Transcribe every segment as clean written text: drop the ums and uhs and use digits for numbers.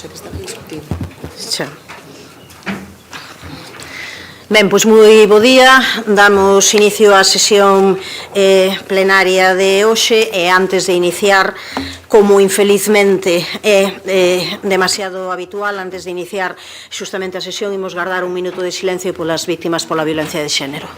sei que está aquí discutido. Xa. Ben, pois moi bo día, damos inicio á sesión plenaria de hoxe e antes de iniciar, como infelizmente é demasiado habitual, antes de iniciar xustamente a sesión, imos guardar un minuto de silencio polas víctimas pola violencia de xénero.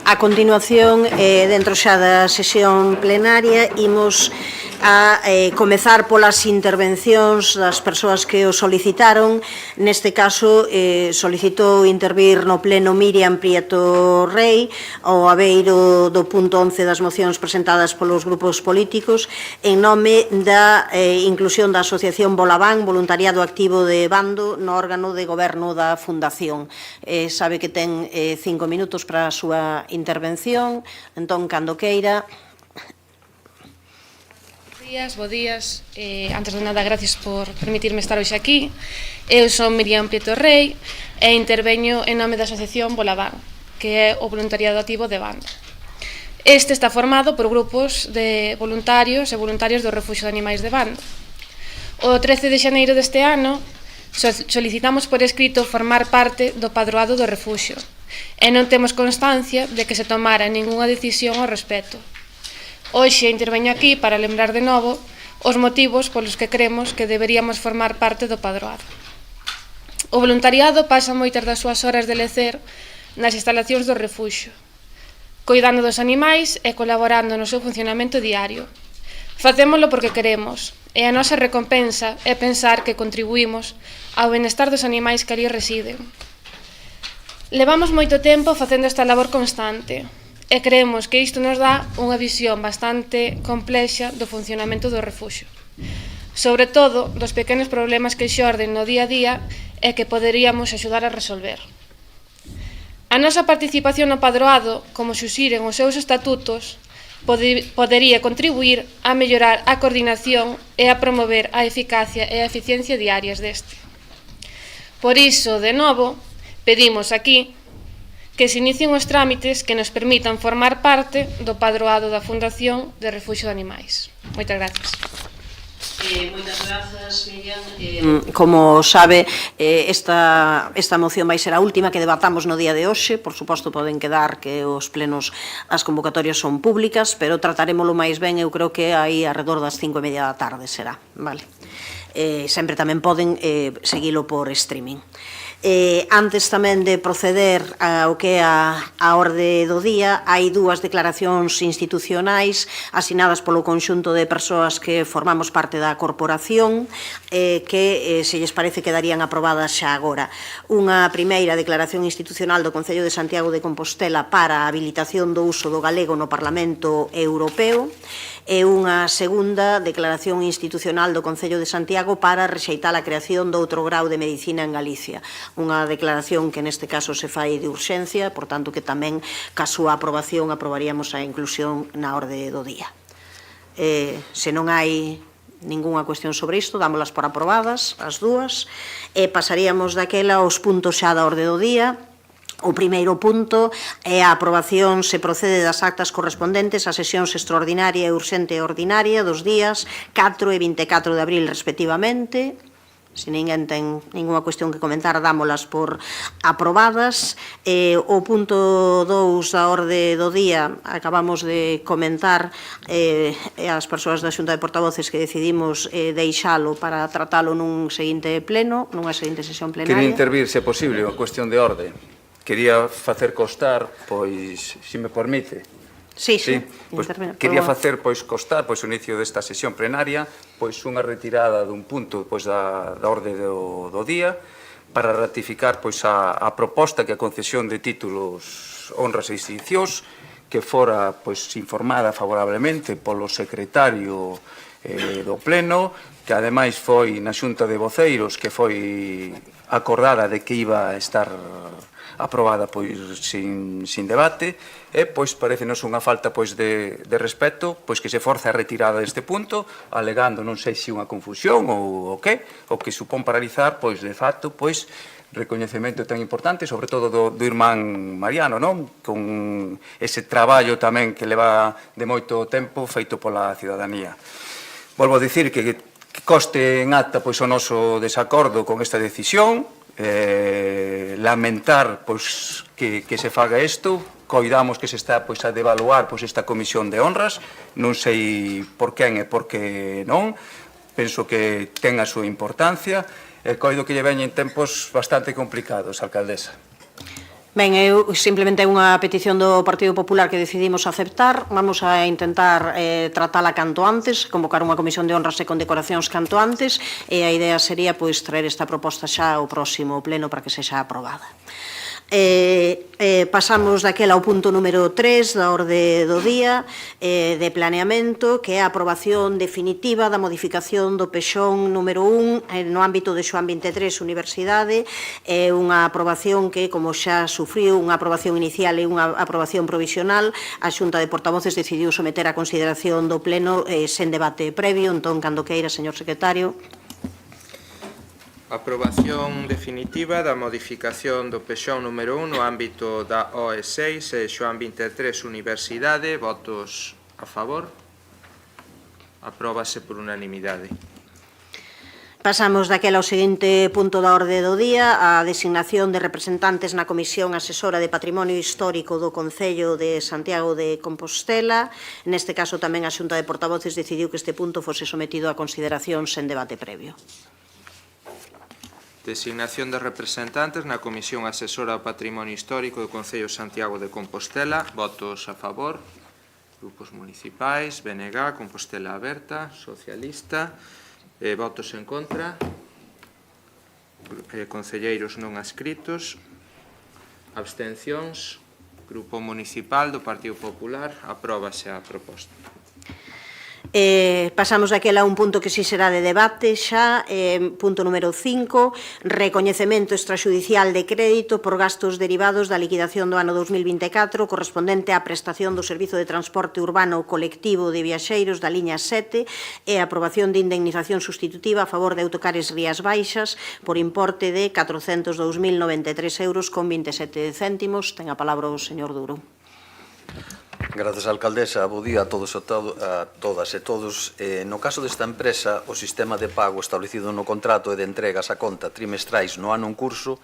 A continuación, dentro xa da sesión plenaria, imos a comezar polas intervencións das persoas que o solicitaron. Neste caso, solicitou intervir no pleno Miriam Prieto Rei, ao abeiro do punto 11 das mocións presentadas polos grupos políticos, en nome da inclusión da Asociación Bolaván, Voluntariado Activo de Bando, no órgano de goberno da Fundación. Sabe que ten 5 minutos para a súa intervención, entón, cando queira. Bo días. Antes de nada, gracias por permitirme estar hoxe aquí. Eu son Miriam Prieto Rei e interveño en nome da Asociación Bolaván, que é o voluntariado activo de Bando. Este está formado por grupos de voluntarios e voluntarios do Refuxio de Animais de Bando. O 13 de xaneiro deste ano solicitamos por escrito formar parte do padroado do refuxio e non temos constancia de que se tomara ningunha decisión ao respecto. Hoxe interveño aquí para lembrar de novo os motivos polos que cremos que deberíamos formar parte do padroado. O voluntariado pasa moitas das súas horas de lecer nas instalacións do refuxio, coidando dos animais e colaborando no seu funcionamento diario. Facémolo porque queremos, e a nosa recompensa é pensar que contribuímos ao benestar dos animais que ali residen. Levamos moito tempo facendo esta labor constante, e creemos que isto nos dá unha visión bastante complexa do funcionamento do refuxio, sobre todo dos pequenos problemas que xorden no día a día e que poderíamos axudar a resolver. A nosa participación no padroado, como xuxiren os seus estatutos, podería contribuir a mellorar a coordinación e a promover a eficacia e a eficiencia diarias deste. Por iso, de novo, pedimos aquí que se inicien os trámites que nos permitan formar parte do padroado da Fundación de Refuxio de Animais. Moitas gracias. Moitas grazas, Miriam. Como sabe, esta moción vai ser a última que debatamos no día de hoxe. Por suposto, poden quedar que os plenos, as convocatorias son públicas, pero trataremoslo máis ben, eu creo que aí arredor das 5:30 da tarde será. Vale. Sempre tamén poden seguilo por streaming. Antes tamén de proceder ao que é a orde do día, hai dúas declaracións institucionais asinadas polo conxunto de persoas que formamos parte da corporación que, se lles parece, quedarían aprobadas xa agora. Unha primeira declaración institucional do Concello de Santiago de Compostela para a habilitación do uso do galego no Parlamento Europeo e unha segunda declaración institucional do Concello de Santiago para rexeitar a creación do outro grau de Medicina en Galicia. Unha declaración que neste caso se fai de urxencia, por tanto que tamén, caso a aprobación, aprobaríamos a inclusión na orde do día. Se non hai ningunha cuestión sobre isto, dámolas por aprobadas, as dúas, e pasaríamos daquela aos puntos xa da orde do día. O primeiro punto é a aprobación se procede das actas correspondentes ás sesións extraordinaria e urxente e ordinaria dos días 4 e 24 de abril respectivamente. Se ninguén ten ninguna cuestión que comentar, dámolas por aprobadas. O punto 2 da orde do día, acabamos de comentar as persoas da Xunta de Portavoces que decidimos deixalo para tratalo nun seguinte pleno, nunha seguinte sesión plenaria. Quería intervir, se é posible, unha cuestión de orde. Quería facer constar, pois, se me permite, Sí. Pois, quería facer constar o inicio desta sesión plenaria unha retirada dun punto da orde do día para ratificar a proposta que a concesión de títulos, honras e distincións que fora informada favorablemente polo secretario do Pleno, que ademais foi na Xunta de Voceiros que foi acordada de que iba a estar aprobada sin debate, e parecenos unha falta de respeto que se force a retirada deste punto, alegando non sei se unha confusión ou o que supón paralizar, de facto, recoñecemento tan importante, sobre todo do irmán Mariano, con ese traballo tamén que leva de moito tempo feito pola cidadanía. Volvo a dicir que coste en acta o noso desacordo con esta decisión, lamentar que se faga isto, coidamos que se está a devaluar esta comisión de honras, non sei por quen e por que non, penso que ten a súa importancia e coido que lle veñen tempos bastante complicados, alcaldesa. Ben, eu simplemente é unha petición do Partido Popular que decidimos aceptar. Vamos a intentar tratala canto antes, convocar unha comisión de honras e condecoracións canto antes, e a idea sería traer esta proposta xa ao próximo pleno para que sexa aprobada. Pasamos daquela ao punto número 3 da orde do día de planeamento, que é a aprobación definitiva da modificación do pexón número 1 no ámbito de Xoán 23 Universidade. É unha aprobación que, como xa sufriu unha aprobación inicial e unha aprobación provisional, a Xunta de Portavoces decidiu someter a consideración do Pleno sen debate previo. Entón, cando queira, señor secretario. Aprobación definitiva da modificación do pexón número 1 no ámbito da OE6 e Xoán 23 Universidade. Votos a favor. Apróbase por unanimidade. Pasamos daquela ao seguinte punto da orde do día, a designación de representantes na Comisión Asesora de Patrimonio Histórico do Concello de Santiago de Compostela. Neste caso tamén a Xunta de Portavoces decidiu que este punto fose sometido a consideración sen debate previo. Designación de representantes na Comisión Asesora ao Patrimonio Histórico do Concello de Santiago de Compostela. Votos a favor. Grupos municipais, BNG, Compostela Aberta, Socialista. Votos en contra. Concelleiros non adscritos. Abstencións. Grupo Municipal do Partido Popular. Apróbase a proposta. Pasamos daquela a un punto que si será de debate xa, punto número 5, recoñecemento extrajudicial de crédito por gastos derivados da liquidación do ano 2024 correspondente á prestación do Servizo de Transporte Urbano Colectivo de Viaxeiros da liña 7 e a aprobación de indemnización sustitutiva a favor de autocares Rías Baixas por importe de 402.093 euros con 27 céntimos. Ten a palabra o señor Duro. Grazas, alcaldesa. Bo día a todos a todas e todos. No caso desta empresa, o sistema de pago establecido no contrato e de entregas a conta trimestrais no ano en curso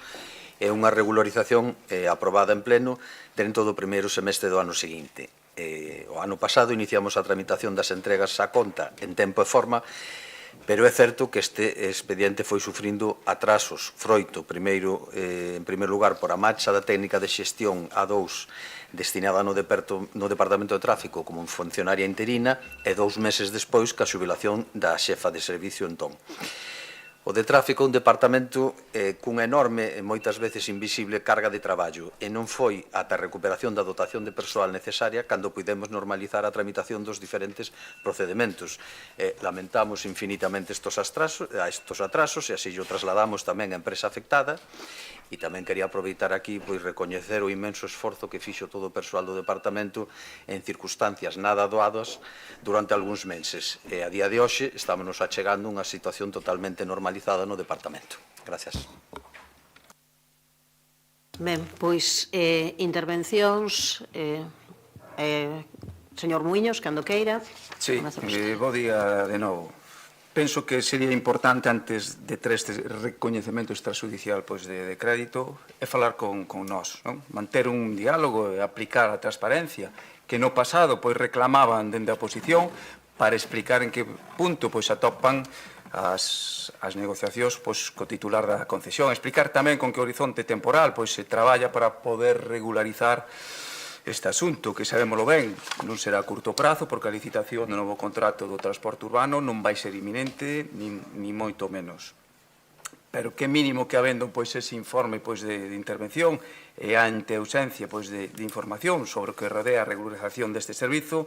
é unha regularización aprobada en pleno dentro do primeiro semestre do ano seguinte. O ano pasado iniciamos a tramitación das entregas a conta en tempo e forma, pero é certo que este expediente foi sufrindo atrasos, froito, en primeiro lugar, por a marcha da técnica de xestión A2 destinada no Departamento de Tráfico como funcionaria interina e 2 meses despois ca xubilación da xefa de servicio entón. O de Tráfico é un departamento cunha enorme e moitas veces invisible carga de traballo e non foi ata a recuperación da dotación de persoal necesaria cando podemos normalizar a tramitación dos diferentes procedementos. Lamentamos infinitamente estos atrasos e así o trasladamos tamén á empresa afectada. E tamén quería aproveitar aquí recoñecer o inmenso esforzo que fixo todo o persoal do departamento en circunstancias nada doadas durante algúns meses. E a día de hoxe estamos achegando unha situación totalmente normalizada no departamento. Gracias. Ben, pois intervencións, señor Muiños, cando queira. Sí, bo día de novo. Penso que sería importante, antes de ter este recoñecemento extrajudicial de crédito, é falar con nós, non? Manter un diálogo e aplicar a transparencia que no pasado reclamaban dende a oposición para explicar en que punto atopan as negociacións co titular da concesión, explicar tamén con que horizonte temporal se traballa para poder regularizar este asunto, que sabémoslo ben, non será a curto prazo, porque a licitación do novo contrato do transporte urbano non vai ser iminente, ni moito menos. Pero que mínimo que habendo ese informe de intervención e ante ausencia de información sobre o que rodea a regularización deste servizo,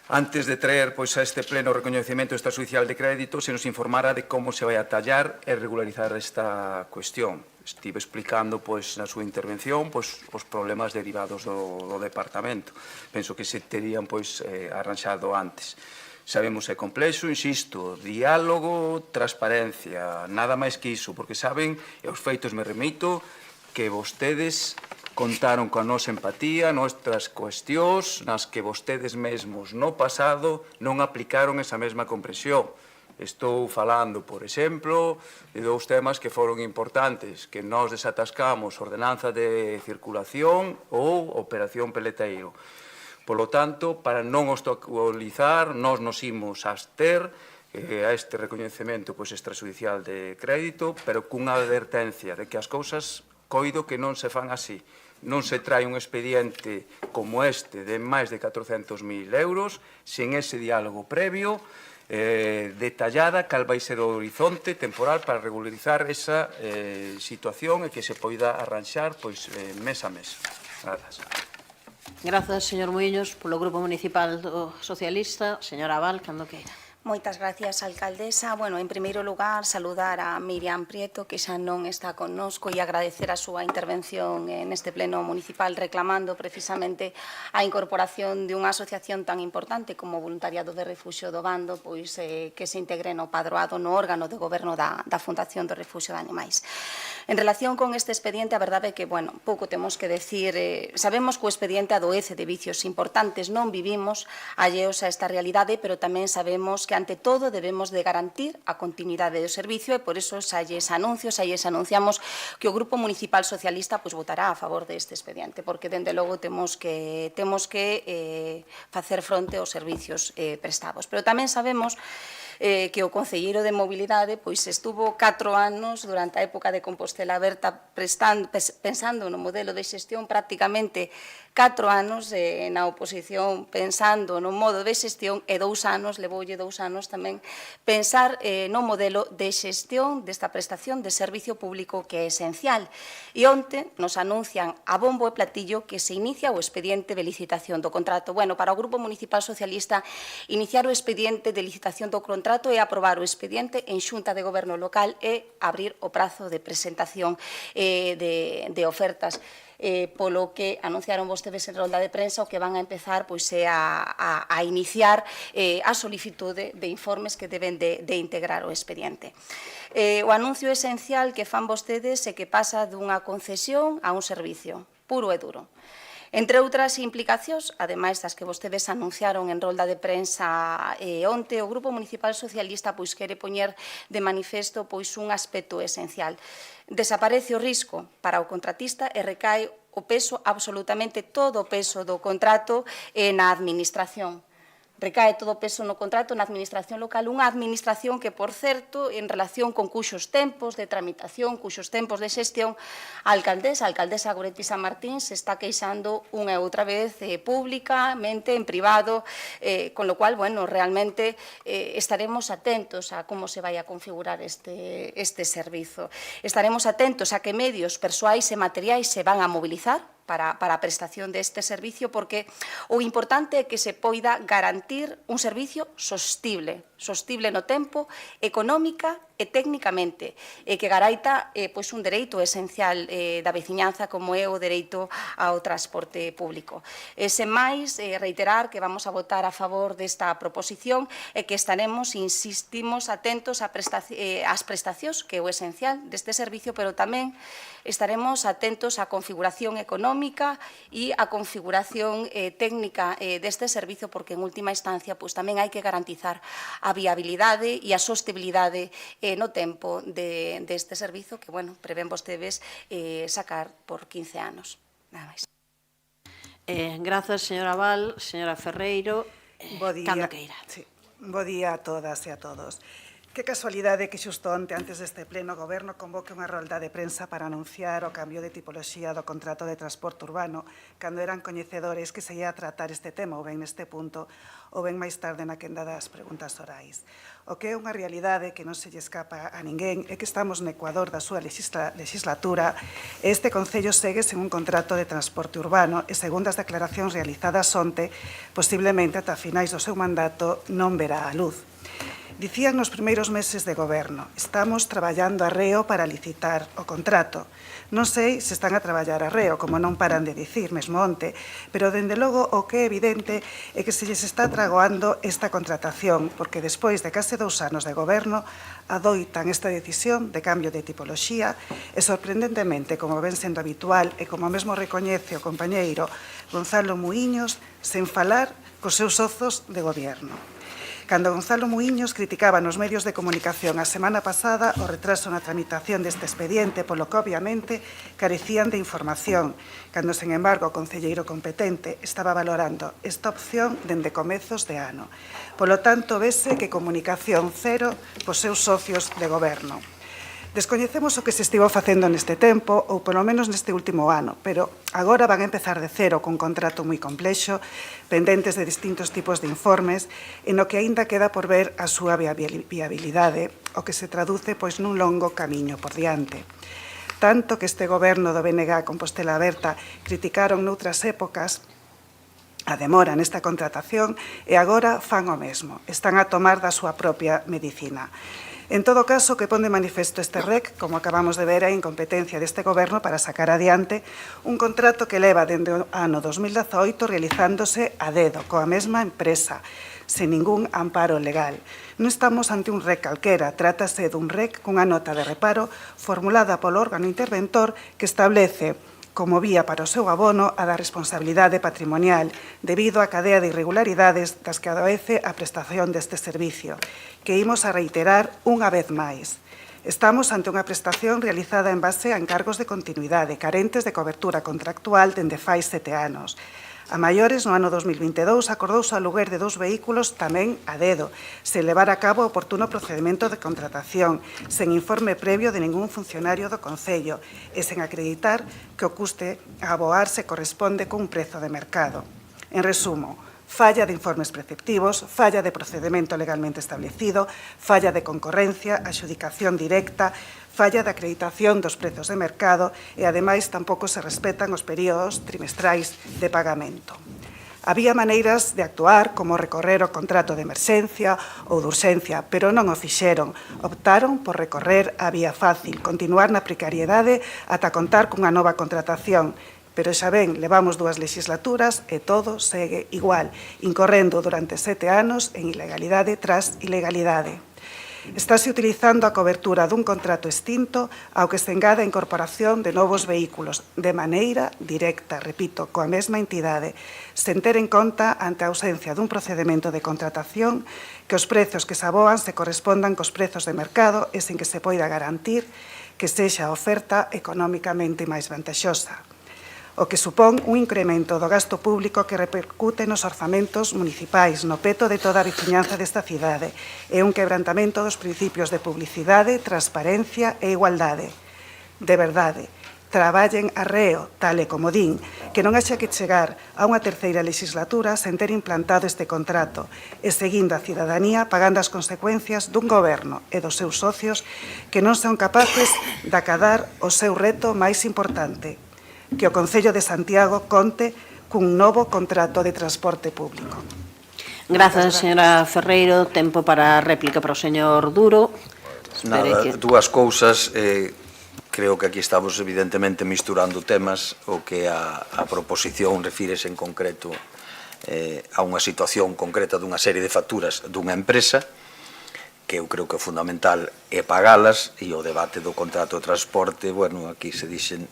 antes de traer a este pleno recoñecemento extrajudicial de crédito, se nos informara de como se vai a tallar e regularizar esta cuestión. Estive explicando na súa intervención os problemas derivados do departamento. Penso que se terían arranxado antes. Sabemos que é complexo, insisto, diálogo, transparencia, nada máis que iso, porque saben, e aos feitos me remito, que vostedes contaron coa nosa empatía, nostras cuestións, nas que vostedes mesmos no pasado non aplicaron esa mesma comprensión. Estou falando, por exemplo, de dous temas que foron importantes, que nós desatascamos ordenanza de circulación ou operación peleteiro. Polo tanto, para non obstaculizar, nós nos imos abster a este recoñecemento extrajudicial de crédito, pero cunha advertencia de que as cousas coido que non se fan así. Non se trae un expediente como este de máis de 400.000 euros, sen ese diálogo previo, detallada cal vai ser o horizonte temporal para regularizar esa situación e que se poida arranxar mes a mes. Grazas. Grazas, señor Muiños, polo Grupo Municipal do Socialista. Señora Abal, cando queira. Moitas gracias, alcaldesa. Bueno, en primeiro lugar, saludar a Miriam Prieto, que xa non está connosco, e agradecer a súa intervención neste pleno municipal reclamando precisamente a incorporación de unha asociación tan importante como o Voluntariado de Refuxio do Bando, que se integre no padroado no órgano de goberno da Fundación do Refuxio de Animais. En relación con este expediente, a verdade é que, bueno, pouco temos que decir. Sabemos que o expediente adoece de vicios importantes, non vivimos alleos a esta realidade, pero tamén sabemos que ante todo debemos de garantir a continuidade do servicio e por iso xa lles anunciamos que o Grupo Municipal Socialista votará a favor deste expediente, porque dende logo temos que facer fronte aos servicios prestados. Pero tamén sabemos que o Concelleiro de Mobilidade estuvo 4 anos durante a época de Compostela Aberta pensando no modelo de xestión, prácticamente 4 anos na oposición pensando no modo de xestión e 2 anos, levoulle 2 anos tamén, pensar no modelo de xestión desta prestación de servicio público que é esencial. E onte nos anuncian a bombo e platillo que se inicia o expediente de licitación do contrato. Bueno, para o Grupo Municipal Socialista, iniciar o expediente de licitación do contrato e aprobar o expediente en Xunta de Goberno Local e abrir o prazo de presentación de ofertas. Polo que anunciaron vostedes en rolda de prensa o que van a empezar a iniciar a solicitude de informes que deben de integrar o expediente. O anuncio esencial que fan vostedes é que pasa dunha concesión a un servicio, puro e duro. Entre outras implicacións, ademais das que vostedes anunciaron en rolda de prensa onte, o Grupo Municipal Socialista quere poñer de manifesto un aspecto esencial. Desaparece o risco para o contratista e recae o peso, absolutamente todo o peso do contrato na administración. Recae todo o peso no contrato na administración local, unha administración que, por certo, en relación con cuxos tempos de tramitación, cuxos tempos de xestión, a alcaldesa Goretti San Martín se está queixando unha e outra vez públicamente, en privado, con lo cual, bueno, realmente estaremos atentos a como se vai a configurar este servizo. Estaremos atentos a que medios persoais e materiais se van a mobilizar para a prestación deste servicio, porque o importante é que se poida garantir un servicio sostible no tempo, económica e técnicamente, que garaita pois un dereito esencial da veciñanza como é o dereito ao transporte público. Sen máis, reiterar que vamos a votar a favor desta proposición e que estaremos, insistimos, atentos ás prestacións, que é o esencial deste servicio, pero tamén estaremos atentos á configuración económica e á configuración técnica deste servicio, porque en última instancia pois, tamén hai que garantizar a viabilidade e a sostibilidade no tempo deste servizo que, bueno, prevén vostedes sacar por 15 anos. Nada máis. Grazas, señora Val, señora Ferreiro. Bo día. Cando queira. Sí. Bo día a todas e a todos. Que casualidade que xusto onte, antes deste pleno, o Goberno convoque unha rolda de prensa para anunciar o cambio de tipoloxía do contrato de transporte urbano, cando eran coñecedores que se ia a tratar este tema, ou ben neste punto, ou ben máis tarde na quenda das preguntas orais. O que é unha realidade que non se lle escapa a ninguén é que estamos no ecuador da súa legislatura e este Concello segue sen un contrato de transporte urbano e, segundo as declaracións realizadas onte, posiblemente ata finais do seu mandato non verá a luz. Dicían nos primeiros meses de goberno, estamos traballando arreo para licitar o contrato. Non sei se están a traballar arreo, como non paran de dicir, mesmo onte, pero, dende logo, o que é evidente é que se lles está tragoando esta contratación, porque despois de case 2 anos de goberno, adoitan esta decisión de cambio de tipoloxía e, sorprendentemente, como ven sendo habitual e como mesmo recoñece o compañeiro Gonzalo Muíños, sen falar cos seus socios de goberno. Cando Gonzalo Muíños criticaba nos medios de comunicación a semana pasada o retraso na tramitación deste expediente, polo que obviamente carecían de información, cando, sen embargo, o concelleiro competente estaba valorando esta opción dende comezos de ano. Polo tanto, vese que comunicación cero cos seus socios de goberno. Descoñecemos o que se estivo facendo neste tempo, ou polo menos neste último ano, pero agora van a empezar de cero cun contrato moi complexo, pendentes de distintos tipos de informes, e no que aínda queda por ver a súa viabilidade, o que se traduce pois nun longo camiño por diante. Tanto que este goberno do BNG Compostela Aberta criticaron noutras épocas a demora nesta contratación e agora fan o mesmo, están a tomar da súa propia medicina. En todo caso, que pon de manifesto este REC, como acabamos de ver, a incompetencia deste goberno para sacar adiante un contrato que leva dende o ano 2018 realizándose a dedo, coa mesma empresa, sen ningún amparo legal. Non estamos ante un REC calquera, trátase dun REC cunha nota de reparo formulada polo órgano interventor que establece como vía para o seu abono a da responsabilidade patrimonial debido á cadea de irregularidades das que adoece a prestación deste servicio, que imos a reiterar unha vez máis. Estamos ante unha prestación realizada en base a encargos de continuidade, carentes de cobertura contractual dende fai 7 anos. A maiores, no ano 2022, acordouse o aluguer de 2 vehículos tamén a dedo, sen levar a cabo o oportuno procedimento de contratación, sen informe previo de ningún funcionario do Concello e sen acreditar que o custe a aboar se corresponde cun prezo de mercado. En resumo, falla de informes preceptivos, falla de procedimento legalmente establecido, falla de concorrencia, adxudicación directa, falla de acreditación dos prezos de mercado e, ademais, tampouco se respetan os períodos trimestrais de pagamento. Había maneiras de actuar, como recorrer o contrato de emerxencia ou de urxencia, pero non o fixeron. Optaron por recorrer a vía fácil, continuar na precariedade ata contar cunha nova contratación. Pero xa ben, levamos 2 legislaturas e todo segue igual, incorrendo durante 7 anos en ilegalidade tras ilegalidade. Estáse utilizando a cobertura dun contrato extinto ao que se engade a incorporación de novos vehículos de maneira directa, repito, coa mesma entidade, sen ter en conta, ante a ausencia dun procedimento de contratación, que os prezos que se aboan se correspondan cos prezos de mercado e sen que se poida garantir que sexa a oferta económicamente máis vantaxosa, o que supón un incremento do gasto público que repercute nos orzamentos municipais, no peto de toda a veciñanza desta cidade, e un quebrantamento dos principios de publicidade, transparencia e igualdade. De verdade, traballen arreo, tal e como din, que non haxa que chegar a unha terceira legislatura sen ter implantado este contrato e seguindo a cidadanía pagando as consecuencias dun goberno e dos seus socios que non son capaces de acadar o seu reto máis importante, que o Concello de Santiago conte cun novo contrato de transporte público. Grazas, señora Ferreiro. Tempo para a réplica para o señor Duro. Nada, dúas cousas. Creo que aquí estamos evidentemente misturando temas. O que a proposición refírese en concreto a unha situación concreta dunha serie de facturas dunha empresa, que eu creo que o fundamental é pagalas, e o debate do contrato de transporte, bueno, aquí se dixen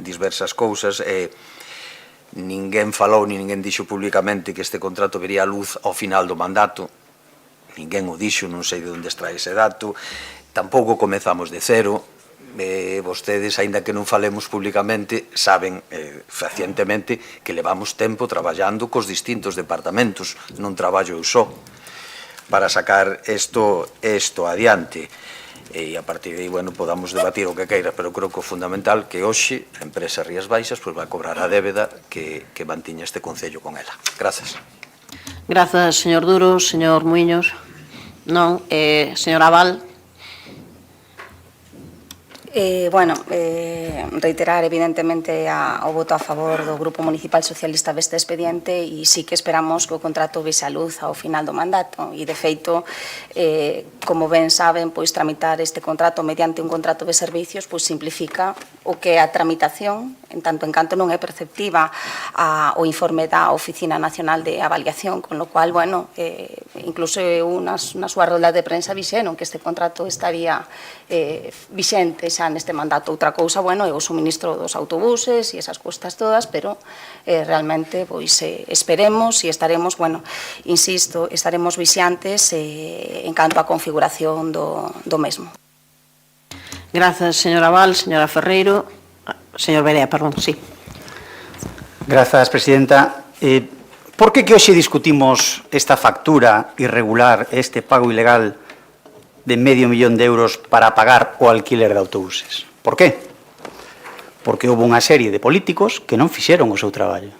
diversas cousas, ninguén falou, ninguén dixo públicamente que este contrato vería a luz ao final do mandato, ninguén o dixo, non sei de onde extrae ese dato, tampouco comezamos de cero. Vostedes, aínda que non falemos públicamente, saben fehacientemente que levamos tempo traballando cos distintos departamentos, non traballo eu só, para sacar isto adiante. E a partir de aí, bueno, podamos debatir o que queira, pero creo que o fundamental que hoxe a empresa Rías Baixas vai cobrar a débeda que mantiña este Concello con ela. Grazas. Grazas, señor Duro. Señor Muiños. Non. Señor Abal. Reiterar evidentemente o voto a favor do Grupo Municipal Socialista deste expediente, e sí que esperamos que o contrato vexa a luz ao final do mandato, e de feito, como ben saben, pois tramitar este contrato mediante un contrato de servicios pois simplifica o que é a tramitación, en tanto en canto non é perceptiva o informe da Oficina Nacional de Avaliación, con lo cual, bueno, incluso na súa rolda de prensa dixeron que este contrato estaría vixente xa neste mandato. Outra cousa, bueno, é o suministro dos autobuses e esas costas todas, pero realmente, pois, esperemos e estaremos, bueno, insisto, estaremos vixiantes en canto á configuración do mesmo. Grazas, señora Abal. Señora Ferreiro. Señor Berea, perdón, sí. Grazas, presidenta. Por que hoxe discutimos esta factura irregular, este pago ilegal de €500.000 para pagar o alquiler de autobuses? Por qué? Porque houve unha serie de políticos que non fixeron o seu traballo.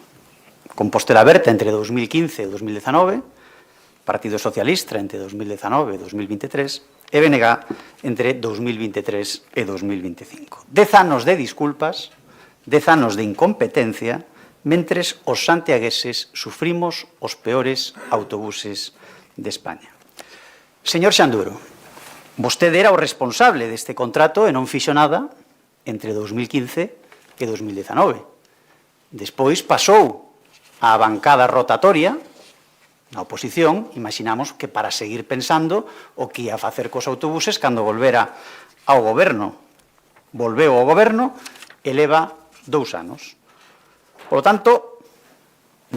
Compostela Berta entre 2015 e 2019, Partido Socialista entre 2019 e 2023, e BNG entre 2023 e 2025. 10 anos de disculpas, 10 anos de incompetencia, mentres os santiagueses sufrimos os peores autobuses de España. Señor Xanduro, vostede era o responsable deste contrato e non fixo nada entre 2015 e 2019. Despois pasou á bancada rotatoria na oposición, imaginamos que para seguir pensando o que ia facer cos autobuses cando volvera ao goberno. Volveu ao goberno e leva 2 anos. Por lo tanto,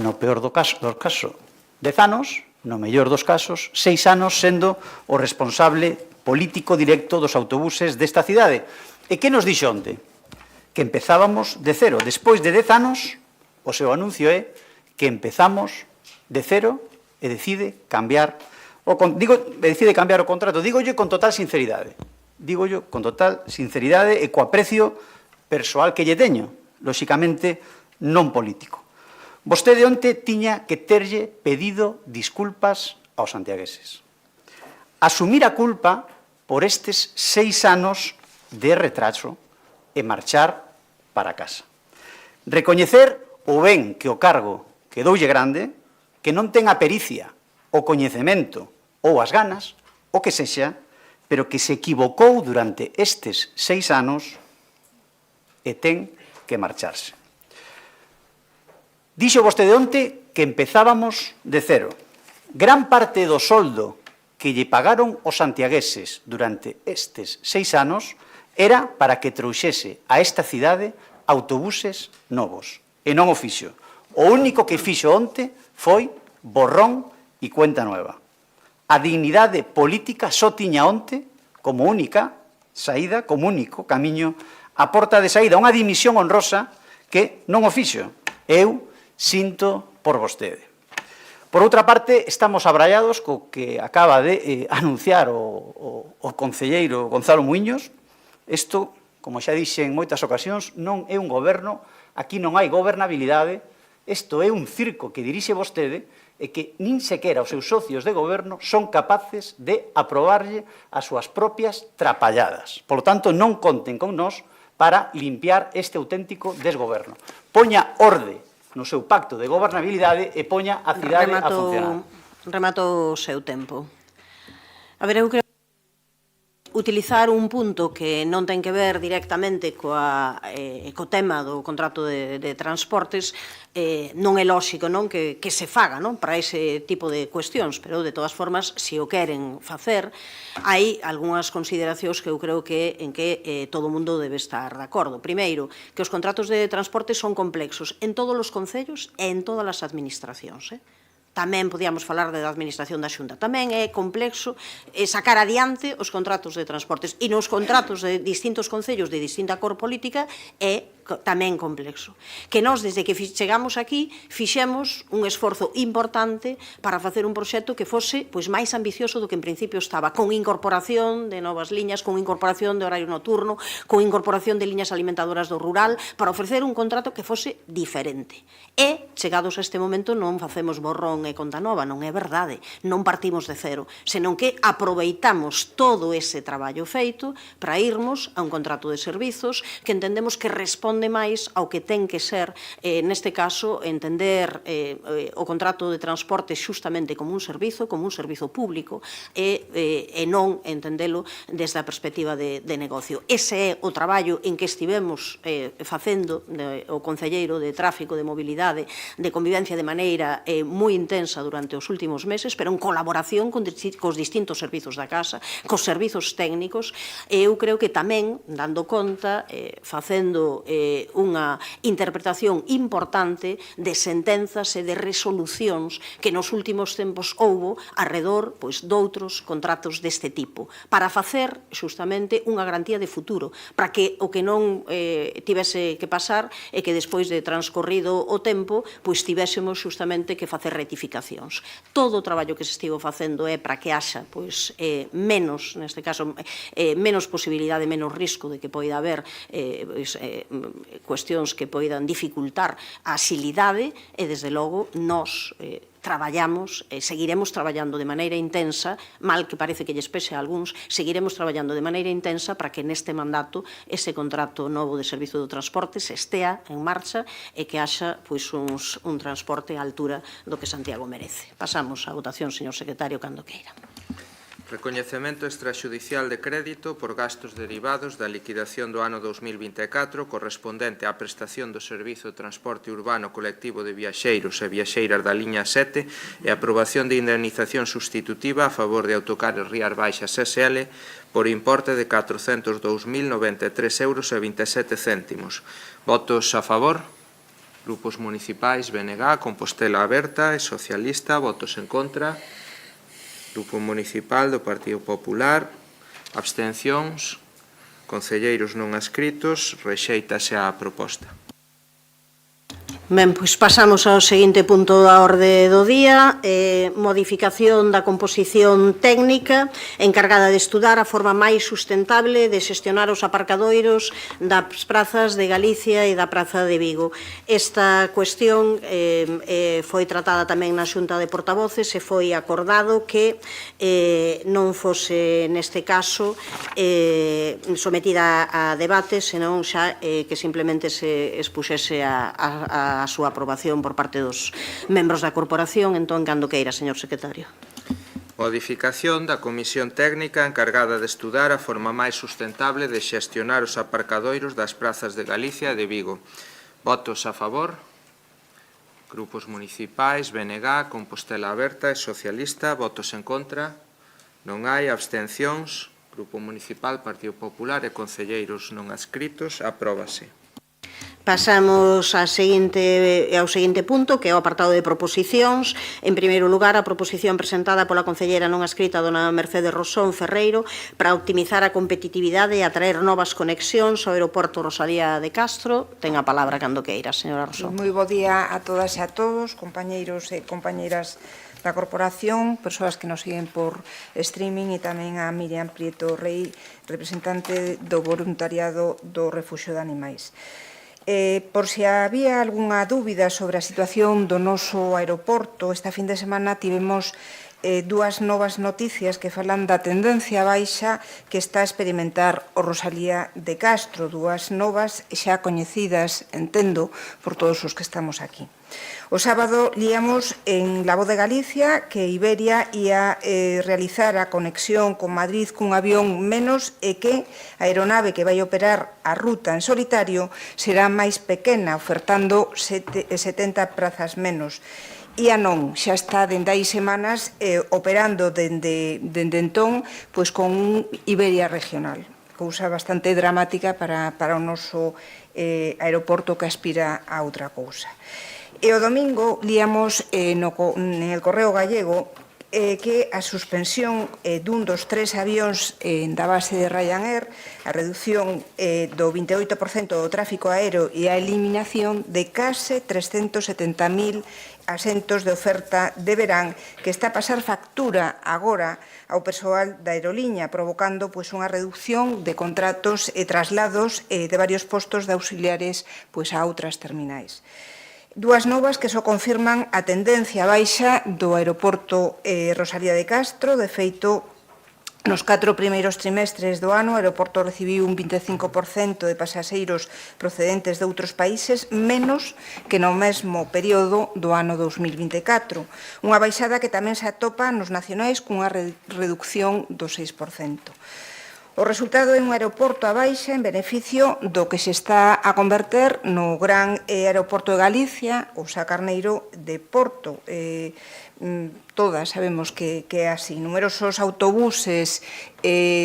no peor dos casos, 10 anos, no mellor dos casos, 6 anos sendo o responsable político directo dos autobuses desta cidade. E que nos dixo onte? Que empezábamos de cero. Despois de 10 anos, o seu anuncio é que empezamos de cero e decide cambiar o contrato. Dígolle con total sinceridade. Dígolle con total sinceridade e co aprecio persoal que lle teño, lóxicamente non político. Vostede onte tiña que terlle pedido disculpas aos santiagueses. Asumir a culpa por estes 6 anos de retraso e marchar para casa. Recoñecer o ben que o cargo quedoulle grande, que non ten a pericia, o coñecemento ou as ganas, o que sexa, pero que se equivocou durante estes 6 anos e ten que marcharse. Dixo vostede onte que empezábamos de cero. Gran parte do soldo que lle pagaron os santiagueses durante estes 6 anos era para que trouxese a esta cidade autobuses novos. E non o fixo. O único que fixo onte foi borrón e cuenta nueva. A dignidade política só tiña onte como única saída, como único camiño, a porta de saída, unha dimisión honrosa que non o fixo. Eu sinto por vostede. Por outra parte, estamos abrallados co que acaba de anunciar o concelleiro Gonzalo Muiños. Isto, como xa dixe en moitas ocasións, non é un goberno, aquí non hai gobernabilidade, isto é un circo que dirixe vostede e que nin sequera os seus socios de goberno son capaces de aprobarlle as súas propias trapalladas. Por lo tanto, non conten con nós para limpiar este auténtico desgoberno. Poña orde no seu pacto de gobernabilidade e poña a cidade a funcionar. Remato o seu tempo. A ver, eu creo utilizar un punto que non ten que ver directamente co tema do contrato de transportes non é lóxico que se faga para ese tipo de cuestións, pero de todas formas, se o queren facer, hai algunhas consideracións que eu creo que en que todo o mundo debe estar de acordo. Primeiro, que os contratos de transporte son complexos en todos os concellos e en todas as administracións. Tamén podíamos falar da administración da Xunta. Tamén é complexo sacar adiante os contratos de transportes. E nos contratos de distintos concellos de distinta cor política é tamén complexo. Que nós, desde que chegamos aquí, fixemos un esforzo importante para facer un proxecto que fose máis ambicioso do que en principio estaba, con incorporación de novas liñas, con incorporación de horario nocturno, con incorporación de liñas alimentadoras do rural, para ofrecer un contrato que fose diferente. E, chegados a este momento, non facemos borrón e conta nova, non é verdade, non partimos de cero, senón que aproveitamos todo ese traballo feito para irmos a un contrato de servizos que entendemos que responde máis ao que ten que ser, neste caso, entender o contrato de transporte xustamente como un servizo público e non entendelo desde a perspectiva de negocio. Ese é o traballo en que estivemos facendo o concelleiro de tráfico, de mobilidade, de convivencia de maneira moi intensa durante os últimos meses, pero en colaboración cos distintos servizos da casa, cos servizos técnicos, e eu creo que tamén, dando conta, facendo unha interpretación importante de sentenzas e de resolucións que nos últimos tempos houbo arredor doutros contratos deste tipo, para facer xustamente unha garantía de futuro, para que o que non tivese que pasar é que despois de transcorrido o tempo tivésemos xustamente que facer rectificacións. Todo o traballo que se estivo facendo é para que haxa menos, neste caso, menos posibilidade, menos risco de que poida haber cuestións que poidan dificultar a axilidade e, desde logo, nós traballamos, seguiremos traballando de maneira intensa, mal que parece que lles pese a algúns, seguiremos traballando de maneira intensa para que neste mandato ese contrato novo de servizo do transporte se estea en marcha e que haxa un transporte á altura do que Santiago merece. Pasamos á votación, señor secretario, cando queira. Recoñecemento extrajudicial de crédito por gastos derivados da liquidación do ano 2024 correspondente á prestación do Servizo de Transporte Urbano Colectivo de Viaxeiros e Viaxeiras da Liña 7 e aprobación de indemnización sustitutiva a favor de Autocares Rías Baixas S.L. por importe de 402.093,27 €. Votos a favor? Grupos municipais, BNG, Compostela Aberta e Socialista. Votos en contra? Grupo Municipal do Partido Popular. Abstencións. Concelleiros non adscritos. Rexéitase a proposta. Ben, pois pasamos ao seguinte punto da orde do día, modificación da composición técnica encargada de estudar a forma máis sustentable de xestionar os aparcadoiros das prazas de Galicia e da Praza de Vigo. Esta cuestión foi tratada tamén na Xunta de Portavoces e foi acordado que non fose, neste caso, sometida a debate, senón xa que simplemente se expuxese a súa aprobación por parte dos membros da corporación. Entón, cando queira, señor secretario. Modificación da Comisión Técnica encargada de estudar a forma máis sustentable de xestionar os aparcadoiros das prazas de Galicia e de Vigo. Votos a favor? Grupos municipais, BNG, Compostela Aberta e Socialista. Votos en contra? Non hai. Abstencións. Grupo Municipal, Partido Popular e concelleiros non adscritos. Apróbase. Pasamos ao seguinte punto, que é o apartado de proposicións. En primeiro lugar, a proposición presentada pola concelleira non adscrita dona Mercedes Rosón Ferreiro para optimizar a competitividade e atraer novas conexións ao aeroporto Rosalía de Castro. Ten a palabra cando queira, señora Rosón. Moi bo día a todas e a todos, compañeiros e compañeiras da corporación, persoas que nos siguen por streaming, e tamén a Miriam Prieto Rei, representante do voluntariado do Refuxio de Animais. Por se había algunha dúbida sobre a situación do noso aeroporto, esta fin de semana tivemos dúas novas noticias que falan da tendencia baixa que está a experimentar o Rosalía de Castro, dúas novas xa coñecidas, entendo, por todos os que estamos aquí. O sábado líamos en La Voz de Galicia que Iberia ia realizar a conexión con Madrid cun avión menos e que a aeronave que vai operar a ruta en solitario será máis pequena, ofertando 70 prazas menos. E a non, xa está dende hai semanas operando dende entón con un Iberia regional, cousa bastante dramática para o noso aeroporto que aspira a outra cousa. E o domingo líamos en el Correo Gallego que a suspensión dun dos 3 avións da base de Ryanair, a reducción do 28% do tráfico aéreo e a eliminación de case 370.000 asentos de oferta de verán que está a pasar factura agora ao persoal da aeroliña, provocando unha reducción de contratos e traslados de varios postos de auxiliares a outras terminais. Dúas novas que só confirman a tendencia baixa do aeroporto Rosalía de Castro. De feito, nos 4 primeiros trimestres do ano, o aeroporto recibiu un 25% de pasaxeiros procedentes de outros países, menos que no mesmo período do ano 2024. Unha baixada que tamén se atopa nos nacionais cunha reducción do 6%. O resultado é un aeroporto a baixa en beneficio do que se está a converter no gran aeroporto de Galicia, o Sá Carneiro de Porto. Todas sabemos que é así. Numerosos autobuses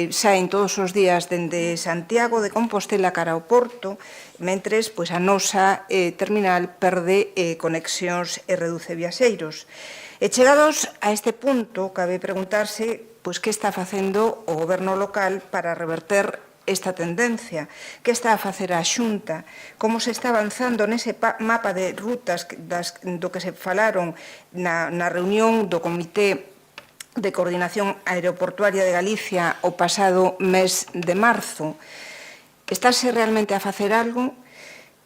saen todos os días dende Santiago de Compostela cara ao Porto, mentres a nosa terminal perde conexións e reduce viaxeiros. E chegados a este punto, cabe preguntarse que está facendo o goberno local para reverter esta tendencia, que está a facer a Xunta, como se está avanzando nese mapa de rutas do que se falaron na reunión do Comité de Coordinación Aeroportuaria de Galicia o pasado mes de marzo. Estáse realmente a facer algo?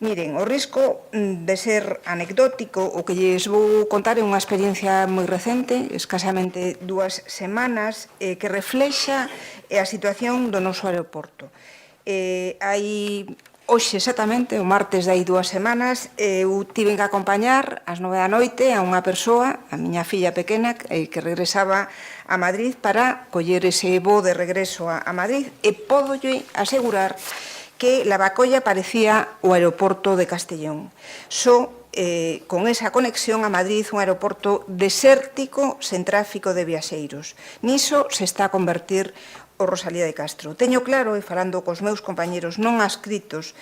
Miren, o risco de ser anecdótico, o que lles vou contar é unha experiencia moi recente, escasamente 2 semanas, que reflexa a situación do noso aeroporto. Hoxe, exactamente, o martes de hai 2 semanas, eu tive que acompañar ás 9 da noite a unha persoa, a miña filla pequena, que regresaba a Madrid para coller ese voo de regreso a Madrid, e pódolle asegurar que Lavacolla parecía o aeroporto de Castellón. Só con esa conexión a Madrid, un aeroporto desértico, sen tráfico de viaxeiros. Niso se está a convertir o Rosalía de Castro. Teño claro, e falando cos meus compañeros non adscritos,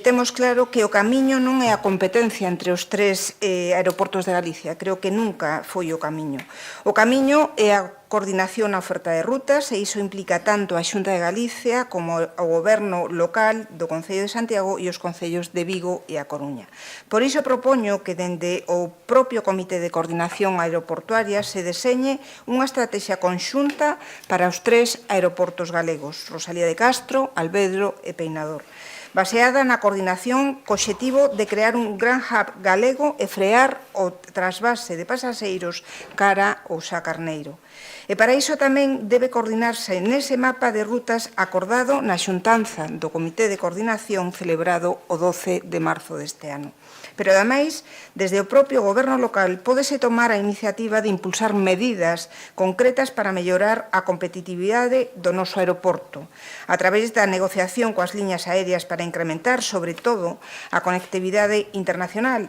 temos claro que o camiño non é a competencia entre os 3 aeroportos de Galicia. Creo que nunca foi o camiño. O camiño é a coordinación na oferta de rutas, e iso implica tanto a Xunta de Galicia como o goberno local do Concello de Santiago e os concellos de Vigo e A Coruña. Por iso propoño que dende o propio Comité de Coordinación Aeroportuaria se deseñe unha estrategia conxunta para os 3 aeroportos galegos, Rosalía de Castro, Alvedro e Peinador, baseada na coordinación co obxectivo de crear un gran hub galego e frear o trasvase de pasaxeiros cara ao Sá Carneiro. E para iso tamén debe coordinarse nese mapa de rutas acordado na xuntanza do Comité de Coordinación celebrado o 12 de marzo deste ano. Pero, ademais, desde o propio goberno local pódese tomar a iniciativa de impulsar medidas concretas para mellorar a competitividade do noso aeroporto, a través da negociación coas liñas aéreas para incrementar, sobre todo, a conectividade internacional,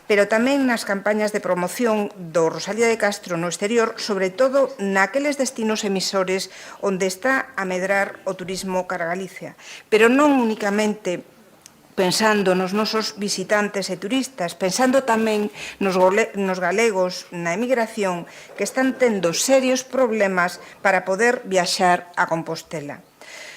pero tamén nas campañas de promoción do Rosalía de Castro no exterior, sobre todo naqueles destinos emisores onde está a medrar o turismo cara a Galicia, pero non únicamente pensando nos nosos visitantes e turistas, pensando tamén nos galegos na emigración que están tendo serios problemas para poder viaxar a Compostela.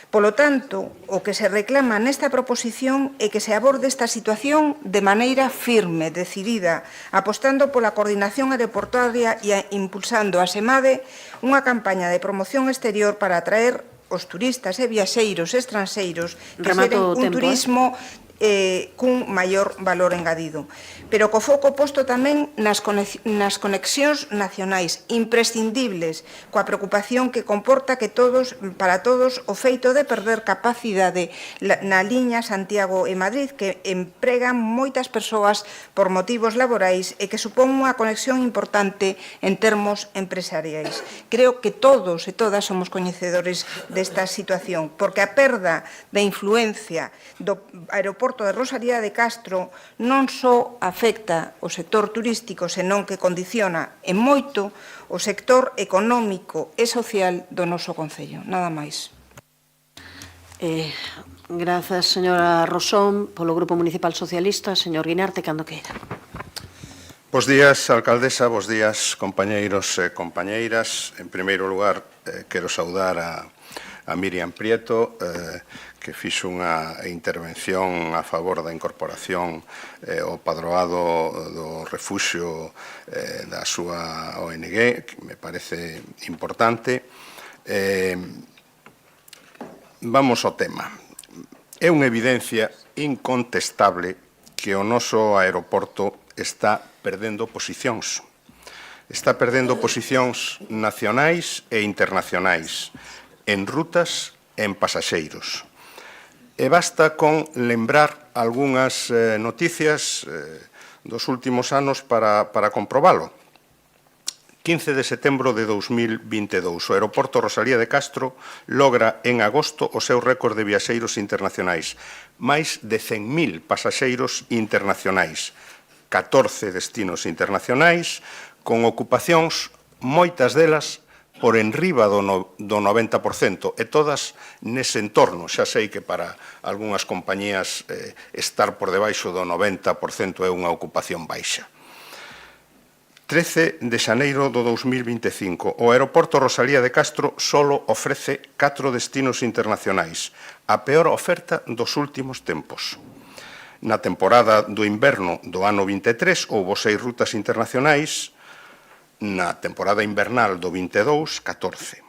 Polo tanto, o que se reclama nesta proposición é que se aborde esta situación de maneira firme, decidida, apostando pola coordinación aeroportuaria e impulsando a SEMADE unha campaña de promoción exterior para atraer os turistas e viaxeiros estranxeiros que queren un turismo cun maior valor engadido. Pero co foco posto tamén nas conexións nacionais imprescindibles, coa preocupación que comporta que para todos o feito de perder capacidade na liña Santiago e Madrid, que empregan moitas persoas por motivos laborais e que supón unha conexión importante en termos empresariais. Creo que todos e todas somos coñecedores desta situación, porque a perda de influencia do aeroporto de Rosalía de Castro non só afecta o sector turístico, senón que condiciona en moito o sector económico e social do noso concello. Nada máis. Grazas, señora Rosón. Polo Grupo Municipal Socialista, señor Guinarte, cando queira. Bos días, alcaldesa, bos días, compañeiros e compañeiras. En primeiro lugar, quero saudar a Miriam Prieto, que fixo unha intervención a favor da incorporación ao padroado do refuxio da súa ONG, que me parece importante. Vamos ao tema. É unha evidencia incontestable que o noso aeroporto está perdendo posicións. Está perdendo posicións nacionais e internacionais, en rutas e en pasaxeiros. E basta con lembrar algunhas noticias dos últimos anos para comprobalo. 15 de setembro de 2022, o aeroporto Rosalía de Castro logra en agosto o seu récord de viaxeiros internacionais. Máis de 100.000 pasaxeiros internacionais, 14 destinos internacionais, con ocupacións, moitas delas, por enriba do 90%, e todas nese entorno. Xa sei que para algunhas compañías estar por debaixo do 90% é unha ocupación baixa. 13 de xaneiro do 2025, o aeroporto Rosalía de Castro solo ofrece 4 destinos internacionais, a peor oferta dos últimos tempos. Na temporada do inverno do ano 23 houbo 6 rutas internacionais, na temporada invernal do 22, 14.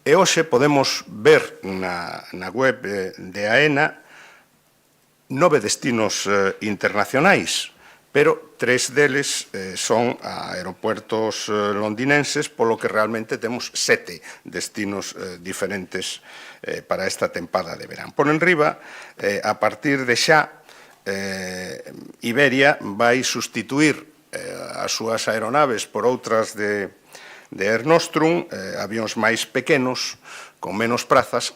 E hoxe podemos ver na web de AENA 9 destinos internacionais, pero 3 deles son aeropuertos londinenses, polo que realmente temos 7 destinos diferentes para esta tempada de verán. Por enriba, a partir de xa, Iberia vai sustituir as súas aeronaves por outras de Air Nostrum, avións máis pequenos, con menos prazas,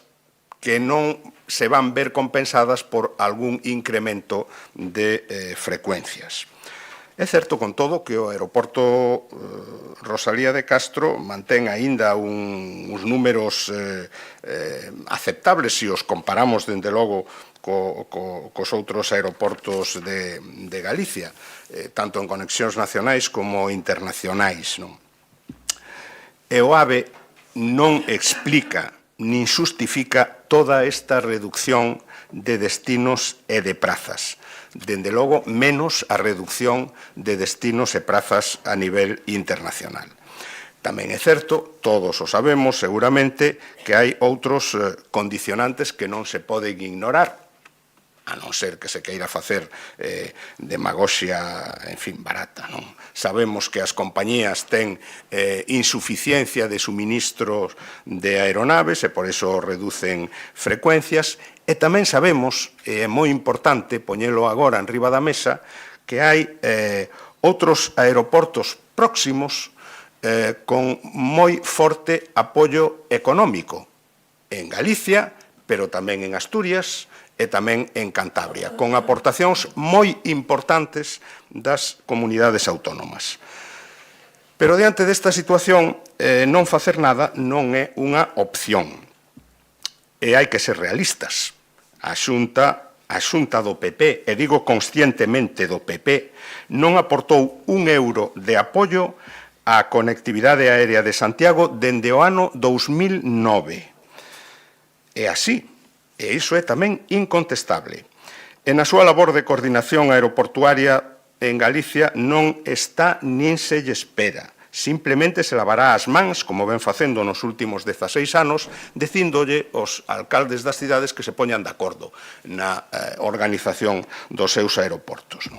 que non se van ver compensadas por algún incremento de frecuencias. É certo, con todo, que o aeroporto Rosalía de Castro mantén aínda uns números aceptables se os comparamos, dende logo, cos outros aeroportos de Galicia, tanto en conexións nacionais como internacionais. E o AVE non explica nin xustifica toda esta reducción de destinos e de prazas. Dende logo, menos a reducción de destinos e prazas a nivel internacional. Tamén é certo, todos o sabemos seguramente, que hai outros condicionantes que non se poden ignorar, a non ser que se queira facer demagoxia, en fin, barata. Sabemos que as compañías ten insuficiencia de suministros de aeronaves e por iso reducen frecuencias, e tamén sabemos, e é moi importante poñelo agora en riba da mesa, que hai outros aeroportos próximos con moi forte apoio económico en Galicia, pero tamén en Asturias, e tamén en Cantabria, con aportacións moi importantes das comunidades autónomas. Pero diante desta situación, non facer nada non é unha opción. E hai que ser realistas. A Xunta do PP, e digo conscientemente do PP, non aportou un euro de apoio á conectividade aérea de Santiago dende o ano 2009. É así. E iso é tamén incontestable. E na súa labor de coordinación aeroportuaria en Galicia non está nin se lle espera. simplemente se lavará as mans, como ven facendo nos últimos 16 anos, dicíndolle aos alcaldes das cidades que se poñan de acordo na organización dos seus aeroportos.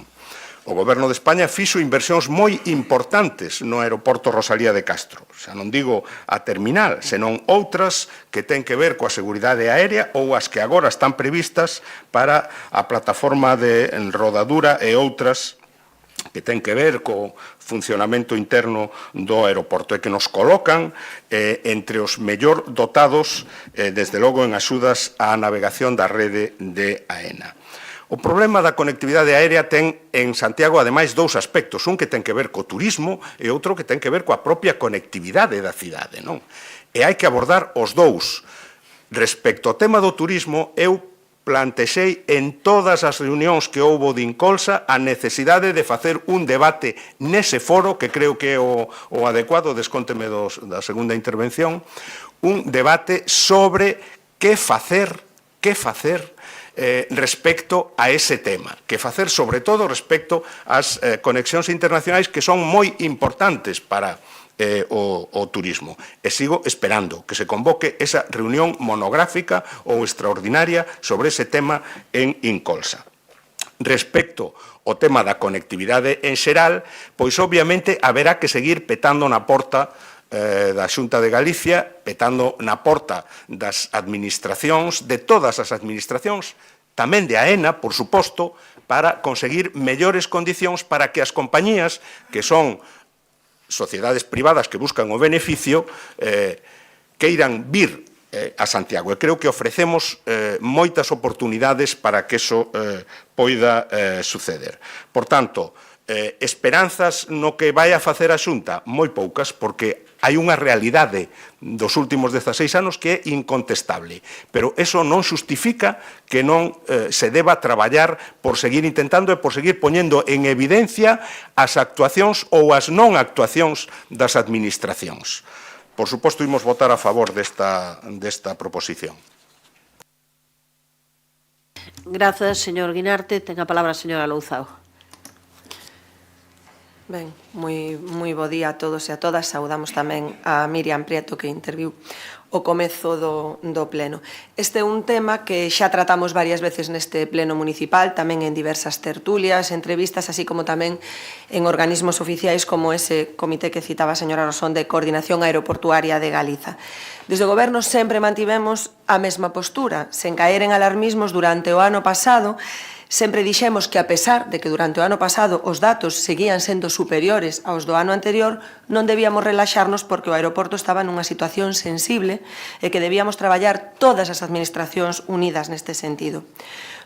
O Goberno de España fixo inversións moi importantes no aeroporto Rosalía de Castro. Xa non digo a terminal, senón outras que ten que ver coa seguridade aérea ou as que agora están previstas para a plataforma de rodadura e outras que ten que ver co funcionamento interno do aeroporto e que nos colocan entre os mellor dotados, desde logo en axudas á navegación da rede de AENA. O problema da conectividade aérea ten en Santiago, ademais, dous aspectos. Un que ten que ver co turismo e outro que ten que ver coa propia conectividade da cidade, non? E hai que abordar os dous. Respecto ao tema do turismo, eu plantexei en todas as reunións que houbo de Incolsa a necesidade de facer un debate nese foro, que creo que é o adecuado, descónteme da segunda intervención, un debate sobre que facer respecto a ese tema, que facer sobre todo respecto ás conexións internacionais que son moi importantes para o turismo. E sigo esperando que se convoque esa reunión monográfica ou extraordinaria sobre ese tema en Incolsa. Respecto ao tema da conectividade en xeral, pois obviamente haberá que seguir petando na porta da Xunta de Galicia, petando na porta das administracións, de todas as administracións, tamén de AENA, por suposto, para conseguir mellores condicións para que as compañías, que son sociedades privadas que buscan o beneficio, queiran vir a Santiago. E creo que ofrecemos moitas oportunidades para que eso poida suceder. Por tanto, esperanzas no que vai a facer a Xunta? Moi poucas, porque hai unha realidade dos últimos 16 anos que é incontestable, pero eso non xustifica que non se deba traballar por seguir intentando e por seguir poñendo en evidencia as actuacións ou as non actuacións das administracións. Por suposto, imos votar a favor desta proposición. Grazas, señor Guinarte. Ten a palabra a señora Louzao. Ben, moi bo día a todos e a todas. Saudamos tamén a Miriam Prieto que interviu o comezo do pleno. Este é un tema que xa tratamos varias veces neste pleno municipal, tamén en diversas tertulias, entrevistas, así como tamén en organismos oficiais como ese comité que citaba a señora Rosón de Coordinación Aeroportuaria de Galiza. Desde o Goberno sempre mantivemos a mesma postura, sen caer en alarmismos. Durante o ano pasado sempre dixemos que, a pesar de que durante o ano pasado os datos seguían sendo superiores aos do ano anterior, non debíamos relaxarnos porque o aeroporto estaba nunha situación sensible e que debíamos traballar todas as administracións unidas neste sentido.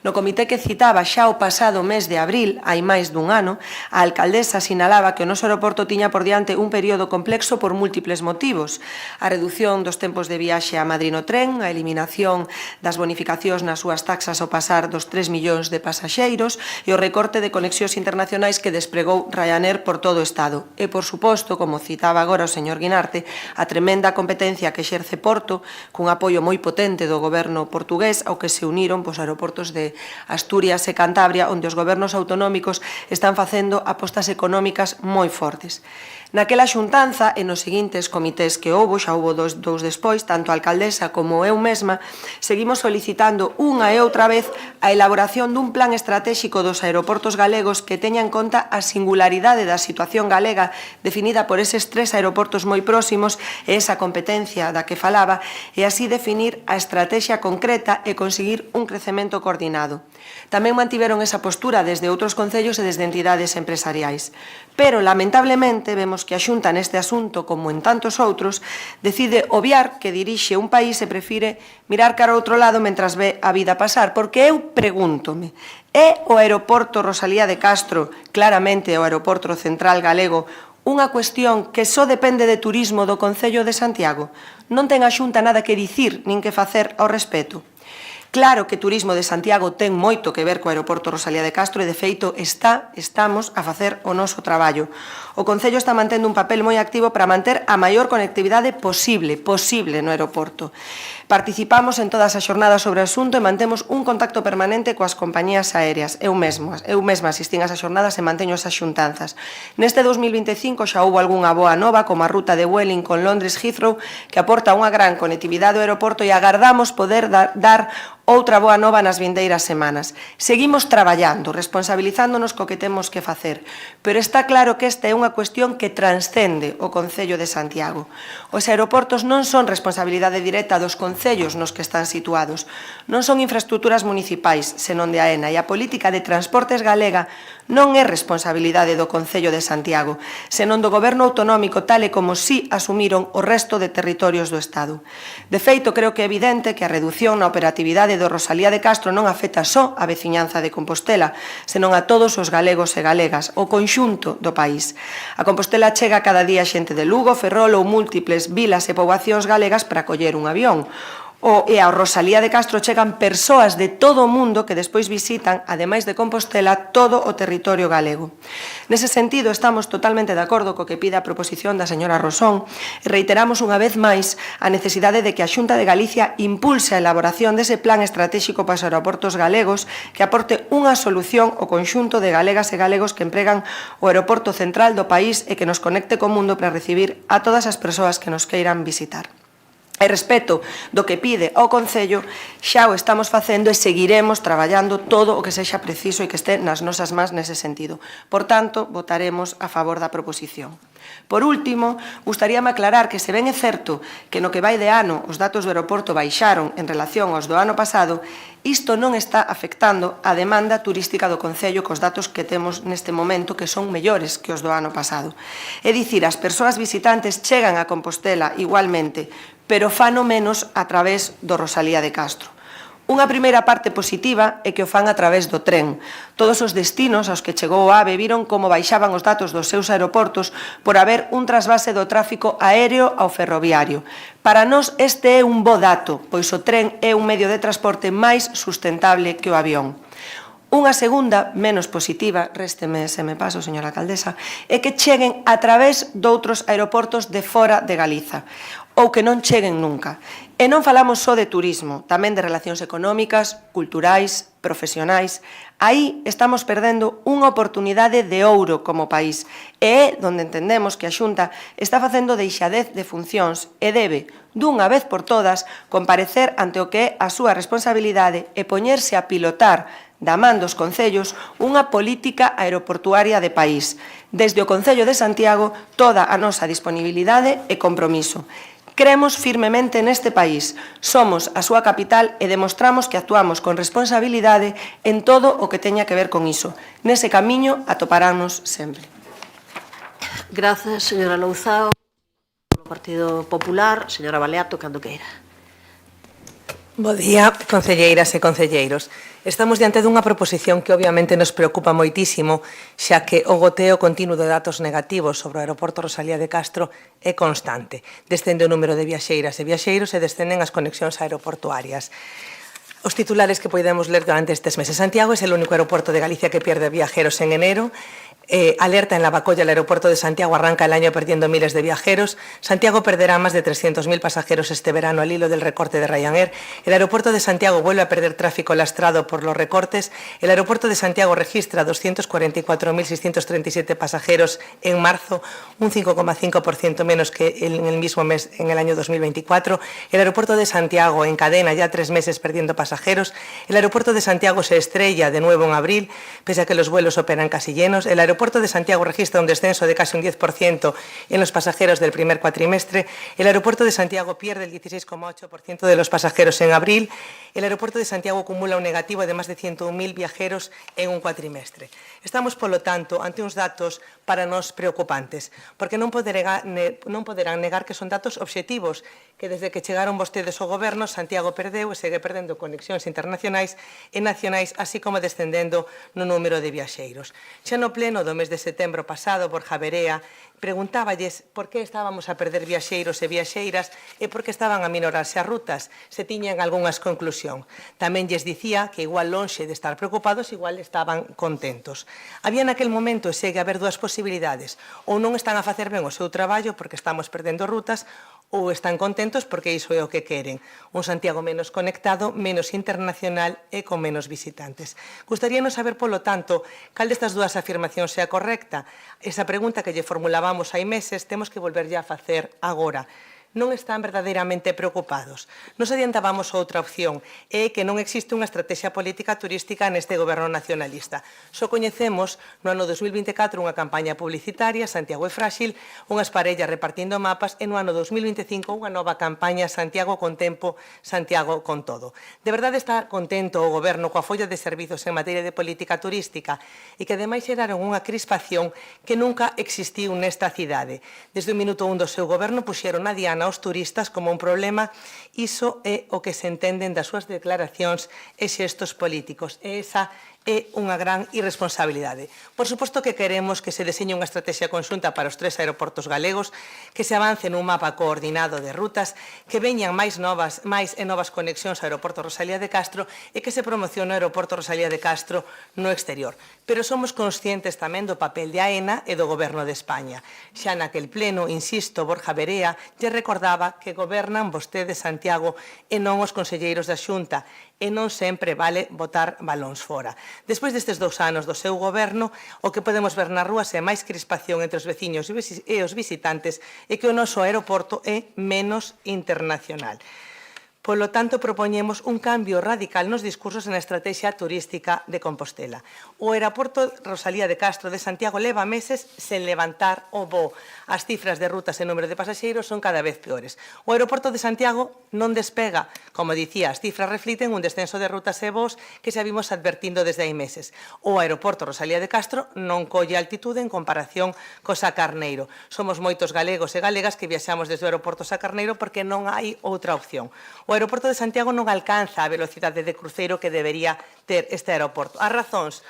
No comité que citaba xa o pasado mes de abril, hai máis dun ano, a alcaldesa sinalaba que o noso aeroporto tiña por diante un período complexo por múltiples motivos: a reducción dos tempos de viaxe a Madrid no tren, a eliminación das bonificacións nas súas taxas ao pasar dos 3 millóns de pasaxeiros e o recorte de conexións internacionais que despregou Ryanair por todo o Estado. E, por suposto, como citaba agora o señor Guinarte, a tremenda competencia que exerce Porto, cun apoio moi potente do goberno portugués, ao que se uniron os aeroportos de Asturias e Cantabria, onde os gobernos autonómicos están facendo apostas económicas moi fortes. Naquela xuntanza e nos seguintes comités que houbo, xa houbo dous despois, tanto a alcaldesa como eu mesma, seguimos solicitando unha e outra vez a elaboración dun plan estratégico dos aeroportos galegos que teña en conta a singularidade da situación galega definida por eses 3 aeroportos moi próximos e esa competencia da que falaba, e así definir a estrategia concreta e conseguir un crecemento coordinado. Tamén mantiveron esa postura desde outros concellos e desde entidades empresariais. Pero, lamentablemente, vemos que a Xunta neste asunto, como en tantos outros, decide obviar que dirixe un país e prefire mirar cara ao outro lado mentras ve a vida pasar. Porque eu pregúntome, é o aeroporto Rosalía de Castro, claramente o aeroporto central galego, unha cuestión que só depende de turismo do Concello de Santiago? Non ten a Xunta nada que dicir nin que facer ao respecto? Claro que Turismo de Santiago ten moito que ver co aeroporto Rosalía de Castro e, de feito, estamos a facer o noso traballo. O Concello está mantendo un papel moi activo para manter a maior conectividade posible no aeroporto. Participamos en todas as xornadas sobre o asunto e mantemos un contacto permanente coas compañías aéreas. Eu mesma asistín a esas xornadas e manteño esas xuntanzas. Neste 2025 xa houve algunha boa nova, como a ruta de Vueling con Londres Heathrow, que aporta unha gran conectividade ao aeroporto e agardamos poder dar outra boa nova nas vindeiras semanas. Seguimos traballando, responsabilizándonos co que temos que facer, pero está claro que esta é unha cuestión que transcende o Concello de Santiago. Os aeroportos non son responsabilidade directa dos concellos nos que están situados, non son infraestructuras municipais, senón de AENA, e a política de transportes galega non é responsabilidade do Concello de Santiago, senón do Goberno autonómico, tal e como si asumiron o resto de territorios do Estado. De feito, creo que é evidente que a reducción na operatividade do Rosalía de Castro non afecta só a veciñanza de Compostela, senón a todos os galegos e galegas, o conxunto do país. A Compostela chega cada día xente de Lugo, Ferrol ou múltiples vilas e poboacións galegas para coller un avión. E ao Rosalía de Castro chegan persoas de todo o mundo que despois visitan, ademais de Compostela, todo o territorio galego. Nese sentido, estamos totalmente de acordo co que pide a proposición da señora Rosón e reiteramos unha vez máis a necesidade de que a Xunta de Galicia impulse a elaboración dese plan estratégico para os aeroportos galegos que aporte unha solución ao conxunto de galegas e galegos que empregan o aeroporto central do país e que nos conecte co mundo para recibir a todas as persoas que nos queiran visitar. E respecto do que pide ao Concello, xa o estamos facendo e seguiremos traballando todo o que sexa preciso e que este nas nosas mans nese sentido. Por tanto, votaremos a favor da proposición. Por último, gustaríame aclarar que, se ben é certo que no que vai de ano os datos do aeroporto baixaron en relación aos do ano pasado, isto non está afectando a demanda turística do Concello cos datos que temos neste momento, que son mellores que os do ano pasado. É dicir, as persoas visitantes chegan a Compostela igualmente, pero fano menos a través do Rosalía de Castro. Unha primeira parte positiva é que o fan a través do tren. Todos os destinos aos que chegou o AVE viron como baixaban os datos dos seus aeroportos por haber un trasvase do tráfico aéreo ao ferroviario. Para nós este é un bo dato, pois o tren é un medio de transporte máis sustentable que o avión. Unha segunda, menos positiva, résteme se me paso, señora alcaldesa, é que cheguen a través doutros aeroportos de fora de Galiza, ou que non cheguen nunca. E non falamos só de turismo, tamén de relacións económicas, culturais, profesionais. Aí estamos perdendo unha oportunidade de ouro como país. E é onde entendemos que a Xunta está facendo deixadez de funcións e debe, dunha vez por todas, comparecer ante o que é a súa responsabilidade e poñerse a pilotar da man dos concellos unha política aeroportuaria de país. Desde o Concello de Santiago, toda a nosa disponibilidade e compromiso. Cremos firmemente neste país, somos a súa capital e demostramos que actuamos con responsabilidade en todo o que teña que ver con iso. Nese camiño atoparános sempre. Grazas, señora Louzao. O Partido Popular, señora Baleato, cando queira. Bo día, concelleiras e concelleiros. Estamos diante dunha proposición que obviamente nos preocupa moitísimo, xa que o goteo continuo de datos negativos sobre o aeroporto Rosalía de Castro é constante. Descende o número de viaxeiras e viaxeiros e descenden as conexións aeroportuarias. Os titulares que podemos ler durante estes meses. Santiago é o único aeroporto de Galicia que pierde viajeros en enero. Alerta en Lavacolla, el aeropuerto de Santiago arranca el año perdiendo miles de viajeros. Santiago perderá más de 300.000 pasajeros este verano al hilo del recorte de Ryanair. El aeropuerto de Santiago vuelve a perder tráfico lastrado por los recortes. El aeropuerto de Santiago registra 244.637 pasajeros en marzo, un 5,5% menos que en el mismo mes en el año 2024. El aeropuerto de Santiago encadena ya 3 meses perdiendo pasajeros. El aeropuerto de Santiago se estrella de nuevo en abril, pese a que los vuelos operan casi llenos. El aeropuerto de Santiago registra un descenso de casi un 10% en los pasajeros del primer cuatrimestre. El aeropuerto de Santiago pierde el 16,8% de los pasajeros en abril. El aeropuerto de Santiago acumula un negativo de más de 101.000 viajeros en un cuatrimestre. Estamos, polo tanto, ante uns datos para nós preocupantes, porque non poderán negar que son datos obxectivos, que desde que chegaron vostedes ao goberno, Santiago perdeu e segue perdendo conexión conexións internacionais e nacionais, así como descendendo no número de viaxeiros. Xa no pleno do mes de setembro pasado, Borja Verea preguntáballes por que estábamos a perder viaxeiros e viaxeiras e por que estaban a minorarse as rutas, se tiñan algunhas conclusión. Tamén lles dicía que igual lonxe de estar preocupados, igual estaban contentos. Había naquel momento e segue a haber dúas posibilidades. Ou non están a facer ben o seu traballo porque estamos perdendo rutas, ou están contentos porque iso é o que queren. Un Santiago menos conectado, menos internacional e con menos visitantes. Gustaríanos saber, polo tanto, cal destas dúas afirmacións sea correcta. Esa pregunta que lle formulábamos hai meses temos que volverlle a facer agora. Non están verdadeiramente preocupados. Nos adiantábamos outra opción, é que non existe unha estrategia política turística neste goberno nacionalista. Só coñecemos no ano 2024 unha campaña publicitaria, Santiago é frágil, unhas parellas repartindo mapas, e no ano 2025 unha nova campaña, Santiago con tempo, Santiago con todo. De verdade está contento o goberno coa folla de servizos en materia de política turística e que ademais xeraron unha crispación que nunca existiu nesta cidade. Desde o minuto 1 do seu goberno puxeron a diana aos turistas como un problema, iso é o que se entenden das súas declaracións e xestos políticos, e esa é unha gran irresponsabilidade. Por suposto que queremos que se deseñe unha estrategia conxunta para os 3 aeroportos galegos, que se avance nun mapa coordinado de rutas, que veñan máis e novas conexións ao aeroporto Rosalía de Castro e que se promocione o aeroporto Rosalía de Castro no exterior. Pero somos conscientes tamén do papel de AENA e do Goberno de España. Xa naquel pleno, insisto, Borja Verea lle recordaba que gobernan vostedes Santiago e non os conselleiros da Xunta, e non sempre vale botar balóns fora. Despois destes 2 anos do seu goberno, o que podemos ver nas rúas é máis crispación entre os veciños e os visitantes e que o noso aeroporto é menos internacional. Polo tanto, propoñemos un cambio radical nos discursos na estrategia turística de Compostela. O aeroporto Rosalía de Castro de Santiago leva meses sen levantar o voo. As cifras de rutas e número de pasaxeiros son cada vez peores. O aeroporto de Santiago non despega. Como dicía, as cifras refliten un descenso de rutas e voos que xa vimos advertindo desde hai meses. O aeroporto Rosalía de Castro non colle altitude en comparación co Sá Carneiro. Somos moitos galegos e galegas que viaxamos desde o aeroporto Sá Carneiro porque non hai outra opción. O aeroporto de Santiago non alcanza a velocidade de cruceiro que debería ter este aeroporto. As razóns?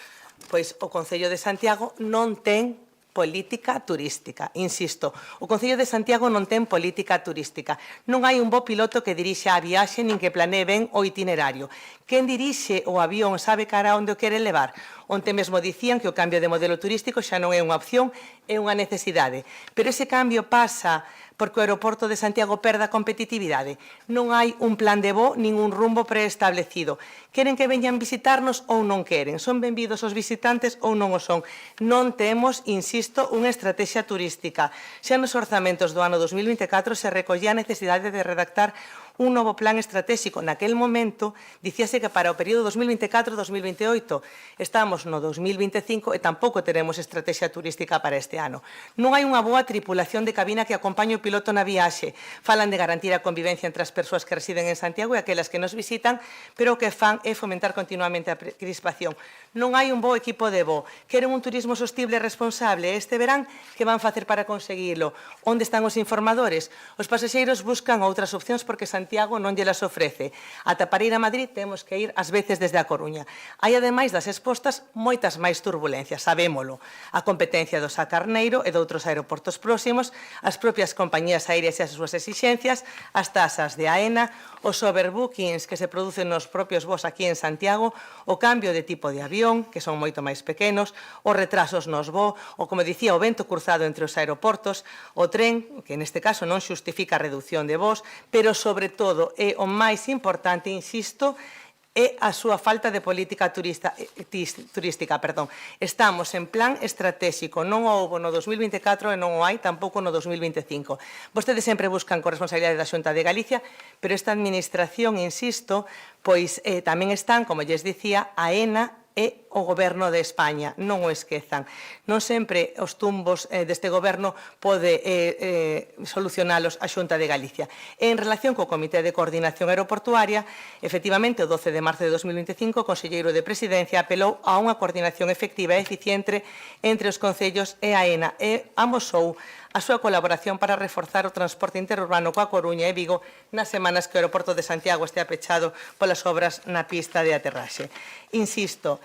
Pois o Concello de Santiago non ten política turística. Insisto, o Concello de Santiago non ten política turística. Non hai un bo piloto que dirixa a viaxe nin que planee ben o itinerario. Quen dirixe o avión sabe cara onde o quere levar. Onte mesmo dicían que o cambio de modelo turístico xa non é unha opción, é unha necesidade. Pero ese cambio pasa porque o aeroporto de Santiago perda competitividade. Non hai un plan de voo nin un rumbo preestablecido. Queren que veñan visitarnos ou non queren? Son benvidos os visitantes ou non o son? Non temos, insisto, unha estrategia turística. Xa nos orzamentos do ano 2024 se recollía a necesidade de redactar un novo plan estratégico. Naquel momento, dicíase que para o período 2024-2028 estamos no 2025 e tampouco teremos estrategia turística para este ano. Non hai unha boa tripulación de cabina que acompañe o piloto na viaxe. Falan de garantir a convivencia entre as persoas que residen en Santiago e aquelas que nos visitan, pero o que fan é fomentar continuamente a crispación. Non hai un bo equipo de voo. Queren un turismo sostible e responsable. Este verán, que van facer para conseguilo? Onde están os informadores? Os pasaxeiros buscan outras opcións porque Santiago non lle las ofrece. Ata para ir a Madrid temos que ir ás veces desde a Coruña. Hai, ademais das expostas, moitas máis turbulencias, sabémolo. A competencia do Sá Carneiro e de outros aeroportos próximos, as propias compañías aéreas e as súas exixencias, as tasas de AENA, os overbookings que se producen nos propios voos aquí en Santiago, o cambio de tipo de avión, que son moito máis pequenos, os retrasos nos voo, ou, como dicía, o vento cruzado entre os aeroportos, o tren, que neste caso non xustifica a reducción de voos, pero, sobre todo, é o máis importante, insisto, é a súa falta de política turística. Estamos en plan estratégico, non o houbo no 2024 e non o hai tampouco no 2025. Vostedes sempre buscan corresponsabilidade da Xunta de Galicia, pero esta administración, insisto, pois tamén están, como lles dicía, AENA e o Goberno de España, non o esquezan. Non sempre os tumbos deste Goberno pode solucionalos a Xunta de Galicia. En relación co Comité de Coordinación Aeroportuaria, efectivamente, o 12 de marzo de 2025, o Conselleiro de Presidencia apelou a unha coordinación efectiva e eficiente entre os concellos e a AENA e amosou a súa colaboración para reforzar o transporte interurbano coa Coruña e Vigo nas semanas que o aeroporto de Santiago estea pechado polas obras na pista de aterraxe. Insisto,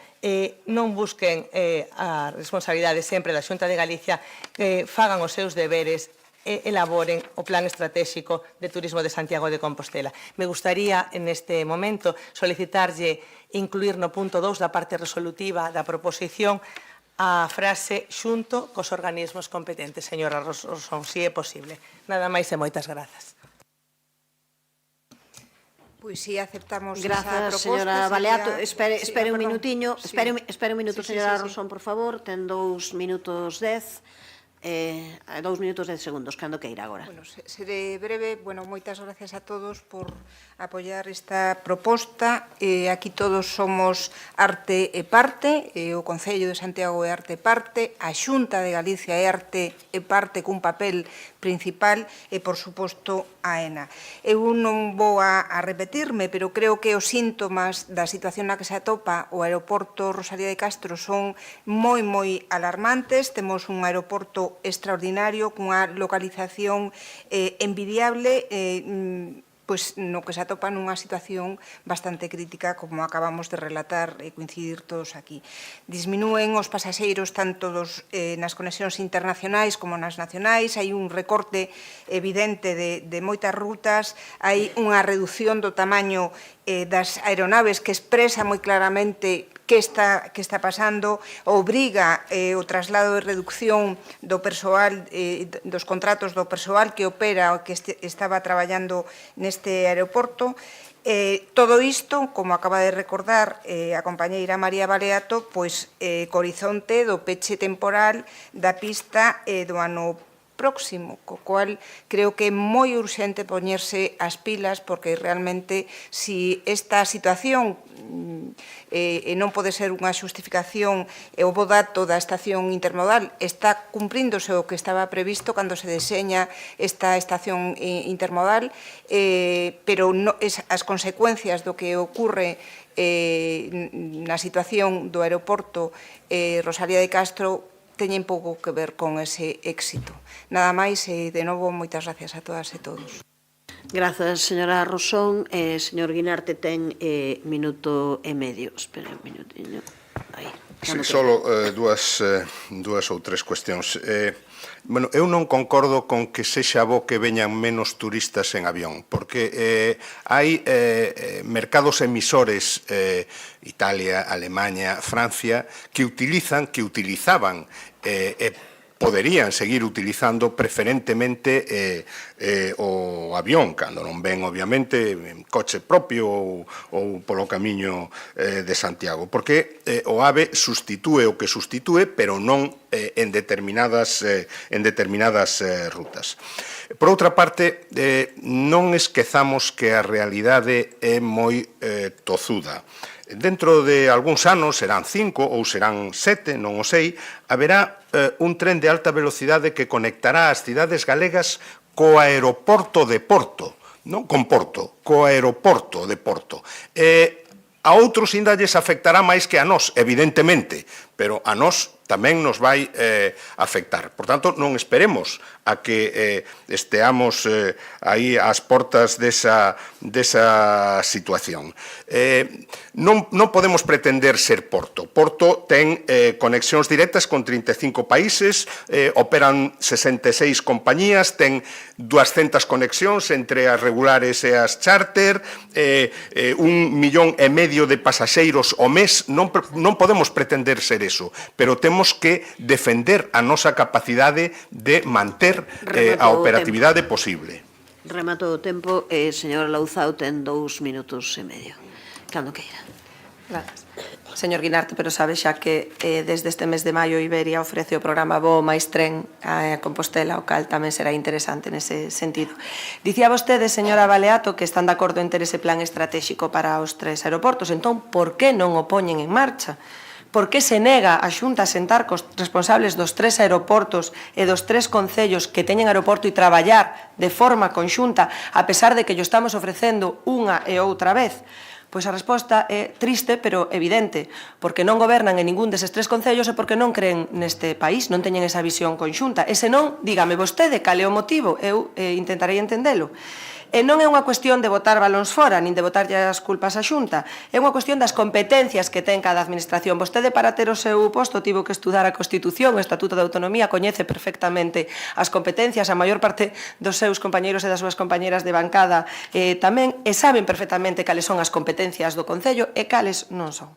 non busquen a responsabilidade sempre da Xunta de Galicia, fagan os seus deberes e elaboren o plan estratégico de turismo de Santiago de Compostela. Me gustaría, neste momento, solicitarlle incluir no punto 2 da parte resolutiva da proposición a frase xunto cos organismos competentes, señora Rosón, si é posible. Nada máis e moitas grazas. Pois si aceptamos esa Grazas, proposta. señora Baleato. Espere un perdón. minutiño, Sí. espere un minuto, Sí, sí, señora sí, sí. Rosón, por favor. Ten 2 minutos 10. 2 minutos 10 segundos, cando queira agora. Bueno, seré breve. Bueno, moitas gracias a todos por apoiar esta proposta. Aquí todos somos arte e parte, o Concello de Santiago é arte e parte, a Xunta de Galicia é arte e parte cun papel principal e, por suposto, a AENA. Eu non vou a repetirme, pero creo que os síntomas da situación na que se atopa o aeroporto Rosalía de Castro son moi alarmantes. Temos un aeroporto extraordinario, cunha localización envidiable, pois no que se atopa nunha situación bastante crítica, como acabamos de relatar e coincidir todos aquí. Disminúen os pasaxeiros tanto nas conexións internacionais como nas nacionais, hai un recorte evidente de moitas rutas, hai unha reducción do tamaño das aeronaves que expresa moi claramente que está pasando, obriga o traslado de reducción do persoal, dos contratos do persoal que opera o que estaba traballando neste aeroporto. Todo isto, como acaba de recordar a compañeira María Baleato, pois co horizonte do peche temporal da pista do ano próximo, co cual creo que é moi urxente poñerse as pilas, porque realmente si esta situación non pode ser unha xustificación e o bo dato da estación intermodal está cumpríndose o que estaba previsto cando se deseña esta estación intermodal, pero as consecuencias do que ocorre na situación do aeroporto Rosalía de Castro teñen pouco que ver con ese éxito. Nada máis e, de novo, moitas gracias a todas e todos. Grazas, señora Rosón. Señor Guinarte, ten minuto e medio. Espera un minutiño. Aí. Sí, solo dúas ou tres cuestións. Bueno, eu non concordo con que sexa bo que veñan menos turistas en avión, porque hai mercados emisores, Italia, Alemania, Francia, que utilizaban poderían seguir utilizando preferentemente o avión, cando non ven, obviamente, coche propio ou polo camiño de Santiago, porque o AVE sustitúe o que sustitúe, pero non en determinadas rutas. Por outra parte, non esquezamos que a realidade é moi tozuda. Dentro de algúns anos, serán 5 ou serán 7, non o sei, haberá un tren de alta velocidade que conectará as cidades galegas co aeroporto de Porto, non con Porto, co aeroporto de Porto. A outros indalles afectará máis que a nós, evidentemente, pero a nós tamén nos vai afectar. Por tanto, non esperemos a que esteamos aí ás portas desa situación. Non podemos pretender ser Porto. Porto ten conexións directas con 35 países, operan 66 compañías, ten 200 conexións entre as regulares e as charter, 1,5 millón de pasaxeiros ao mes. Non podemos pretender ser eso, pero temos que defender a nosa capacidade de manter a operatividade posible. Remato o tempo. Señor Louzao, ten 2 minutos e medio. Cando queira. Grazas. Señor Guinarte, pero sabe xa que desde este mes de maio Iberia ofrece o programa Voo máis Tren a Compostela, o cal tamén será interesante nese sentido. Dicía vostede, señora Baleato, que están de acordo en ter ese plan estratégico para os 3 aeroportos. Entón, por que non o poñen en marcha? por que se nega a Xunta a sentar cos responsables dos 3 aeroportos e dos 3 concellos que teñen aeroporto e traballar de forma conxunta, a pesar de que llo estamos ofrecendo unha e outra vez? Pois a resposta é triste, pero evidente, porque non gobernan en ningún deses 3 concellos e porque non creen neste país, non teñen esa visión conxunta. E senón, dígame vostede cal é o motivo, eu intentarei entendelo. E non é unha cuestión de botar balóns fora, nin de botarlle as culpas á Xunta. É unha cuestión das competencias que ten cada administración. Vostede, para ter o seu posto, tivo que estudar a Constitución, o Estatuto de Autonomía, coñece perfectamente as competencias, a maior parte dos seus compañeiros e das súas compañeras de bancada tamén, e saben perfectamente cales son as competencias do Concello e cales non son.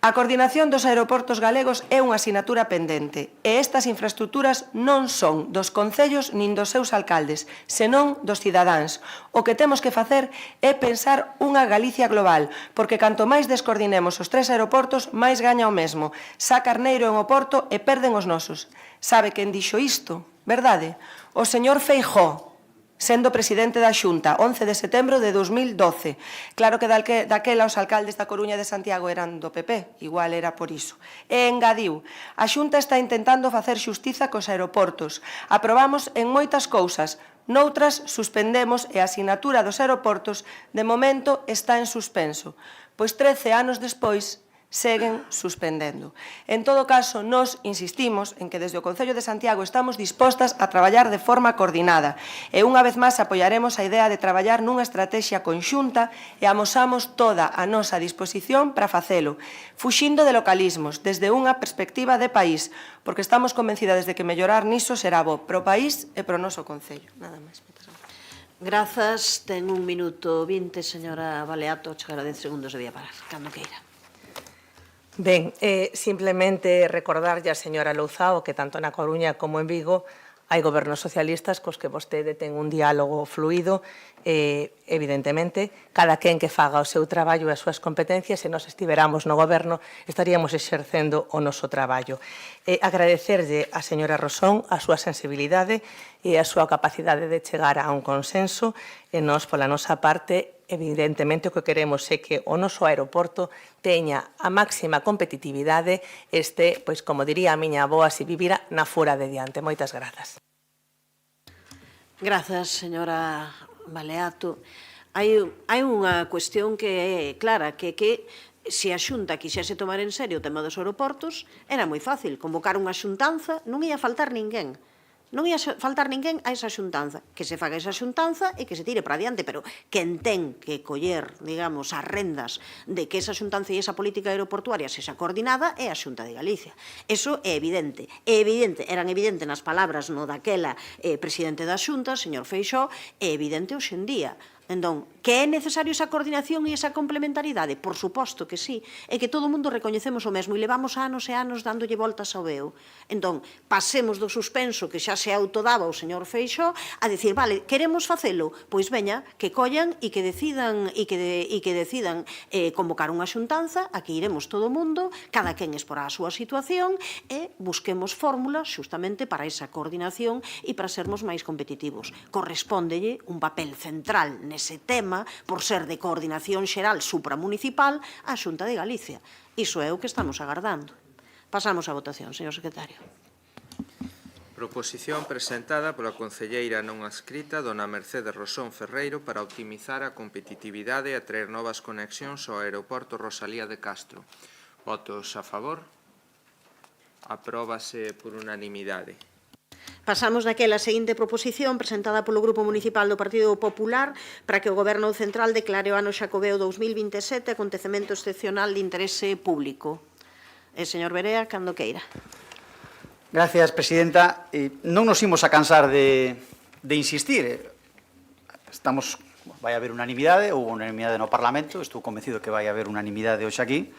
A coordinación dos aeroportos galegos é unha asignatura pendente e estas infraestructuras non son dos concellos nin dos seus alcaldes, senón dos cidadáns. O que temos que facer é pensar unha Galicia global, porque canto máis descoordinemos os 3 aeroportos, máis gaña o mesmo. Sa Carneiro en o Porto e perden os nosos. Sabe quen dixo isto, verdade? O señor Feijóo, sendo presidente da Xunta, 11 de setembro de 2012. Claro que daquela os alcaldes da Coruña e de Santiago eran do PP, igual era por iso. E engadiu, a Xunta está intentando facer xustiza cos aeroportos. Aprobamos en moitas cousas, noutras suspendemos e a asignatura dos aeroportos de momento está en suspenso, pois 13 anos despois seguen suspendendo. En todo caso, nós insistimos en que desde o Concello de Santiago estamos dispostas a traballar de forma coordinada e unha vez máis apoiaremos a idea de traballar nunha estrategia conxunta e amosamos toda a nosa disposición para facelo, fuxindo de localismos, desde unha perspectiva de país, porque estamos convencidas de que mellorar niso será bo pro país e pro noso Concello. Nada máis. Grazas. Ten 1 minuto 20, señora Baleato, chegará 10 segundos de día parar, cando queira. Ben, simplemente recordarlle a señora Louzao que tanto na Coruña como en Vigo hai gobernos socialistas cos que vostede ten un diálogo fluido, evidentemente, cada quen que faga o seu traballo e as súas competencias, se nos estiveramos no goberno, estaríamos exercendo o noso traballo. Agradecerlle a señora Rosón a súa sensibilidade e a súa capacidade de chegar a un consenso, e nós, pola nosa parte, evidentemente, o que queremos é que o noso aeroporto teña a máxima competitividade, pois, como diría a miña avoa, se vivira na fora de diante. Moitas grazas. Grazas, señora Baleato. Hai unha cuestión que é clara, que se a Xunta quixese tomar en serio o tema dos aeroportos, era moi fácil. Convocar unha xuntanza, non ia faltar ninguén. Non ia faltar ninguén a esa xuntanza. Que se faga esa xuntanza e que se tire para adiante, pero quen ten que coller, digamos, as rendas de que esa xuntanza e esa política aeroportuaria sexa coordinada é a Xunta de Galicia. Eso é evidente. Eran evidente nas palabras no daquela presidente da Xunta, señor Feixóo, é evidente hoxe en día. Entón, que é necesario esa coordinación e esa complementaridade? Por suposto que sí. É que todo o mundo recoñecemos o mesmo e levamos anos e anos dándolle voltas ao veo. Entón, pasemos do suspenso que xa se autodaba o señor Feixóo a dicir, vale, queremos facelo? Pois veña, que collan e que decidan convocar unha xuntanza, a que iremos todo o mundo, cada quen exporá a súa situación e busquemos fórmulas xustamente para esa coordinación e para sermos máis competitivos. Correspóndelle un papel central nese tema, por ser de coordinación xeral supramunicipal, á Xunta de Galicia. Iso é o que estamos agardando. Pasamos á votación, señor secretario. Proposición presentada pola concelleira non adscrita dona Mercedes Rosón Ferreiro para optimizar a competitividade e atraer novas conexións ao aeroporto Rosalía de Castro. Votos a favor? Apróbase por unanimidade. Pasamos daquela seguinte proposición presentada polo Grupo Municipal do Partido Popular para que o Goberno Central declare o ano Xacobeo 2027 acontecemento excepcional de interese público. Señor Berea, cando queira. Gracias, presidenta. Non nos imos a cansar de insistir. Vai haber unanimidade, houve unanimidade no Parlamento, estou convencido que vai haber unanimidade hoxe aquí,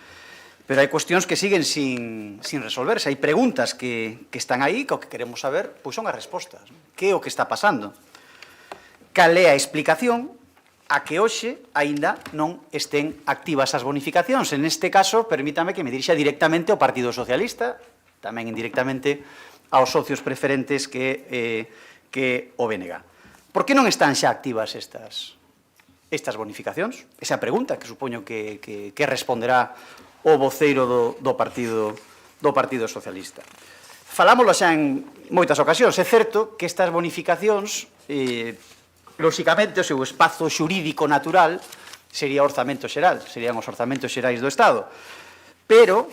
pero hai cuestións que siguen sin resolverse. Hai preguntas que están aí, que o que queremos saber pois son as respostas. Que é o que está pasando? Cal é a explicación a que hoxe aínda non estén activas as bonificacións? En este caso, permítame que me dirixa directamente ao Partido Socialista, tamén indirectamente aos socios preferentes que o BNG. Por que non están xa activas estas bonificacións? Esa pregunta que supoño que responderá o voceiro do Partido Socialista. Falámoslo xa en moitas ocasións. É certo que estas bonificacións, lóxicamente, o seu espazo xurídico natural sería o orzamento xeral, serían os orzamentos xerais do Estado. Pero,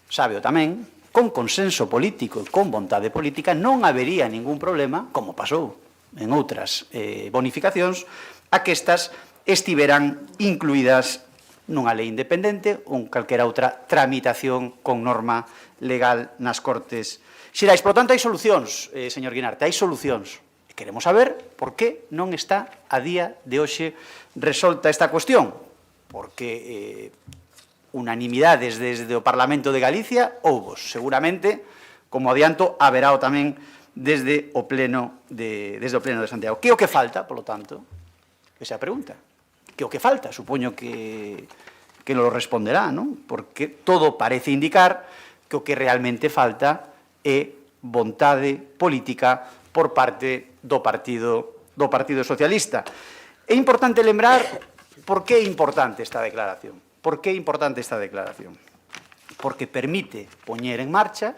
sábeo tamén, con consenso político e con vontade política non habería ningún problema, como pasou en outras bonificacións, a que estas estiveran incluídas nunha lei independente ou en calquera outra tramitación con norma legal nas Cortes Xerais. Por tanto, hai solucións, señor Guinarte, hai solucións. Queremos saber por que non está a día de hoxe resolta esta cuestión. Porque unanimidades desde o Parlamento de Galicia houbo. Seguramente, como adianto, haberá tamén desde o Pleno de Santiago. Que é o que falta, polo tanto? Esa pregunta. Que é o que falta? Supoño que lo responderá, non? Porque todo parece indicar que o que realmente falta é vontade política por parte do Partido Socialista. É importante lembrar por que é importante esta declaración. Por que é importante esta declaración? Porque permite poñer en marcha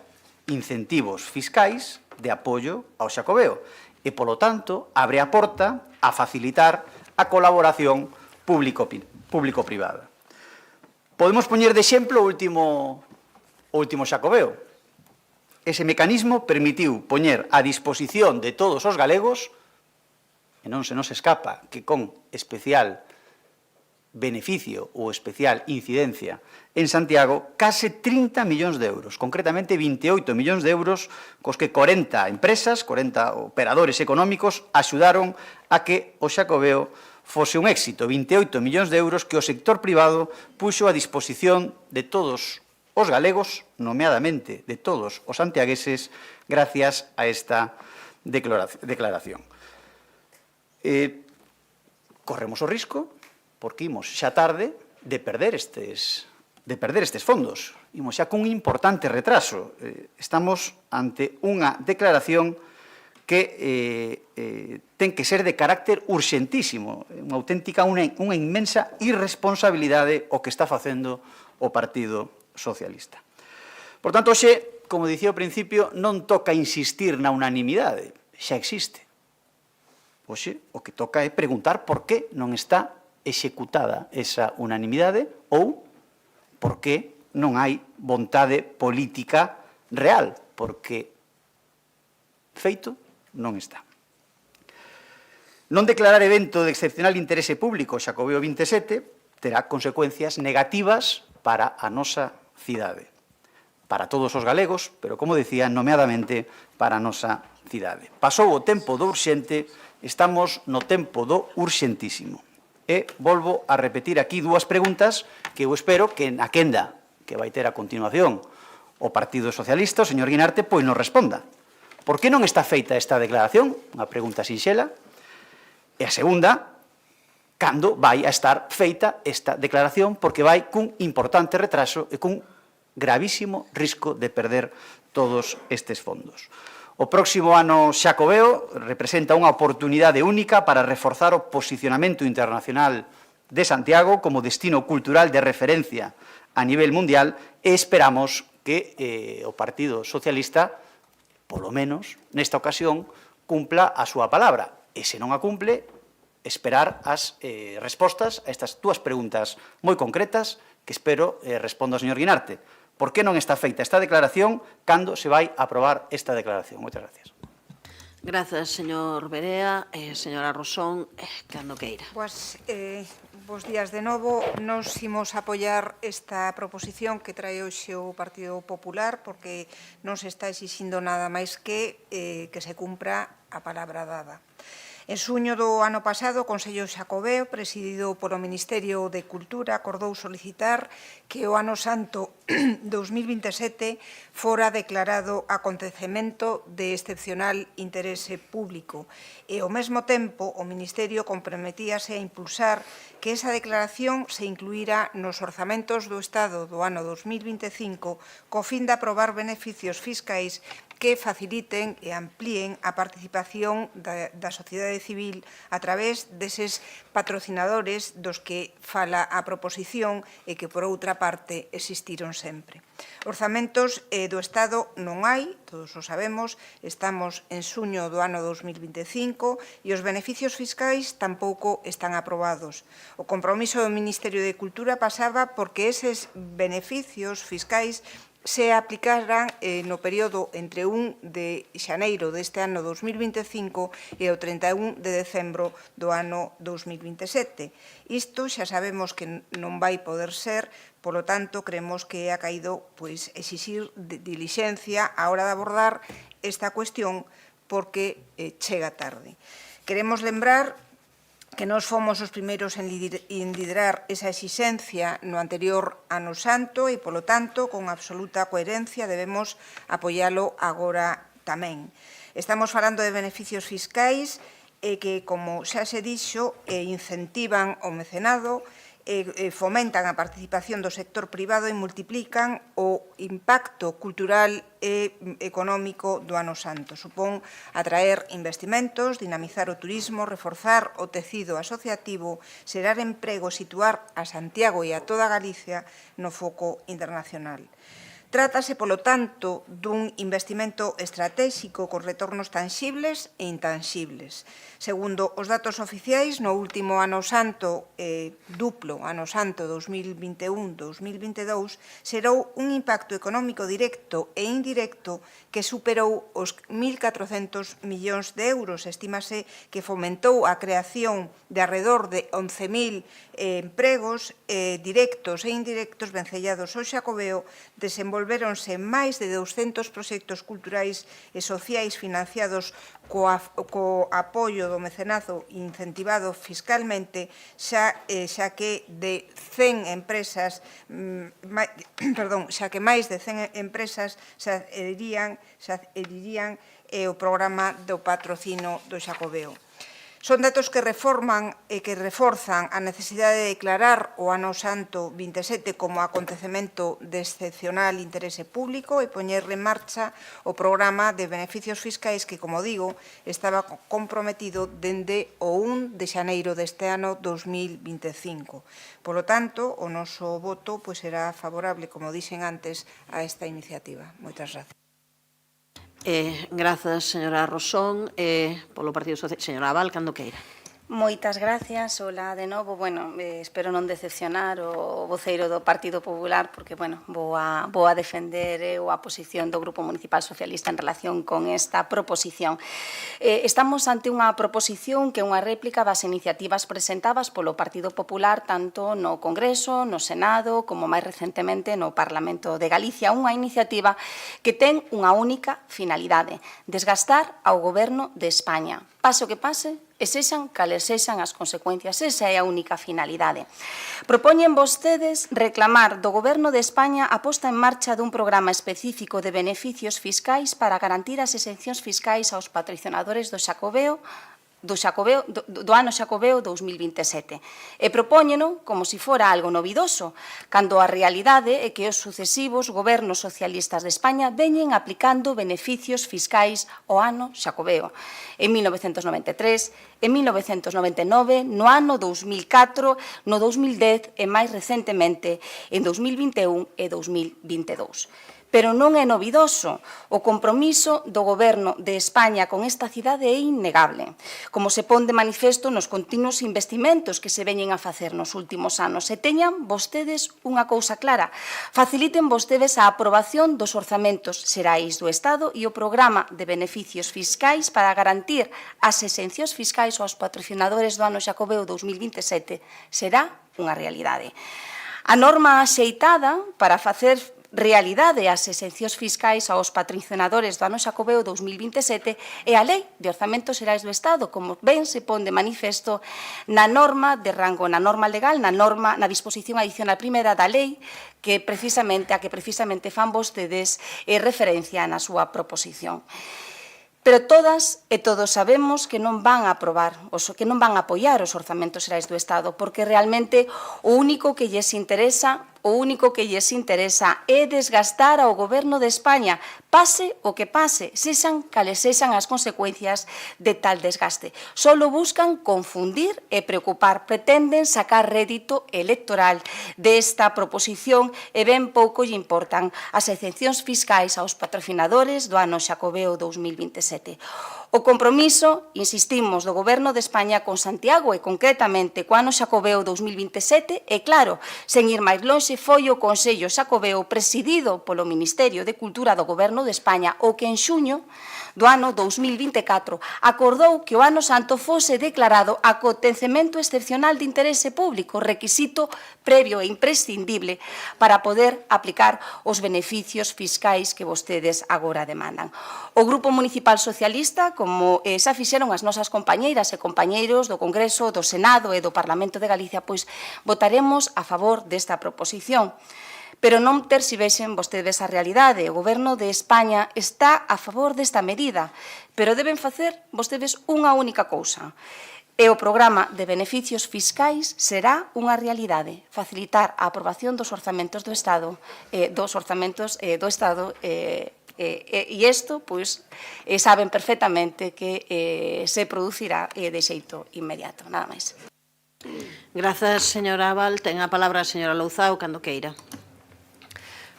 incentivos fiscais de apoio ao Xacobeo e, polo tanto, abre a porta a facilitar a colaboración público-privada. Podemos poñer de exemplo o último Xacobeo. Ese mecanismo permitiu poñer a disposición de todos os galegos, e non se nos escapa que con especial beneficio ou especial incidencia en Santiago, case 30 millóns de euros, concretamente 28 millóns de euros, cos que 40 empresas, 40 operadores económicos axudaron a que o Xacobeo fose un éxito. 28 millóns de euros que o sector privado puxo a disposición de todos os galegos, nomeadamente de todos os santiagueses, gracias a esta declaración. Corremos o risco, porque imos xa tarde, de perder estes fondos. Imos xa cun importante retraso. Estamos ante unha declaración que ten que ser de carácter urxentísimo, unha auténtica, unha inmensa irresponsabilidade o que está facendo o Partido Socialista. Por tanto, hoxe, como dicía ao principio, non toca insistir na unanimidade, xa existe. Hoxe, o que toca é preguntar por que non está executada esa unanimidade ou por que non hai vontade política real, porque feito non está. Non declarar evento de excepcional interese público Xacobeo 27 terá consecuencias negativas para a nosa cidade, para todos os galegos, pero, como decía, nomeadamente para a nosa cidade. Pasou o tempo do urxente, estamos no tempo do urxentísimo. E volvo a repetir aquí dúas preguntas que eu espero que na quenda que vai ter a continuación o Partido Socialista, o señor Guinarte, pois nos responda. Por que non está feita esta declaración? Unha pregunta sinxela. E a segunda, cando vai a estar feita esta declaración, porque vai cun importante retraso e cun gravísimo risco de perder todos estes fondos. O próximo ano Xacobeo representa unha oportunidade única para reforzar o posicionamento internacional de Santiago como destino cultural de referencia a nivel mundial e esperamos que o Partido Socialista, polo menos nesta ocasión, cumpla a súa palabra. E se non a cumple, esperar as respostas a estas dúas preguntas moi concretas que espero responda o señor Guinarte. Por que non está feita esta declaración cando se vai aprobar esta declaración? Moitas gracias. Grazas, señor Berea. Señora Rosón, cando queira. Pois, bos días de novo. Nos imos apoiar esta proposición que trae hoxe o Partido Popular porque non se está exixindo nada máis que se cumpra a palabra dada. En xuño do ano pasado, o Consello Xacobeo, presidido polo Ministerio de Cultura, acordou solicitar que o Ano Santo 2027 fora declarado acontecemento de excepcional interese público e, ao mesmo tempo, o Ministerio comprometíase a impulsar que esa declaración se incluíra nos orzamentos do Estado do ano 2025 co fin de aprobar beneficios fiscais que faciliten e amplíen a participación da sociedade civil a través deses patrocinadores dos que fala a proposición e que, por outra parte, existiron sempre. Orzamentos do Estado non hai, todos o sabemos, estamos en xuño do ano 2025 e os beneficios fiscais tampouco están aprobados. O compromiso do Ministerio de Cultura pasaba porque eses beneficios fiscais se aplicaran no período entre 1 de xaneiro deste ano 2025 e o 31 de decembro do ano 2027. Isto xa sabemos que non vai poder ser, polo tanto, creemos que ha caído exixir dilixencia á hora de abordar esta cuestión porque chega tarde. Queremos lembrar que nós fomos os primeiros en liderar esa exixencia no anterior ano santo e, polo tanto, con absoluta coherencia debemos apoialo agora tamén. Estamos falando de beneficios fiscais que, como xa se dixo, incentivan o mecenado, fomentan a participación do sector privado e multiplican o impacto cultural e económico do ano santo. Supón atraer investimentos, dinamizar o turismo, reforzar o tecido asociativo, xerar emprego, situar a Santiago e a toda Galicia no foco internacional. Trátase, polo tanto, dun investimento estratégico con retornos tanxibles e intanxibles. Segundo os datos oficiais, no último ano santo, duplo, ano santo 2021-2022, xerou un impacto económico directo e indirecto que superou os 1.400 millóns de euros. Estímase que fomentou a creación de arredor de 11.000 empregos directos e indirectos vencellados ao Xacobeo, desenvolveronse máis de 200 proxectos culturais e sociais financiados co apoio do mecenazo incentivado fiscalmente, xa que de 100 empresas, xa que máis de 100 empresas se adherirían o programa do patrocino do Xacobeo. Son datos que reforzan a necesidade de declarar o ano santo 27 como acontecemento de excepcional interese público e poñer en marcha o programa de beneficios fiscais que, como digo, estaba comprometido dende o 1 de xaneiro deste ano 2025. Polo tanto, o noso voto será favorable, como dixen antes, a esta iniciativa. Moitas gracias. Grazas, señora Rosón. Polo Partido Socialista, señora Abal, cando queira. Moitas gracias, hola de novo. Bueno, espero non decepcionar o voceiro do Partido Popular porque, bueno, vou a defender a posición do Grupo Municipal Socialista en relación con esta proposición. Estamos ante unha proposición que é unha réplica das iniciativas presentadas polo Partido Popular tanto no Congreso, no Senado, como máis recentemente no Parlamento de Galicia. Unha iniciativa que ten unha única finalidade, desgastar ao Goberno de España. Pase o que pase, e sexan cales sexan as consecuencias. Esa é a única finalidade. Propoñen vostedes reclamar do Goberno de España a posta en marcha dun programa específico de beneficios fiscais para garantir as exencións fiscais aos patrocinadores do Xacobeo do ano Xacobeo 2027. E propóñeno como se fora algo novidoso, cando a realidade é que os sucesivos gobernos socialistas de España veñen aplicando beneficios fiscais ao ano Xacobeo. En 1993, en 1999, no ano 2004, no 2010 e máis recentemente en 2021 e 2022. Pero non é novidoso. O compromiso do Goberno de España con esta cidade é innegable, como se pon de manifesto nos continuos investimentos que se veñen a facer nos últimos anos. E teñan vostedes unha cousa clara, faciliten vostedes a aprobación dos orzamentos xerais do Estado e o programa de beneficios fiscais para garantir as exencións fiscais aos patrocinadores do ano Xacobeo 2027 será unha realidade. A norma axeitada para facer realidade as exencións fiscais aos patrocinadores do ano Xacobeo 2027 e a Lei de Orzamentos Xerais do Estado, como ben se pon de manifesto na norma de rango, na norma legal, na disposición adicional primeira da lei que precisamente fan vostedes referencia na súa proposición. Pero todas e todos sabemos que non van a aprobar, que non van a apoiar os orzamentos xerais do Estado, porque realmente o único que lles interesa é desgastar ao Goberno de España, pase o que pase, sexan cales sexan as consecuencias de tal desgaste. Solo buscan confundir e preocupar, pretenden sacar rédito electoral desta proposición e ben pouco lle importan as exencións fiscais aos patrocinadores do ano Xacobeo 2027. O compromiso, insistimos, do Goberno de España con Santiago e concretamente co ano Xacobeo 2027 e claro, sen ir máis lonxe, foi o Consello Xacobeo presidido polo Ministerio de Cultura do Goberno de España o que en xuño do ano 2024 acordou que o ano santo fose declarado acontecemento excepcional de interese público, requisito previo e imprescindible para poder aplicar os beneficios fiscais que vostedes agora demandan. O Grupo Municipal Socialista, como xa fixeron as nosas compañeiras e compañeiros do Congreso, do Senado e do Parlamento de Galicia, pois votaremos a favor desta proposición. Pero non terxivexen vostedes a realidade. O Goberno de España está a favor desta medida, pero deben facer vostedes unha única cousa. E o programa de beneficios fiscais será unha realidade, facilitar a aprobación dos orzamentos do Estado, e isto, pois, saben perfectamente que se producirá de xeito inmediato. Nada máis. Grazas, señora Abal. Ten a palabra a señora Louzao cando queira.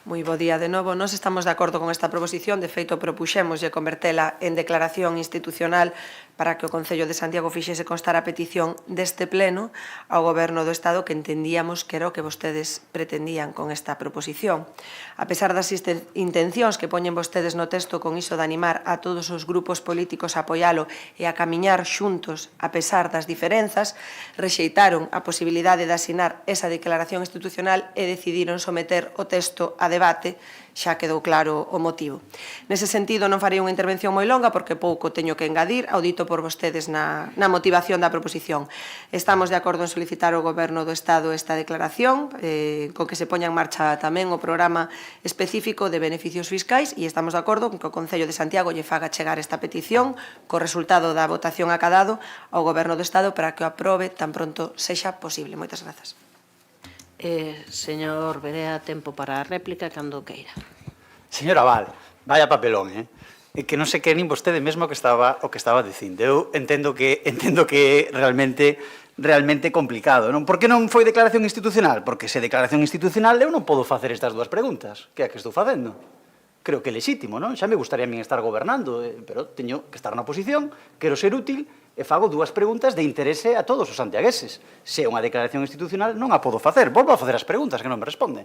Moi bo día de novo. Nós estamos de acordo con esta proposición. De feito, propuxemos de convertela en declaración institucional para que o Concello de Santiago fixese constar a petición deste pleno ao Goberno do Estado que entendíamos que era o que vostedes pretendían con esta proposición. A pesar das intencións que poñen vostedes no texto con iso de animar a todos os grupos políticos a apoialo e a camiñar xuntos a pesar das diferenzas, rexeitaron a posibilidade de asinar esa declaración institucional e decidiron someter o texto a debate, xa quedou claro o motivo. Nese sentido, non farei unha intervención moi longa porque pouco teño que engadir, ao dito por vostedes na motivación da proposición. Estamos de acordo en solicitar ao Goberno do Estado esta declaración, con que se poña en marcha tamén o programa específico de beneficios fiscais e estamos de acordo con que o Concello de Santiago lle faga chegar esta petición co resultado da votación acadado ao Goberno do Estado para que o aprobe tan pronto sexa posible. Moitas grazas. Señor Berea, tempo para a réplica cando queira. Señora Abal, vaya papelón, É que non sei que nin vostede mesmo o que estaba dicindo. Eu entendo que é realmente complicado, non? Por que non foi declaración institucional? Porque se declaración institucional eu non podo facer estas dúas preguntas. Que é a que estou facendo? Creo que é lexítimo, non? Xa me gustaría a min estar gobernando, pero teño que estar na oposición, quero ser útil e fago dúas preguntas de interese a todos os santiagueses. Se é unha declaración institucional, non a podo facer. Volvo a facer as preguntas que non me responde.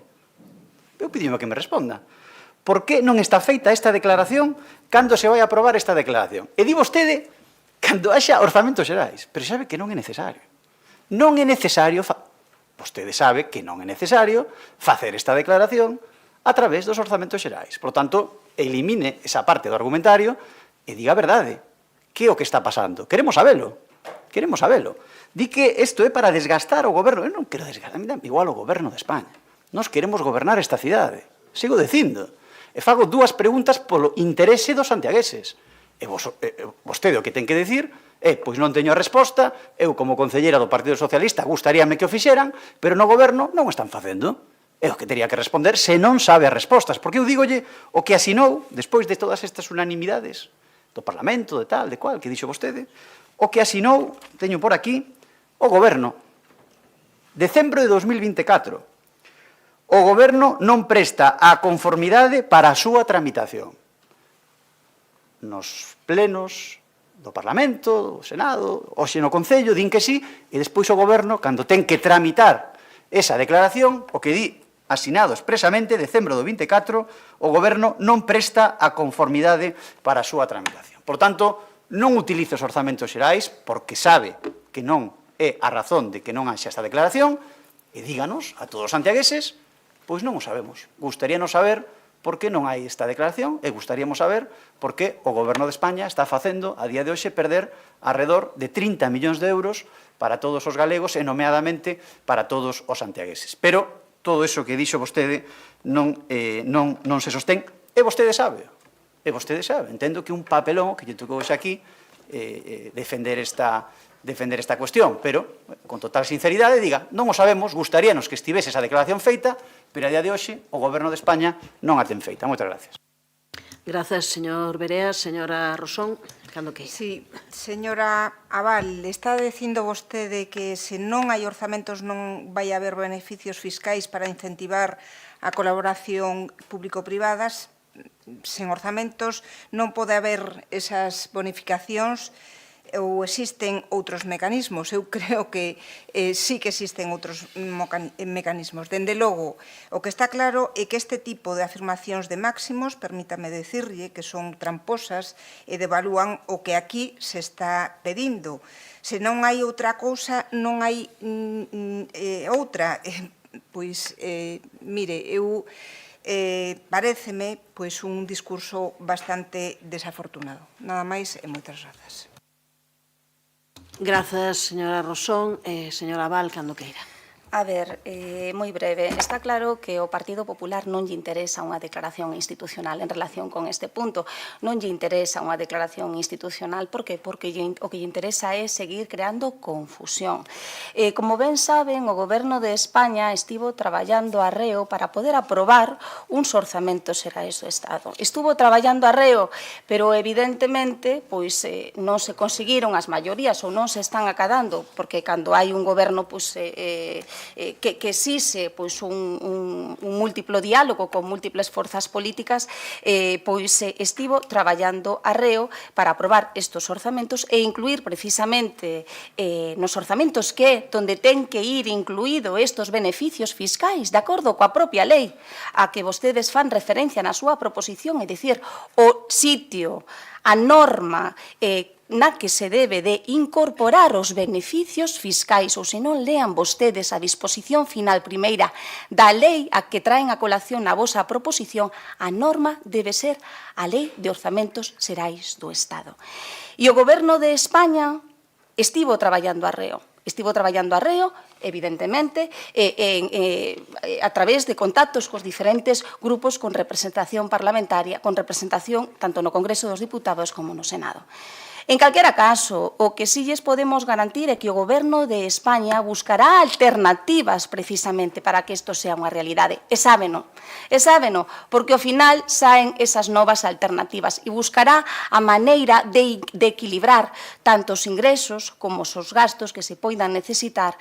Eu pidimo que me responda. Por que non está feita esta declaración cando se vai aprobar esta declaración? E di vostede cando haxa orzamentos xerais, pero sabe que non é necesario. Non é necesario, vostede sabe que non é necesario facer esta declaración a través dos orzamentos xerais. Por tanto, elimine esa parte do argumentario e diga a verdade. Que é o que está pasando? Queremos sabelo. Di que isto é para desgastar o goberno. Eu non quero desgastar, a mí dame igual o goberno de España. Nós queremos gobernar esta cidade. Sigo dicindo. E fago dúas preguntas polo interese dos santiagueses. E vostede o que ten que dicir é, pois non teño a resposta, eu como concelleira do Partido Socialista gustaríame que o fixeran, pero no goberno non o están facendo. É o que teria que responder se non sabe as respostas. Porque eu dígolle o que asinou, despois de todas estas unanimidades do Parlamento, de tal, de cual, que dixo vostede, o que asinou, teño por aquí, o goberno. Decembro de 2024. O Goberno non presta a conformidade para a súa tramitación. Nos plenos do Parlamento, do Senado, hoxe no Concello, din que sí, e despois o Goberno, cando ten que tramitar esa declaración, o que di asinado expresamente, decembro do 24, o Goberno non presta a conformidade para a súa tramitación. Por tanto, non utilice os orzamentos xerais, porque sabe que non é a razón de que non haxa esta declaración, e díganos a todos os santiagueses Pois non o sabemos. Gustaríanos saber por que non hai esta declaración e gustaríamos saber por que o Goberno de España está facendo a día de hoxe perder alrededor de 30 millóns de euros para todos os galegos e nomeadamente para todos os santiagueses. Pero todo iso que dixo vostede non se sostén e vostede sabe. Entendo que un papelón que lle tocou hoxe aquí defender esta cuestión, pero con total sinceridade diga, non o sabemos, gustaríanos que estivese esa declaración feita, pero a día de hoxe o Goberno de España non a ten feita. Moitas gracias. Grazas, señor Berea. Señora Rosón, cando que? Sí, señora Abal, está dicindo vostede que se non hai orzamentos non vai haber beneficios fiscais para incentivar a colaboración público-privadas. Sen orzamentos non pode haber esas bonificacións ou existen outros mecanismos. Eu creo que sí que existen outros mecanismos. Dende logo, o que está claro é que este tipo de afirmacións de máximos, permítame decirlle, que son tramposas e devalúan o que aquí se está pedindo. Se non hai outra cousa, non hai outra. Pois, mire, eu paréceme un discurso bastante desafortunado. Nada máis e moitas grazas. Grazas, señora Rosón. Señora Abal, cando queira. A ver, moi breve. Está claro que o Partido Popular non lle interesa unha declaración institucional en relación con este punto. Non lle interesa unha declaración institucional. Por que? Porque o que lle interesa é seguir creando confusión. Como ben saben, o Goberno de España estivo traballando arreo para poder aprobar uns orzamentos xerais do Estado. Estuvo traballando arreo, pero evidentemente non se conseguiron as maiorías ou non se están acadando, porque cando hai un goberno que exixe un múltiplo diálogo con múltiples forzas políticas, estivo traballando arreo para aprobar estes orzamentos e incluir precisamente nos orzamentos que onde ten que ir incluído estes beneficios fiscais, de acordo coa propia lei a que vostedes fan referencia na súa proposición, é dicir, o sitio, a norma na que se debe de incorporar os beneficios fiscais, ou se non lean vostedes a disposición final primeira da lei a que traen a colación na vosa proposición, a norma debe ser a Lei de Orzamentos Xerais do Estado. E o Goberno de España estivo traballando arreo. Evidentemente, a través de contactos cos diferentes grupos con representación parlamentaria, con representación tanto no Congreso dos Diputados como no Senado. En calquera caso, o que sí lles podemos garantir é que o Goberno de España buscará alternativas precisamente para que isto sea unha realidade. E sábeno, porque ao final saen esas novas alternativas e buscará a maneira de equilibrar tanto os ingresos como os gastos que se poidan necesitar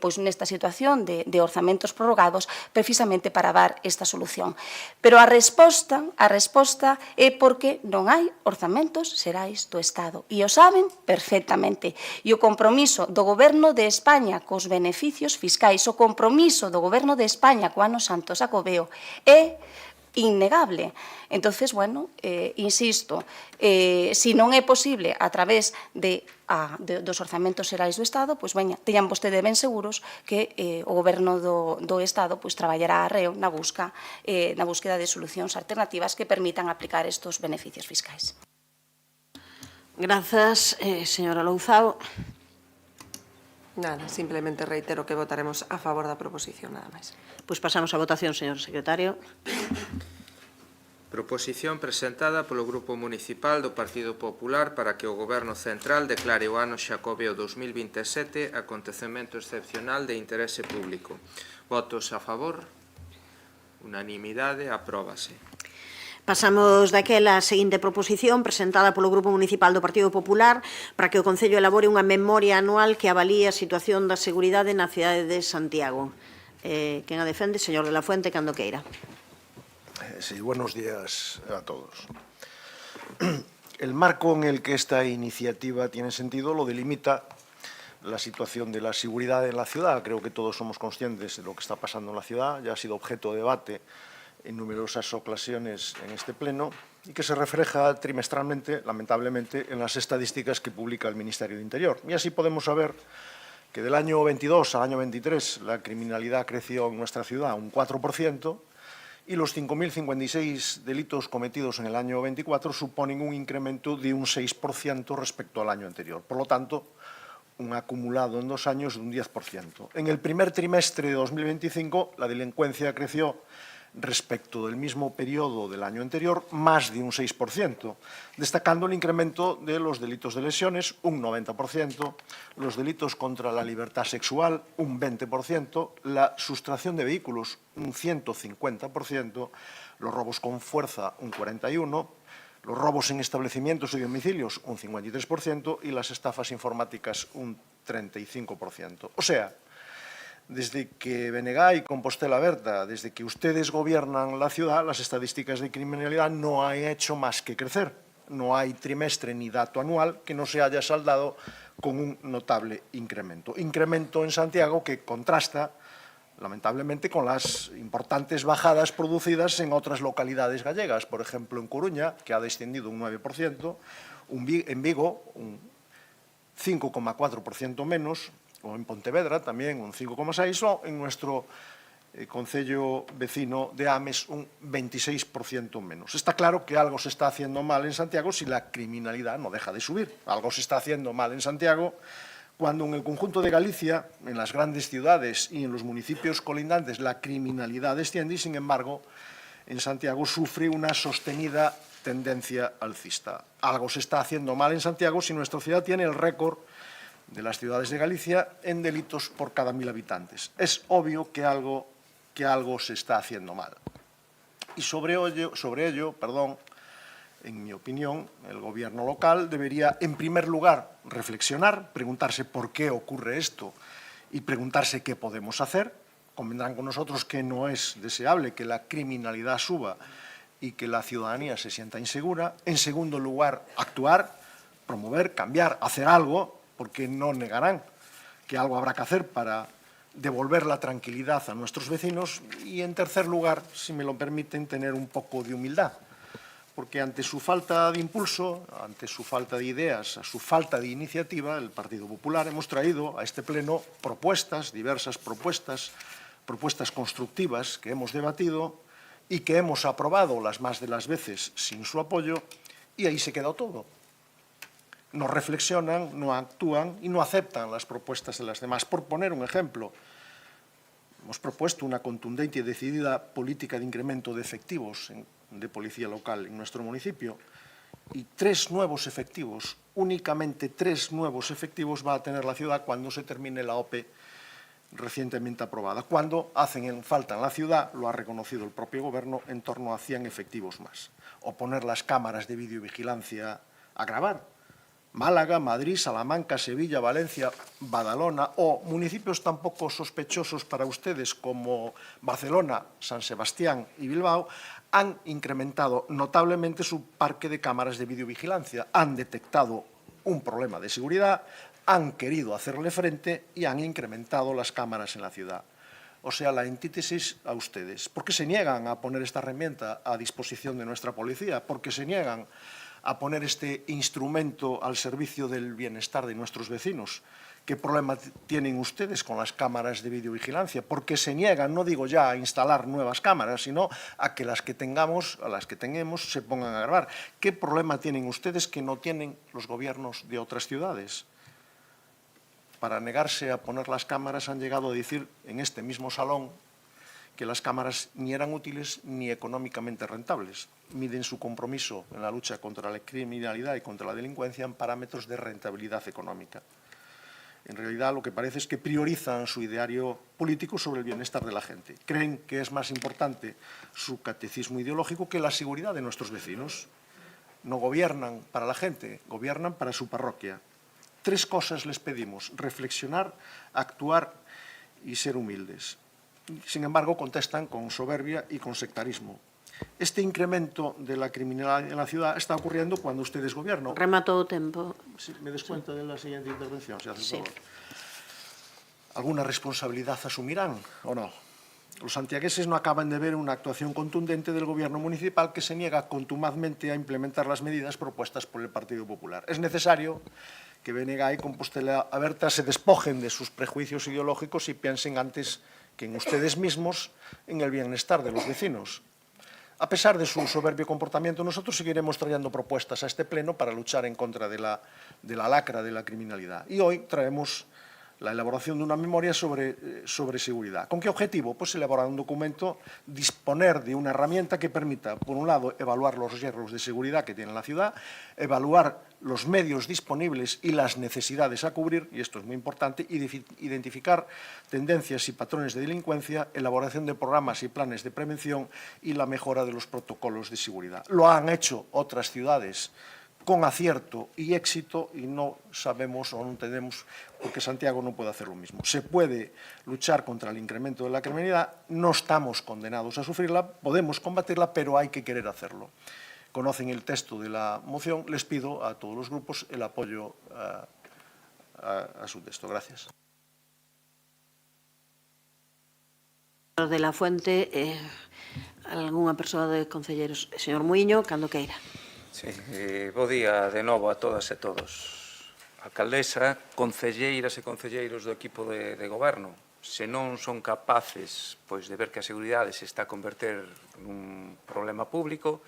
nesta situación de orzamentos prorrogados precisamente para dar esta solución. Pero a resposta é porque non hai orzamentos xerais do Estado. E o saben perfectamente. E o compromiso do Goberno de España cos beneficios fiscais, o compromiso do Goberno de España co Ano Santo Xacobeo é innegable. Entonces, bueno, insisto, se non é posible a través dos orzamentos xerais do Estado, pois veña, teñan vostedes ben seguros que o Goberno do Estado traballará arreo na búsqueda de solucións alternativas que permitan aplicar estes beneficios fiscais. Grazas, señora Louzao. Nada, simplemente reitero que votaremos a favor da proposición, nada máis. Pois pasamos a votación, señor secretario. Proposición presentada polo Grupo Municipal do Partido Popular para que o Goberno Central declare o ano Xacobeo 2027 acontecemento excepcional de interese público. Votos a favor? Unanimidade, apróbase. Pasamos daquela a seguinte proposición presentada polo Grupo Municipal do Partido Popular para que o Concello elabore unha memoria anual que avalíe a situación da seguridade na cidade de Santiago. Quen a defende? Señor de la Fuente, cando queira. Sí, buenos días a todos. El marco en el que esta iniciativa tiene sentido lo delimita la situación de la seguridad en la ciudad. Creo que todos somos conscientes de lo que está pasando en la ciudad. Ya ha sido objeto de debate en numerosas ocasiones en este pleno y que se refleja trimestralmente, lamentablemente, en las estadísticas que publica el Ministerio de Interior. Y así podemos saber que del año 22 al año 23 la criminalidad creció en nuestra ciudad un 4%, y los 5.056 delitos cometidos en el año 24 suponen un incremento de un 6% respecto al año anterior. Por lo tanto, un acumulado en 2 años de un 10%. En el primer trimestre de 2025, la delincuencia creció respecto del mismo periodo del año anterior más de un 6%, destacando el incremento de los delitos de lesiones, un 90%, los delitos contra la libertad sexual, un 20%, la sustracción de vehículos, un 150%, los robos con fuerza, un 41%, los robos en establecimientos y domicilios, un 53%, y las estafas informáticas, un 35%. O sea, desde que BNG y Compostela Berta, desde que ustedes gobiernan la ciudad, las estadísticas de criminalidad no han hecho más que crecer. No hay trimestre ni dato anual que no se haya saldado con un notable incremento. Incremento en Santiago que contrasta, lamentablemente, con las importantes bajadas producidas en otras localidades gallegas. Por ejemplo, en Coruña, que ha descendido un 9%, en Vigo, un 5,4% menos, o en Pontevedra tamén un 5,6%, o en nuestro concello vecino de Ames un 26% menos. Está claro que algo se está haciendo mal en Santiago si la criminalidad no deja de subir. Algo se está haciendo mal en Santiago cuando en el conjunto de Galicia, en las grandes ciudades y en los municipios colindantes, la criminalidad desciende y, sin embargo, en Santiago sufre una sostenida tendencia alcista. Algo se está haciendo mal en Santiago si nuestra ciudad tiene el récord de las ciudades de Galicia en delitos por cada 1.000 habitantes. Es obvio que algo se está haciendo mal. Y sobre ello, en mi opinión, el gobierno local debería, en primer lugar, reflexionar, preguntarse por qué ocurre esto y preguntarse qué podemos hacer. Convendrán con nosotros que no es deseable que la criminalidad suba y que la ciudadanía se sienta insegura. En segundo lugar, actuar, promover, cambiar, hacer algo, porque no negarán que algo habrá que hacer para devolver la tranquilidad a nuestros vecinos. Y, en tercer lugar, si me lo permiten, tener un poco de humildad, porque ante su falta de impulso, ante su falta de ideas, a su falta de iniciativa, el Partido Popular hemos traído a este pleno propuestas, diversas propuestas constructivas que hemos debatido y que hemos aprobado las más de las veces sin su apoyo, y ahí se quedó todo. No reflexionan, no actúan y no aceptan las propuestas de las demás. Por poner un ejemplo, hemos propuesto una contundente y decidida política de incremento de efectivos de policía local en nuestro municipio, y 3 nuevos efectivos, únicamente 3 nuevos efectivos va a tener la ciudad cuando se termine la OPE recientemente aprobada. Cuando hacen falta en la ciudad, lo ha reconocido el propio Gobierno, en torno a 100 efectivos más. O poner las cámaras de videovigilancia a grabar. Málaga, Madrid, Salamanca, Sevilla, Valencia, Badalona, o municipios tan poco sospechosos para ustedes como Barcelona, San Sebastián y Bilbao, han incrementado notablemente su parque de cámaras de videovigilancia. Han detectado un problema de seguridad, han querido hacerle frente y han incrementado las cámaras en la ciudad. O sea, la antítesis a ustedes. ¿Por qué se niegan a poner esta herramienta a disposición de nuestra policía? ¿Por qué se niegan a poner este instrumento al servicio del bienestar de nuestros vecinos? ¿Qué problema tienen ustedes con las cámaras de videovigilancia? ¿Por qué se niegan, no digo ya a instalar nuevas cámaras, sino a que las que tengamos se pongan a grabar? ¿Qué problema tienen ustedes que no tienen los gobiernos de otras ciudades? Para negarse a poner las cámaras han llegado a decir en este mismo salón que las cámaras ni eran útiles ni económicamente rentables. Miden su compromiso en la lucha contra la criminalidad y contra la delincuencia en parámetros de rentabilidad económica. En realidad, lo que parece es que priorizan su ideario político sobre el bienestar de la gente. Creen que es más importante su catecismo ideológico que la seguridad de nuestros vecinos. No gobiernan para la gente, gobiernan para su parroquia. 3 cosas les pedimos: reflexionar, actuar y ser humildes. Sin embargo, contestan con soberbia y con sectarismo. Este incremento de la criminalidad en la ciudad está ocurriendo cuando ustedes gobiernan. Rematou o tempo. Sí, me descuenta de la siguiente intervención, si hace favor. ¿Alguna responsabilidad asumirán o no? Los santiagueses no acaban de ver una actuación contundente del Gobierno municipal que se niega contumazmente a implementar las medidas propuestas por el Partido Popular. Es necesario que BNG y Compostela Aberta se despojen de sus prejuicios ideológicos y piensen antes que en ustedes mismos, en el bienestar de los vecinos. A pesar de su soberbio comportamiento, nosotros seguiremos trayendo propuestas a este pleno para luchar en contra de la lacra de la criminalidad. Y hoy traemos la elaboración de una memoria sobre seguridad. ¿Con qué objetivo? Pues elaborar un documento, disponer de una herramienta que permita, por un lado, evaluar los riesgos de seguridad que tiene la ciudad, evaluar los medios disponibles y las necesidades a cubrir, y esto es muy importante, identificar tendencias y patrones de delincuencia, elaboración de programas y planes de prevención y la mejora de los protocolos de seguridad. Lo han hecho otras ciudades con acierto y éxito y no sabemos o no entendemos por qué Santiago no puede hacer lo mismo. Se puede luchar contra el incremento de la criminalidad, no estamos condenados a sufrirla, podemos combatirla, pero hay que querer hacerlo. Conocen el texto de la moción, les pido a todos los grupos el apoyo a su texto. Gracias. De la Fuente, algunha persoa de concelleiros. Señor Muiño, cando queira. Sí, bo día de novo a todas e todos. Alcaldesa, concelleiras e concelleiros do equipo de goberno, se non son capaces pois, de ver que a seguridade se está a converter nun problema público,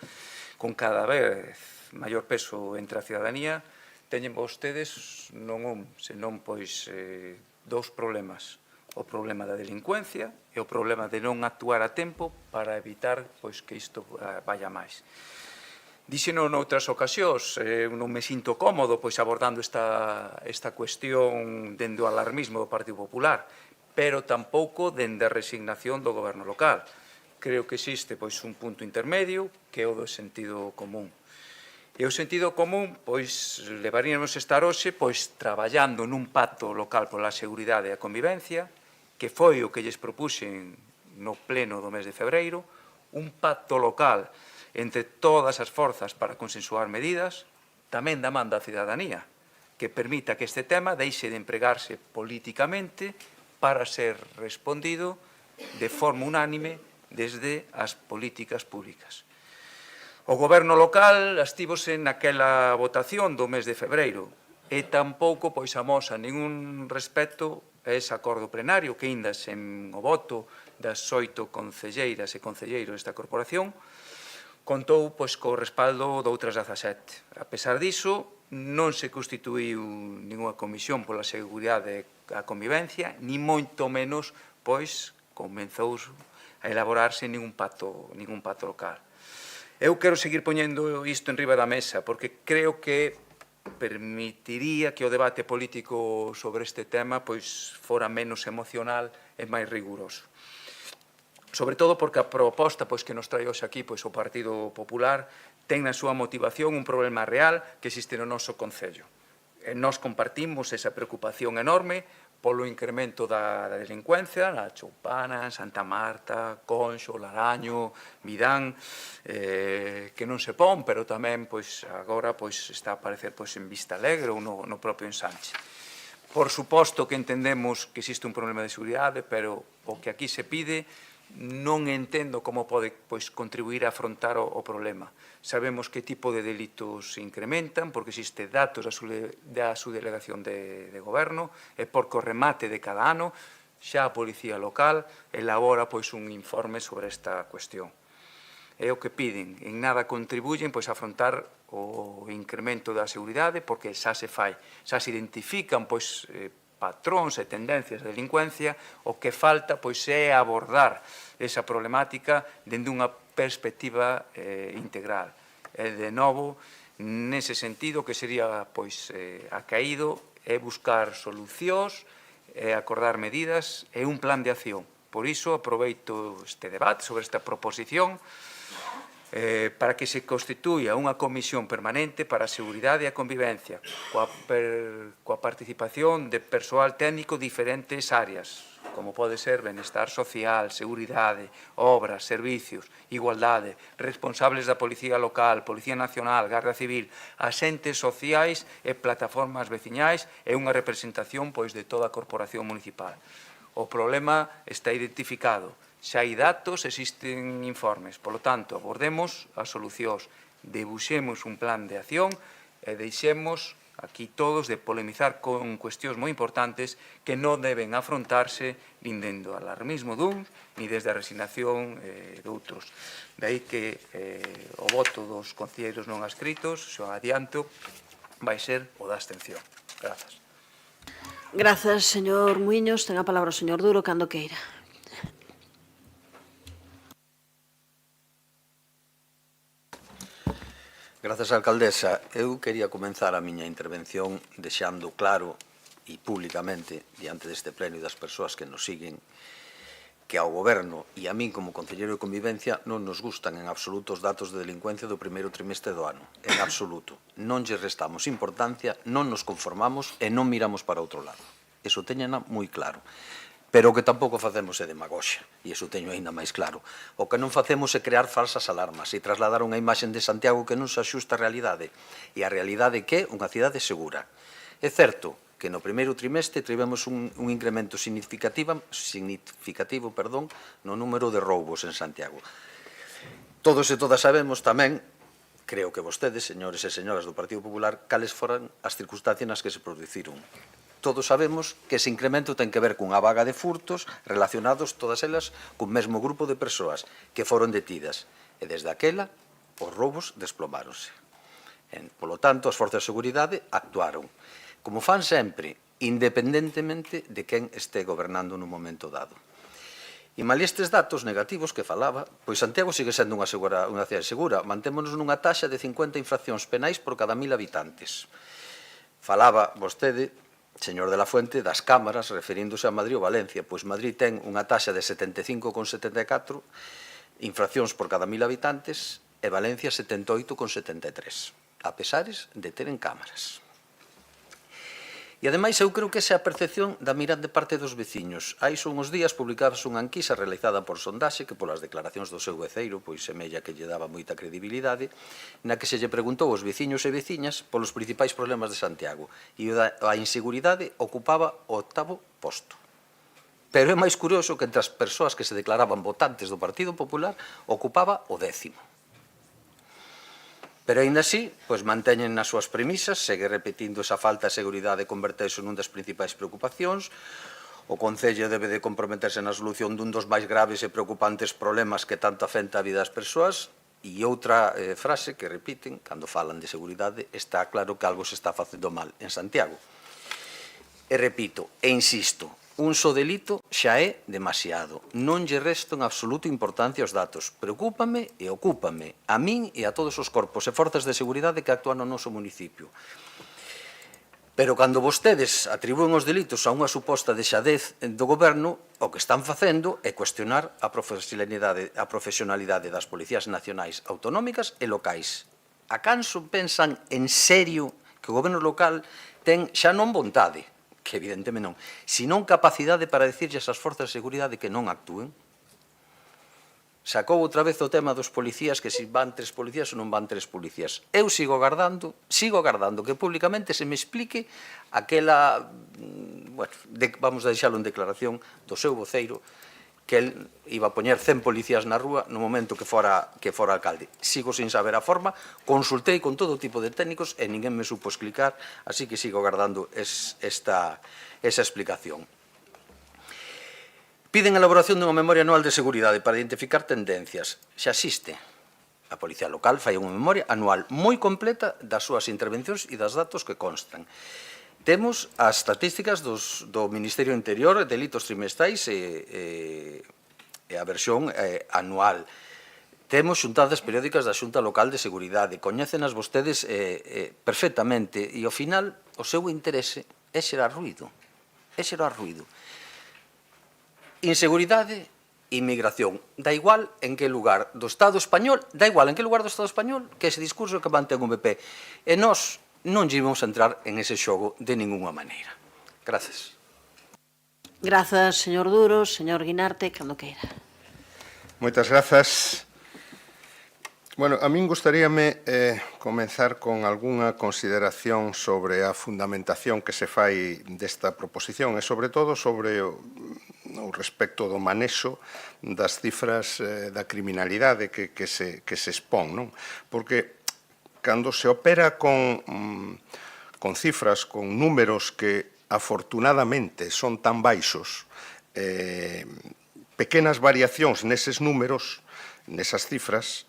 con cada vez maior peso entre a cidadanía, teñen vostedes non un, senón pois dous problemas. O problema da delincuencia e o problema de non actuar a tempo para evitar pois, que isto vaya máis. Díxeno noutras ocasións, non me sinto cómodo pois abordando esta cuestión dende o alarmismo do Partido Popular, pero tampouco dende a resignación do goberno local. Creo que existe pois un punto intermedio que é o do sentido común. E o sentido común pois levaríamos estar hoxe pois traballando nun pacto local pola seguridade e a convivencia, que foi o que lles propuxen no pleno do mes de febreiro, un pacto local entre todas as forzas para consensuar medidas, tamén da man da cidadanía, que permita que este tema deixe de empregarse políticamente para ser respondido de forma unánime desde as políticas públicas. O goberno local astívose naquela votación do mes de febreiro e tampouco pois amosa ningún respecto a ese acordo plenario que inda sen o voto das 8 concelleiras e concelleiros desta corporación contou pois, co respaldo de outras 17. A pesar diso, non se constituíu ninguna comisión pola seguridade e a convivencia, ni moito menos pois, comenzou a elaborarse ningún pacto local. Eu quero seguir poñendo isto en riba da mesa, porque creo que permitiría que o debate político sobre este tema pois, fora menos emocional e máis riguroso. Sobre todo porque a proposta pois, que nos trae hoxe aquí pois, o Partido Popular ten na súa motivación un problema real que existe no noso Concello. E nós compartimos esa preocupación enorme polo incremento da delincuencia na Choupana, Santa Marta, Conxo, Laraño, Vidán, que non se pon, pero tamén pois, agora pois, está a aparecer pois, en Vista Alegre ou no propio Ensanche. Por suposto que entendemos que existe un problema de seguridade, pero o que aquí se pide non entendo como pode pois, contribuir a afrontar o problema. Sabemos que tipo de delitos se incrementan, porque existe datos da subdelegación de goberno, e porque o remate de cada ano xa a Policía Local elabora pois, un informe sobre esta cuestión. É o que piden, en nada contribuyen pois, a afrontar o incremento da seguridade, porque xa se fai, xa se identifican pois, patróns e tendencias de delincuencia, o que falta pois, é abordar esa problemática dende unha perspectiva integral. E, de novo, nese sentido, que sería pois, acaído é buscar solucións, acordar medidas e un plan de acción. Por iso, aproveito este debate sobre esta proposición para que se constituya unha comisión permanente para a seguridade e a convivencia, coa participación de persoal técnico de diferentes áreas, como pode ser benestar social, seguridade, obras, servicios, igualdade, responsables da Policía Local, Policía Nacional, Garda Civil, asentes sociais e plataformas veciñais e unha representación pois, de toda a corporación municipal. O problema está identificado. Xa hai datos, existen informes. Polo tanto, abordemos as solucións, debuxemos un plan de acción e deixemos aquí todos, de polemizar con cuestións moi importantes que non deben afrontarse nin dende o alarmismo dun, ni desde a resignación de outros. De aí que o voto dos concelleiros non adscritos, xo adianto, vai ser o da abstención. Grazas. Grazas, señor Muiños. Ten a palabra o señor Duro, cando queira. Grazas, alcaldesa. Eu quería comenzar a miña intervención deixando claro e públicamente diante deste pleno e das persoas que nos siguen que ao Goberno e a min como concelleiro de convivencia non nos gustan en absoluto os datos de delincuencia do primeiro trimestre do ano. En absoluto. Non lle restamos importancia, non nos conformamos e non miramos para outro lado. Eso teñena moi claro. Pero o que tampouco facemos é demagoxia, e iso teño aínda máis claro. O que non facemos é crear falsas alarmas e trasladar unha imaxe de Santiago que non se axusta á realidade. E a realidade que é unha cidade segura. É certo que no primeiro trimestre tivemos un incremento significativo no número de roubos en Santiago. Todos e todas sabemos tamén, creo que vostedes, señores e señoras do Partido Popular, cales foran as circunstancias nas que se produciron. Todos sabemos que ese incremento ten que ver cunha vaga de furtos relacionados todas elas cun mesmo grupo de persoas que foron detidas. E desde aquela, os roubos desplomáronse. Polo tanto, as forzas de seguridade actuaron, como fan sempre, independentemente de quen este gobernando nun momento dado. E malia estes datos negativos que falaba, pois Santiago sigue sendo unha cidade segura. Mantémonos nunha taxa de 50 infraccións penais por cada 1000 habitantes. Falaba vostede, señor de la Fuente, das cámaras referíndose a Madrid ou Valencia, pois Madrid ten unha taxa de 75,74 infraccións por cada 1000 habitantes e Valencia 78,73, a pesares de teren cámaras. E ademais eu creo que esa é a percepción da mirada de parte dos veciños. Hai uns días publicábase unha enquisa realizada por Sondaxe que polas declaracións do seu veceiro pois semella que lle daba moita credibilidade, na que se lle preguntou aos veciños e veciñas polos principais problemas de Santiago e a inseguridade ocupaba o 8º posto. Pero é máis curioso que entre as persoas que se declaraban votantes do Partido Popular ocupaba o 10º. Pero aínda así, pois manteñen nas súas premisas, segue repetindo esa falta de seguridade e converterse nun das principais preocupacións. O Concello debe de comprometerse na solución dun dos máis graves e preocupantes problemas que tanto afecta a vida das persoas. E outra frase que repiten, cando falan de seguridade, está claro que algo se está facendo mal en Santiago. E repito, e insisto, un só delito xa é demasiado. Non lle resto en absoluto importancia aos datos. Preocúpame e ocúpame a min e a todos os corpos e forzas de seguridade que actúan no noso municipio. Pero cando vostedes atribúen os delitos a unha suposta deixadez do goberno, o que están facendo é cuestionar a profesionalidade das policías nacionais, autonómicas e locais. Acanso pensan en serio que o goberno local ten xa non vontade, que evidentemente non, senón capacidade para dicirlle a esas forzas de seguridade que non actúen? Sacou outra vez o tema dos policías, que se van 3 policías ou non van 3 policías. Eu sigo agardando que públicamente se me explique aquela, vamos a deixalo en declaración do seu voceiro, que el iba a poñer 100 policías na rúa no momento que fora alcalde. Sigo sin saber a forma, consultei con todo tipo de técnicos e ninguén me supo explicar, así que sigo agardando esa explicación. Piden a elaboración dunha memoria anual de seguridade para identificar tendencias. Xa existe. A Policía Local fai unha memoria anual moi completa das súas intervencións e dos datos que constan. Temos as estatísticas do Ministerio do Interior, delitos trimestrais e a versión anual. Temos xuntadas periódicas da Xunta Local de Seguridade. Coñécenas vostedes perfectamente e, ao final, o seu interese é xerar ruído. Inseguridade e inmigración. Da igual en que lugar do Estado español, que ese discurso que mantén o PP. E nós non lle vamos a entrar en ese xogo de ninguna maneira. Grazas. Grazas, señor Duro. Señor Guinarte, cando queira. Moitas grazas. Bueno, a min gustaríame comenzar con algunha consideración sobre a fundamentación que se fai desta proposición e, sobre todo, sobre o respecto do manexo das cifras da criminalidade que se expón, non? Porque cando se opera con cifras, con números que afortunadamente son tan baixos, pequenas variacións neses números, nesas cifras,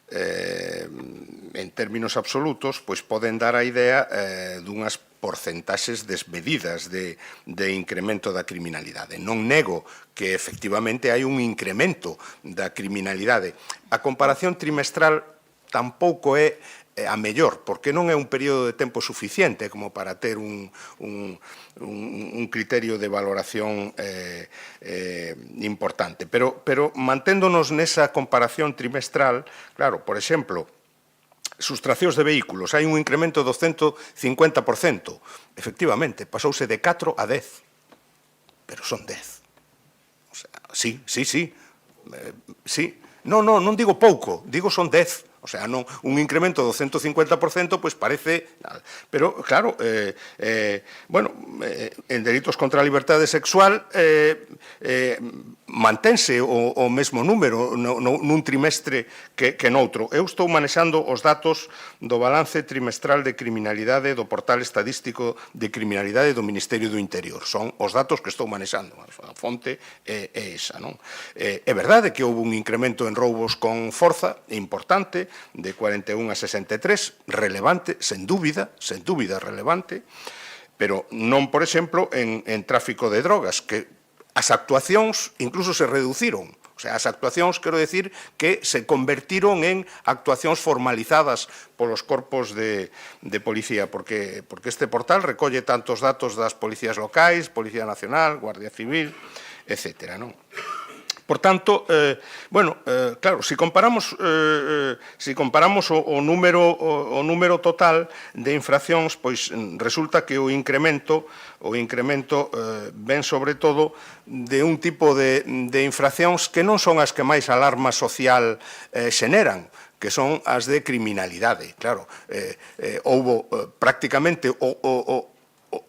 en términos absolutos, pois poden dar a idea dunhas porcentaxes desmedidas de incremento da criminalidade. Non nego que efectivamente hai un incremento da criminalidade. A comparación trimestral tampouco é a mellor, porque non é un período de tempo suficiente como para ter un criterio de valoración importante. Pero manténdonos nesa comparación trimestral, claro, por exemplo, sustraccións de vehículos, hai un incremento do 150%. Efectivamente, pasouse de 4 a 10. Pero son 10. O sea, sí. Non digo pouco, digo son 10. O sea, non, un incremento do 150% pois parece... Pero, claro, en delitos contra a liberdade sexual mantense o mesmo número nun trimestre que noutro. Eu estou manexando os datos do balance trimestral de criminalidade do portal estadístico de criminalidade do Ministerio do Interior. Son os datos que estou manexando. A fonte é esa, non? É verdade que houve un incremento en roubos con forza importante, de 41 a 63, relevante, sen dúbida relevante, pero non, por exemplo, en tráfico de drogas, que as actuacións incluso se reduciron. O sea, as actuacións, quero decir, que se convertiron en actuacións formalizadas polos corpos de policía, porque este portal recolle tantos datos das policías locais, Policía Nacional, Guardia Civil, etcétera, non? Por tanto, claro, se comparamos o número total de infraccións, pois resulta que o incremento ven sobre todo de un tipo de infraccións que non son as que máis alarma social xeneran, que son as de criminalidade. Claro, houbo prácticamente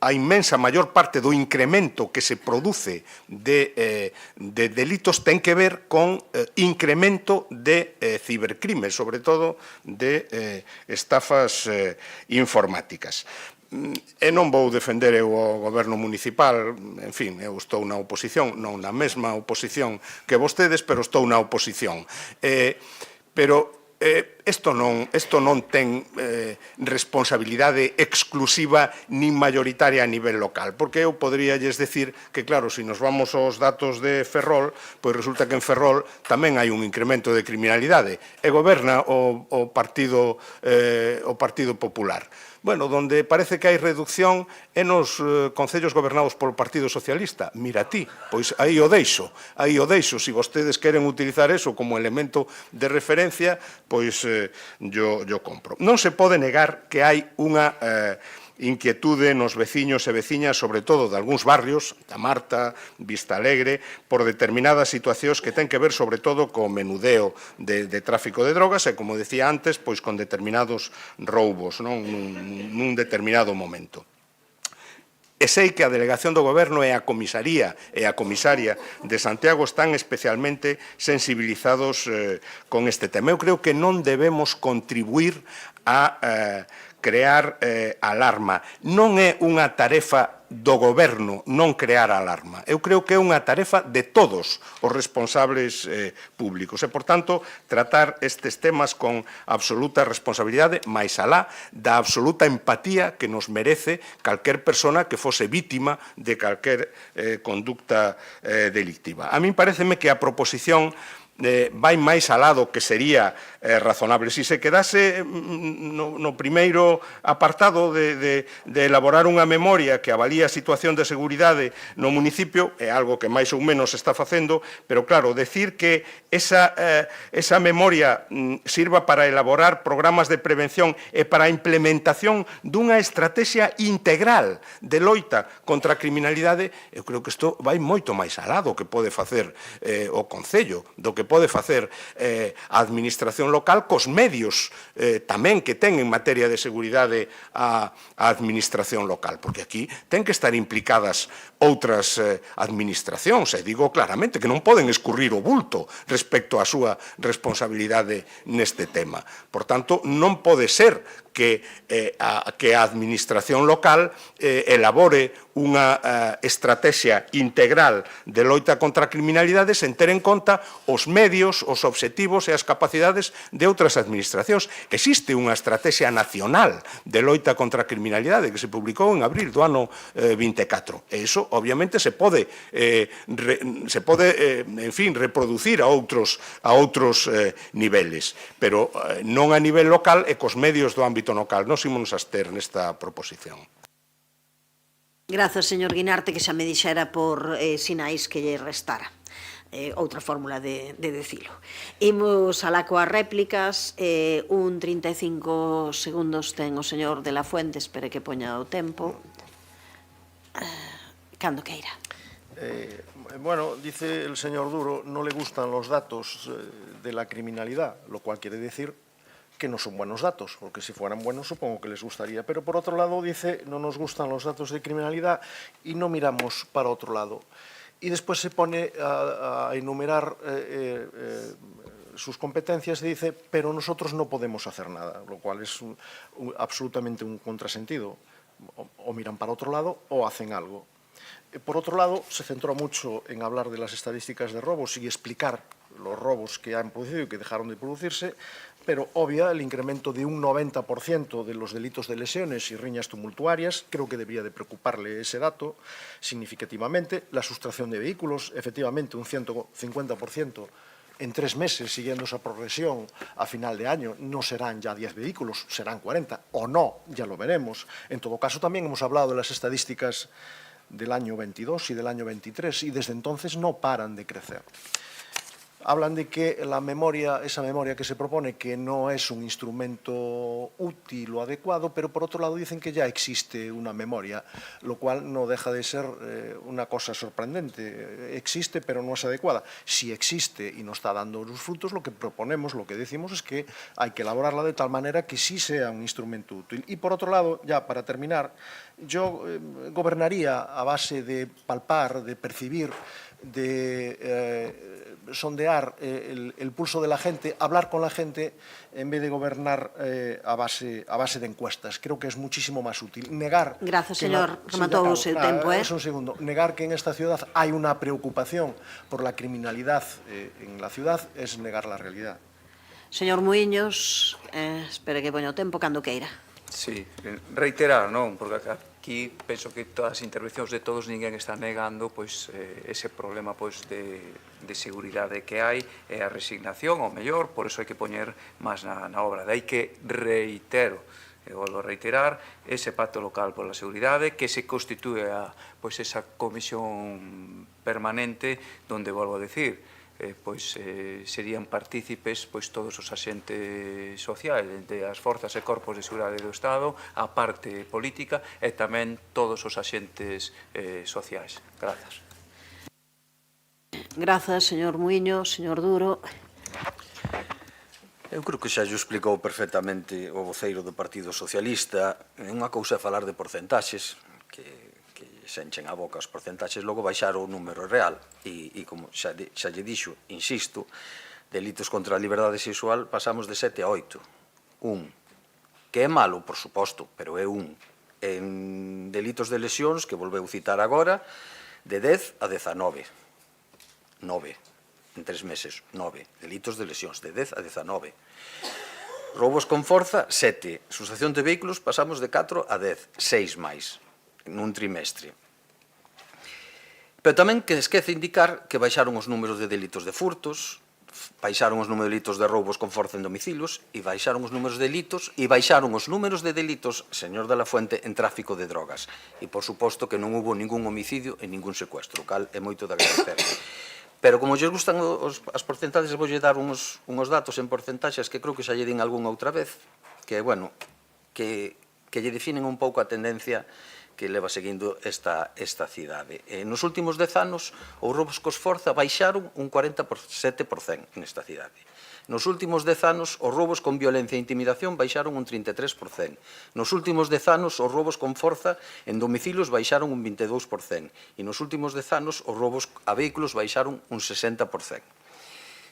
a inmensa maior parte do incremento que se produce de delitos ten que ver con incremento de cibercrimes, sobre todo de estafas informáticas. E non vou defender eu o goberno municipal, en fin, eu estou na oposición, non na mesma oposición que vostedes, pero estou na oposición. Pero isto non ten responsabilidade exclusiva nin mayoritaria a nivel local, porque eu poderíalles decir que, claro, se nos vamos aos datos de Ferrol, pois resulta que en Ferrol tamén hai un incremento de criminalidade e goberna o Partido Popular. Bueno, donde parece que hai reducción é nos concellos gobernados polo Partido Socialista. Mira ti, pois aí o deixo. Se vostedes queren utilizar eso como elemento de referencia, pois yo compro. Non se pode negar que hai unha inquietude nos veciños e veciñas, sobre todo de algúns barrios, da Marta, Vista Alegre, por determinadas situacións que ten que ver sobre todo co menudeo de tráfico de drogas e, como decía antes, pois con determinados roubos nun determinado momento. E sei que a delegación do Goberno e a comisaría e a comisaria de Santiago están especialmente sensibilizados con este tema. Eu creo que non debemos contribuir a crear alarma. Non é unha tarefa do Goberno non crear alarma. Eu creo que é unha tarefa de todos os responsables públicos e, por tanto, tratar estes temas con absoluta responsabilidade, máis alá da absoluta empatía que nos merece calquer persona que fose vítima de calquer conducta delictiva. A min pareceme que a proposición vai máis alá do que sería razonable. Se se quedase no primeiro apartado de elaborar unha memoria que avalía a situación de seguridade no municipio, é algo que máis ou menos se está facendo, pero claro, decir que esa memoria sirva para elaborar programas de prevención e para a implementación dunha estrategia integral de loita contra a criminalidade, eu creo que isto vai moito máis alá do que pode facer o Concello, do que pode facer a Administración local cos medios tamén que ten en materia de seguridade a Administración local, porque aquí ten que estar implicadas outras administracións, e digo claramente que non poden escurrir o bulto respecto á súa responsabilidade neste tema. Por tanto, non pode ser que a administración local elabore unha estrategia integral de loita contra a criminalidade sen ter en conta os medios, os obxectivos e as capacidades de outras administracións. Existe unha estrategia nacional de loita contra a criminalidade que se publicou en abril do ano 24. E iso, obviamente, se pode reproducir a outros niveles, pero non a nivel local e cos medios do ámbito local. Nós ímonos a abster nesta proposición. Grazas, señor Guinarte, que xa me dixera por sinais que lle restara. Outra fórmula de decilo. Imos alá coas réplicas. Un 35 segundos ten o señor de la Fuente. Espere que poña o tempo. Cando queira. Bueno, dice el señor Duro, no le gustan los datos de la criminalidad, lo cual quiere decir que no son buenos datos, porque si fueran buenos supongo que les gustaría. Pero por otro lado dice, no nos gustan los datos de criminalidad y no miramos para otro lado. Y después se pone a enumerar sus competencias y dice, pero nosotros no podemos hacer nada, lo cual es absolutamente un contrasentido. O miran para otro lado o hacen algo. Por otro lado, se centró mucho en hablar de las estadísticas de robos y explicar los robos que han producido y que dejaron de producirse, pero obvia el incremento de un 90% de los delitos de lesiones y riñas tumultuarias. Creo que debería de preocuparle ese dato significativamente. La sustracción de vehículos, efectivamente, un 150% en 3 meses, siguiendo esa progresión a final de año. No serán ya 10 vehículos, serán 40, o no, ya lo veremos. En todo caso, también hemos hablado de las estadísticas del año 22 y del año 23, y desde entonces no paran de crecer. Hablan de que la memoria, esa memoria que se propone, que no es un instrumento útil o adecuado, pero por otro lado dicen que ya existe una memoria, lo cual no deja de ser una cosa sorprendente. Existe, pero no es adecuada. Si existe y no está dando los frutos, lo que proponemos, lo que decimos es que hay que elaborarla de tal manera que sí sea un instrumento útil. Y por otro lado, ya para terminar, yo gobernaría a base de palpar, de percibir, de sondear el pulso de la gente, hablar con la gente, en vez de gobernar a base de encuestas. Creo que es muchísimo más útil. Negar... Gracias, señor. Rematou o seu tempo, Es un segundo. Negar que en esta ciudad hay una preocupación por la criminalidad en la ciudad es negar la realidad. Señor Muiños, espere que poña o tempo cando queira. Sí, reiterar, non? Porque aquí penso que todas as intervencións de todos ninguén está negando pois ese problema pois de seguridade que hai e a resignación, ou mellor, por eso hai que poñer máis na obra. Dai que reitero, e volvo a reiterar, ese pacto local pola seguridade que se constitúe pois esa comisión permanente donde, volvo a decir, serían partícipes todos os axentes sociais, entre as forzas e corpos de seguridade do Estado, a parte política e tamén todos os axentes sociais. Grazas. Grazas, señor Muiños, señor Duro. Eu creo que xa xo explicou perfectamente o voceiro do Partido Socialista. Unha cousa é falar de porcentaxes, que se enchen a boca os porcentaxes, logo baixar o número real. E como xa lle dixo, insisto, delitos contra a liberdade sexual pasamos de 7 a 8. Que é malo, por suposto, pero é En delitos de lesións, que volveu citar agora, de 10 a 19. 9. En 3 meses, 9. Delitos de lesións, de 10 a 19. Robos con forza, 7. Sustracción de vehículos, pasamos de 4 a 10. 6 máis. Nun trimestre. Pero tamén que esquece indicar que baixaron os números de delitos de furtos, baixaron os números de delitos de roubos con forza en domicilios e baixaron os números de delitos señor de la Fuente, en tráfico de drogas. E, por suposto, que non hubo ningún homicidio e ningún secuestro, o cal é moito de agradecer. Pero, como lles gustan as porcentaxes, voulle dar uns datos en porcentaxes que creo que xa lle din algunha outra vez, que, bueno, que lle definen un pouco a tendencia que leva seguindo esta cidade. Nos últimos 10 anos, os roubos cos forza baixaron un 47% nesta cidade. Nos últimos 10 anos, os roubos con violencia e intimidación baixaron un 33%. Nos últimos 10 anos, os roubos con forza en domicilios baixaron un 22%. E nos últimos 10 anos, os roubos a vehículos baixaron un 60%.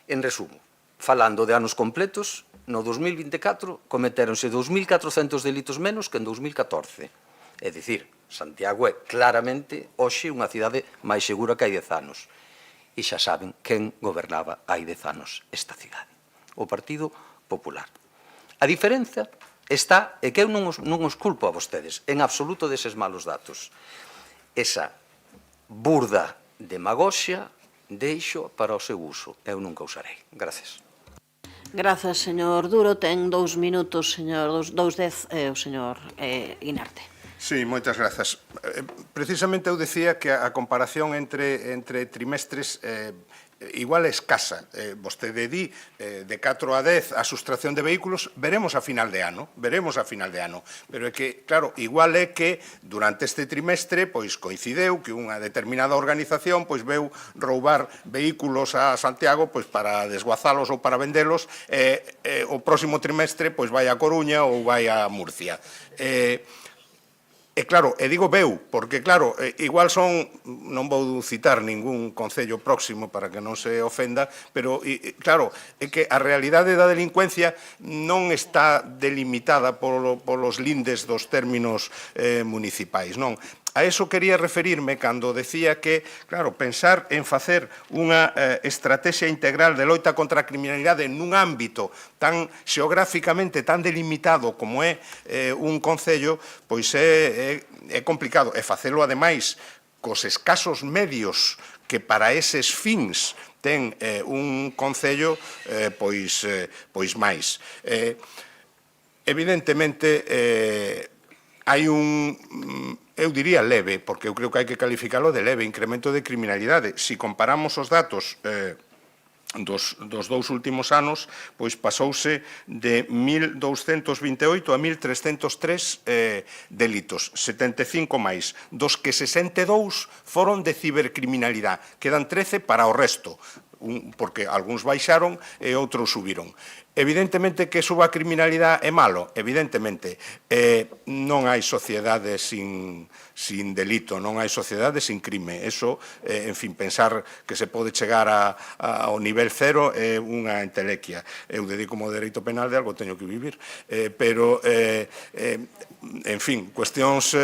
En resumo, falando de anos completos, no 2024 cometéronse 2.400 delitos menos que en 2014. É dicir, Santiago é claramente hoxe unha cidade máis segura que hai 10 anos. E xa saben quen gobernaba hai 10 anos esta cidade. O Partido Popular. A diferenza está, é que eu non os culpo a vostedes, en absoluto deses malos datos. Esa burda demagoxia deixo para o seu uso. Eu nunca usarei. Gracias. Grazas, señor Duro. Ten 2 minutos, señor, 2:10, o señor Guinarte. Sí, moitas grazas. Precisamente eu decía que a comparación entre trimestres igual é escasa. Vostede di de 4 a 10 a sustracción de vehículos, veremos a final de ano, pero é que, claro, igual é que durante este trimestre pois coincideu que unha determinada organización pois veu roubar vehículos a Santiago pois para desguazalos ou para vendelos, o próximo trimestre pois vai a Coruña ou vai a Murcia. E claro, e digo veu, porque claro, igual son, non vou citar ningún concello próximo para que non se ofenda, pero claro, é que a realidade da delincuencia non está delimitada polos lindes dos términos municipais, non? A eso quería referirme cando decía que, claro, pensar en facer unha estrategia integral de loita contra a criminalidade nun ámbito tan xeográficamente tan delimitado como é un concello, pois é complicado. E facelo, ademais, cos escasos medios que para eses fins ten un concello, pois máis. Evidentemente, hai eu diría leve, porque eu creo que hai que calificarlo de leve, incremento de criminalidade. Si comparamos os datos dos 2 últimos anos, pois pasouse de 1.228 a 1.303 delitos, 75 máis, dos que 62 foron de cibercriminalidade, quedan 13 para o resto, porque algúns baixaron e outros subiron. Evidentemente que suba a criminalidade é malo, evidentemente. Non hai sociedade sin delito, non hai sociedade sin crime. Eso, en fin, pensar que se pode chegar ao nivel cero é unha entelequia. Eu dedico-me ao dereito penal, de algo teño que vivir. Pero, en fin, cuestións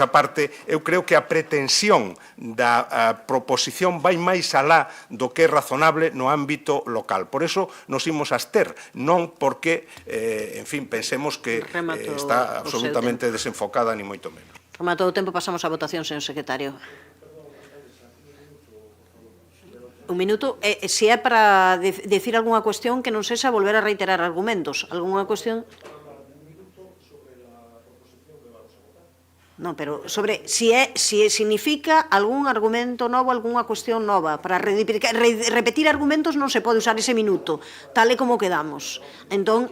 aparte, eu creo que a pretensión da proposición vai máis alá do que é razonable no ámbito local. Por eso nos imos abster, non porque, en fin, pensemos que está absolutamente desenfocada, ni moito menos. Rematou o tempo, pasamos á votación, señor secretario. Un minuto. Se é para decir algunha cuestión que non sexa volver a reiterar argumentos. Algunha cuestión? Non, pero sobre si significa algún argumento novo, algunha cuestión nova. Para repetir argumentos non se pode usar ese minuto, tal e como quedamos. Entón,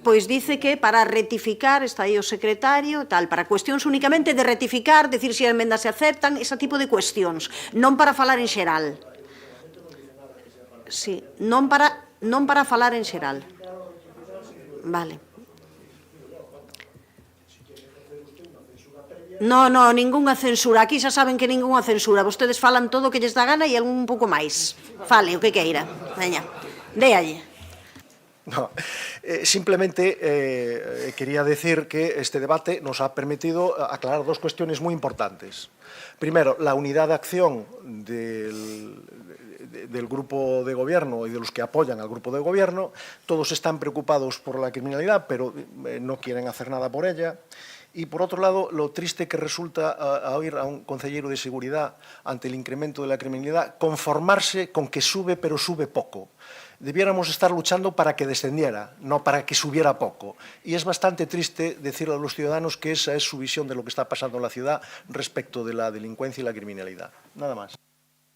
pois dice que para rectificar, está aí o secretario, tal, para cuestións únicamente de rectificar, decir se as emendas se aceptan, ese tipo de cuestións, non para falar en xeral. Sí, non para falar en xeral. Vale. Non, ningunha censura. Aquí xa saben que ningunha censura. Vostedes falan todo o que lles dá gana e algún pouco máis. Fale o que queira. Veña, déalle. No, simplemente quería decir que este debate nos ha permitido aclarar dos cuestiones muy importantes. Primero, la unidad de acción del grupo de gobierno y de los que apoyan al grupo de gobierno. Todos están preocupados por la criminalidad, pero no quieren hacer nada por ella. Y, por otro lado, lo triste que resulta a oír a un consejero de seguridad ante el incremento de la criminalidad conformarse con que sube, pero sube poco. Debiéramos estar luchando para que descendiera, no para que subiera poco. Y es bastante triste decirle a los ciudadanos que esa es su visión de lo que está pasando en la ciudad respecto de la delincuencia y la criminalidad. Nada más.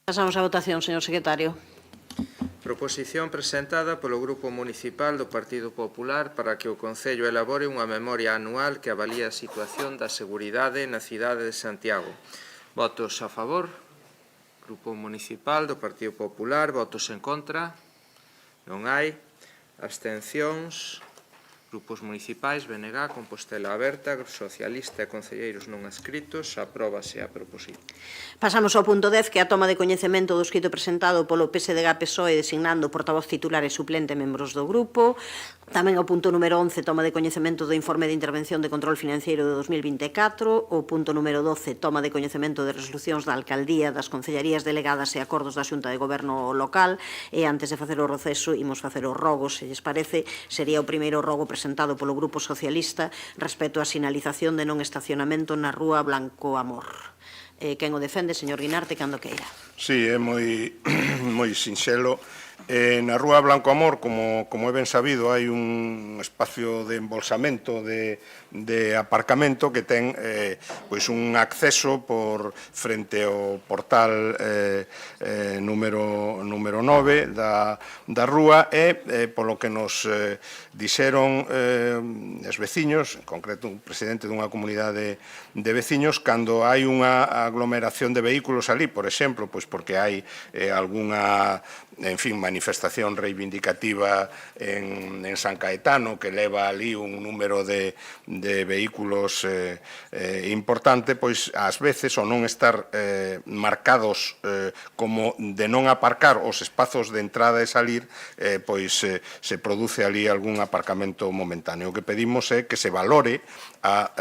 Pasamos a votación, señor secretario. Proposición presentada polo Grupo Municipal do Partido Popular para que o Concello elabore unha memoria anual que avalíe a situación da seguridade na cidade de Santiago. Votos a favor. Grupo Municipal do Partido Popular. Votos en contra. Non hai. Abstencións. Grupos municipais, BNG, Compostela Aberta, Socialista e concelleiros non adscritos. Apróbase a proposición. Pasamos ao punto 10, que é a toma de coñecemento do escrito presentado polo PSDG-PSOE designando portavoz titular e suplente membros do grupo. Tamén o punto número 11, toma de coñecemento do informe de intervención de control financiero de 2024. O punto número 12, toma de coñecemento de resolucións da Alcaldía, das Concellarías Delegadas e acordos da Xunta de Goberno local. E antes de facer o proceso, imos facer os rogos, se lles parece. Sería o primeiro rogo presentado polo Grupo Socialista respecto á sinalización de non estacionamento na Rúa Blanco Amor. Quen o defende, señor Guinarte, cando queira. Sí, é moi sinxelo. Na Rúa Blanco Amor, como é ben sabido, hai un espacio de embolsamento de aparcamento que ten un acceso por frente ao portal número 9 da rúa e polo que nos dixeron os veciños, en concreto un presidente dunha comunidade de veciños, cando hai unha aglomeración de vehículos ali, por exemplo, pois porque hai algunha manifestación reivindicativa en San Caetano que leva ali un número de vehículos importante, pois ás veces ao non estar marcados como de non aparcar os espazos de entrada e salir, pois se produce ali algún aparcamento momentáneo. O que pedimos é que se valore a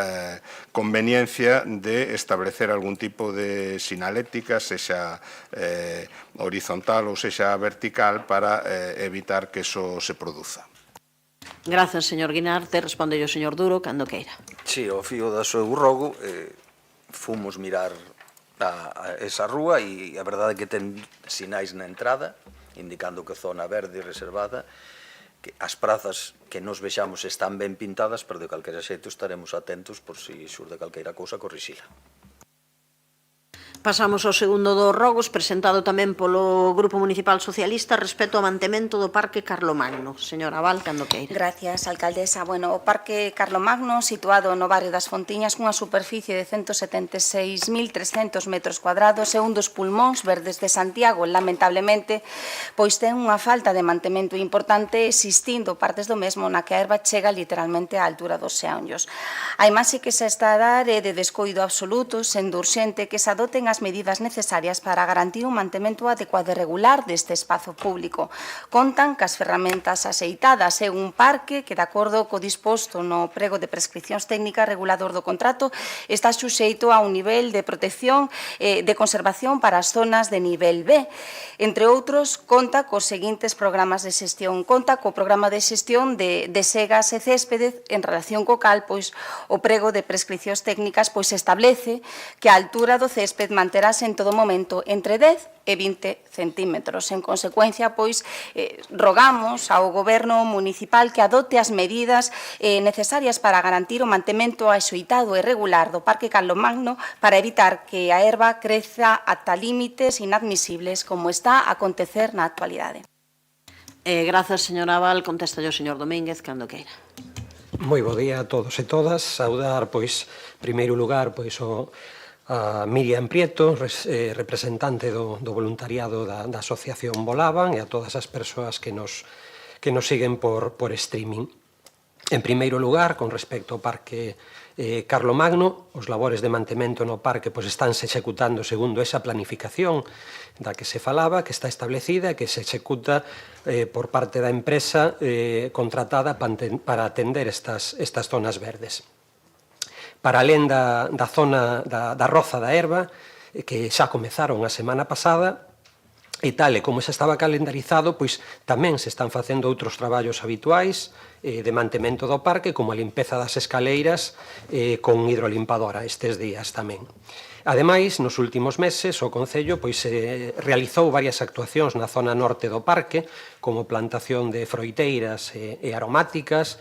conveniencia de establecer algún tipo de sinalética, sexa horizontal ou sexa vertical, para evitar que eso se produza. Grazas, señor Guinarte. Responde o señor Duro, cando queira. Sí, ao fío do seu rogo, fomos mirar a esa rúa e a verdade é que ten sinais na entrada, indicando que zona verde reservada, que as prazas que nos vexamos están ben pintadas, pero de calquera xeito estaremos atentos por si xurde calqueira cousa corrixila. Pasamos ao segundo dos rogos, presentado tamén polo Grupo Municipal Socialista respecto ao mantemento do Parque Carlomagno. Señora Val, cando queira. Gracias, alcaldesa. Bueno, o Parque Carlomagno, situado no barrio das Fontiñas, cunha superficie de 176.300 metros cuadrados, é un dos pulmóns verdes de Santiago. Lamentablemente, pois ten unha falta de mantemento importante, existindo partes do mesmo na que a herba chega literalmente á altura dos xeonllos. A imaxe que se está a dar é de descoido absoluto, sendo urxente que se adoten as medidas necesarias para garantir un mantemento adecuado e regular deste espazo público. Contan cas ferramentas aceitadas. É un parque que, de acordo co disposto no prego de prescripcións técnicas regulador do contrato, está suxeito a un nivel de protección de conservación para as zonas de nivel B. Entre outros, conta cos seguintes programas de xestión. Conta co programa de xestión de segas e céspedes, en relación co cal, pois, o prego de prescripcións técnicas establece que a altura do césped manterase en todo momento entre 10 e 20 centímetros. En consecuencia, pois, rogamos ao Goberno municipal que adote as medidas necesarias para garantir o mantemento axoitado e regular do Parque Carlomagno para evitar que a herba creza ata límites inadmisibles como está a acontecer na actualidade. Grazas, señora Val. Contesta o señor Domínguez, cando queira. Moi bo día a todos e todas. Saudar, pois, primeiro lugar, pois, a Miriam Prieto, representante do voluntariado da Asociación Volaban, e a todas as persoas que nos siguen por streaming. En primeiro lugar, con respecto ao Parque Carlomagno, os labores de mantemento no parque estánse executando segundo esa planificación da que se falaba, que está establecida e que se executa por parte da empresa contratada para atender estas zonas verdes. Para alén da zona da roza da herba, que xa comezaron a semana pasada, e tal e como xa estaba calendarizado, pois tamén se están facendo outros traballos habituais de mantemento do parque, como a limpeza das escaleiras con hidrolimpadora estes días tamén. Ademais, nos últimos meses, o Concello realizou varias actuacións na zona norte do parque, como plantación de froiteiras e aromáticas,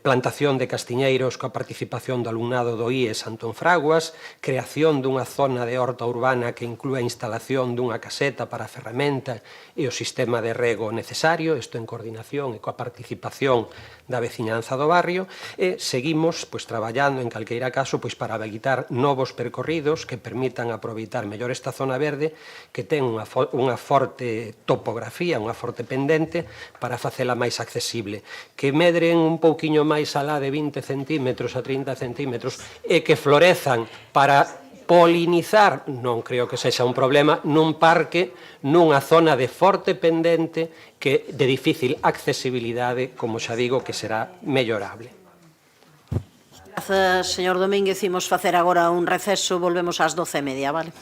plantación de castiñeiros coa participación do alumnado do IES Antón Fraguas, creación dunha zona de horta urbana que inclúe a instalación dunha caseta para a ferramenta e o sistema de rego necesario, isto en coordinación e coa participación da veciñanza do barrio, e seguimos traballando en calqueira caso para habilitar novos percorridos que permitan aproveitar mellor esta zona verde que ten unha forte topografía, unha forte pendente para facela máis accesible, que medre cheguen un pouquiño máis alá de 20 centímetros a 30 centímetros e que florezan para polinizar, non creo que sexa un problema, nun parque, nunha zona de forte pendente que de difícil accesibilidade, como xa digo, que será mellorable. Grazas, señor Domínguez. Imos facer agora un receso, volvemos ás 12:30, vale?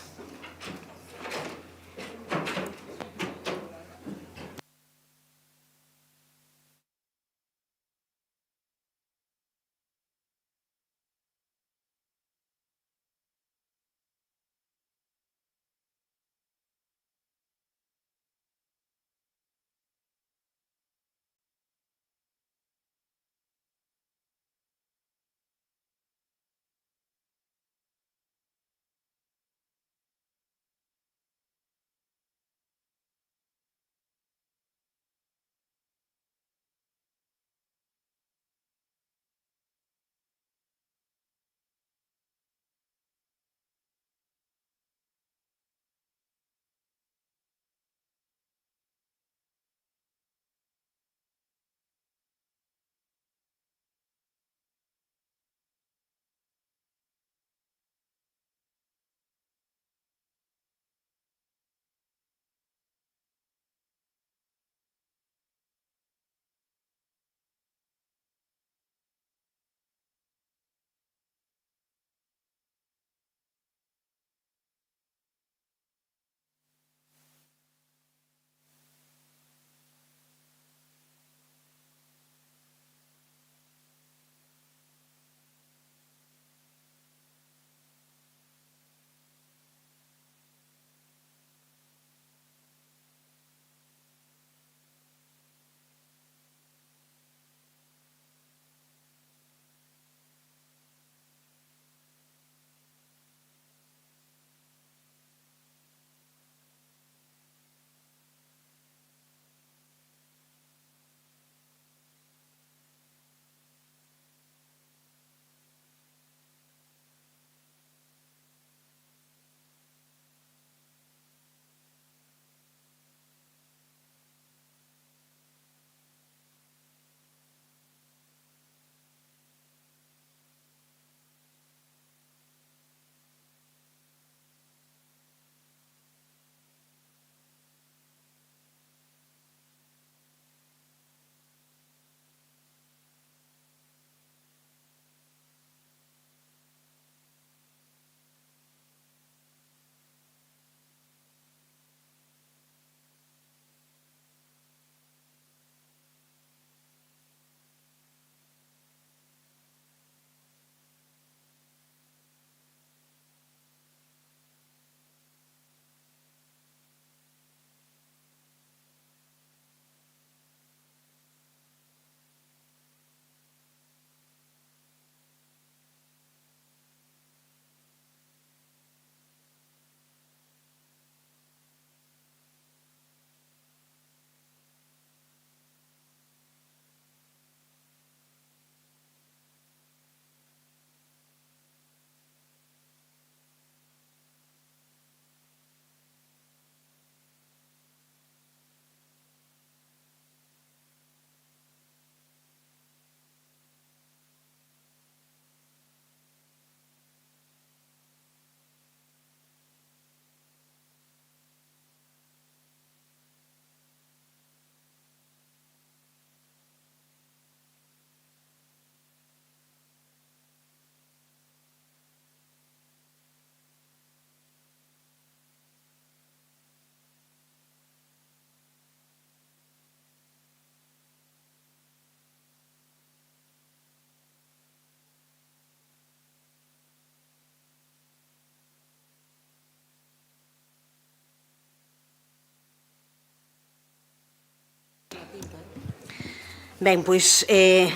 Ben, pois,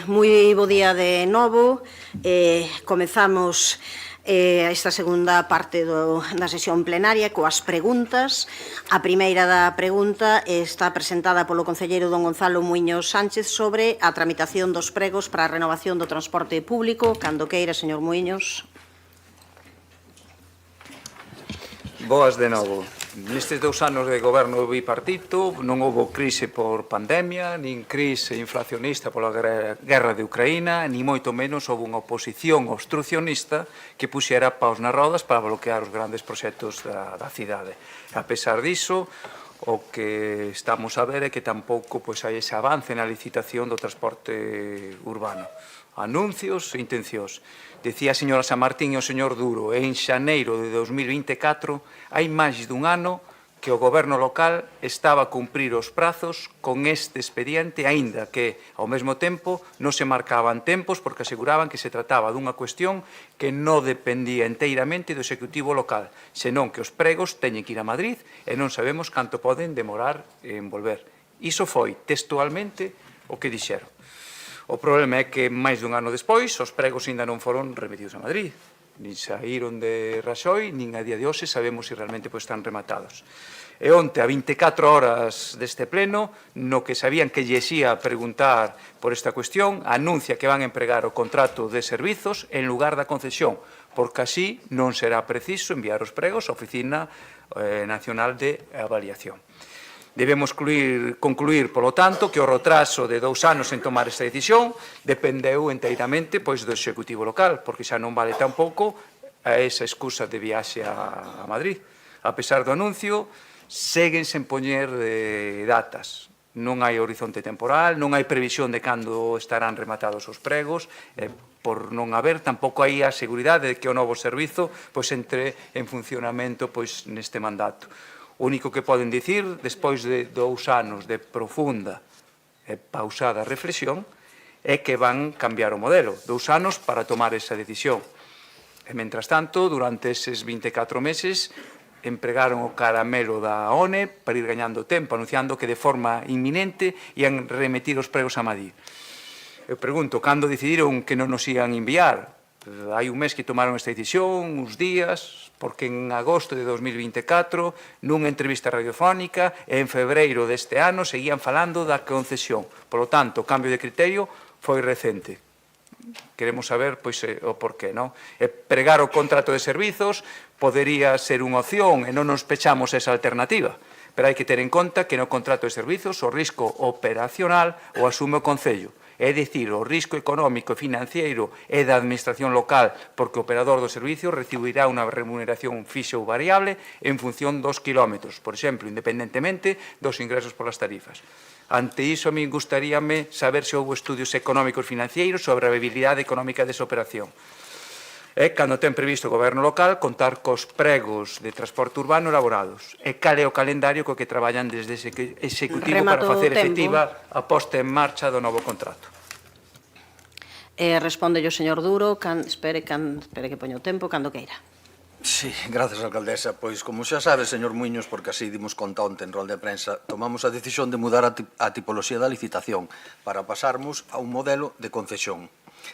moi bo día de novo. Comezamos esta segunda parte da sesión plenaria coas preguntas. A primeira da pregunta está presentada polo concelleiro don Gonzalo Muiños Sánchez sobre a tramitación dos pregos para a renovación do transporte público. Cando queira, señor Muiños. Boas de novo. Nestes 2 anos de goberno bipartito non houve crise por pandemia, nin crise inflacionista pola guerra de Ucraína, ni moito menos houve unha oposición obstruccionista que puxera paus nas rodas para bloquear os grandes proxectos da cidade. A pesar diso, o que estamos a ver é que tampouco hai ese avance na licitación do transporte urbano. Anuncios e intencións. Decía a señora Samartín e o señor Duro, en xaneiro de 2024 hai máis dun ano que o goberno local estaba a cumprir os prazos con este expediente, aínda que, ao mesmo tempo, non se marcaban tempos porque aseguraban que se trataba dunha cuestión que non dependía enteiramente do Executivo local, senón que os pregos teñen que ir a Madrid e non sabemos canto poden demorar en volver. Iso foi textualmente o que dixeron. O problema é que, máis dun ano despois, os pregos ainda non foron remitidos a Madrid. Nin saíron de Raxoi, nin a día de hoxe sabemos se realmente están rematados. E onte, a 24 horas deste pleno, no que sabían que lle xía preguntar por esta cuestión, anuncia que van a empregar o contrato de servizos en lugar da concesión, porque así non será preciso enviar os pregos á Oficina Nacional de Avaliación. Debemos concluir, polo tanto, que o retraso de 2 anos en tomar esta decisión dependeu enteiramente do Executivo local, porque xa non vale tampouco a esa excusa de viaxe a Madrid. A pesar do anuncio, seguen sen poñer datas. Non hai horizonte temporal, non hai previsión de cando estarán rematados os pregos, por non haber tampouco hai a seguridade de que o novo servizo entre en funcionamento neste mandato. O único que poden dicir, despois de 2 anos de profunda e pausada reflexión, é que van cambiar o modelo. 2 anos para tomar esa decisión. E, mentras tanto, durante eses 24 meses, empregaron o caramelo da ONE para ir gañando tempo, anunciando que de forma inminente ian remitir os pregos a Madrid. Eu pregunto, cando decidiron que non nos ian enviar? Hai un mes que tomaron esta decisión, uns días, porque en agosto de 2024, nunha entrevista radiofónica, e en febreiro deste ano, seguían falando da concesión. Por lo tanto, o cambio de criterio foi recente. Queremos saber o porqué, non? E pregar o contrato de servizos podería ser unha opción e non nos pechamos esa alternativa. Pero hai que ter en conta que no contrato de servizos o risco operacional o asume o Concello. É dicir, o risco económico e financiero é da Administración local porque o operador do servicio recibirá unha remuneración fixa ou variable en función dos kilómetros, por exemplo, independentemente dos ingresos polas tarifas. Ante iso, a mí gustaríame saber se houve estudios económicos e financeiros sobre a viabilidade económica desa operación. É cando ten previsto o goberno local contar cos pregos de transporte urbano elaborados. E cal é o calendario co que traballan desde ese Executivo para facer efectiva a posta en marcha do novo contrato. Responde o señor Duro, espere que poña o tempo, cando queira. Sí, gracias, alcaldesa. Pois, como xa sabe, señor Muiños, porque así dimos conta onte en rol de prensa, tomamos a decisión de mudar a tipoloxía da licitación para pasarmos a un modelo de concesión.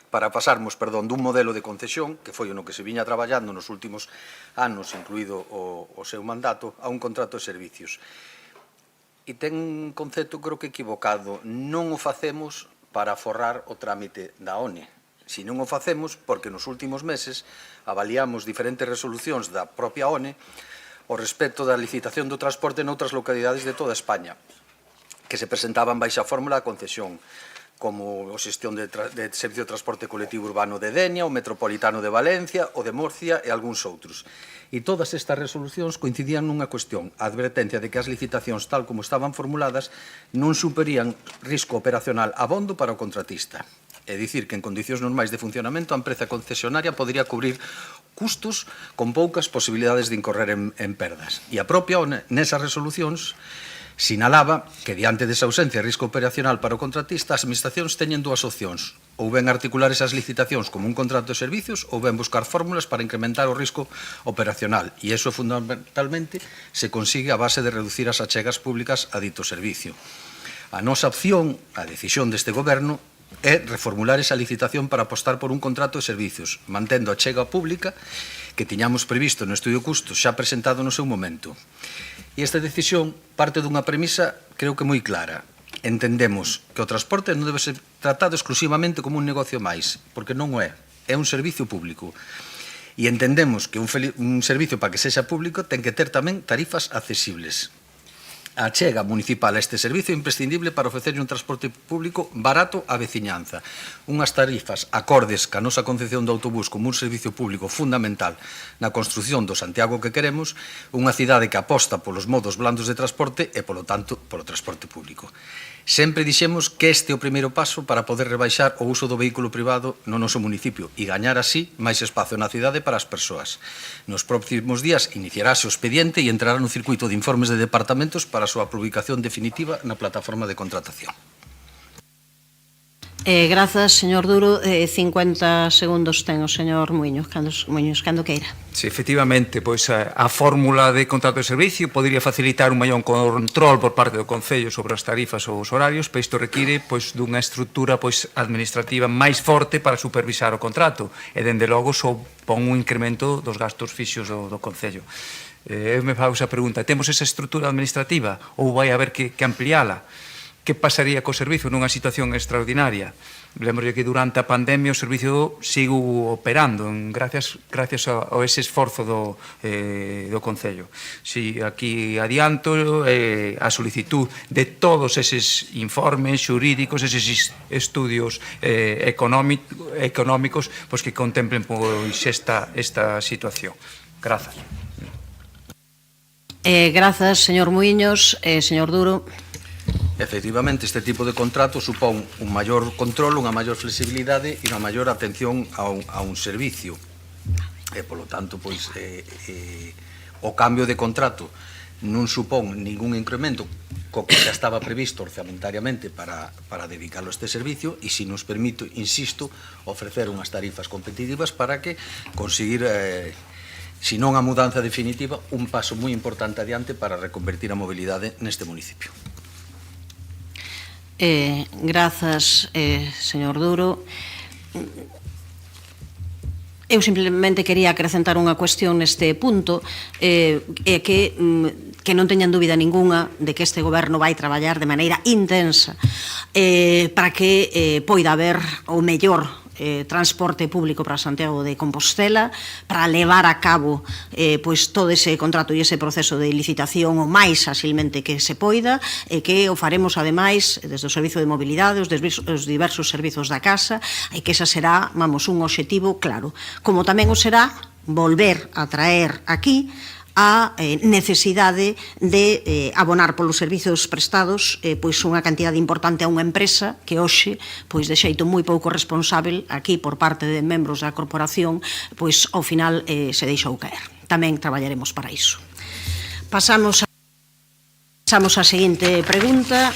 Dun modelo de concesión, que foi no que se viña traballando nos últimos anos, incluído o seu mandato, a un contrato de servicios. E ten un concepto, creo que equivocado. Non o facemos para forrar o trámite da ONE. Si non o facemos, porque nos últimos meses avaliamos diferentes resolucións da propia ONE ao respecto da licitación do transporte noutras localidades de toda España, que se presentaban baixa fórmula de concesión, como a xestión de Servicio de Transporte Colectivo Urbano de Denia, o Metropolitano de Valencia, o de Murcia e algúns outros. E todas estas resolucións coincidían nunha cuestión, a advertencia de que as licitacións tal como estaban formuladas non superían risco operacional abondo para o contratista. É dicir, que en condicións normais de funcionamento a empresa concesionaria podería cubrir custos con poucas posibilidades de incorrer en perdas. E a propia ONE, nesas resolucións, sinalaba que, diante desa ausencia de risco operacional para o contratista, as administracións teñen 2 opcións, ou ben articular esas licitacións como un contrato de servicios, ou ben buscar fórmulas para incrementar o risco operacional, e iso fundamentalmente se consigue a base de reducir as achegas públicas a dito servicio. A nosa opción, a decisión deste goberno, é reformular esa licitación para apostar por un contrato de servicios, mantendo a achega pública que tiñamos previsto no estudio custos xa presentado no seu momento. E esta decisión parte dunha premisa, creo que moi clara. Entendemos que o transporte non debe ser tratado exclusivamente como un negocio máis, porque non o é. É un servicio público. E entendemos que un servicio para que sexa público ten que ter tamén tarifas accesibles. A achega municipal a este servicio é imprescindible para ofrecer un transporte público barato á veciñanza. Unhas tarifas acordes ca nosa concepción do autobús como un servicio público fundamental na construción do Santiago que queremos, unha cidade que aposta polos modos blandos de transporte e, polo tanto, polo transporte público. Sempre dixemos que este é o primeiro paso para poder rebaixar o uso do vehículo privado no noso municipio e gañar así máis espazo na cidade para as persoas. Nos próximos días iniciarase o expediente e entrará no circuito de informes de departamentos para a súa publicación definitiva na plataforma de contratación. Grazas, señor Duro. 50 segundos ten o señor Muiños, cando queira. Sí, efectivamente, pois a fórmula de contrato de servicio podería facilitar un maior control por parte do Concello sobre as tarifas ou os horarios, pero isto require pois dunha estrutura pois administrativa máis forte para supervisar o contrato e, dende logo, pon un incremento dos gastos fixos do Concello. Eu me fago esa pregunta, temos esa estrutura administrativa ou vai haber que ampliála? Que pasaría co servicio nunha situación extraordinaria? Lembro que durante a pandemia o servicio sigo operando gracias a ese esforzo do Concello. Si aquí adianto a solicitud de todos eses informes xurídicos, eses estudios económicos pois que contemplen pois esta situación. Grazas. Grazas, señor Muiños. Señor Duro. Efectivamente, este tipo de contrato supón un maior control, unha maior flexibilidade e unha maior atención a un servicio. E, polo tanto, pois, o cambio de contrato non supón ningún incremento co que xa estaba previsto orzamentariamente para dedicarlo a este servicio e se nos permite, insisto, ofrecer unhas tarifas competitivas para que conseguir, se non a mudanza definitiva, un paso moi importante adiante para reconvertir a mobilidade neste municipio. Grazas, señor Duro. Eu simplemente quería acrecentar unha cuestión neste punto, que non teñan dúbida ninguna de que este goberno vai traballar de maneira intensa para que poida haber o mellor transporte público para Santiago de Compostela, para levar a cabo pois todo ese contrato e ese proceso de licitación o máis axilmente que se poida, e que o faremos ademais desde o Servizo de Mobilidade, os diversos servizos da Casa, e que esa será, vamos, un obxectivo claro. Como tamén o será volver a traer aquí a necesidade de abonar polos servizos prestados pois unha cantidade importante a unha empresa que hoxe, pois de xeito moi pouco responsável aquí por parte de membros da corporación, pois ao final se deixou caer. Tamén traballaremos para iso. Pasamos á seguinte pregunta.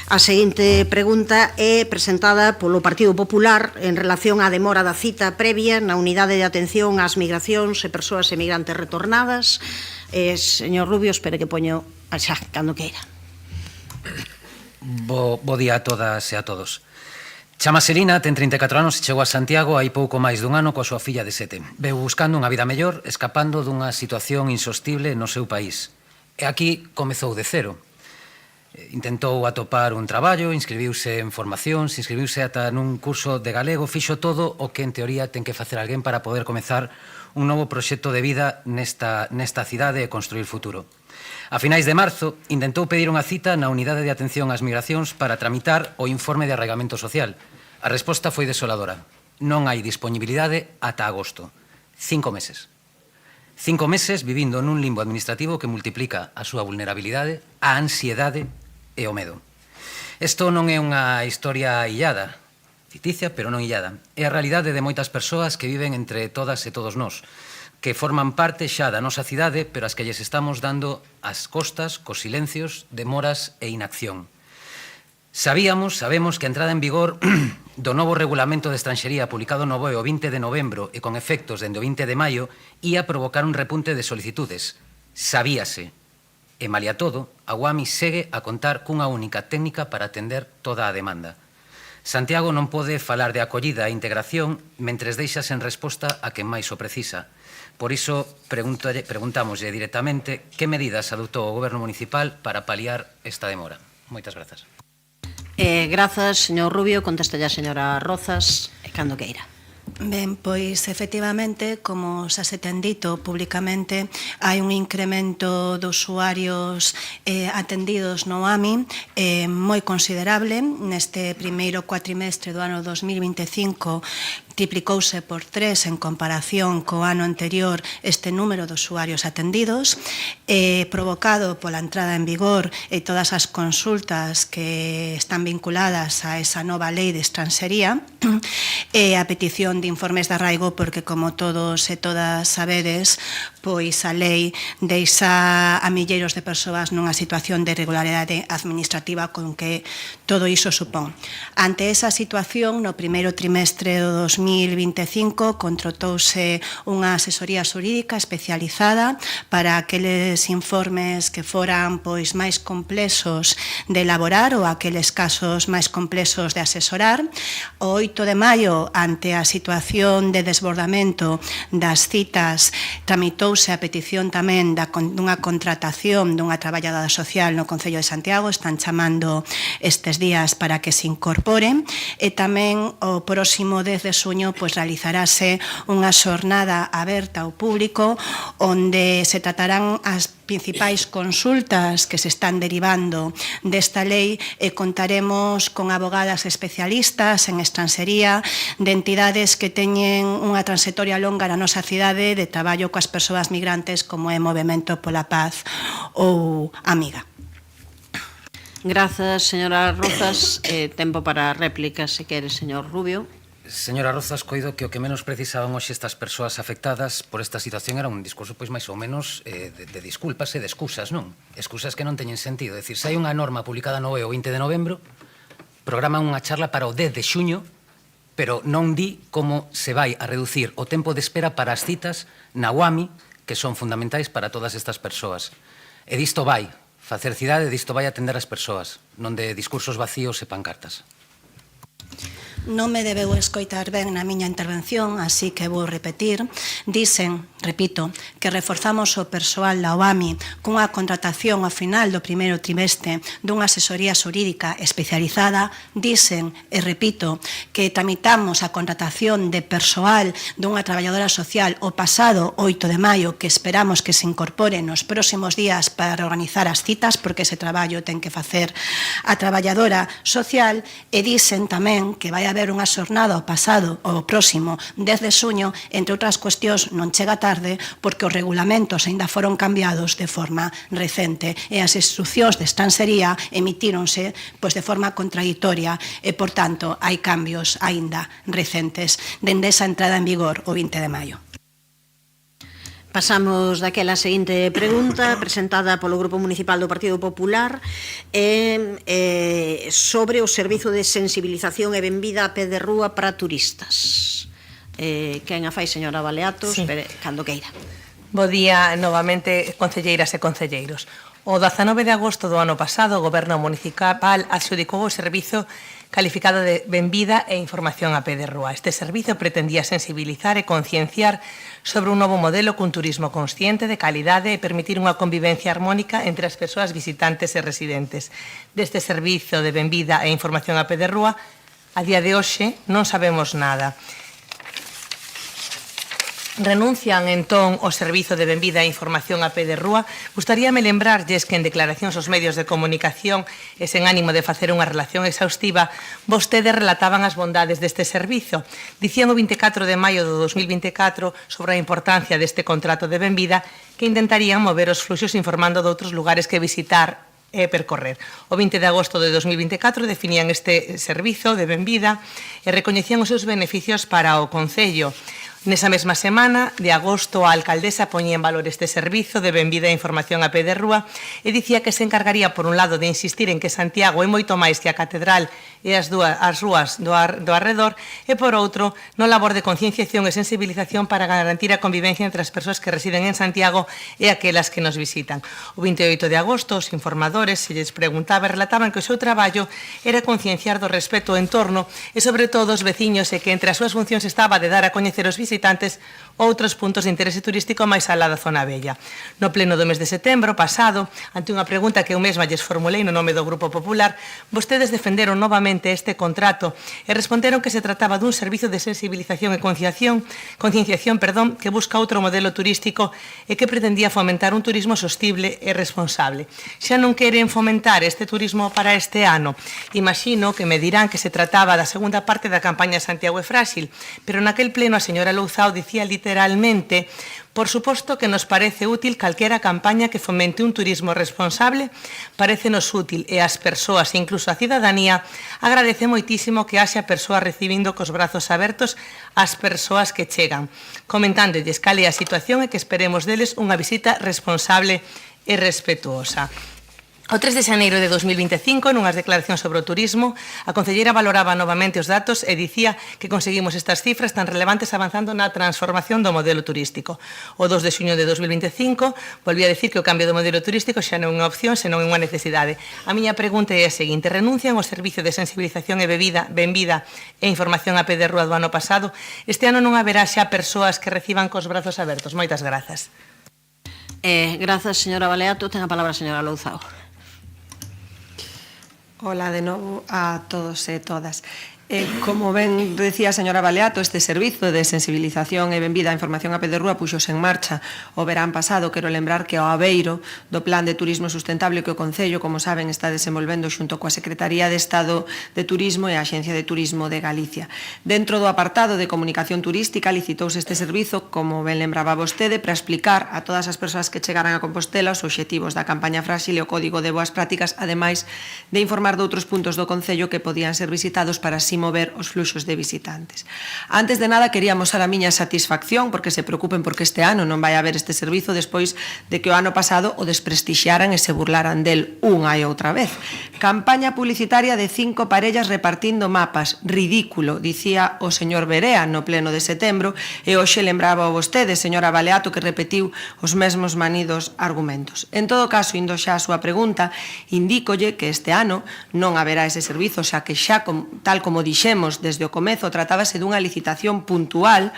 A seguinte pregunta é presentada polo Partido Popular en relación á demora da cita previa na unidade de atención ás migracións e persoas emigrantes retornadas. Señor Rubio, espere que poño xa, cando queira. Bo día a todas e a todos. Chama Selina, ten 34 anos e chegou a Santiago hai pouco máis dun ano coa súa filla de 7. Veu buscando unha vida mellor, escapando dunha situación insostible no seu país. E aquí comezou de cero. Intentou atopar un traballo, inscribiuse en formacións, inscribiuse ata nun curso de galego, fixo todo o que en teoría ten que facer alguén para poder comezar un novo proxecto de vida nesta cidade e construir futuro. A finais de marzo, intentou pedir unha cita na unidade de atención ás migracións para tramitar o informe de arraigamento social. A resposta foi desoladora. Non hai disponibilidade ata agosto. 5 meses. 5 meses vivindo nun limbo administrativo que multiplica a súa vulnerabilidade, a ansiedade e o medo. Isto non é unha historia illada, ficticia, pero non illada. É a realidade de moitas persoas que viven entre todas e todos nós, que forman parte xa da nosa cidade, pero as que lles estamos dando as costas, cos silencios, demoras e inacción. Sabemos que a entrada en vigor do novo regulamento de estranxería publicado no BOE o 20 de novembro e con efectos dende o 20 de maio ia provocar un repunte de solicitudes. Sabíase. E, malia todo, a UAMI segue a contar cunha única técnica para atender toda a demanda. Santiago non pode falar de acollida e integración mentres deixa sen resposta a quen máis o precisa. Por iso, preguntámoslle directamente que medidas adoptou o Goberno Municipal para paliar esta demora. Moitas grazas. Grazas, señor Rubio. Contesta a señora Rozas, cando queira. Ben, pois efectivamente, como xa se ten dito públicamente, hai un incremento de usuarios atendidos no AMI moi considerable. Neste primeiro cuatrimestre do ano 2025 triplicouse por 3 en comparación co ano anterior este número de usuarios atendidos, provocado pola entrada en vigor e todas as consultas que están vinculadas a esa nova lei de extranxería e a petición de informes de arraigo, porque como todos e todas sabedes, pois a lei deixa a milleiros de persoas nunha situación de irregularidade administrativa con que todo iso supón. Ante esa situación, no primeiro trimestre do 2025 contratouse unha asesoría xurídica especializada para aqueles informes que foran pois máis complexos de elaborar ou aqueles casos máis complexos de asesorar. O 8 de maio, ante a situación de desbordamento das citas, tramitouse a petición tamén dunha contratación dunha traballadora social no Concello de Santiago. Están chamando estes días para que se incorporen, e tamén o próximo 10 de xuño pois realizarase unha xornada aberta ao público onde se tratarán as principais consultas que se están derivando desta lei e contaremos con abogadas especialistas en extranxería de entidades que teñen unha transitoria longa na nosa cidade de traballo coas persoas migrantes, como é Movemento pola Paz ou Amiga. Grazas, señora Rozas. Tempo para réplica, se quere, señor Rubio. Señora Rozas, coido que o que menos precisaban hoxe estas persoas afectadas por esta situación era un discurso pois máis ou menos de disculpas e de excusas, non? Excusas que non teñen sentido. É dicir, se hai unha norma publicada no BOE o 20 de novembro, programan unha charla para o 10 de xuño, pero non di como se vai a reducir o tempo de espera para as citas na UAMI, que son fundamentais para todas estas persoas. E disto vai facer cidade, disto vai atender as persoas, non de discursos vacíos e pancartas. Non me debeu escoitar ben na miña intervención, así que vou repetir. Dicen, repito, que reforzamos o persoal da OAMI cunha contratación ao final do primeiro trimestre dunha asesoría xurídica especializada. Dicen, e repito, que tramitamos a contratación de persoal dunha traballadora social o pasado 8 de maio, que esperamos que se incorpore nos próximos días para organizar as citas, porque ese traballo ten que facer a traballadora social. E dicen tamén que vai haber unha xornada ao pasado ou próximo 10 de xuño, entre outras cuestións non chega tarde porque os regulamentos aínda foron cambiados de forma recente e as instruccións de extranxería emitíronse pois de forma contradictoria e, por tanto, hai cambios aínda recentes dende esa entrada en vigor o 20 de maio. Pasamos daquela seguinte pregunta presentada polo Grupo Municipal do Partido Popular sobre o servizo de sensibilización e benvida a pé de rúa para turistas. Quen a fai, señora Baleatos? Sí. Cando queira. Bo día novamente, concelleiras e concelleiros. O 19 de agosto do ano pasado, o Goberno Municipal adxudicou o servizo calificado de benvida e información a pé de rúa. Este servizo pretendía sensibilizar e concienciar sobre un novo modelo cun turismo consciente, de calidade e permitir unha convivencia armónica entre as persoas visitantes e residentes. Deste servizo de benvida e información a pé de rúa, a día de hoxe non sabemos nada. Renuncian, entón, o servizo de benvida e información a pé de rúa. Gustaríame lembrarlles que en declaracións aos medios de comunicación e sen ánimo de facer unha relación exhaustiva, vostedes relataban as bondades deste servizo. Dicían o 24 de maio do 2024 sobre a importancia deste contrato de benvida que intentarían mover os fluxos informando de outros lugares que visitar e percorrer. O 20 de agosto de 2024 definían este servizo de benvida e recoñecían os seus beneficios para o Concello. Nesa mesma semana, de agosto, a alcaldesa poñía en valor este servizo de benvida e información a pé de rúa e dicía que se encargaría, por un lado, de insistir en que Santiago é moito máis que a Catedral e as rúas do arredor e, por outro, no labor de concienciación e sensibilización para garantir a convivencia entre as persoas que residen en Santiago e aquelas que nos visitan. O 28 de agosto, os informadores, se lles preguntaba, relataban que o seu traballo era concienciar do respeto ao entorno e, sobre todo, os veciños e que entre as súas funcións estaba de dar a coñecer os visitantes outros puntos de interese turístico máis alá da zona vella. No pleno do mes de setembro pasado, ante unha pregunta que eu mesma lles formulei no nome do Grupo Popular, vostedes defenderon novamente positivamente este contrato e responderon que se trataba dun servizo de sensibilización e concienciación que busca outro modelo turístico e que pretendía fomentar un turismo sostible e responsable. Xa non queren fomentar este turismo para este ano. Imagino que me dirán que se trataba da segunda parte da campaña Santiago é frágil, pero naquel pleno a señora Louzao dicía literalmente: por suposto que nos parece útil calquera campaña que fomente un turismo responsable, parecenos útil e as persoas e incluso a cidadanía agradece moitísimo que haxa persoas recibindo cos brazos abertos as persoas que chegan, comentándolles cal é a situación e que esperemos deles unha visita responsable e respetuosa. O 3 de xaneiro de 2025, nunhas declaracións sobre o turismo, a concelleira valoraba novamente os datos e dicía que conseguimos estas cifras tan relevantes avanzando na transformación do modelo turístico. O 2 de xuño de 2025 volvía a decir que o cambio do modelo turístico xa non é unha opción, senón é unha necesidade. A miña pregunta é a seguinte: renuncian ao servizo de sensibilización e benvida e información a pé de rúa do ano pasado? Este ano non haberá xa persoas que reciban cos brazos abertos. Moitas grazas. Grazas, señora Baleato. Ten a palabra a señora Louzao. Hola de novo a todos e todas. Como ben decía a señora Baleato, este servizo de sensibilización e benvida a información a pé de rúa puxose en marcha o verán pasado. Quero lembrar que ao abeiro do Plan de Turismo Sustentable que o Concello, como saben, está desenvolvendo xunto coa Secretaría de Estado de Turismo e a Axencia de Turismo de Galicia. Dentro do apartado de comunicación turística licitouse este servizo, como ben lembraba vostede, para explicar a todas as persoas que chegaran a Compostela os obxectivos da campaña frágil e o Código de Boas Prácticas, ademais de informar de outros puntos do Concello que podían ser visitados para así mover os fluxos de visitantes. Antes de nada, quería mostrar a miña satisfacción porque se preocupen porque este ano non vai haber este servizo despois de que o ano pasado o desprestixiaran e se burlaran del unha e outra vez. Campaña publicitaria de 5 parellas repartindo mapas. Ridículo, dicía o señor Berea no pleno de setembro, e hoxe lembraba a vostede, señora Baleato, que repetiu os mesmos manidos argumentos. En todo caso, indo xa a súa pregunta, indícolle que este ano non haberá ese servizo, xa que xa, tal como dixemos desde o comezo, tratábase dunha licitación puntual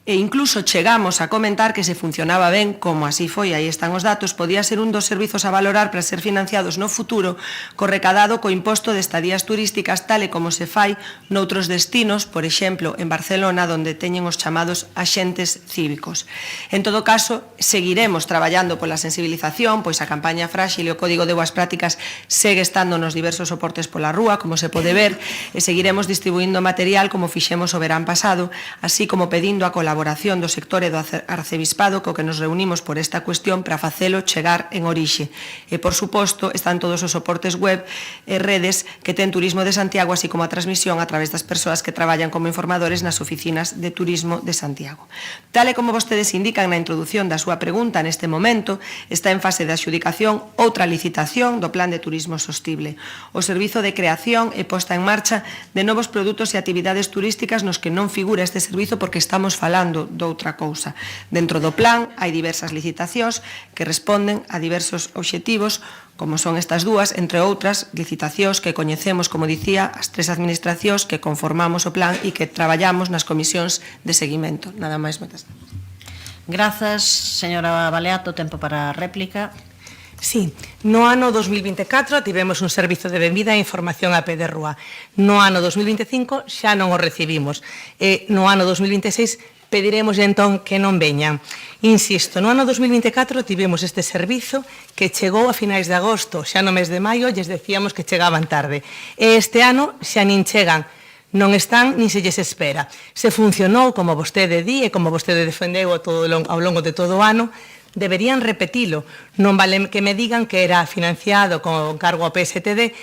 e incluso chegamos a comentar que se funcionaba ben, como así foi, aí están os datos, podía ser un dos servizos a valorar para ser financiados no futuro co recadado co imposto de estadías turísticas, tal e como se fai noutros destinos, por exemplo, en Barcelona, onde teñen os chamados axentes cívicos. En todo caso, seguiremos traballando pola sensibilización, pois a campaña frágil e o Código de Boas Prácticas segue estando nos diversos soportes pola rúa, como se pode ver, e seguiremos distribuindo material como fixemos o verán pasado, así como pedindo a colaboración do sector e do arcebispado co que nos reunimos por esta cuestión para facelo chegar en orixe. E, por suposto, están todos os soportes web e redes que ten Turismo de Santiago, así como a transmisión a través das persoas que traballan como informadores nas oficinas de Turismo de Santiago. Tal e como vostedes indican na introdución da súa pregunta, neste momento está en fase de adxudicación outra licitación do Plan de Turismo Sostible, o servizo de creación e posta en marcha de novos produtos e actividades turísticas nos que non figura este servizo porque estamos falando doutra cousa. Dentro do plan hai diversas licitacións que responden a diversos obxectivos, como son estas dúas, entre outras licitacións que coñecemos, como dicía, as 3 administracións que conformamos o plan e que traballamos nas comisións de seguimento. Nada máis, moitas grazas. Señora Baleato, tempo para a réplica. Sí, no ano 2024 tivemos un servizo de benvida e información a pé de rúa. No ano 2025 xa non o recibimos. E no ano 2026 pediremos entón que non veñan. Insisto, no ano 2024 tivemos este servizo que chegou a finais de agosto, xa no mes de maio lles decíamos que chegaban tarde. E este ano xa nin chegan, non están nin se lles espera. Se funcionou como vostede di e como vostede defendeu ao longo de todo o ano, deberían repetilo. Non vale que me digan que era financiado con cargo ao PSTD,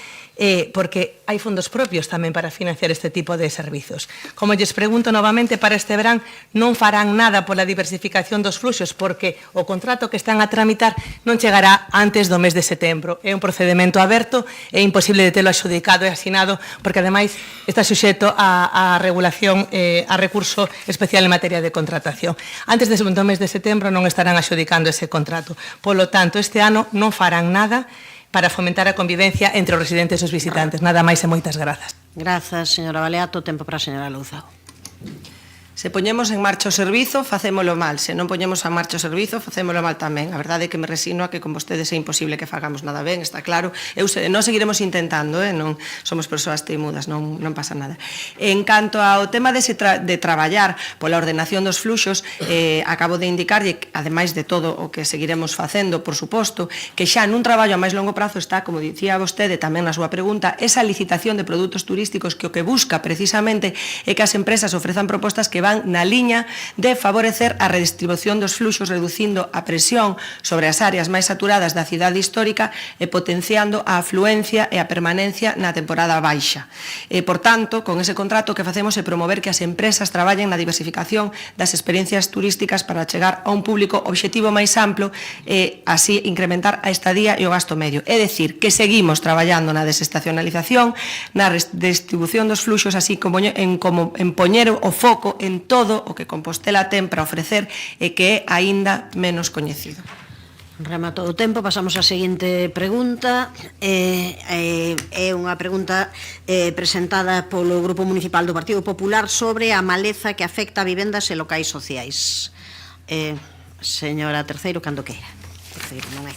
porque hai fondos propios tamén para financiar este tipo de servizos. Como lles pregunto novamente, para este verán non farán nada pola diversificación dos fluxos porque o contrato que están a tramitar non chegará antes do mes de setembro. É un procedimento aberto, é imposible de telo adxudicado e asinado porque ademais está suxeto a regulación, a recurso especial en materia de contratación. Antes do mes de setembro non estarán adxudicando ese contrato. Polo tanto, este ano non farán nada para fomentar a convivencia entre os residentes e os visitantes. Nada máis e moitas grazas. Grazas, señora Baleato. Tempo para a señora Louzao. Se poñemos en marcha o servizo, facémolo mal. Se non poñemos en marcha o servizo, facémolo mal tamén. A verdade é que me resigno a que con vostedes é imposible que fagamos nada ben, está claro. Non seguiremos intentando, non somos persoas teimudas, non pasa nada. En canto ao tema de traballar pola ordenación dos fluxos, acabo de indicarlle, ademais de todo o que seguiremos facendo, por suposto, que xa nun traballo a máis longo prazo está, como dicía vostede tamén na súa pregunta, esa licitación de produtos turísticos que o que busca precisamente é que as empresas ofrezan propostas que van na liña de favorecer a redistribución dos fluxos, reducindo a presión sobre as áreas máis saturadas da cidade histórica e potenciando a afluencia e a permanencia na temporada baixa. Por tanto, con ese contrato que facemos é promover que as empresas traballen na diversificación das experiencias turísticas para chegar a un público objetivo máis amplo e así incrementar a estadía e o gasto medio. É dicir, que seguimos traballando na desestacionalización, na redistribución dos fluxos, así como en poñer o foco en todo o que Compostela ten para ofrecer e que é aínda menos coñecido. Rematou o tempo, pasamos á seguinte pregunta. É unha pregunta presentada polo Grupo Municipal do Partido Popular sobre a maleza que afecta a vivendas e locais sociais. Señora Terceiro, cando queira. Terceiro, non é.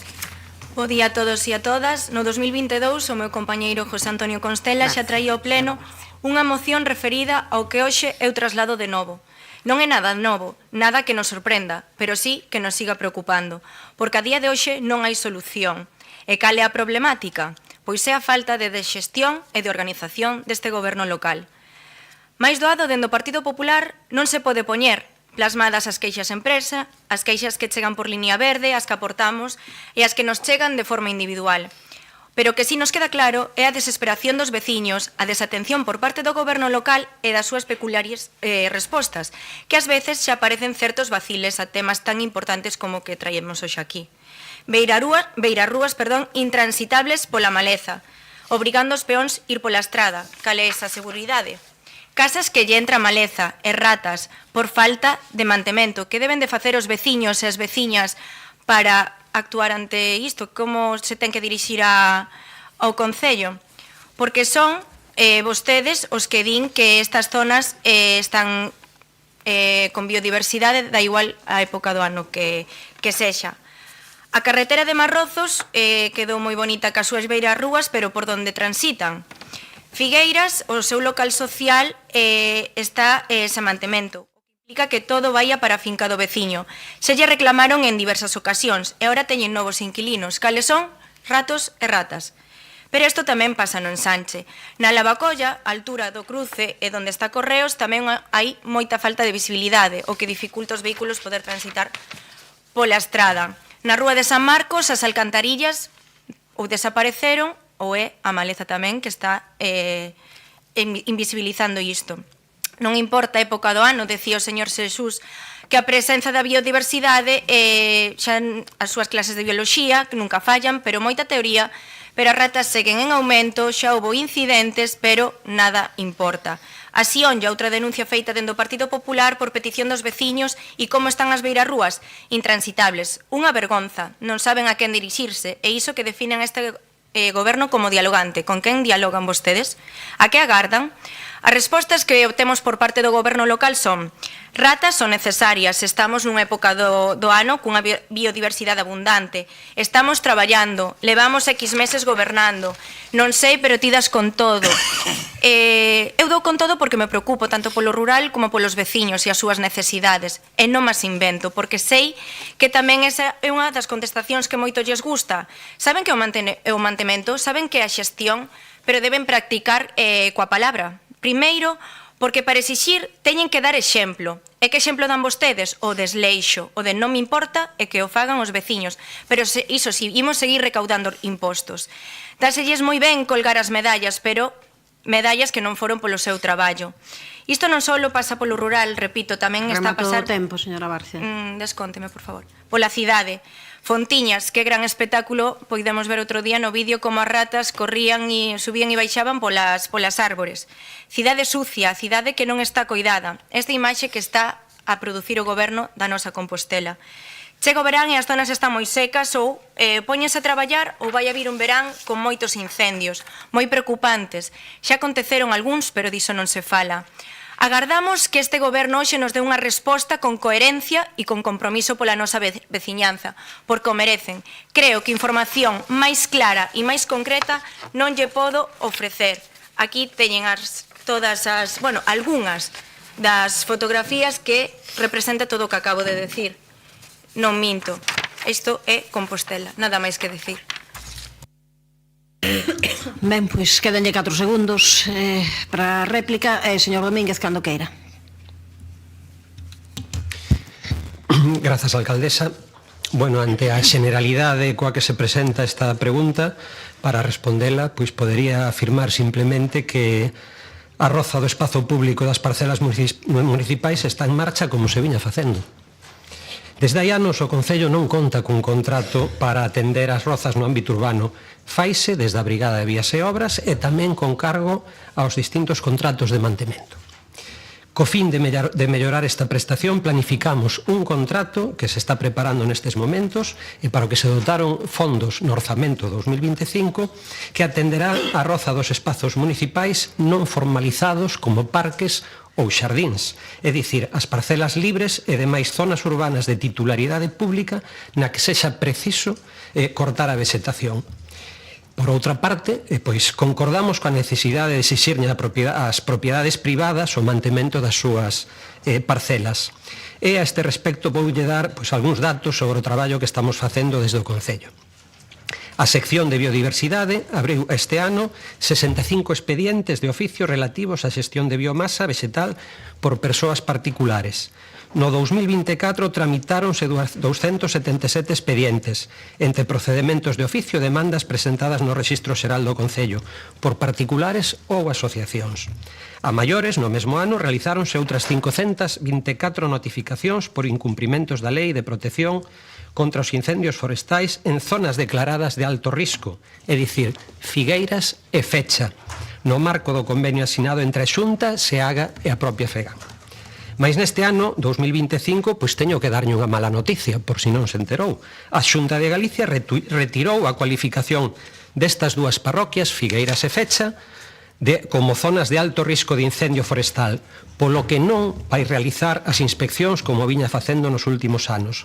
Bo día a todos e a todas. No 2022, o meu compañeiro José Antonio Constela xa traía ao pleno unha moción referida ao que hoxe eu traslado de novo. Non é nada novo, nada que nos sorprenda, pero sí que nos siga preocupando, porque a día de hoxe non hai solución. E cal é a problemática? Pois é a falta de xestión e de organización deste goberno local. Máis doado, dende o Partido Popular non se pode poñer plasmadas as queixas en prensa, as queixas que chegan por línea verde, as que aportamos e as que nos chegan de forma individual. Pero que si nos queda claro é a desesperación dos veciños, a desatención por parte do goberno local e das súas peculiares respostas, que ás veces xa parecen certos vaciles a temas tan importantes como que traemos hoxe aquí. Beirarrúas, intransitables pola maleza, obrigando os peóns ir pola estrada, cal é esa seguridade. Casas que lle entra maleza e ratas por falta de mantemento, que deben de facer os veciños e as veciñas para actuar ante isto, como se ten que dirixir ao Concello, porque son vostedes os que din que estas zonas están con biodiversidade, da igual a época do ano que sexa. A carretera de Marrozos quedou moi bonita cas súas beirarrúas, pero por onde transitan. Figueiras, o seu local social está sen mantemento. Implica que todo vaya para a finca do veciño. Se lle reclamaron en diversas ocasións e agora teñen novos inquilinos, cales son ratos e ratas. Pero isto tamén pasa no Ensanche. Na Lavacolla, a altura do cruce e onde está Correos, tamén hai moita falta de visibilidade, o que dificulta os vehículos poder transitar pola estrada. Na Rúa de San Marcos, as alcantarillas ou desapareceron ou é a maleza tamén que está invisibilizando isto. Non importa a época do ano, decía o señor Xesús, que a presenza da biodiversidade, xa as súas clases de bioloxía, que nunca fallan, pero moita teoría, pero as ratas seguen en aumento, xa houve incidentes, pero nada importa. Así onlla outra denuncia feita dentro do Partido Popular por petición dos veciños e como están as beirarrúas, intransitables. Unha vergonza, non saben a quen dirixirse, e iso que definen este goberno como dialogante. Con quen dialogan vostedes? A que agardan? As respostas que obtemos por parte do goberno local son: ratas son necesarias, estamos nunha época do ano cunha biodiversidade abundante, estamos traballando, levamos X meses gobernando, non sei, pero ti das con todo. Eu dou con todo porque me preocupo tanto polo rural como polos veciños e as súas necesidades, e non máis invento, porque sei que tamén esa é unha das contestacións que moito lles gusta. Saben que é o mantemento, saben que é a xestión, pero deben practicar coa palabra. Primeiro, porque para exixir teñen que dar exemplo. E que exemplo dan vostedes? O desleixo, o de non me importa e que o fagan os veciños. Pero iso si, imos seguir recaudando impostos. Dáselles moi ben colgar as medallas, pero medallas que non foron polo seu traballo. Isto non só pasa polo rural, repito, tamén está a pasar... Rematou o tempo, señora Barcia. Descónteme, por favor. Pola cidade. Fontiñas, que gran espectáculo, podemos ver outro día no vídeo como as ratas corrían e subían e baixaban polas árbores. Cidade sucia, cidade que non está coidada. Esta imaxe que está a producir o goberno da nosa Compostela. Chega o verán e as zonas están moi secas ou póñense a traballar ou vai a vir un verán con moitos incendios, moi preocupantes. Xa aconteceron algúns, pero diso non se fala. Agardamos que este goberno hoxe nos dé unha resposta con coherencia e con compromiso pola nosa veciñanza, porque o merecen. Creo que información máis clara e máis concreta non lle podo ofrecer. Aquí teñen todas as, bueno, algunhas das fotografías que representa todo o que acabo de decir. Non minto. Isto é Compostela, nada máis que decir. Ben, pois quedanlle 4 segundos para a réplica. Señor Domínguez, cando queira. Grazas, alcaldesa. Bueno, ante a generalidade coa que se presenta esta pregunta, para respondela, pois podería afirmar simplemente que a roza do espazo público das parcelas municipais está en marcha como se viña facendo. Desde hai anos o Concello non conta cun contrato para atender as rozas no ámbito urbano. Faise desde a Brigada de Vías e Obras e tamén con cargo aos distintos contratos de mantemento. Co fin de mellorar esta prestación, planificamos un contrato que se está preparando nestes momentos e para o que se dotaron fondos no orzamento 2025 que atenderá a roza dos espazos municipais non formalizados como parques ou xardíns, é dicir, as parcelas libres e demais zonas urbanas de titularidade pública na que sexa preciso cortar a vegetación. Por outra parte, pois concordamos coa necesidade de exixirlle ás propiedades privadas o mantemento das súas parcelas. E a este respecto voulle dar algúns datos sobre o traballo que estamos facendo desde o Concello. A sección de biodiversidade abriu este ano 65 expedientes de oficio relativos á xestión de biomasa vegetal por persoas particulares. No 2024 tramitáronse 277 expedientes, entre procedementos de oficio e demandas presentadas no Rexistro Xeral do Concello, por particulares ou asociacións. A maiores, no mesmo ano, realizáronse outras 524 notificacións por incumprimentos da Lei de Protección contra os incendios forestais en zonas declaradas de alto risco, é dicir, Figueiras e Fecha, no marco do convenio asinado entre a Xunta, SEAGA e a propia FEGAM. Mais neste ano, 2025, pois teño que darlle unha mala noticia, por si non se enterou. A Xunta de Galicia retirou a cualificación destas dúas parroquias, Figueiras e Fecha, como zonas de alto risco de incendio forestal, polo que non vai realizar as inspeccións como viña facendo nos últimos anos.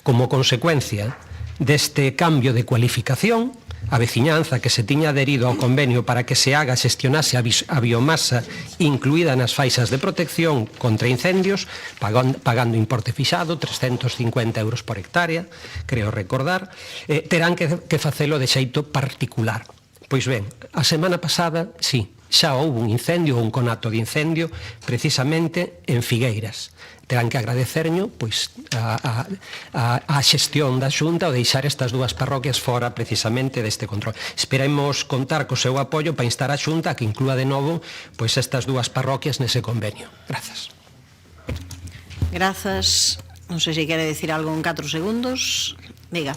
Como consecuencia deste cambio de cualificación, a veciñanza que se tiña adherido ao convenio para que SEAGA xestionase a biomasa incluída nas faixas de protección contra incendios, pagando importe fixado, 350 euros por hectárea, creo recordar, terán que facelo de xeito particular. Pois ben, a semana pasada, sí, xa houve un incendio, un conato de incendio, precisamente en Figueiras. Terán que agradecerño a xestión da Xunta o deixar estas dúas parroquias fora precisamente deste control. Esperemos contar co seu apoio para instar a Xunta a que inclúa de novo estas dúas parroquias nese convenio. Grazas. Grazas. Non sei se quere dicir algo en 4 segundos. Diga.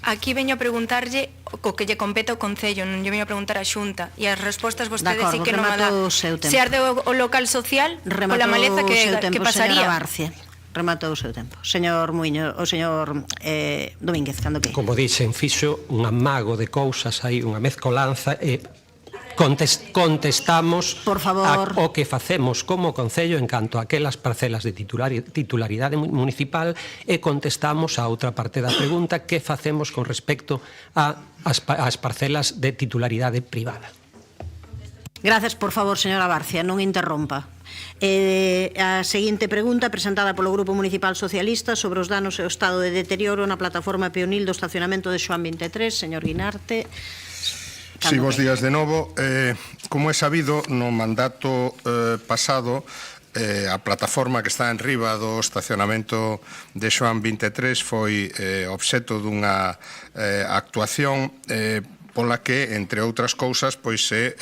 Aquí veño a preguntarlle o que lle compete ao Concello, non lle veño a preguntar a Xunta, e as respostas vostede di que non me dá. Se arde o local social, pola maleza que pasaría. Rematou o seu tempo. Señor Muiño, o señor Domínguez, cando que? Como dixen, fixo un amago de cousas aí, unha mezcolanza, e contestamos o que facemos como Concello en canto a aquelas parcelas de titularidade municipal e contestamos a outra parte da pregunta que facemos con respecto ás parcelas de titularidade privada. Gracias, por favor, señora Barcia, non interrompa. A seguinte pregunta presentada polo Grupo Municipal Socialista sobre os danos e o estado de deterioro na plataforma peonil do estacionamento de Xoán 23, señor Guinarte. Sí, bons días de novo. Como é sabido, no mandato pasado, a plataforma que está en riba do estacionamento de Xoán 23 foi obxeto dunha actuación pola que, entre outras cousas, pois se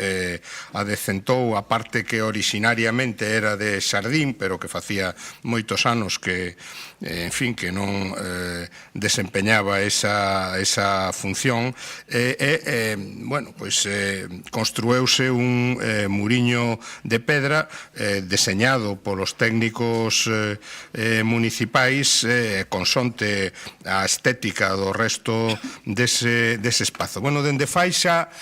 adecentou a parte que originariamente era de xardín, pero que facía moitos anos que, en fin, que non desempeñaba esa función bueno, pois construeuse un muriño de pedra deseñado polos técnicos municipais consonte a estética do resto dese espazo. Bueno, dende fai xa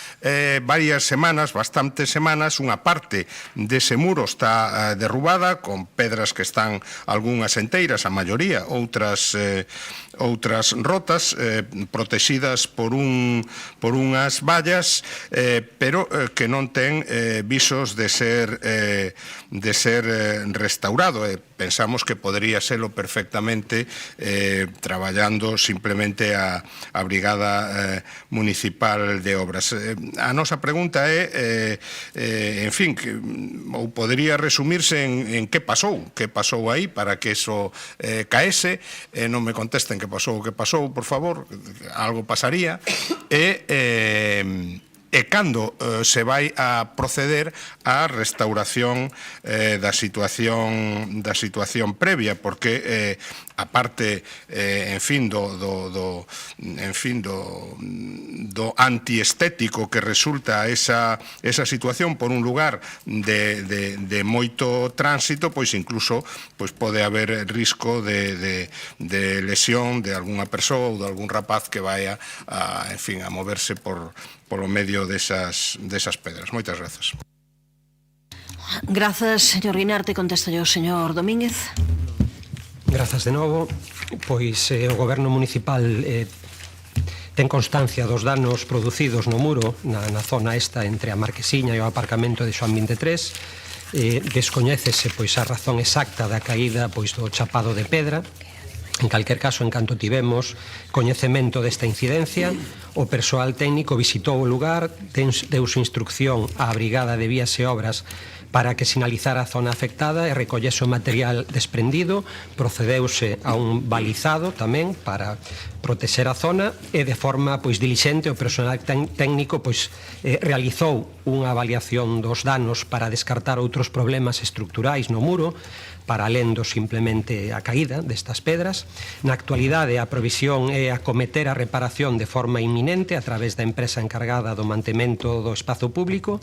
varias semanas, bastantes semanas, unha parte dese muro está derrubada, con pedras que están algunhas enteiras, a maioría, outras rotas, protegidas por unhas vallas, pero que non ten visos de ser restaurado. Pensamos que podría serlo perfectamente traballando simplemente a Brigada Municipal de Obras. A nosa pregunta é, en fin, ou podría resumirse en que pasou aí para que eso caese. Non me contesten que pasou o que pasou, por favor, algo pasaría. E cando se vai a proceder á restauración da situación previa, porque a parte, en fin, do antiestético que resulta esa situación por un lugar de moito tránsito, pois incluso pode haber risco de lesión de algunha persoa ou de algún rapaz que vaya a moverse polo medio desas pedras. Moitas grazas. Grazas, señor Guinarte. Contesta o señor Domínguez. Grazas de novo. Pois o Goberno Municipal ten constancia dos danos producidos no muro na zona esta entre a Marquesiña e o aparcamento de Xoán 23. Descoñécese a razón exacta da caída do chapado de pedra. En calquer caso, en canto tivemos coñecemento desta incidencia, o persoal técnico visitou o lugar, deuse instrucción á Brigada de Vías e Obras para que sinalizara a zona afectada e recollese o material desprendido, procedeuse a un balizado tamén para protexer a zona e de forma dilixente o personal técnico realizou unha avaliación dos danos para descartar outros problemas estructurais no muro, para alén do simplemente a caída destas pedras. Na actualidade, a provisión é acometer a reparación de forma inminente a través da empresa encargada do mantemento do espazo público,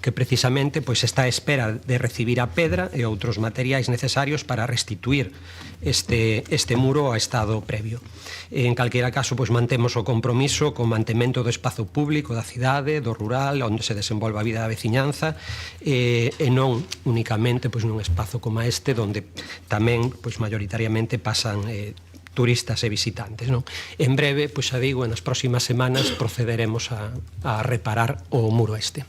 que precisamente está á espera de recibir a pedra e outros materiais necesarios para restituir este muro ao estado previo. En calquera caso, mantemos o compromiso co mantemento do espazo público da cidade, do rural, onde se desenvolva a vida da veciñanza, e non únicamente nun espazo como este, onde tamén maioritariamente pasan turistas e visitantes. En breve, xa digo, nas próximas semanas procederemos a reparar o muro este.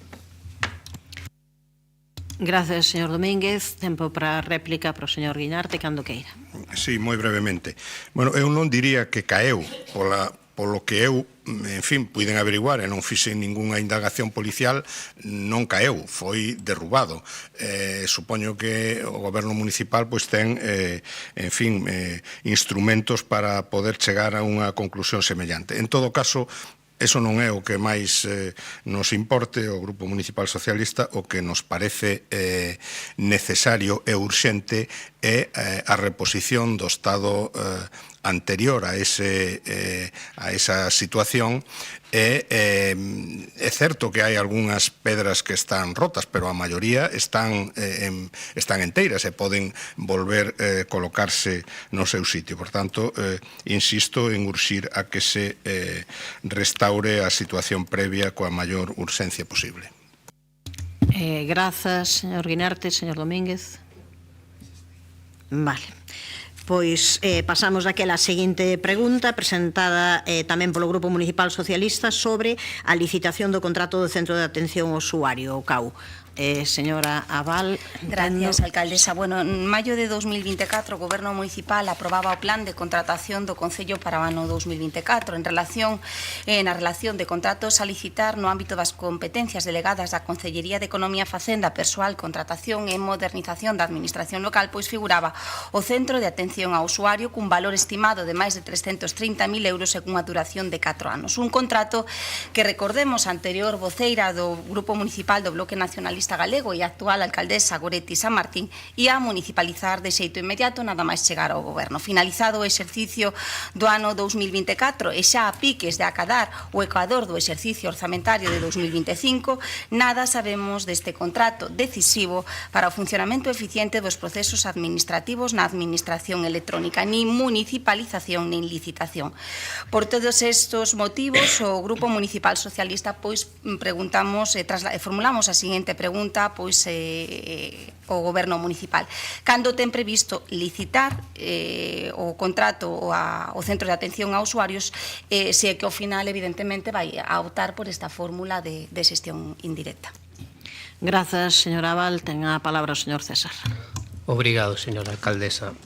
Gracias, señor Domínguez. Tempo para a réplica para o señor Guinarte, cando queira. Sí, moi brevemente. Bueno, eu non diría que caeu polo que eu, en fin, puiden averiguar e non fixen ningunha indagación policial, non caeu, foi derrubado. Supoño que o Goberno Municipal ten, en fin, instrumentos para poder chegar a unha conclusión semellante. En todo caso, eso non é o que máis nos importe o Grupo Municipal Socialista. O que nos parece necesario e urxente é a reposición do estado anterior a esa situación. É certo que hai algunhas pedras que están rotas, pero a maioría están enteiras e poden volver colocarse no seu sitio. Por tanto, insisto en urxir a que se restaure a situación previa coa maior urxencia posible. Grazas, señor Guinarte. Señor Domínguez. Vale. Pois pasamos daquela seguinte pregunta presentada tamén polo Grupo Municipal Socialista sobre a licitación do contrato do Centro de Atención ao Usuario, o CAU. Señora Abal. Gracias, alcaldesa. Bueno, en maio de 2024 o Goberno Municipal aprobaba o plan de contratación do Concello para o ano 2024 na relación de contratos a licitar no ámbito das competencias delegadas da Concellería de Economía, Facenda, Persoal, Contratación e Modernización da Administración Local, pois figuraba o Centro de Atención ao Usuario cun valor estimado de máis de 330.000 euros e cunha duración de 4 anos. Un contrato que, recordemos, a anterior voceira do Grupo Municipal do Bloque Nacionalista Socialista galego e actual alcaldesa Goretti San Martín ia municipalizar de xeito inmediato nada máis chegar ao goberno. Finalizado o exercicio do ano 2024 e xa a piques de acadar o ecuador do exercicio orzamentario de 2025, nada sabemos deste contrato decisivo para o funcionamento eficiente dos procesos administrativos na administración electrónica, nin municipalización nin licitación. Por todos estes motivos, o Grupo Municipal Socialista preguntamos, formulamos a seguinte pregunta ao Goberno Municipal. Cando ten previsto licitar o contrato ao Centro de Atención a Usuarios, se é que ao final, evidentemente, vai a optar por esta fórmula de xestión indirecta? Grazas, señora Abal. Ten a palabra o señor César. Obrigado, señora alcaldesa.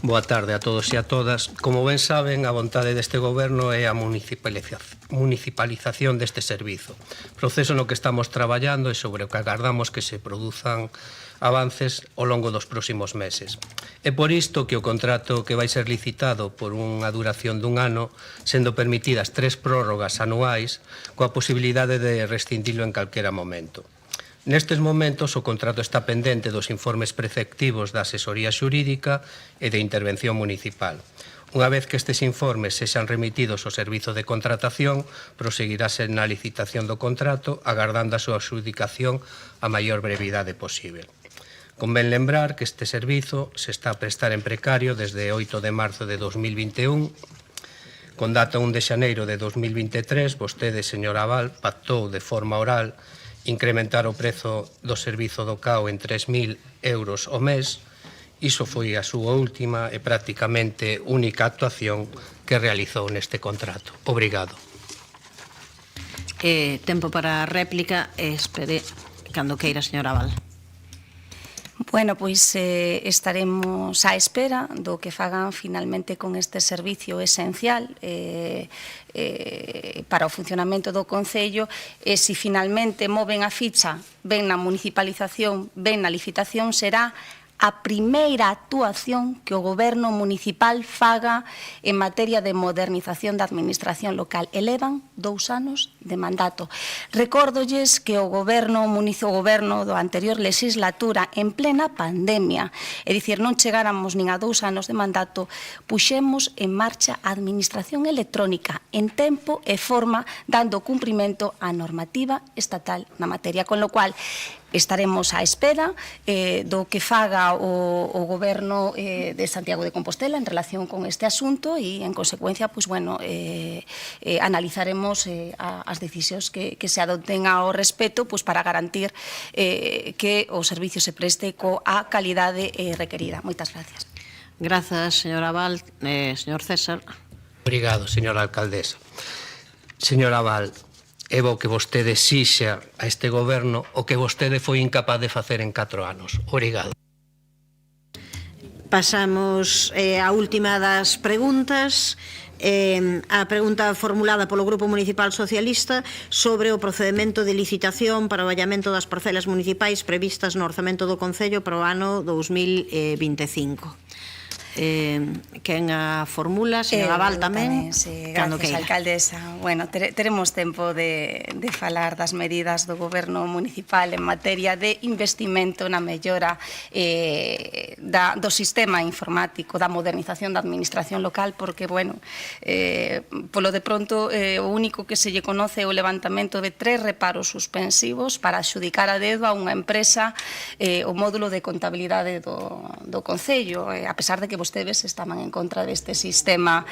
Boa tarde a todos e a todas. Como ben saben, a vontade deste goberno é a municipalización deste servizo. Proceso no que estamos traballando e sobre o que agardamos que se produzan avances ao longo dos próximos meses. É por isto que o contrato que vai ser licitado por unha duración dun ano, sendo permitidas 3 prórrogas anuais, coa posibilidade de rescindilo en calquera momento. Nestes momentos, o contrato está pendente dos informes preceptivos da asesoría xurídica e de intervención municipal. Unha vez que estes informes sexan remitidos ao Servizo de Contratación, proseguirase na licitación do contrato, agardando a súa adxudicación a maior brevidade posible. Convén lembrar que este servizo se está a prestar en precario desde 8 de marzo de 2021, con data 1 de xaneiro de 2023, vostede, señor Abal, pactou de forma oral incrementar o prezo do servizo do CAO en 3.000 euros ao mes. Iso foi a súa última e prácticamente única actuación que realizou neste contrato. Obrigado. Tempo para a réplica. Espere cando queira, señora Abal. Bueno, pois estaremos á espera do que fagan finalmente con este servicio esencial para o funcionamento do Concello, e se finalmente moven a ficha, ven na municipalización, ven na licitación, será a primeira actuación que o Goberno Municipal faga en materia de modernización da administración local. Elevan 2 anos de mandato. Recórdolles que o Goberno do anterior legislatura, en plena pandemia, é dicir, non chegáramos nin a 2 anos de mandato, puxemos en marcha a administración electrónica en tempo e forma, dando cumprimento á normativa estatal na materia, con lo cual estaremos á espera do que faga o Goberno de Santiago de Compostela en relación con este asunto e, en consecuencia, analizaremos as decisións que se adopten ao respecto para garantir que o servicio se preste coa calidade requerida. Moitas gracias. Grazas, señora Abal. Señor César. Obrigado, señora alcaldesa. Señora Abal, é bo que vostede exixa a este goberno o que vostede foi incapaz de facer en 4 anos. Obrigado. Pasamos á última das preguntas. A pregunta formulada polo Grupo Municipal Socialista sobre o procedimento de licitación para o vallamento das parcelas municipais previstas no orzamento do Concello para o ano 2025. Quen a formula, señora Abal tamén, cando queira. Alcaldesa. Bueno, teremos tempo de falar das medidas do Goberno Municipal en materia de investimento na mellora do sistema informático, da modernización da administración local, porque, bueno, polo de pronto, o único que se lle conoce é o levantamento de 3 reparos suspensivos para adxudicar a dedo a unha empresa o módulo de contabilidade do Concello, a pesar de que vostedes estaban en contra do sistema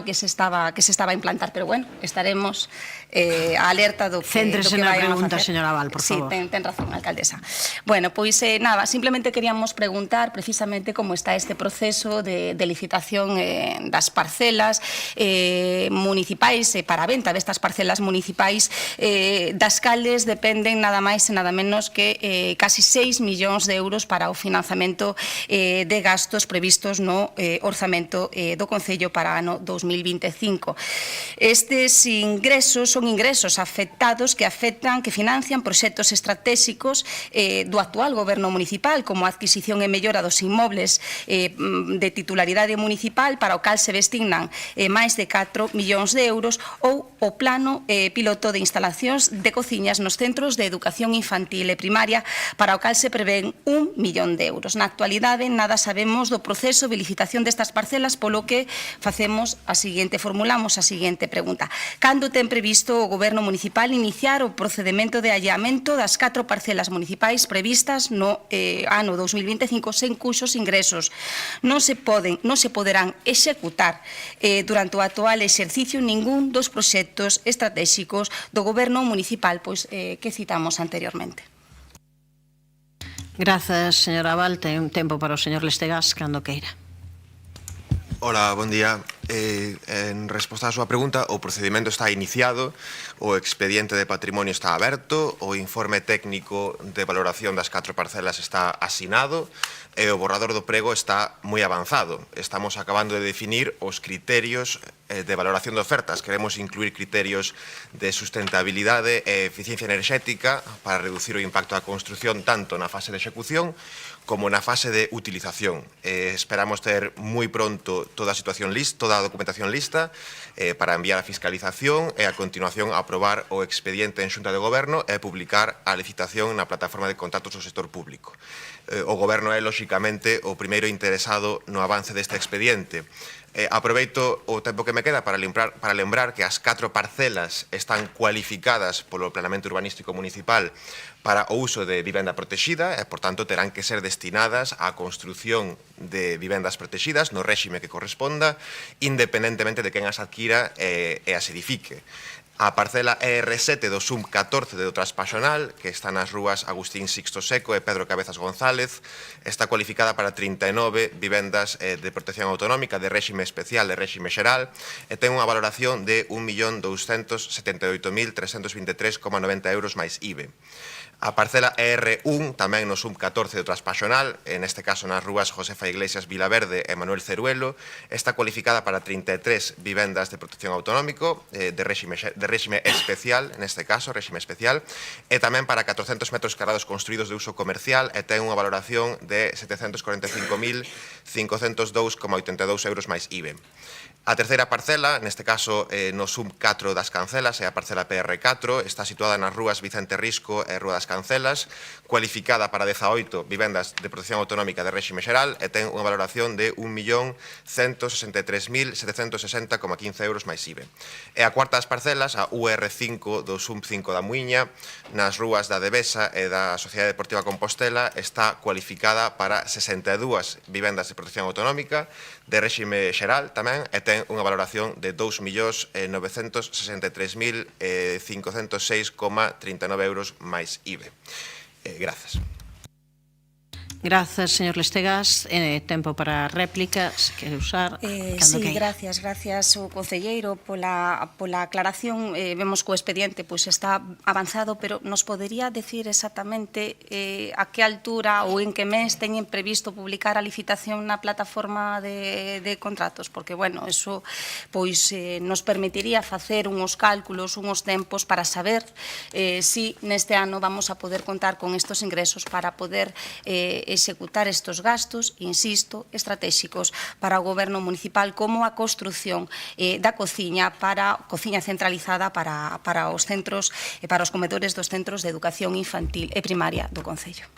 que se estaba a implantar, pero bueno, estaremos a alerta do que Céntrese na vayan a pregunta, facer. señora Abal, por favor. Sí, ten razón, alcaldesa. Bueno, pois nada, simplemente queríamos preguntar precisamente como está este proceso de licitación das parcelas municipais para a venta destas parcelas municipais, das cales dependen nada máis e nada menos que casi 6 millóns de euros para o financiamento de gastos previstos no orzamento do Concello para ano 2025. Estes ingresos son ingresos afectados que financian proxectos estratégicos do actual Goberno municipal, como a adquisición e mellora dos inmobles de titularidade municipal, para o cal se destinan máis de 4 millóns de euros, ou o plano piloto de instalacións de cociñas nos centros de educación infantil e primaria, para o cal se prevén 1 millón de euros. Na actualidade, nada sabemos do proceso de licitación destas parcelas, polo que formulamos a seguinte pregunta: cando ten previsto o Goberno municipal iniciar o procedemento de allamento das 4 parcelas municipais previstas no ano 2025, sen cuxos ingresos non se poderán executar durante o actual exercicio ningún dos proxectos estratégicos do Goberno municipal que citamos anteriormente? Grazas, señora Abal. Ten un tempo para o señor Lestegas, cando queira. Hola, bon día. En resposta á súa pregunta, o procedimento está iniciado, o expediente de patrimonio está aberto, o informe técnico de valoración das 4 parcelas está asinado e o borrador do prego está moi avanzado. Estamos acabando de definir os criterios de valoración de ofertas. Queremos incluir criterios de sustentabilidade e eficiencia enerxética para reducir o impacto da construción tanto na fase de execución como na fase de utilización. Esperamos ter moi pronto toda a situación lista, toda a documentación lista para enviar a fiscalización e a continuación aprobar o expediente en Xunta de Goberno e publicar a licitación na plataforma de contactos do sector público. O Goberno é, lóxicamente, o primeiro interesado no avance deste expediente. Aproveito o tempo que me queda para lembrar que as 4 parcelas están cualificadas polo Planeamento Urbanístico Municipal para o uso de vivenda protegida e, por tanto, terán que ser destinadas á construción de vivendas protegidas no réxime que corresponda, independentemente de quen as adquira e as edifique. A parcela ER7 do SUM 14 do Traspaxonal, que está nas rúas Agustín Sixto Seco e Pedro Cabezas González, está cualificada para 39 vivendas de protección autonómica de réxime especial e réxime xeral e ten unha valoración de 1.278.323,90 euros máis IBE. A parcela ER1, tamén no SUM 14 do Traspaxonal, en este caso nas rúas Josefa Iglesias Vilaverde e Manuel Ceruelo, está cualificada para 33 vivendas de protección autonómico de réxime especial, neste caso, réxime especial, e tamén para 400 metros cuadrados construídos de uso comercial e ten unha valoración de 745.502,82 euros máis IBE. A terceira parcela, neste caso no SUM 4 das Cancelas, é a parcela PR4, está situada nas rúas Vicente Risco e Rúa das Cancelas, cualificada para 18 vivendas de protección autonómica de réxime xeral e ten unha valoración de 1.163.760,15 euros máis IBE. E a cuarta das parcelas, a UR5 do SUM 5 da Muiña, nas rúas da Devesa e da Sociedade Deportiva Compostela, está cualificada para 62 vivendas de protección autonómica de réxime xeral tamén e ten unha valoración de 2.963.506,39 euros máis IBE. Grazas. Grazas, señor Lestegas. Tempo para réplica, se quere usar. Sí, gracias o concelleiro pola aclaración. Vemos que o expediente está avanzado, pero nos podería decir exactamente a que altura ou en que mes teñen previsto publicar a licitación na plataforma de contratos, porque, bueno, eso nos permitiría facer uns cálculos, uns tempos para saber si neste ano vamos a poder contar con estos ingresos para poder executar estes gastos, insisto, estratégicos para o Goberno municipal, como a construción da cociña centralizada para os centros e para os comedores dos centros de educación infantil e primaria do Concello.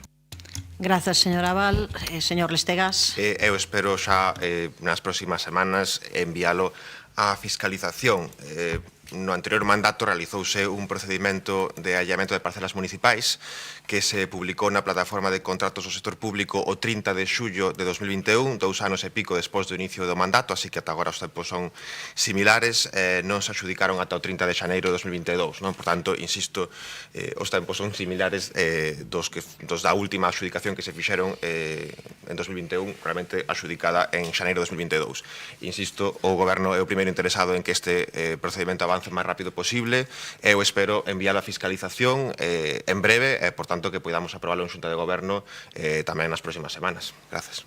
Grazas, señora Abal. Señor Lestegas. Eu espero xa nas próximas semanas enviálo á fiscalización. No anterior mandato realizouse un procedimento de allamento de parcelas municipais que se publicou na plataforma de contratos do sector público o 30 de xullo de 2021, 2 anos e pico despois do inicio do mandato, así que ata agora os tempos son similares, non se adxudicaron ata o 30 de xaneiro de 2022, non? Por tanto, insisto, os tempos son similares dos da última adxudicación que se fixeron en 2021, realmente adxudicada en xaneiro de 2022. Insisto, o Goberno é o primeiro interesado en que este procedimento avance o máis rápido posible. Eu espero enviar a fiscalización en breve e, por tanto, que podamos aprobarlo en Xunta de Goberno tamén nas próximas semanas. Grazas.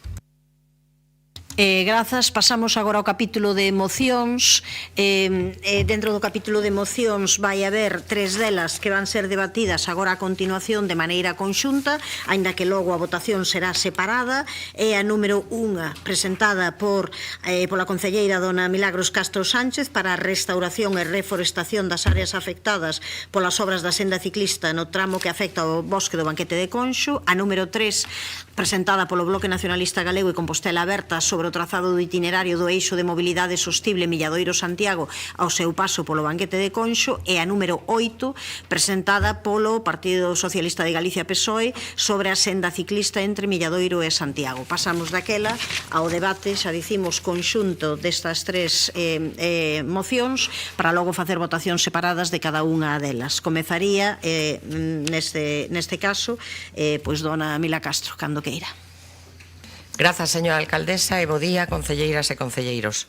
Grazas. Pasamos agora ao capítulo de mocións. Dentro do capítulo de mocións vai haber 3 delas que van ser debatidas agora a continuación de maneira conxunta, aínda que logo a votación será separada. É a número 1 presentada pola concelleira dona Milagros Castro Sánchez para a restauración e reforestación das áreas afectadas polas obras da senda ciclista no tramo que afecta ao bosque do Banquete de Conxo. A número 3 presentada polo Bloque Nacionalista Galego e Compostela Aberta sobre o trazado do itinerario do eixo de mobilidade sostible Milladoiro-Santiago ao seu paso polo Banquete de Conxo, e a número 8 presentada polo Partido Socialista de Galicia PSOE sobre a senda ciclista entre Milladoiro e Santiago. Pasamos daquela ao debate, xa dicimos, conxunto destas 3 mocións para logo facer votacións separadas de cada unha delas. Comezaría neste caso pois dona Mila Castro, cando queira. Grazas, señora alcaldesa, e bo día, concelleiras e concelleiros.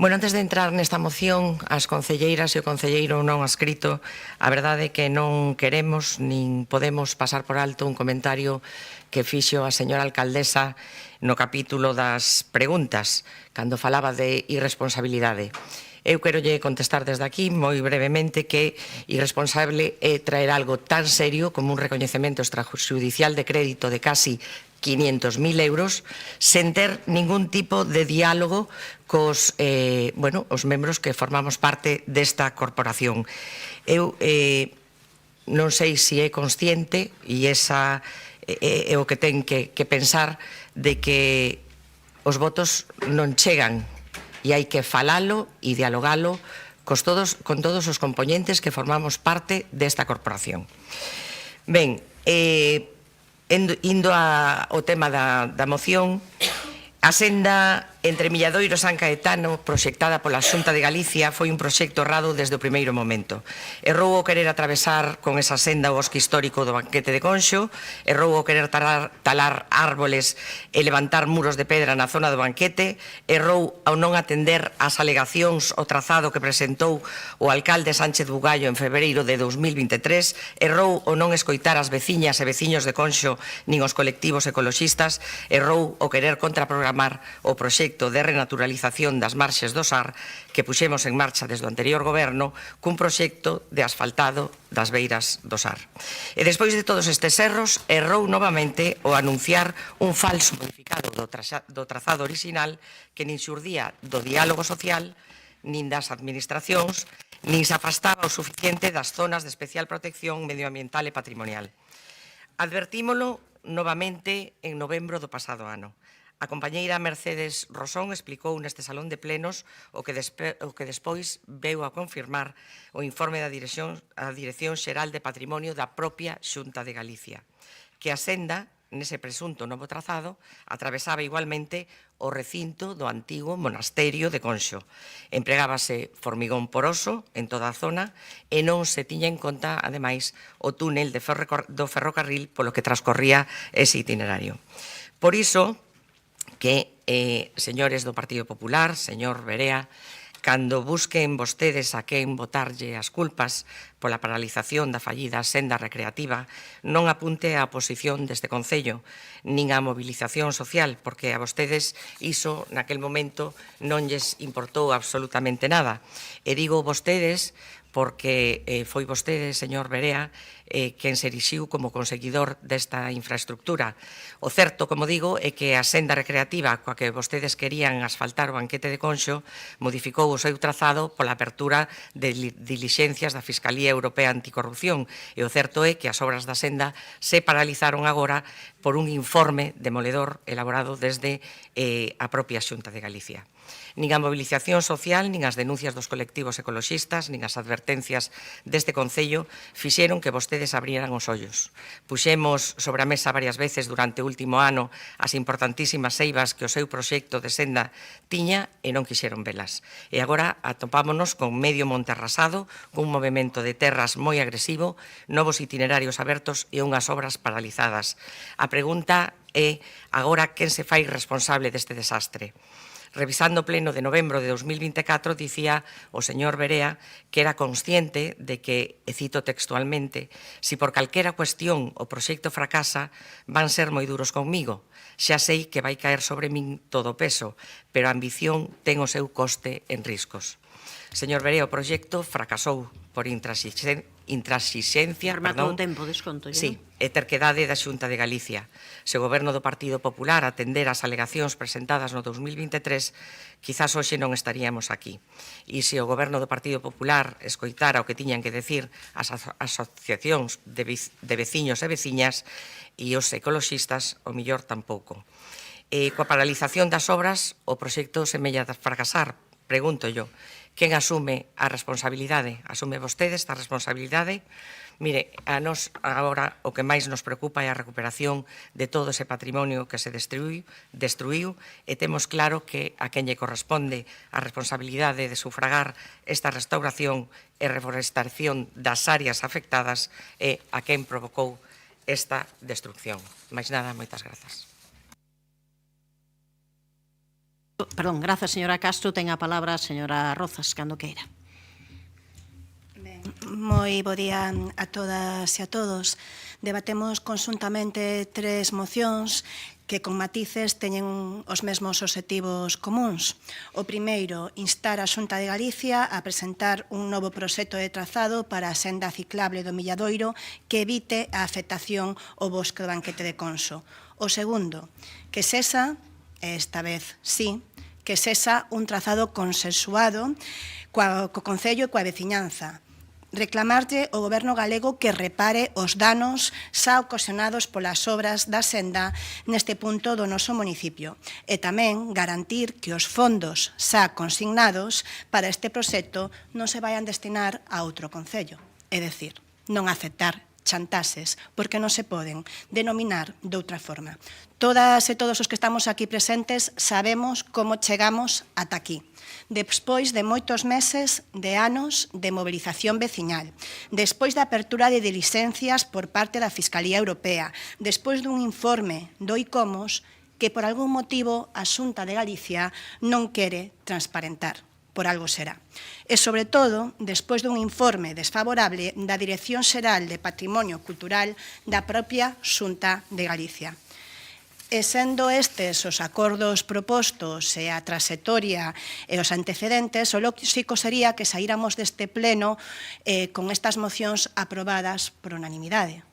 Bueno, antes de entrar nesta moción, as concelleiras e o concelleiro non escrito, a verdade é que non queremos nin podemos pasar por alto un comentario que fixo a señora alcaldesa no capítulo das preguntas, cando falaba de irresponsabilidade. Eu quero lle contestar desde aquí, moi brevemente, que irresponsable é traer algo tan serio como un recoñecemento extrajudicial de crédito de casi 500.000 euros sen ter ningún tipo de diálogo cos os membros que formamos parte desta corporación. Eu non sei se é consciente, e esa é o que ten que pensar, de que os votos non chegan e hai que falalo e dialogalo con todos os componentes que formamos parte desta corporación. Ben, indo ao tema da moción, a senda entre Milladoiro e San Caetano, proxectada pola Xunta de Galicia, foi un proxecto errado desde o primeiro momento. Errou o querer atravesar con esa senda o bosque histórico do Banquete de Conxo, errou o querer talar árboles e levantar muros de pedra na zona do Banquete, errou ao non atender as alegacións o trazado que presentou o alcalde Sánchez Bugallo en febreiro de 2023, errou o non escoitar as veciñas e veciños de Conxo nin os colectivos ecoloxistas, errou o querer contraprogramar o proxecto de renaturalización das marxes do Sar que puxemos en marcha desde o anterior goberno cun proxecto de asfaltado das beiras do Sar. E despois de todos estes erros, errou novamente o anunciar un falso modificado do trazado orixinal que nin xurdía do diálogo social, nin das administracións, nin se afastaba o suficiente das zonas de especial protección medioambiental e patrimonial. Advertímolo novamente en novembro do pasado ano. A compañeira Mercedes Rosón explicou neste salón de plenos o que despois veu a confirmar o informe da Dirección Xeral de Patrimonio da propia Xunta de Galicia, que a senda, nese presunto novo trazado, atravesaba igualmente o recinto do antigo monasterio de Conxo. Empregábase formigón poroso en toda a zona e non se tiña en conta, ademais, o túnel do ferrocarril polo que transcorría ese itinerario. Por iso, que, señores do Partido Popular, señor Berea, cando busquen vostedes a quen botarlle as culpas pola paralización da fallida senda recreativa, non apunte a oposición deste Concello, nin a movilización social, porque a vostedes iso naquel momento non lles importou absolutamente nada. E digo vostedes porque foi vostede, señor Berea, quen se erixiu como conseguidor desta infraestructura. O certo, como digo, é que a senda recreativa coa que vostedes querían asfaltar o Banquete de Conxo modificou o seu trazado pola apertura de dilixencias da Fiscalía Europea Anticorrupción, e o certo é que as obras da senda se paralizaron agora por un informe demoledor elaborado desde a propia Xunta de Galicia. Nin a movilización social, nin as denuncias dos colectivos ecoloxistas, nin as advertencias deste Concello fixeron que vostedes vostedes abrieran os ollos. Puxemos sobre a mesa varias veces durante o último ano as importantísimas eivas que o seu proxecto de senda tiña e non quixeron velas. E agora atopámonos con medio monte arrasado, cun movimento de terras moi agresivo, novos itinerarios abertos e unhas obras paralizadas. A pregunta é, agora, quen se fai responsable deste desastre? Revisando o pleno de novembro de 2024, dicía o señor Berea que era consciente de que, e cito textualmente, si por calquera cuestión o proxecto fracasa, van ser moi duros conmigo. Xa sei que vai caer sobre min todo o peso, pero a ambición ten o seu coste en riscos. Señor Berea, o proxecto fracasou por intrasixencia, Rematou o tempo, desconto. Sí, e terquedade da Xunta de Galicia. Se o Goberno do Partido Popular atender as alegacións presentadas no 2023, quizás hoxe non estaríamos aquí. E se o Goberno do Partido Popular escoitara o que tiñan que decir as asociacións de veciños e veciñas e os ecoloxistas, o millor tampouco. Coa paralización das obras, o proxecto semella fracasar. Pregunto yo, quen asume a responsabilidade? Asume vostede esta responsabilidade? Mire, a nos agora o que máis nos preocupa é a recuperación de todo ese patrimonio que se destruiu e temos claro que a quen lle corresponde a responsabilidade de sufragar esta restauración e reforestación das áreas afectadas é a quen provocou esta destrucción. Máis nada, moitas grazas. Perdón, grazas, señora Castro. Ten a palabra a señora Rozas, cando queira. Moi bo día a todas e a todos. Debatemos conxuntamente tres mocións que con matices teñen os mesmos obxectivos comuns. O primeiro, instar a Xunta de Galicia a presentar un novo proxecto de trazado para a senda ciclable do Milladoiro que evite a afectación ao bosque do Banquete de Conso. O segundo, que cesa, esta vez sí, que cesa un trazado consensuado co Concello e coa veciñanza. Reclamarlle ao Goberno galego que repare os danos xa ocasionados polas obras da senda neste punto do noso municipio e tamén garantir que os fondos xa consignados para este proxecto non se vayan destinar a outro concello, é dicir, non aceptar chantaxes, porque non se poden denominar de outra forma. Todas e todos os que estamos aquí presentes sabemos como chegamos ata aquí. Despois de moitos meses de anos de movilización veciñal, despois da apertura de diligencias por parte da Fiscalía Europea, despois dun informe do ICOMOS que por algún motivo a Xunta de Galicia non quere transparentar. Por algo será. E, sobre todo, despois dun informe desfavorable da Dirección Xeral de Patrimonio Cultural da propia Xunta de Galicia. E sendo estes os acordos propostos e a trayectoria e os antecedentes, o lóxico sería que saíramos deste pleno con estas mocións aprobadas por unanimidade.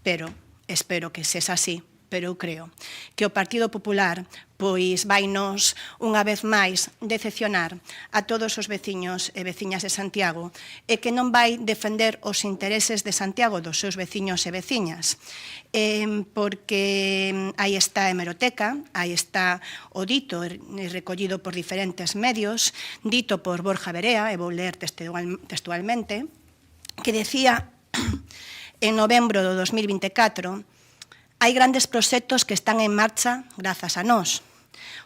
Pero, espero que sexa así, pero eu creo que o Partido Popular pois vainos unha vez máis decepcionar a todos os veciños e veciñas de Santiago e que non vai defender os intereses de Santiago dos seus veciños e veciñas porque aí está a hemeroteca, aí está o dito recollido por diferentes medios, dito por Borja Berea, e vou ler textualmente, que decía en novembro do 2024: hai grandes proxectos que están en marcha grazas a nós.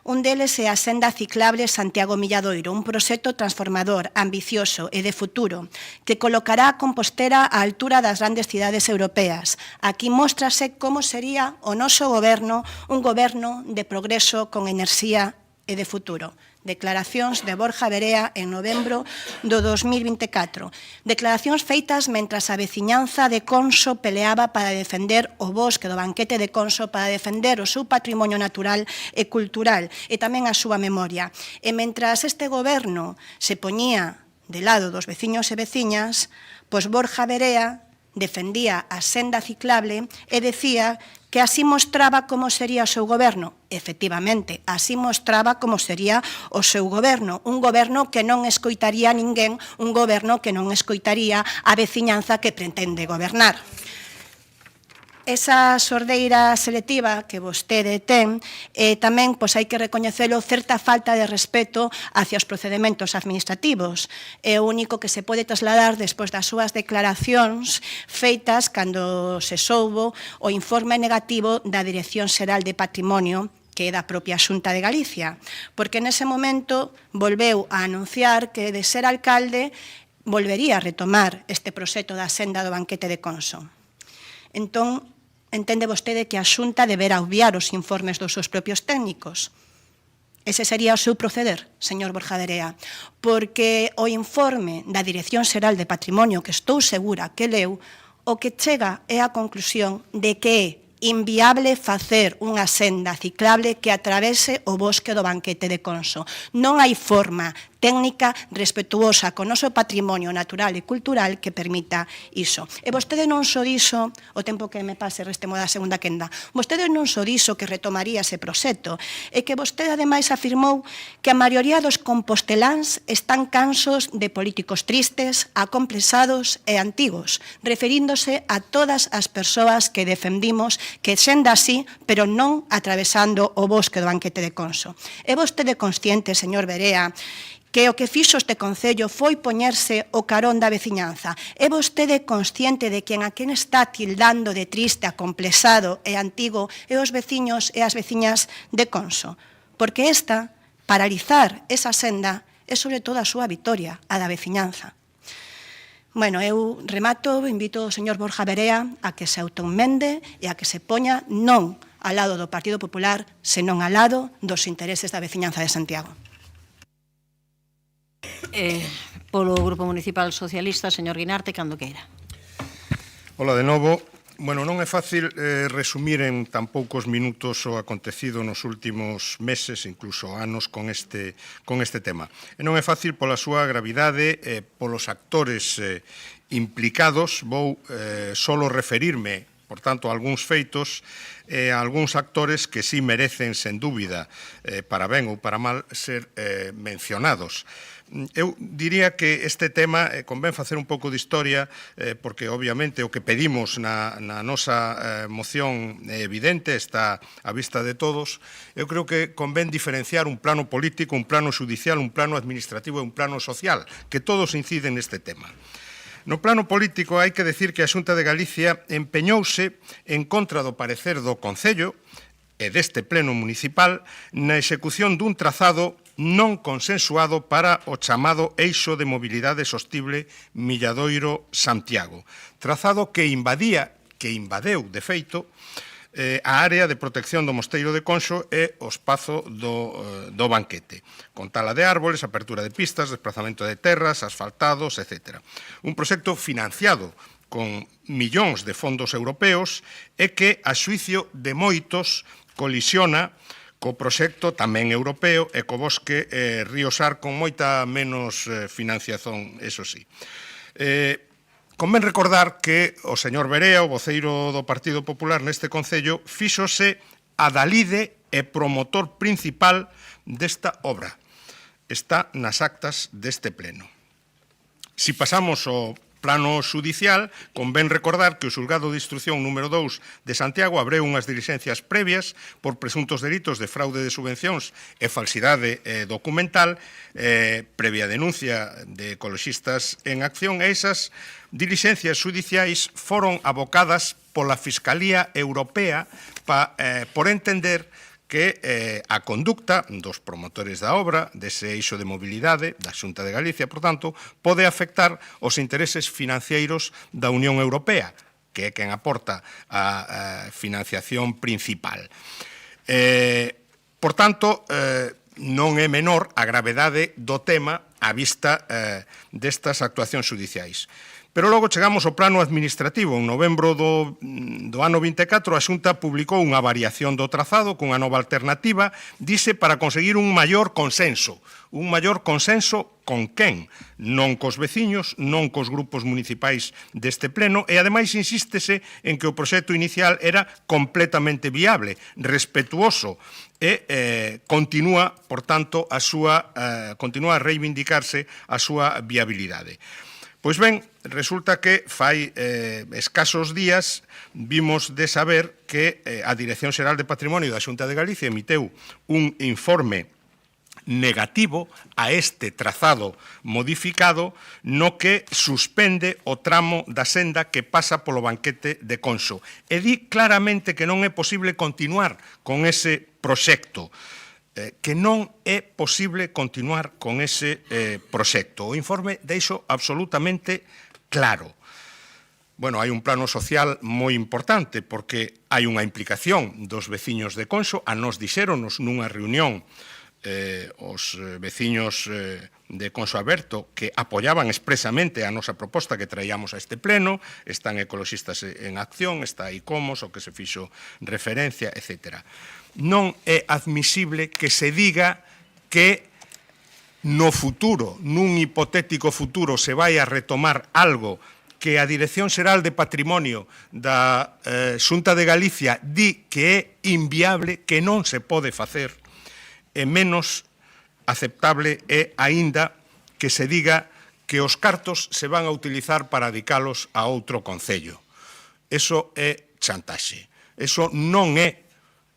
Un deles é a senda ciclable Santiago-Milladoiro, un proxecto transformador, ambicioso e de futuro que colocará a Compostela á altura das grandes cidades europeas. Aquí móstrase como sería o noso goberno, un goberno de progreso con enerxía e de futuro. Declaracións de Borja Berea en novembro do 2024. Declaracións feitas mentras a veciñanza de Conso peleaba para defender o bosque do Banquete de Conso, para defender o seu patrimonio natural e cultural e tamén a súa memoria. E mentras este goberno se poñía de lado dos veciños e veciñas, pois Borja Berea defendía a senda ciclable e decía que así mostraba como sería o seu goberno. Efectivamente, así mostraba como sería o seu goberno. Un goberno que non escoitaría a ninguén, un goberno que non escoitaría a veciñanza que pretende gobernar. esa sordeira selectiva que vostede ten, tamén hai que recoñecelo certa falta de respeto hacia os procedementos administrativos. É o único que se pode trasladar despois das súas declaracións feitas cando se soubo o informe negativo da Dirección Xeral de Patrimonio, que é da propia Xunta de Galicia, porque nese momento volveu a anunciar que de ser alcalde volvería a retomar este proxecto da senda do banquete de Conso. Entón, entende vostede que a Xunta deberá obviar os informes dos seus propios técnicos. Ese sería o seu proceder, señor Borja Verea, porque o informe da Dirección Xeral de Patrimonio, que estou segura que leu, o que chega é a conclusión de que é inviable facer unha senda ciclable que atravese o bosque do banquete de Conso. Non hai forma técnica respetuosa con o noso patrimonio natural e cultural que permita iso. E vostede non só dixo, o tempo que me pase restemo da segunda quenda, vostede non só dixo que retomaría ese proxecto, e que vostede ademais afirmou que a maioría dos composteláns están cansos de políticos tristes, acomplexados e antigos, referíndose a todas as persoas que defendimos que senda así, pero non atravesando o bosque do banquete de Conso. É vostede consciente, señor Verea, que o que fixo este Concello foi poñerse o carón da veciñanza. É vostede consciente de que a quen está tildando de triste, acomplexado e antigo é os veciños e as veciñas de Conso? Porque esta, paralizar esa senda, é sobre todo a súa vitoria, a da veciñanza. Bueno, eu remato, invito ao señor Borja Verea a que se autoenmende e a que se poña non ao lado do Partido Popular, senón ao lado dos intereses da veciñanza de Santiago. Polo Grupo Municipal Socialista, señor Guinarte, cando queira. Hola de novo. Bueno, non é fácil resumir en tan poucos minutos o acontecido nos últimos meses, incluso anos, con este tema. E non é fácil pola súa gravidade, polos actores implicados. Vou solo referirme, por tanto, a algúns feitos e a algúns actores que sí merecen, sen dúbida, para ben ou para mal, ser mencionados. Eu diría que este tema convén facer un pouco de historia porque obviamente o que pedimos na nosa moción é evidente, está á vista de todos. Eu creo que convén diferenciar un plano político, un plano judicial, un plano administrativo e un plano social, que todos inciden neste tema. No plano político hai que decir que a Xunta de Galicia empeñouse en contra do parecer do Concello e deste pleno municipal na execución dun trazado non consensuado para o chamado eixo de mobilidade sostible Milladoiro-Santiago. Trazado que invadeu, de feito, a área de protección do Mosteiro de Conxo e o espazo do banquete, con tala de árboles, apertura de pistas, desplazamento de terras, asfaltados, etc. Un proxecto financiado con millóns de fondos europeos e que, a xuicio de moitos, colisiona co proxecto tamén europeo e co bosque Ríosar con moita menos financiación, eso sí. Convén recordar que o señor Verea, o voceiro do Partido Popular neste Concello, fíxose adalide e promotor principal desta obra. Está nas actas deste pleno. Si pasamos ao plano judicial, convén recordar que o Xulgado de Instrucción número 2 de Santiago abreu unhas dilixencias previas por presuntos delitos de fraude de subvencións e falsidade documental, previa denuncia de ecologistas en acción, e esas dilixencias judiciais foron abocadas pola Fiscalía Europea por entender que a conducta dos promotores da obra, dese eixo de mobilidade da Xunta de Galicia, por tanto, pode afectar os intereses financeiros da Unión Europea, que é quen aporta a financiación principal. Por tanto, non é menor a gravedade do tema á vista destas actuacións judiciais. Pero logo chegamos ao plano administrativo. En novembro do ano 24, a Xunta publicou unha variación do trazado cunha nova alternativa, dice, para conseguir un maior consenso. Un maior consenso con quen? Non cos veciños, non cos grupos municipais deste pleno, e ademais insístese en que o proxecto inicial era completamente viable, respetuoso, e continúa, por tanto, continúa a reivindicarse a súa viabilidade. Pois ben, resulta que fai escasos días vimos de saber que a Dirección Xeral de Patrimonio da Xunta de Galicia emiteu un informe negativo a este trazado modificado no que suspende o tramo da senda que pasa polo banquete de Conso. E di claramente que non é posible continuar con ese proxecto, que non é posible continuar con ese proxecto. O informe deixo absolutamente claro. Bueno, hai un plano social moi importante porque hai unha implicación dos veciños de Conso. A nos dixéronos nunha reunión os veciños de Conso Aberto que apoiaban expresamente a nosa proposta que traíamos a este pleno, están Ecoloxistas en Acción, está ICOMOS, o que se fixo referencia, etc. Non é admisible que se diga que no futuro, nun hipotético futuro, se vai a retomar algo que a Dirección Xeral de Patrimonio da Xunta de Galicia di que é inviable, que non se pode facer, e menos aceptable é aínda que se diga que os cartos se van a utilizar para dedicalos a outro concello. Eso é chantaxe. Eso non é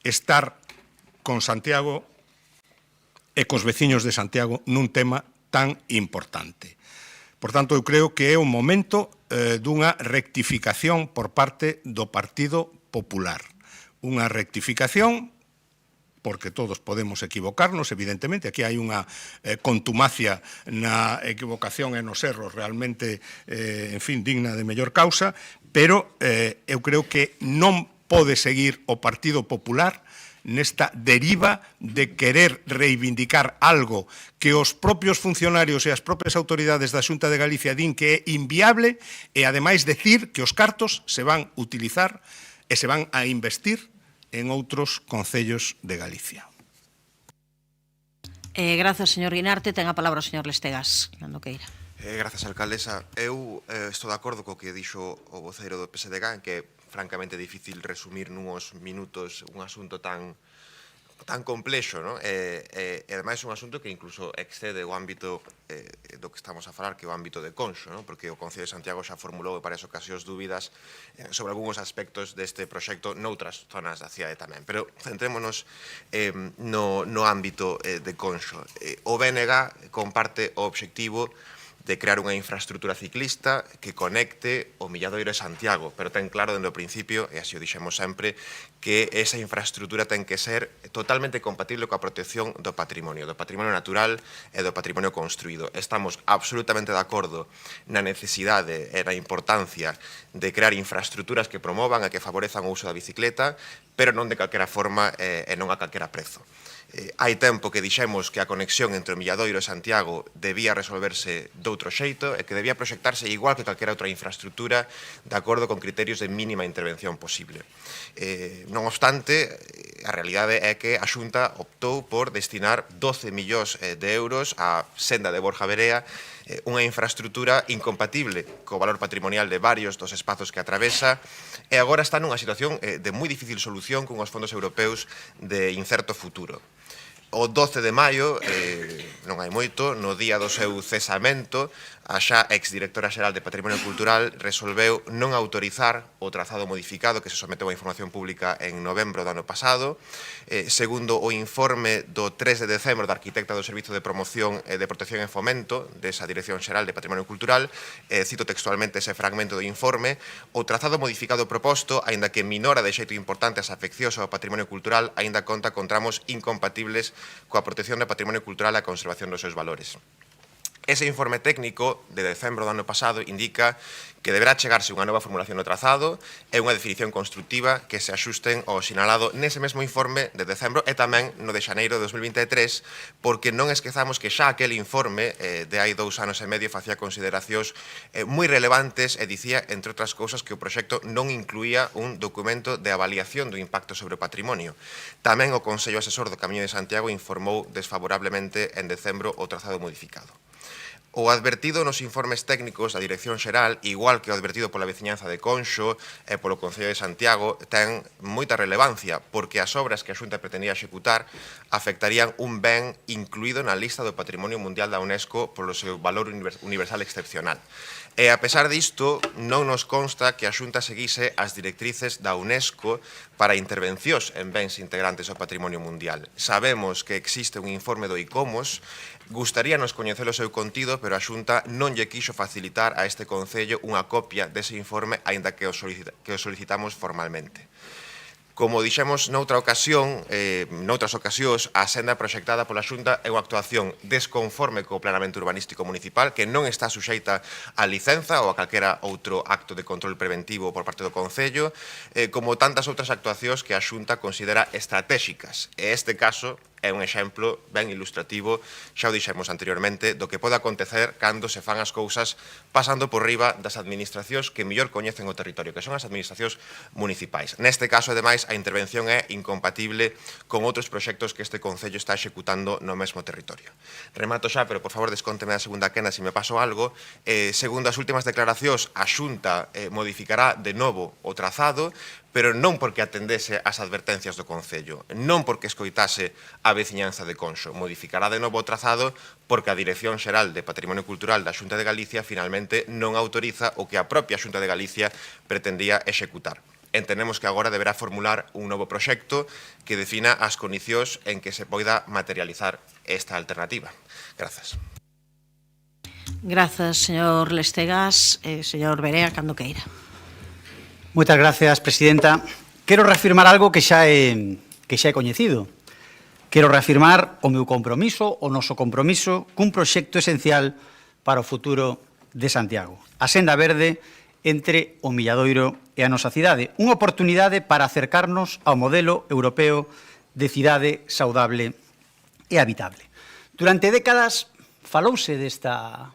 estar con Santiago e cos veciños de Santiago nun tema tan importante. Por tanto, eu creo que é un momento dunha rectificación por parte do Partido Popular. Unha rectificación porque todos podemos equivocarnos, evidentemente. Aquí hai unha contumacia na equivocación e nos erros realmente, en fin, digna de mellor causa, pero eu creo que non pode seguir o Partido Popular nesta deriva de querer reivindicar algo que os propios funcionarios e as propias autoridades da Xunta de Galicia din que é inviable e, ademais, decir que os cartos se van utilizar e se van a investir en outros concellos de Galicia. Grazas, señor Guinarte. Ten a palabra o señor Lestegas, cando queira. Grazas, alcaldesa. Eu estou de acordo co que dixo o voceiro do PSDG, en que é francamente difícil resumir nuns minutos un asunto tan complexo, non? E ademais é un asunto que incluso excede o ámbito do que estamos a falar, que é o ámbito de Conso, non? Porque o Concello de Santiago xa formulou en varias ocasións dúbidas sobre algúns aspectos deste proxecto noutras zonas da cidade tamén. Pero centrémonos no ámbito de Conso. O BNG comparte o obxectivo de crear unha infraestructura ciclista que conecte o Milladoiro e Santiago, pero ten claro dende o principio, e así o dixemos sempre, que esa infraestructura ten que ser totalmente compatible coa protección do patrimonio natural e do patrimonio construído. Estamos absolutamente de acordo na necesidade e na importancia de crear infraestructuras que promovan e que favorezan o uso da bicicleta, pero non de calquera forma e non a calquera prezo. Hai tempo que dixemos que a conexión entre o Milladoiro e Santiago debía resolverse doutro xeito e que debía proxectarse igual que calquera outra infraestructura de acordo con criterios de mínima intervención posible. Non obstante, a realidade é que a Xunta optou por destinar 12 millóns de euros á senda de Borja Verea, unha infraestructura incompatible co valor patrimonial de varios dos espazos que atravesa e agora está nunha situación de moi difícil solución con os fondos europeus de incerto futuro. O 12 de maio, non hai moito, no día do seu cesamento, a xa exdirectora xeral de Patrimonio Cultural resolveu non autorizar o trazado modificado que se someteu a información pública en novembro do ano pasado. Segundo o informe do 3 de decembro da arquitecta do Servizo de Promoción e de Protección e Fomento desa Dirección Xeral de Patrimonio Cultural, cito textualmente ese fragmento do informe, o trazado modificado proposto, aínda que minora de xeito importante as afeccións ao patrimonio cultural, aínda conta con tramos incompatibles coa protección do patrimonio cultural e a conservación dos seus valores. Ese informe técnico de decembro do ano pasado indica que deberá chegarse unha nova formulación do trazado e unha definición constructiva que se axusten ao sinalado nese mesmo informe de decembro e tamén no de xaneiro de 2023, porque non esquezamos que xa aquel informe de hai 2 anos e medio facía consideracións moi relevantes e dicía, entre outras cousas, que o proxecto non incluía un documento de avaliación do impacto sobre o patrimonio. Tamén o Consello Asesor do Camiño de Santiago informou desfavorablemente en decembro o trazado modificado. O advertido nos informes técnicos da Dirección Xeral, igual que o advertido pola veciñanza de Conxo e polo Concello de Santiago, ten moita relevancia, porque as obras que a Xunta pretendía executar afectarían un ben incluído na lista do Patrimonio Mundial da UNESCO polo seu valor universal excepcional. E, a pesar disto, non nos consta que a Xunta seguise as directrices da UNESCO para intervencións en bens integrantes do patrimonio mundial. Sabemos que existe un informe do ICOMOS. Gustaríanos coñecer o seu contido, pero a Xunta non lle quixo facilitar a este Concello unha copia dese informe, aínda que o solicitamos formalmente. Como dixemos noutras ocasións, a senda proxectada pola Xunta é unha actuación desconforme co Planeamento Urbanístico Municipal, que non está suxeita a licenza ou a calquera outro acto de control preventivo por parte do Concello, como tantas outras actuacións que a Xunta considera estratéxicas. E este caso é un exemplo ben ilustrativo, xa o dixemos anteriormente, do que pode acontecer cando se fan as cousas pasando por riba das administracións que mellor coñecen o territorio, que son as administracións municipais. Neste caso, ademais, a intervención é incompatible con outros proxectos que este Concello está executando no mesmo territorio. Remato xa, pero por favor descónteme a segunda quenda se me paso algo. Segundo as últimas declaracións, a Xunta modificará de novo o trazado, pero non porque atendese as advertencias do Concello, non porque escoitase a veciñanza de Conxo. Modificará de novo o trazado porque a Dirección Xeral de Patrimonio Cultural da Xunta de Galicia finalmente non autoriza o que a propia Xunta de Galicia pretendía executar. Entendemos que agora deberá formular un novo proxecto que defina as condicións en que se poida materializar esta alternativa. Grazas. Grazas, señor Lestegas. Señor Berea, cando queira. Moitas gracias, presidenta. Quero reafirmar algo que xa é coñecido. Quero reafirmar o meu compromiso, o noso compromiso, cun proxecto esencial para o futuro de Santiago. A senda verde entre o Milladoiro e a nosa cidade. Unha oportunidade para acercarnos ao modelo europeo de cidade saudable e habitable. Durante décadas falouse desta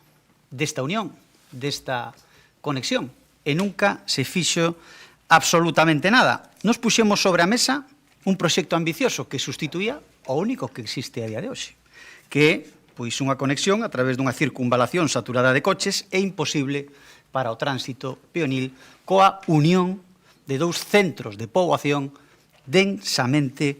unión, desta conexión, e nunca se fixo absolutamente nada. Nos puxemos sobre a mesa un proxecto ambicioso que sustituía o único que existe a día de hoxe, que é pois unha conexión a través dunha circunvalación saturada de coches e imposible para o tránsito peonil coa unión de dous centros de poboación densamente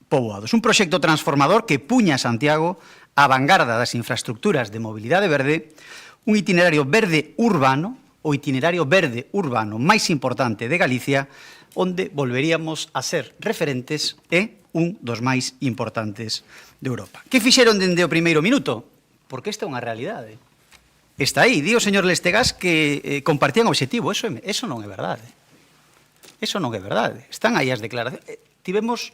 poboados. Un proxecto transformador que puña a Santiago á vanguarda das infraestructuras de mobilidade verde, un itinerario verde urbano, o itinerario verde urbano máis importante de Galicia, onde volveríamos a ser referentes e un dos máis importantes de Europa. Que fixeron dende o primeiro minuto? Porque esta é unha realidade. Está aí. Di o señor Lestegas que compartían o obxectivo. Eso non é verdade. Eso non é verdade. Están aí as declaracións. Tivemos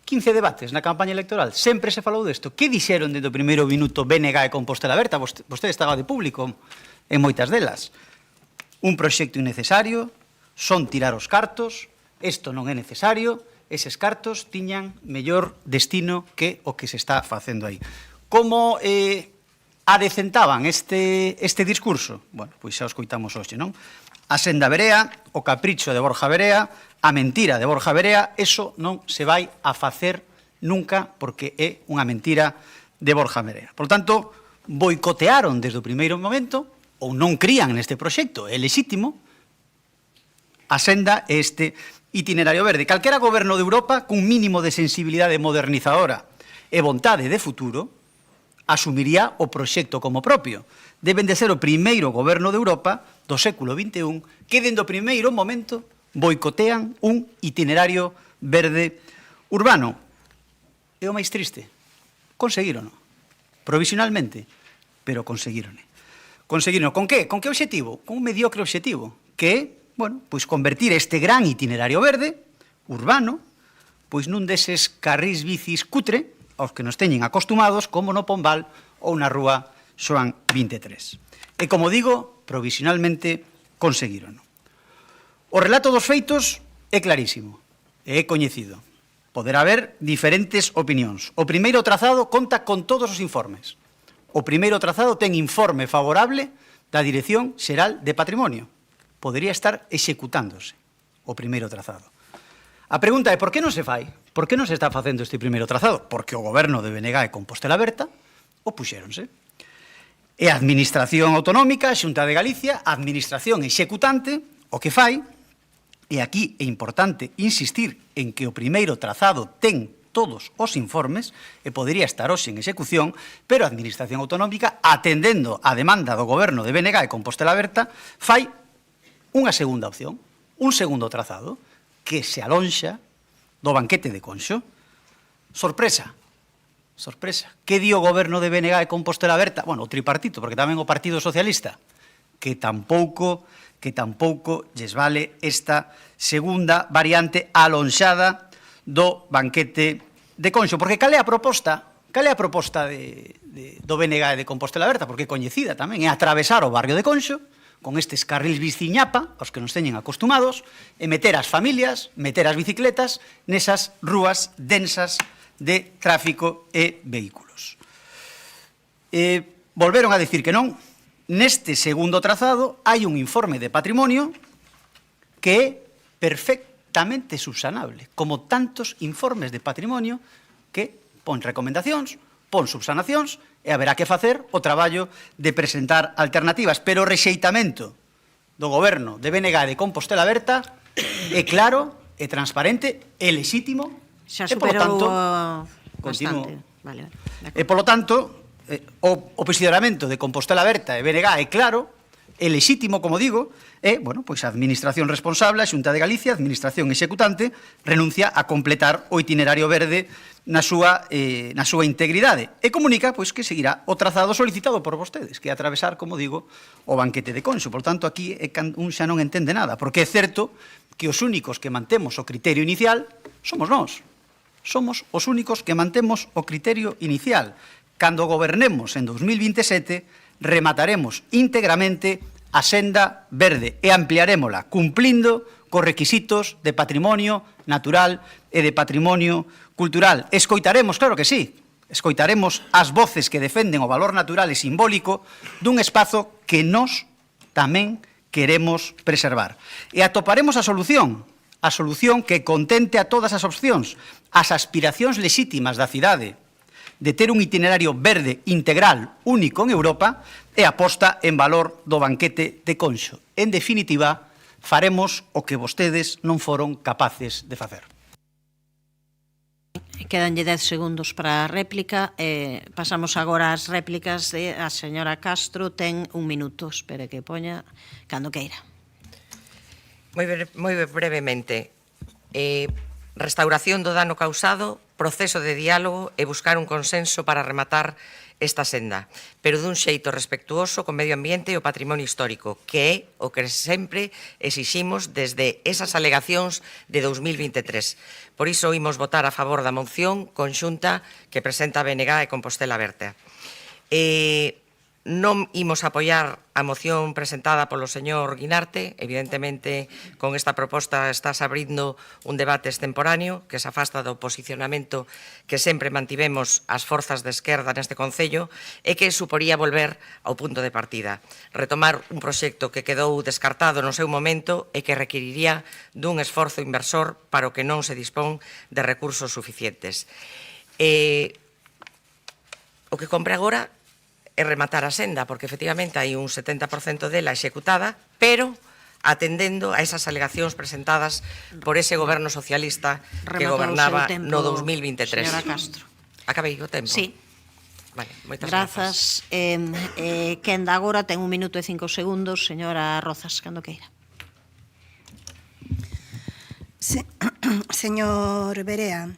15 debates na campaña electoral. Sempre se falou desto. Que dixeron dende o primeiro minuto BNG e Compostela Aberta? Vostede estaba de público en moitas delas. Un proxecto innecesario, son tirar os cartos, isto non é necesario, eses cartos tiñan mellor destino que o que se está facendo aí. Como adecentaban este discurso? Bueno, pois xa os coitamos hoxe, non? A senda Berea, o capricho de Borja Berea, a mentira de Borja Berea, eso non se vai a facer nunca porque é unha mentira de Borja Berea. Por tanto, boicotearon desde o primeiro momento ou non crían neste proxecto, é lexítimo, a senda é este itinerario verde. Calquera goberno de Europa, cun mínimo de sensibilidade modernizadora e vontade de futuro, asumiría o proxecto como propio. Deben de ser o primeiro goberno de Europa do século XXI que, dende o primeiro momento, boicotean un itinerario verde urbano. É o máis triste. Conseguírono. Provisionalmente, pero conseguírono. Conseguiron con que? Con que obxectivo? Con un mediocre obxectivo, que é, bueno, pois convertir este gran itinerario verde, urbano, pois nun deses carrís bicis cutre, aos que nos teñen acostumados, como no Pombal ou na rúa Xoán 23. E, como digo, provisionalmente conseguiron. O relato dos feitos é clarísimo, é coñecido. Poderá haber diferentes opinións. O primeiro trazado conta con todos os informes. O primeiro trazado ten informe favorable da Dirección Xeral de Patrimonio. Podería estar executándose o primeiro trazado. A pregunta é por que non se fai? Por que non se está facendo este primeiro trazado? Porque o goberno de BNG e Compostela Aberta opuxéronse. E a Administración Autonómica, a Xunta de Galicia, a Administración executante, o que fai, e aquí é importante insistir en que o primeiro trazado ten todos os informes e podería estar hoxe en execución, pero a Administración Autonómica, atendendo a demanda do Goberno de BNG e Compostela Berta, fai unha segunda opción, un segundo trazado, que se alonxa do banquete de Conxo. Sorpresa, sorpresa. Que di o Goberno de BNG e Compostela Berta? Bueno, o tripartito, porque tamén o Partido Socialista, que tampouco lles vale esta segunda variante alonxada do banquete de Conxo. Porque cal é a proposta do BNG de Compostela Berta? Porque é coñecida tamén, é atravesar o barrio de Conxo con estes carrils bici ñapa, aos que nos teñen acostumados, e meter as familias, meter as bicicletas nesas rúas densas de tráfico e vehículos. Volveron a dicir que non. Neste segundo trazado hai un informe de patrimonio que é perfectamente subsanable, como tantos informes de patrimonio que pon recomendacións, pon subsanacións, e haberá que facer o traballo de presentar alternativas. Pero o rexeitamento do Goberno de BNG de Compostela Berta é claro, é transparente, é lexítimo, xa e, polo tanto, bastante. Vale, e, polo tanto, o posicionamento de Compostela Berta e BNG é claro, é lexítimo, como digo, e, bueno, pois a Administración responsable, a Xunta de Galicia, a Administración executante, renuncia a completar o itinerario verde na súa integridade. E comunica, pois, que seguirá o trazado solicitado por vostedes, que é atravesar, como digo, o banquete de Conxo. Por tanto, aquí un xa non entende nada, porque é certo que os únicos que mantemos o criterio inicial somos nós. Somos os únicos que mantemos o criterio inicial. Cando gobernemos en 2027, remataremos íntegramente a senda verde e ampliarémola, cumplindo cos requisitos de patrimonio natural e de patrimonio cultural. Escoitaremos, claro que sí, escoitaremos as voces que defenden o valor natural e simbólico dun espazo que nós tamén queremos preservar. E atoparemos a solución que contente a todas as opcións, as aspiracións lexítimas da cidade, de ter un itinerario verde integral único en Europa e a posta en valor do banquete de Conxo. En definitiva, faremos o que vostedes non foron capaces de facer. Quedanlle 10 segundos para a réplica. Pasamos agora ás réplicas de a señora Castro. Ten un minuto, espere que poña cando queira. Moi brevemente. Restauración do dano causado, proceso de diálogo e buscar un consenso para rematar esta senda, pero dun xeito respectuoso co medio ambiente e o patrimonio histórico, que é o que sempre exiximos desde esas alegacións de 2023. Por iso imos votar a favor da moción conxunta que presenta BNG e Compostela Berta. Non imos apoiar a moción presentada polo señor Guinarte. Evidentemente, con esta proposta estás abrindo un debate extemporáneo que se afasta do posicionamento que sempre mantivemos as forzas de esquerda neste Concello e que suporía volver ao punto de partida. Retomar un proxecto que quedou descartado no seu momento e que requiriría dun esforzo inversor para o que non se dispón de recursos suficientes. O que compre agora é rematar a senda, porque efectivamente hai un 70% dela executada, pero atendendo a esas alegacións presentadas por ese goberno socialista que gobernaba no 2023. Señora Castro. Acabei o tempo? Sí. Vale, moitas grazas. Quenda agora ten 1 minuto e 5 segundos. Señora Rozas, cando queira. Señor Berea,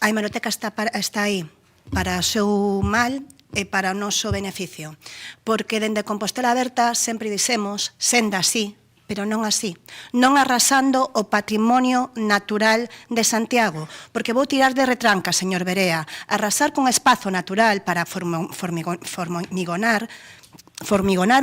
a hemeroteca está aí para o seu mal e para o noso beneficio, porque dende Compostela Berta sempre dixemos senda así, pero non así, non arrasando o patrimonio natural de Santiago, porque vou tirar de retranca, señor Berea, arrasar con espazo natural para formigonar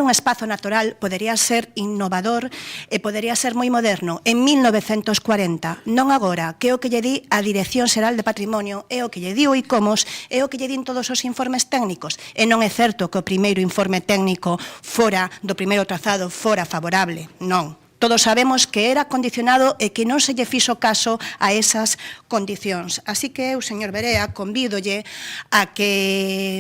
un espazo natural podería ser innovador e podería ser moi moderno en 1940, non agora, que é o que lle di a Dirección Xeral de Patrimonio, é o que lle di o ICOMOS, é o que lle din todos os informes técnicos, e non é certo que o primeiro informe técnico fora do primeiro trazado fora favorable, non. todos sabemos que era condicionado e que non se lle fixo caso a esas condicións. Así que eu, señor Berea, convídolle a que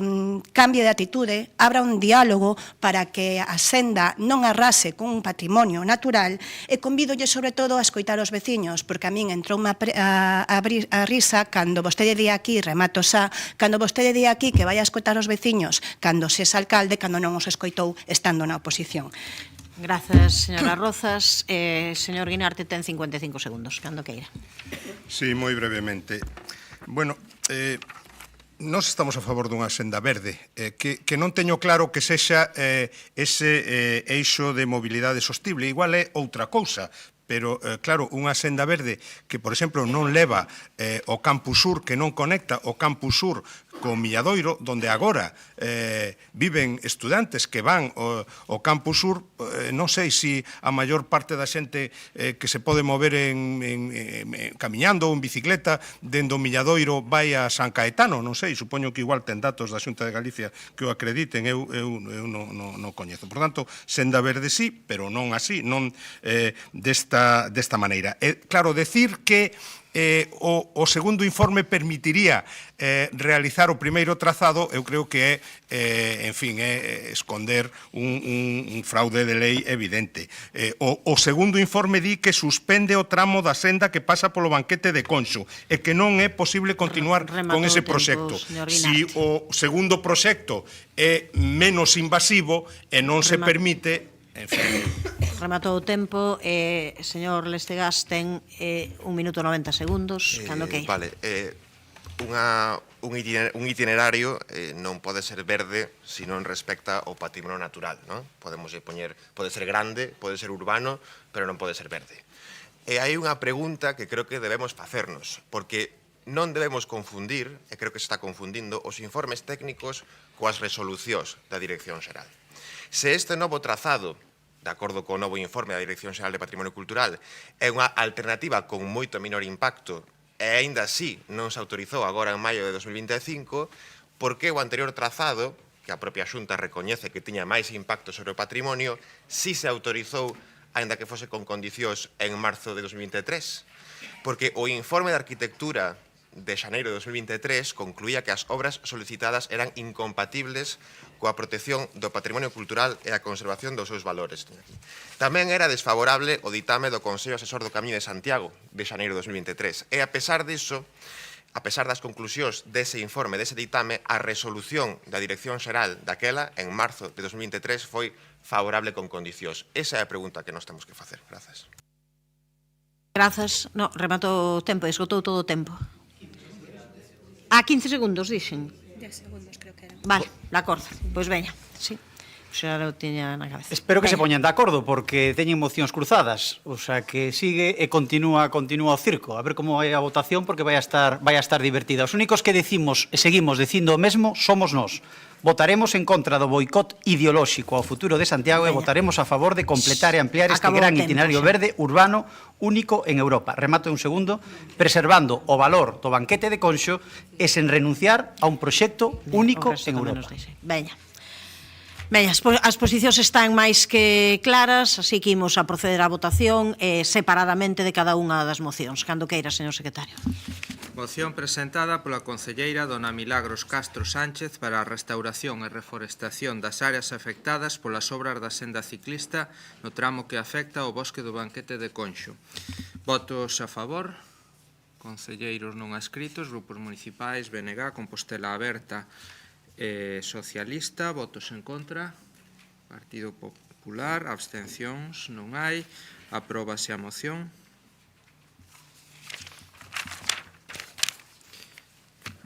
cambie de atitude, abra un diálogo para que a senda non arrase con un patrimonio natural e convídolle sobre todo a escoitar os veciños, porque a min entrou a risa cando vostede di aquí, remato xa, cando vostede di aquí que vai a escoitar os veciños cando se é alcalde, cando non os escoitou estando na oposición. Grazas, señora Rozas. Señor Guinarte, ten 55 segundos, cando queira. Sí, moi brevemente. Bueno, nós estamos a favor dunha senda verde, que non teño claro que sexa ese eixo de mobilidade sostible. Igual é outra cousa, pero, claro, unha senda verde que, por exemplo, non leva o Campus Sur, que non conecta o Campus Sur co Milladoiro, donde agora viven estudantes que van ao Campus Sur, non sei se a maior parte da xente que se pode mover camiñando ou en bicicleta dende o Milladoiro vai a San Caetano, non sei, supoño que igual ten datos da Xunta de Galicia que o acrediten, eu non coñezo. Por tanto, senda verde sí, pero non así, non desta maneira. Claro, decir que o segundo informe permitiría realizar o primeiro trazado, eu creo que é, en fin, é esconder un fraude de lei evidente. O segundo informe di que suspende o tramo da senda que pasa polo banquete de Conxo e que non é posible continuar con ese proxecto. Si o segundo proxecto é menos invasivo e non se permite, en fin. Rematou o tempo. Señor Lestegas, ten 1 minuto 90 segundos. Cando que? Vale. Un itinerario non pode ser verde se non respecta o patrimonio natural, non? Podemos poñer, pode ser grande, pode ser urbano, pero non pode ser verde. E hai unha pregunta que creo que debemos facernos, porque non debemos confundir, e creo que se está confundindo, os informes técnicos coas resolucións da Dirección Xeral. Se este novo trazado, de acordo co novo informe da Dirección Xeral de Patrimonio Cultural, é unha alternativa con moito menor impacto e aínda así non se autorizou agora en maio de 2025, porque o anterior trazado, que a propia Xunta recoñece que tiña máis impacto sobre o patrimonio, si se autorizou, aínda que fose con condicións, en marzo de 2023, porque o informe de arquitectura de xaneiro de 2023 concluía que as obras solicitadas eran incompatibles coa protección do patrimonio cultural e a conservación dos seus valores. Tamén era desfavorable o ditame do Consello Asesor do Camiño de Santiago de xaneiro de 2023. E a pesar diso, a pesar das conclusións dese informe, dese ditame, a resolución da Dirección Xeral daquela, en marzo de 2023, foi favorable con condicións. Esa é a pregunta que nós temos que facer. Grazas. Grazas. No, rematou o tempo, esgotou todo o tempo. 15 segundos, dixen. 10 segundos, creo que era. Vale, de acordo. Pois veña, sí. Xa lo tiña na cabeza. Espero que se poñan de acordo, porque teñen mocións cruzadas. O sea, que sigue e continúa o circo. A ver como vai a votación, porque vai a estar divertida. Os únicos que decimos e seguimos dicindo o mesmo somos nós. Votaremos en contra do boicot ideolóxico ao futuro de Santiago e votaremos a favor de completar e ampliar este gran itinerario verde urbano único en Europa. Remato un segundo, preservando o valor do banquete de Conxo e sen renunciar a un proxecto único en Europa. Veña, as posicións están máis que claras, así que imos a proceder á votación separadamente de cada unha das mocións. Cando queira, señor secretario. Moción presentada pola concelleira dona Milagros Castro Sánchez para a restauración e reforestación das áreas afectadas polas obras da senda ciclista no tramo que afecta ao bosque do banquete de Conxo. Votos a favor, concelleiros non adscritos, grupos municipais, BNG, Compostela Aberta e Socialista, votos en contra, Partido Popular, abstencións non hai, apróbase a moción.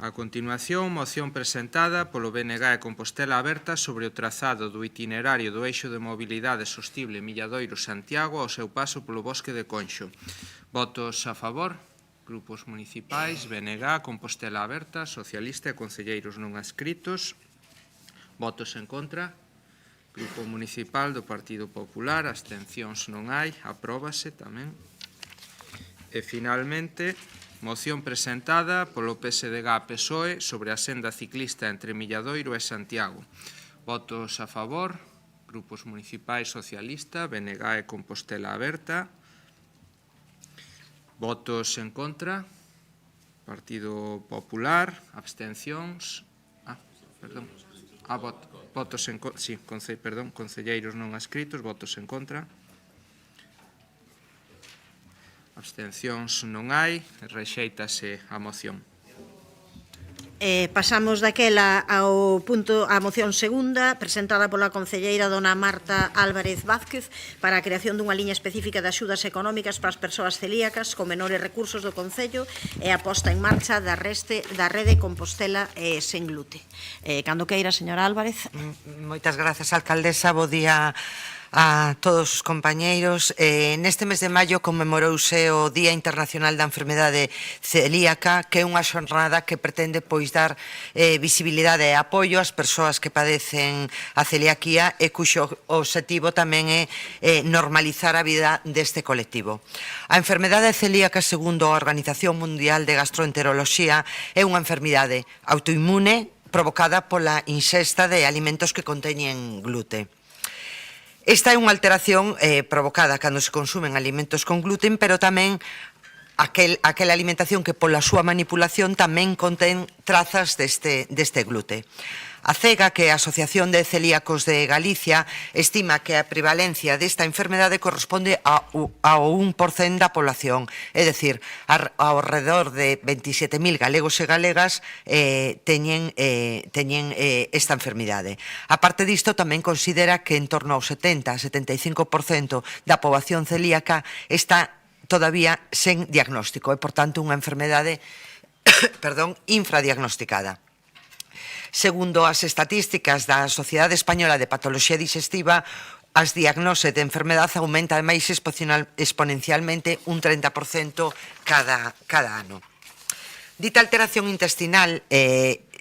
A continuación, moción presentada polo BNG e Compostela Aberta sobre o trazado do itinerario do eixo de mobilidade sostible Milladoiro-Santiago ao seu paso polo bosque de Conxo. Votos a favor, grupos municipais, BNG, Compostela Aberta, Socialista e concelleiros non adscritos. Votos en contra, grupo municipal do Partido Popular, abstencións non hai, apróbase tamén. E finalmente, moción presentada polo PSDG-PSOE sobre a senda ciclista entre Milladoiro e Santiago. Votos a favor, Grupos municipais Socialista, BNG e Compostela Aberta. Votos en contra. Partido Popular. Abstencións. Votos en contra. Sí, concelleiros non adscritos. Votos en contra. Abstencións non hai. Rexéitase a moción. Pasamos daquela ao punto a moción segunda presentada pola concelleira dona Marta Álvarez Vázquez para a creación dunha liña específica de axudas económicas para as persoas celíacas con menores recursos do Concello e a posta en marcha da rede Compostela sen glute. Cando queira, señora Álvarez. Moitas grazas, alcaldesa. Bo día a todos os compañeiros. Neste mes de maio conmemorouse o Día Internacional da Enfermedade Celíaca, que é unha xornada que pretende dar visibilidade e apoio ás persoas que padecen a celiaquía e cuxo obxectivo tamén é normalizar a vida deste colectivo. A enfermedade celíaca, segundo a Organización Mundial de Gastroenteroloxía, é unha enfermidade autoinmune provocada pola ingesta de alimentos que conteñen glute. Esta é unha alteración provocada cando se consumen alimentos con gluten, pero tamén aquela alimentación que pola súa manipulación tamén contén trazas deste glute. A CEGA, que é a Asociación de Celíacos de Galicia, estima que a prevalencia desta enfermedade corresponde ao 1% da población, é dicir, ao redor de 27.000 galegos e galegas teñen esta enfermidade. A parte disto, tamén considera que en torno ao 70-75% da poboación celíaca está todavía sen diagnóstico, e, por tanto, unha enfermedade infradiagnosticada. Segundo as estatísticas da Sociedade Española de Patoloxía Digestiva, as diagnoses de enfermedade aumentan máis exponencialmente un 30% cada ano. Dita alteración intestinal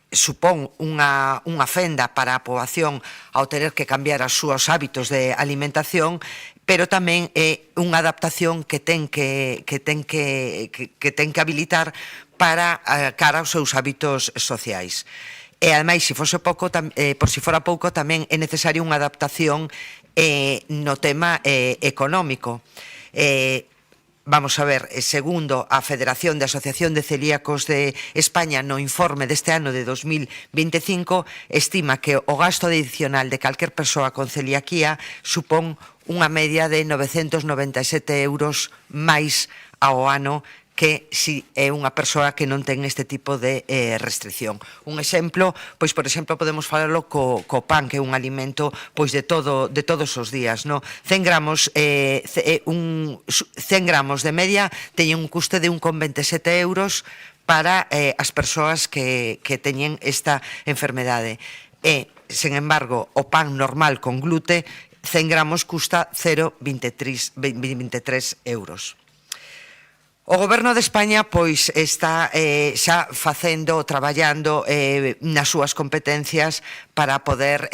supón unha fenda para a poboación ao tener que cambiar os seus hábitos de alimentación, pero tamén é unha adaptación que ten que habilitar para cara aos seus hábitos sociais. E, ademais, por si fora pouco, tamén é necesaria unha adaptación no tema económico. Vamos a ver, segundo a Federación de Asociación de Celíacos de España, no informe deste ano de 2025, estima que o gasto adicional de calquer persoa con celiaquía supón unha media de 997 euros máis ao ano que si é unha persoa que non ten este tipo de restricción. Un exemplo, por exemplo, podemos falarlo co pan, que é un alimento de todos os días. 100 gramos de media teñen un custe de 1,27 euros para as persoas que teñen esta enfermedade. E, sen embargo, o pan normal con glute, 100 gramos custa 0,23 euros. O Goberno de España está xa traballando nas súas competencias para poder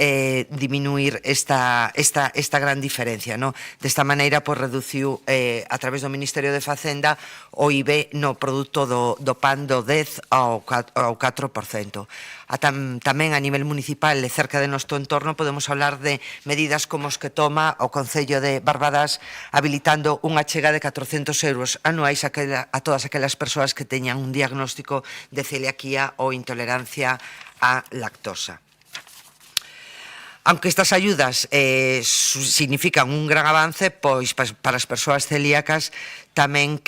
diminuir esta gran diferencia. Desta maneira, reduciu a través do Ministerio de Facenda o IVA no produto do pan do 10 ao 4%. Tamén a nivel municipal e cerca de noso entorno podemos hablar de medidas como os que toma o Concello de Barbadas, habilitando unha chega de 400 euros anuais a todas aquelas persoas que teñan un diagnóstico de celiaquía ou intolerancia á lactosa. Aunque estas ayudas significan un gran avance, pois para as persoas celíacas tamén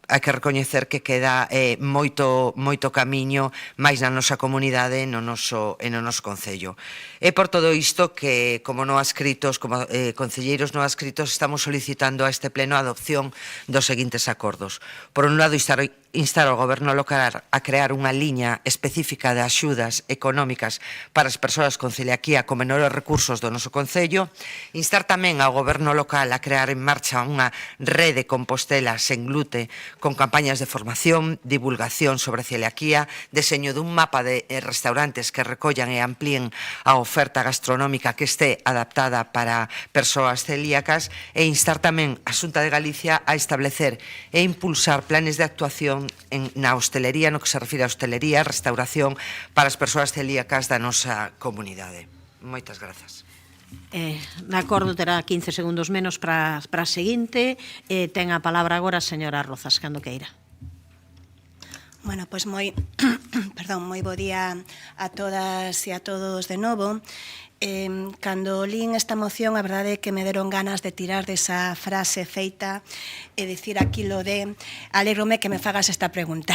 hai que recoñecer que queda moito camiño máis na nosa comunidade e no noso concello. É por todo isto que, como concelleiros non adscritos, estamos solicitando a este pleno a adopción dos seguintes acordos. Por un lado, instar ao Goberno local a crear unha liña específica de axudas económicas para as persoas con celiaquía con menores recursos do noso concello. Instar tamén ao Goberno local a crear en marcha unha rede Compostela sen glute con campañas de formación, divulgación sobre celiaquía, deseño dun mapa de restaurantes que recollan e amplíen a oferta gastronómica que este adaptada para persoas celíacas, e instar tamén a Xunta de Galicia a establecer e impulsar planes de actuación na hostelería, no que se refire a hostelería, restauración para as persoas celíacas da nosa comunidade. Moitas grazas. De acordo, terá 15 segundos menos para a seguinte. Ten a palabra agora a señora Rozas, cando queira. Bueno, pois moi bo día a todas e a todos de novo. Cando lín esta moción, a verdade é que me deron ganas de tirar desa frase feita e dicir aquilo de alégrome que me fagas esta pregunta.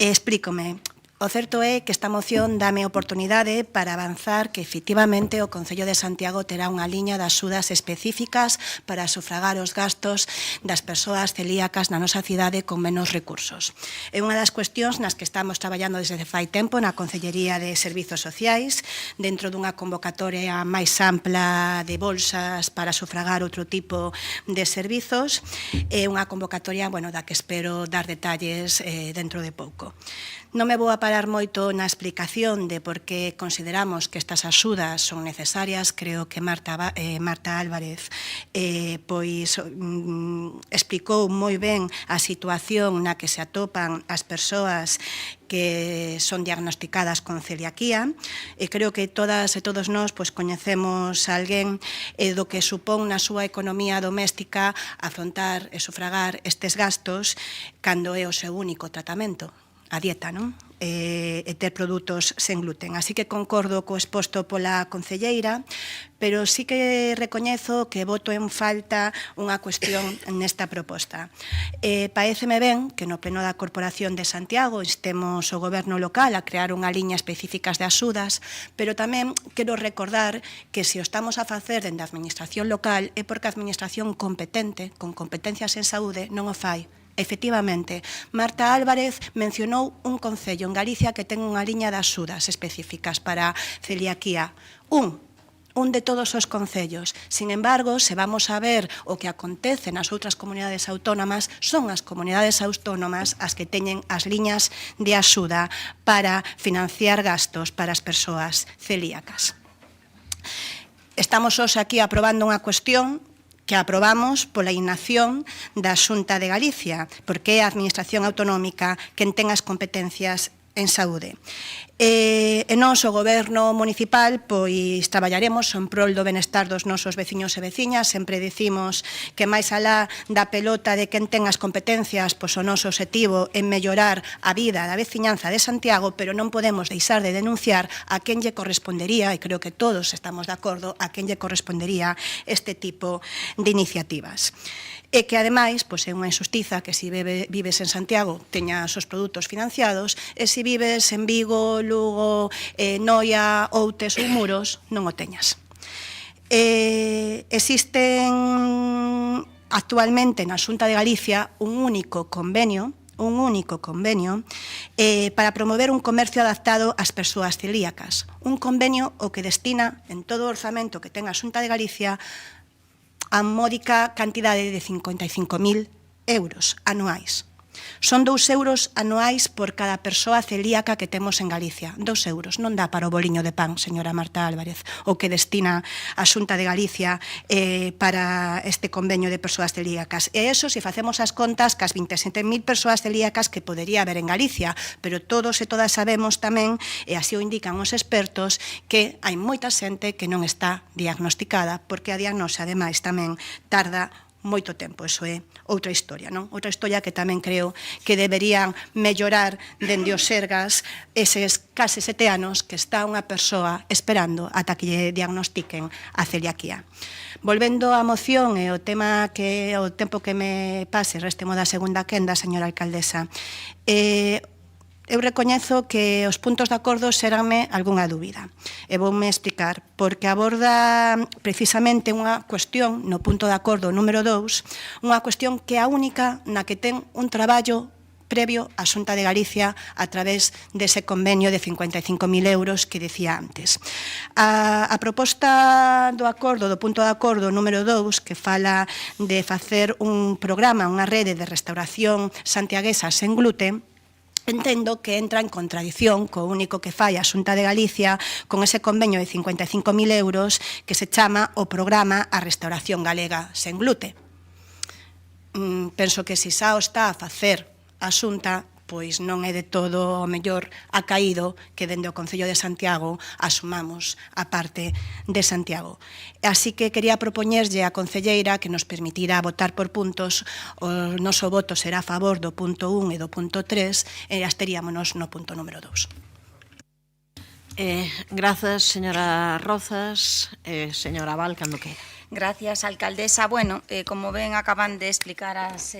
Explícome. O certo é que esta moción dame oportunidade para avanzar que efectivamente o Concello de Santiago terá unha liña de axudas específicas para sufragar os gastos das persoas celíacas na nosa cidade con menos recursos. É unha das cuestións nas que estamos traballando desde fai tempo na Concellería de Servizos Sociais, dentro dunha convocatoria máis ampla de bolsas para sufragar outro tipo de servizos. É unha convocatoria da que espero dar detalles dentro de pouco. Non me vou a parar moito na explicación de por que consideramos que estas axudas son necesarias. Creo que Marta Álvarez explicou moi ben a situación na que se atopan as persoas que son diagnosticadas con celiaquía, e creo que todas e todos nós coñecemos a alguén do que supón na súa economía doméstica afrontar e sufragar estes gastos cando é o seu único tratamento, a dieta, non? E ter produtos sen gluten. Así que concordo co exposto pola concelleira, pero sí que recoñezo que voto en falta unha cuestión nesta proposta. Paéceme ben que no pleno da Corporación de Santiago estemos o goberno local a crear unha liña específicas de axudas, pero tamén quero recordar que se o estamos a facer dende a administración local é porque a administración competente, con competencias en saúde, non o fai. Efectivamente, Marta Álvarez mencionou un concello en Galicia que ten unha liña de axudas específicas para celiaquía. Un de todos os concellos. Sin embargo, se vamos a ver o que acontece nas outras comunidades autónomas, son as comunidades autónomas as que teñen as liñas de axuda para financiar gastos para as persoas celíacas. Estamos hoxe aquí aprobando unha cuestión que aprobamos pola inacción da Xunta de Galicia, porque é a Administración Autonómica quen ten as competencias en saúde. E nós, o Goberno Municipal, traballaremos en prol do benestar dos nosos veciños e veciñas. Sempre dicimos que máis alá da pelota de quen ten as competencias, o noso obxectivo é mellorar a vida da veciñanza de Santiago, pero non podemos deixar de denunciar a quen lle correspondería, e creo que todos estamos de acordo, a quen lle correspondería este tipo de iniciativas. E que, ademais, é unha injustiza que se vives en Santiago teñas os produtos financiados e se vives en Vigo, Lugo, Noia, Outes ou Muros, non o teñas. Existen actualmente na Xunta de Galicia un único convenio para promover un comercio adaptado ás persoas celíacas. Un convenio o que destina en todo o orzamento que ten a Xunta de Galicia a módica cantidade de 55.000 euros anuais. Son 2 euros anuais por cada persoa celíaca que temos en Galicia. 2 euros. Non dá para o boliño de pan, señora Marta Álvarez, o que destina a Xunta de Galicia para este convenio de persoas celíacas. E eso, se facemos as contas, cas 27.000 persoas celíacas que podería haber en Galicia, pero todos e todas sabemos tamén, e así o indican os expertos, que hai moita xente que non está diagnosticada, porque a diagnose, ademais, tamén tarda moito tempo. Eso é outra historia, non? Outra historia que tamén creo que deberían mellorar dende os Sergas eses case 7 anos que está unha persoa esperando ata que lle diagnostiquen a celiaquía. Volvendo á moción e o tema que o tempo que me pase, restemo da segunda quenda, señora alcaldesa, eu recoñezo que os puntos de acordo xeranme algunha dúbida. E voume explicar, porque aborda precisamente unha cuestión no punto de acordo número 2, unha cuestión que é a única na que ten un traballo previo á Xunta de Galicia a través dese convenio de 55.000 euros que decía antes. A proposta do acordo, do punto de acordo número 2, que fala de facer un programa, unha rede de restauración santiaguesa sen gluten, entendo que entra en contradición co único que fai a Xunta de Galicia con ese convenio de 55.000 euros que se chama o Programa a Restauración Galega sen Gluten. Penso que se xa o está a facer a Xunta, pois non é de todo o mellor acaído que dende o Concello de Santiago asumamos a parte de Santiago. Así que quería propoñerlle a concelleira que nos permitira votar por puntos. O noso voto será a favor do punto 1 e do punto 3 e absteríamonos no punto número 2. Grazas, señora Rozas. Señora Val, cando queira. Gracias, alcaldesa. Bueno, como ben acaban de explicar as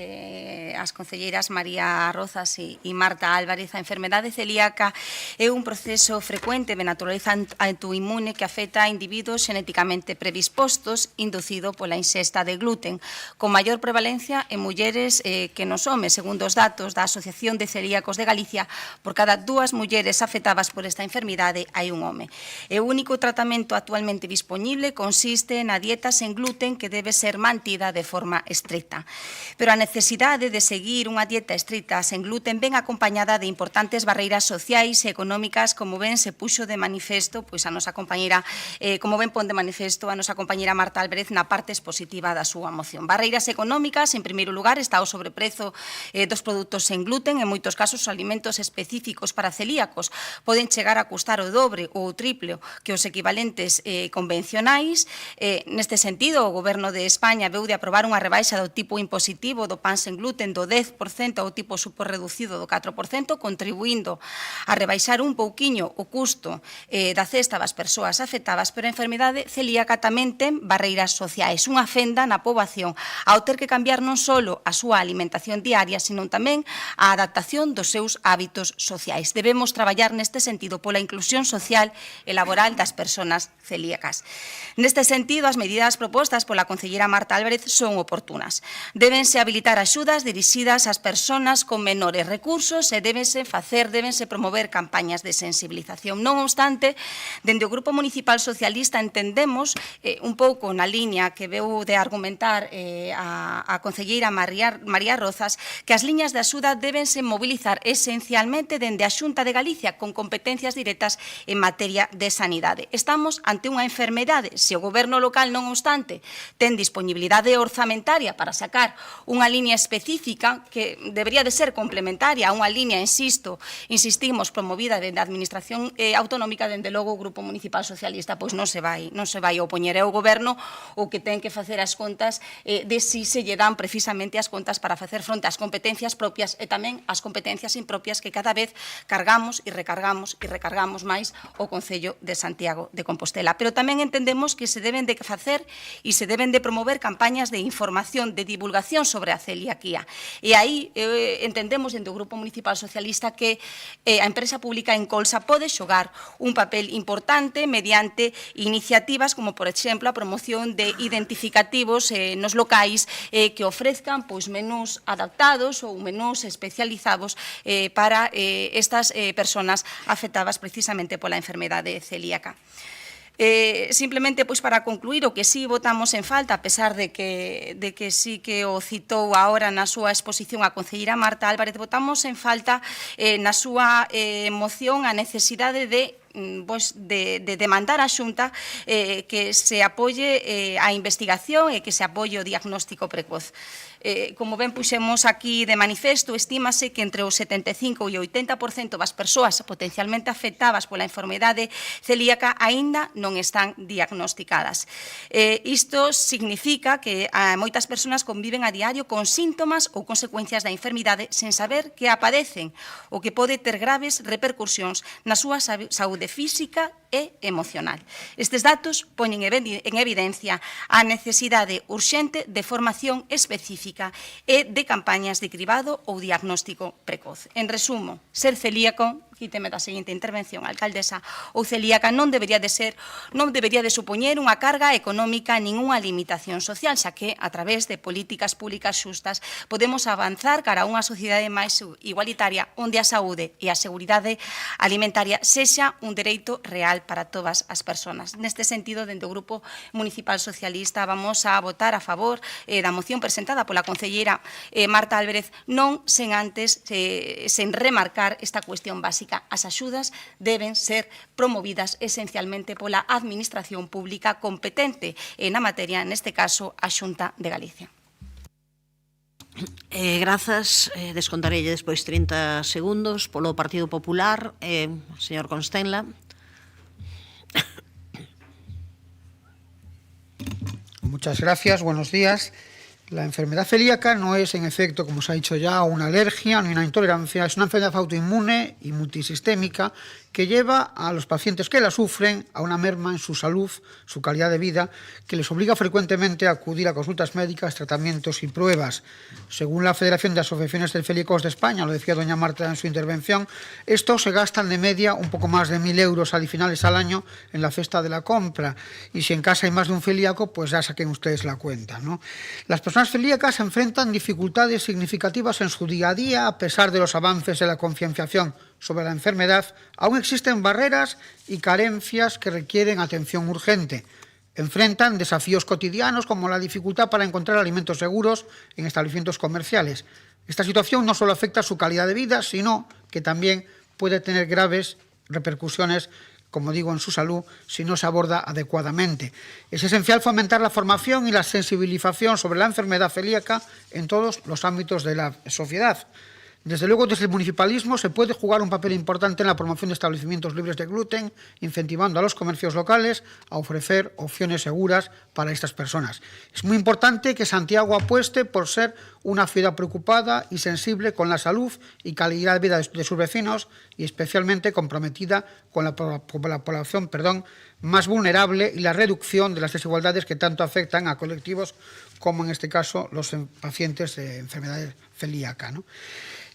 concelleiras María Rozas e Marta Álvarez, a enfermedade celíaca é un proceso frecuente de naturaleza autoinmune que afecta a individuos genéticamente predispostos inducido pola ingesta de gluten, con maior prevalencia en mulleres que nos homes, segundo os datos da Asociación de Celíacos de Galicia. Por cada 2 mulleres afectadas por esta enfermidade hai un home. O único tratamento actualmente disponible consiste na dieta sen gluten que debe ser mantida de forma estricta. Pero a necesidade de seguir unha dieta estricta sen gluten ven acompañada de importantes barreiras sociais e económicas, como ben se puxo de manifesto, pois a nosa compañeira, como ben pon de manifesto a nosa compañeira Marta Álvarez na parte expositiva da súa moción. Barreiras económicas, en primeiro lugar, está o sobreprezo dos produtos sen gluten, en moitos casos os alimentos específicos para celíacos poden chegar a custar o dobre ou o triple que os equivalentes convencionais. Neste sentido, o Goberno de España veu de aprobar unha rebaixa do tipo impositivo do pan sen gluten do 10% ao tipo superreducido do 4%, contribuindo a rebaixar un pouquiño o custo da cesta das persoas afectadas, pero a enfermidade celíaca tamén ten barreiras sociais, unha fenda na poboación ao ter que cambiar non só a súa alimentación diaria, sino tamén a adaptación dos seus hábitos sociais. Debemos traballar neste sentido pola inclusión social e laboral das persoas celíacas. Neste sentido, as medidas propostas pola concelleira Marta Álvarez son oportunas. Débense habilitar axudas dirixidas ás persoas con menores recursos e débense promover campañas de sensibilización. Non obstante, dende o Grupo Municipal Socialista entendemos un pouco na liña que veu de argumentar a concelleira María Rozas que as liñas de axuda débense mobilizar esencialmente dende a Xunta de Galicia con competencias directas en materia de sanidade. Estamos ante unha enfermedade. Se o Goberno local, non obstante, ten disponibilidade orzamentaria para sacar unha liña específica que debería de ser complementaria a unha liña, insistimos, promovida dende a Administración autonómica, dende logo o Grupo Municipal Socialista, pois non se vai opoñer ao Goberno o que ten que facer as contas de si se lle dan precisamente as contas para facer fronte ás competencias propias e tamén ás competencias impropias que cada vez cargamos e recargamos máis o Concello de Santiago de Compostela. Pero tamén entendemos que se deben de facer e se deben de promover campañas de información, de divulgación sobre a celiaquía. E aí entendemos dentro do Grupo Municipal Socialista que a empresa pública Encolsa pode xogar un papel importante mediante iniciativas como, por exemplo, a promoción de identificativos nos locais que ofrezcan menús adaptados ou menús especializados para estas persoas afectadas precisamente pola enfermedade celíaca. Simplemente, para concluir, o que sí votamos en falta, a pesar de que sí que o citou agora na súa exposición a concelleira Marta Álvarez, votamos en falta na súa moción a necesidade de demandar á Xunta que se apoie a investigación e que se apoie o diagnóstico precoz. Como ben puxemos aquí de manifesto, estímase que entre o 75 e o 80% das persoas potencialmente afectadas pola enfermedade celíaca aínda non están diagnosticadas. Isto significa que moitas persoas conviven a diario con síntomas ou consecuencias da enfermidade sen saber que aparecen, o que pode ter graves repercusións na súa saúde física e emocional. Estes datos poñen en evidencia a necesidade urxente de formación específica e de campañas de cribado ou diagnóstico precoz. En resumo, ser celíaco, quíteme da seguinte intervención, alcaldesa, ou celíaca non debería de supoñer unha carga económica nin unha limitación social, xa que a través de políticas públicas xustas podemos avanzar cara a unha sociedade máis igualitaria onde a saúde e a seguridade alimentaria sexa un dereito real para todas as persoas. Neste sentido, dentro do Grupo Municipal Socialista vamos a votar a favor da moción presentada pola concelleira Marta Álvarez, non sen antes, sen remarcar esta cuestión básica. As axudas deben ser promovidas esencialmente pola Administración Pública competente na materia, neste caso, a Xunta de Galicia. Grazas, descontarelle despois 30 segundos polo Partido Popular, señor Constenla. Muchas gracias, buenos días. La enfermedad celíaca no es, en efecto, como se ha dicho ya, una alergia ni una intolerancia, es una enfermedad autoinmune y multisistémica que lleva a los pacientes que la sufren a una merma en su salud, su calidad de vida, que les obliga frecuentemente a acudir a consultas médicas, tratamientos y pruebas. Según la Federación de Asociaciones de Celíacos de España, lo decía doña Marta en su intervención, estos se gastan de media un poco más de 1.000 euros adicionales al año en la cesta de la compra. Y si en casa hay más de un celíaco, pues ya saquen ustedes la cuenta, ¿no? Las personas celíacas enfrentan dificultades significativas en su día a día, a pesar de los avances de la concienciación sobre la enfermedad. Aún existen barreras y carencias que requieren atención urgente. Enfrentan desafíos cotidianos como la dificultad para encontrar alimentos seguros en establecimientos comerciales. Esta situación no solo afecta a su calidad de vida, sino que también puede tener graves repercusiones, como digo, en su salud, si no se aborda adecuadamente. Es esencial fomentar la formación y la sensibilización sobre la enfermedad celíaca en todos los ámbitos de la sociedad. Desde luego, desde el municipalismo se puede jugar un papel importante en la promoción de establecimientos libres de gluten, incentivando a los comercios locales a ofrecer opciones seguras para estas personas. Es muy importante que Santiago apueste por ser una ciudad preocupada y sensible con la salud y calidad de vida de sus vecinos, y especialmente comprometida con la población más vulnerable y la reducción de las desigualdades que tanto afectan a colectivos como, en este caso, los pacientes de enfermedad celíaca, ¿no?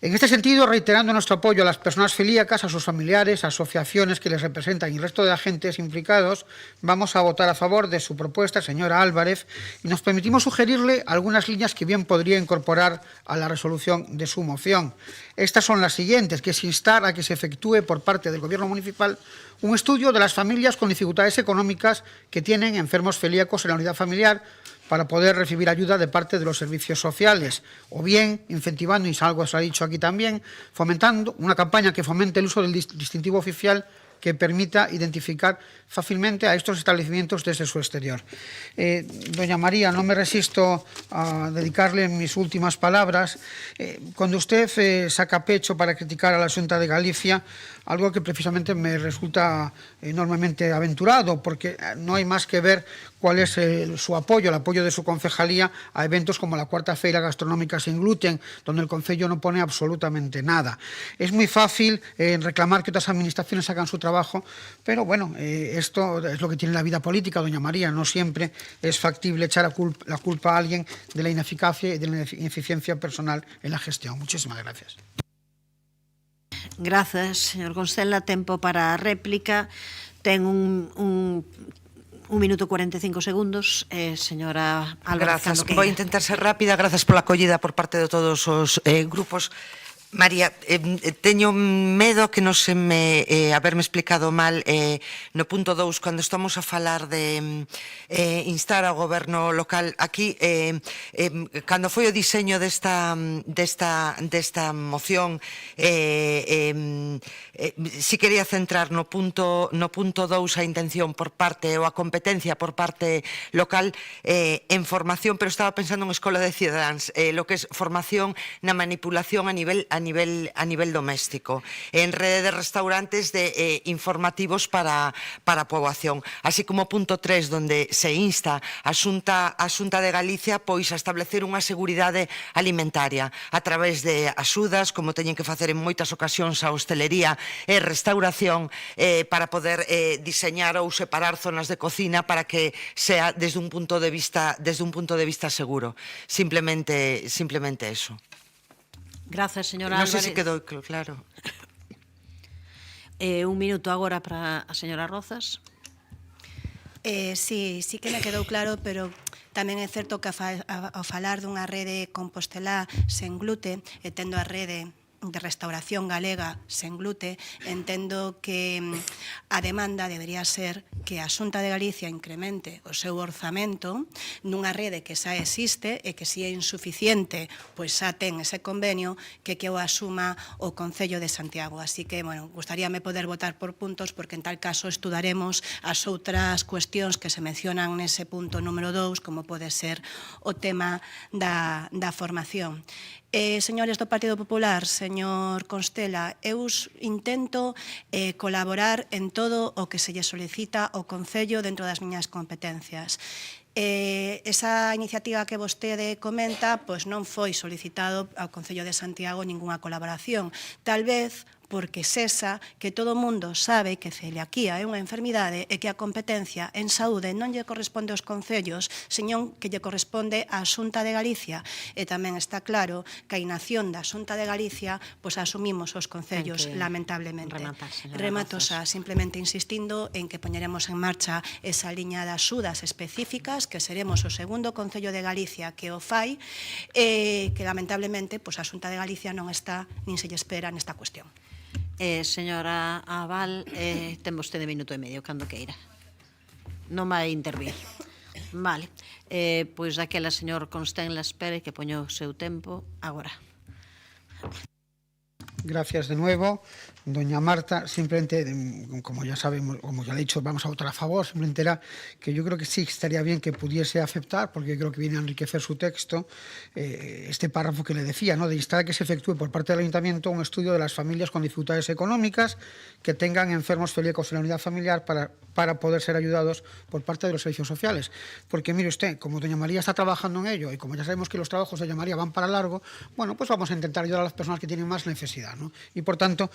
En este sentido, reiterando nuestro apoyo a las personas celíacas, a sus familiares, asociaciones que les representan y el resto de agentes implicados, vamos a votar a favor de su propuesta, señora Álvarez, y nos permitimos sugerirle algunas líneas que bien podría incorporar a la resolución de su moción. Estas son las siguientes, que es instar a que se efectúe por parte del Gobierno municipal un estudio de las familias con dificultades económicas que tienen enfermos celíacos en la unidad familiar, para poder recibir ayuda de parte de los servicios sociales, o bien incentivando, y algo se ha dicho aquí también, fomentando una campaña que fomente el uso del distintivo oficial que permita identificar fácilmente a estos establecimientos desde su exterior. Doña María, no me resisto a dedicarle mis últimas palabras. Cuando usted saca pecho para criticar a la Xunta de Galicia, algo que precisamente me resulta enormemente aventurado, porque no hay más que ver cuál es su apoyo, el apoyo de su concejalía a eventos como la Cuarta Feira Gastronómica Sin Gluten, donde el concello no pone absolutamente nada. Es muy fácil reclamar que otras administraciones hagan su trabajo, pero bueno, esto es lo que tiene la vida política, doña María. No siempre es factible echar la culpa a alguien de la ineficacia y de la ineficiencia personal en la gestión. Muchísimas gracias. Grazas, señor Constenla. Tempo para a réplica. Ten un minuto 45 segundos. Señora Álvarez, grazas. Vou intentar ser rápida. Grazas pola acollida por parte de todos os grupos. María, teño medo que non se me haberme explicado mal no punto 2, cando estamos a falar de instar ao goberno local aquí, cando foi o diseño desta moción, si quería centrar no punto 2 a intención por parte ou a competencia por parte local en formación, pero estaba pensando en Escola de Cidadáns, lo que es formación na manipulación a nivel doméstico, en rede de restaurantes informativos para a poboación, así como punto 3, donde se insta a Xunta de Galicia pois a establecer unha seguridade alimentaria a través de axudas, como teñen que facer en moitas ocasións a hostelería e restauración, para poder diseñar ou separar zonas de cocina para que sea desde un punto de vista seguro. Simplemente eso. Grazas, señora Non Álvarez. sei se quedou claro. Un minuto agora para a señora Rozas. Sí que me quedou claro, pero tamén é certo que ao falar dunha rede compostelá sen gluten, e tendo a rede de Restauración Galega sen glute, entendo que a demanda debería ser que a Xunta de Galicia incremente o seu orzamento nunha rede que xa existe e que se é insuficiente, pois xa ten ese convenio que o asuma o Concello de Santiago. Así que, bueno, gustaríame poder votar por puntos porque en tal caso estudaremos as outras cuestións que se mencionan nese punto número 2, como pode ser o tema da formación. Señores do Partido Popular, señor Constela, eu intento colaborar en todo o que se lle solicita ao Concello dentro das miñas competencias. Esa iniciativa que vostede comenta pois non foi solicitado ao Concello de Santiago ningunha colaboración. Tal vez porque cesa que todo o mundo sabe que celiaquía é unha enfermidade e que a competencia en saúde non lle corresponde aos concellos, senón que lle corresponde á Xunta de Galicia. E tamén está claro que a inacción da Xunta de Galicia pois asumimos os concellos, lamentablemente. Remato xa, simplemente insistindo en que poñeremos en marcha esa liña de axudas específicas, que seremos o segundo concello de Galicia que o fai, e que lamentablemente pois a Xunta de Galicia non está nin se lle espera nesta cuestión. Señora Abal, ten vostede minuto e medio, cando queira. Non vai intervir. Vale. Pois daquela, señor Constenla, espere que poño o seu tempo agora. Gracias de nuevo. Doña Marta, simplemente, como ya sabemos, como ya he dicho, vamos a votar a favor, simplemente era que yo creo que sí estaría bien que pudiese aceptar, porque creo que viene a enriquecer su texto, este párrafo que le decía, ¿no? De instar a que se efectúe por parte del Ayuntamiento un estudio de las familias con dificultades económicas que tengan enfermos celíacos en la unidad familiar para poder ser ayudados por parte de los servicios sociales. Porque mire usted, como doña María está trabajando en ello y como ya sabemos que los trabajos de doña María van para largo, bueno, pues vamos a intentar ayudar a las personas que tienen más necesidad, ¿no? Y por tanto,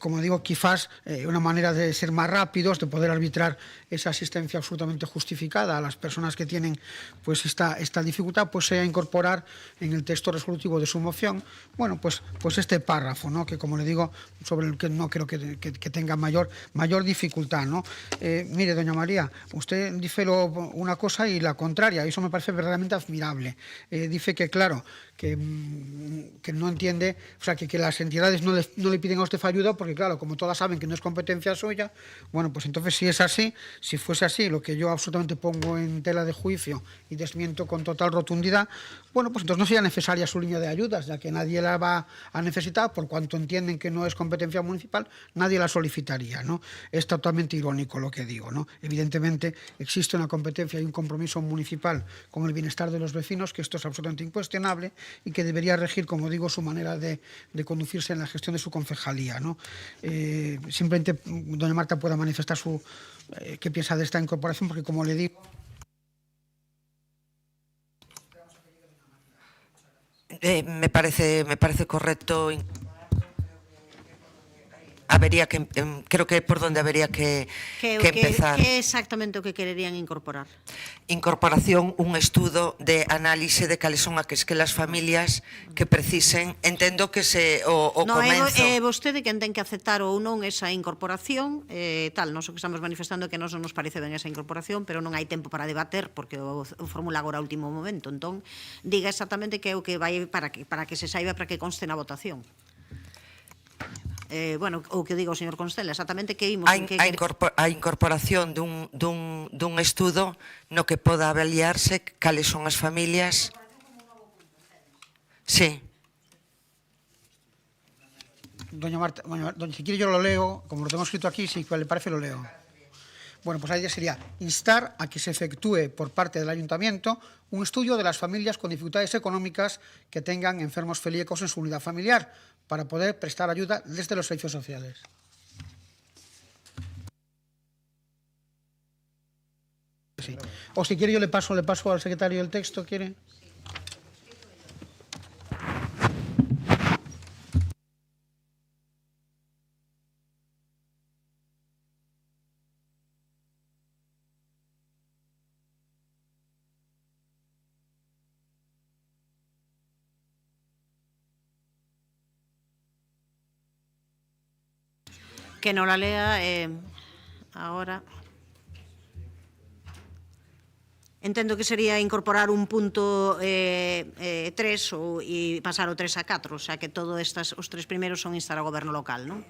como digo, quizás una manera de ser más rápidos, de poder arbitrar esa asistencia absolutamente justificada a las personas que tienen pues esta dificultad, pues sea incorporar en el texto resolutivo de su moción, bueno, pues este párrafo, ¿no? Que como le digo, sobre el que no creo que tenga mayor dificultad, ¿no? Mire, doña María, usted dice una cosa y la contraria, y eso me parece verdaderamente admirable. Dice que, claro, que no entiende, o sea, que las entidades no le piden a usted ayuda porque, claro, como todas saben que no es competencia suya, bueno, pues entonces si es así, si fuese así, lo que yo absolutamente pongo en tela de juicio y desmiento con total rotundidad, bueno, pues entonces no sería necesaria su línea de ayudas, ya que nadie la va a necesitar, por cuanto entienden que no es competencia municipal, nadie la solicitaría, ¿no? Es totalmente irónico lo que digo, ¿no? Evidentemente existe una competencia y un compromiso municipal con el bienestar de los vecinos, que esto es absolutamente incuestionable y que debería regir, como digo, su manera de conducirse en la gestión de su concejalía, ¿no? Simplemente doña Marta pueda manifestar qué piensa de esta incorporación, porque como le digo... Me parece correcto. Creo que é por donde habría que empezar. Que é exactamente o que quererían incorporar? Incorporación, un estudo de análise de cales son aquelas familias que precisen. Entendo que o comenzo... É vostede quen ten que aceptar ou non esa incorporación, tal, non o que estamos manifestando que non nos parece ben esa incorporación, pero non hai tempo para debater, porque o formula agora a último momento. Entón, diga exactamente que é o que vai para que se saiba, para que conste na votación. Bueno, o que digo o señor Constela, exactamente que imos... A incorporación dun estudo no que poda avaliarse cales son as familias... Sí. Doña Marta, si quiere yo lo leo, como lo tengo escrito aquí, si le parece lo leo. Bueno, pues ahí sería instar a que se efectúe por parte del Ayuntamiento un estudio de las familias con dificultades económicas que tengan enfermos celíacos en su unidad familiar para poder prestar ayuda desde los servicios sociales. Sí. O si quiere yo le paso al secretario el texto, ¿quiere? Que no la lea ahora. Entendo que sería incorporar un punto 3 e pasar o 3 a 4, o sea que todos os tres primeiros son instar ao goberno local, non?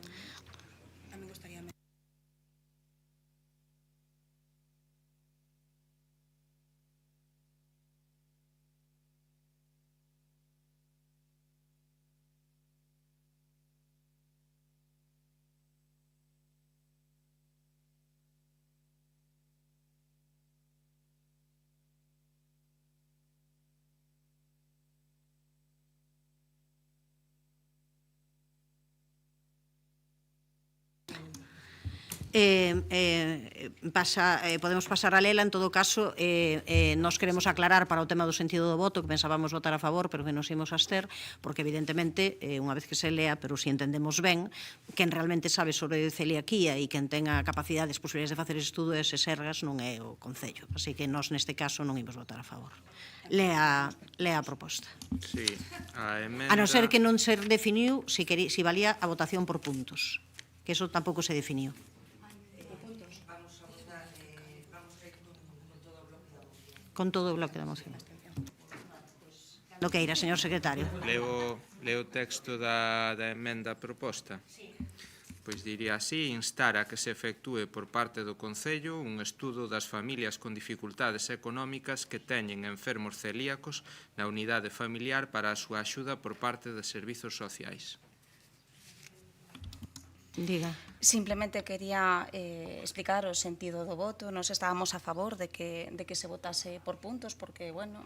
Podemos pasar a lela, en todo caso nos queremos aclarar para o tema do sentido do voto, que pensábamos votar a favor pero que nos imos abster, porque evidentemente unha vez que se lea, pero si entendemos ben, quen realmente sabe sobre celiaquía e quen tenga capacidades, posibilidades de facer estudo e Sergas non é o Concello, así que nós neste caso non imos votar a favor. Lea a proposta. Sí, a emenda... A non ser que non se definiu si valía a votación por puntos, que eso tampouco se definiu. Con todo o bloque da moción. Lo que irá, señor secretario. Leo o texto da emenda proposta. Pois diría así: instar a que se efectúe por parte do Concello un estudo das familias con dificultades económicas que teñen enfermos celíacos na unidade familiar para a súa axuda por parte de servizos sociais. Diga. Simplemente quería explicar o sentido do voto. Nos estábamos a favor de que se votase por puntos, porque, bueno,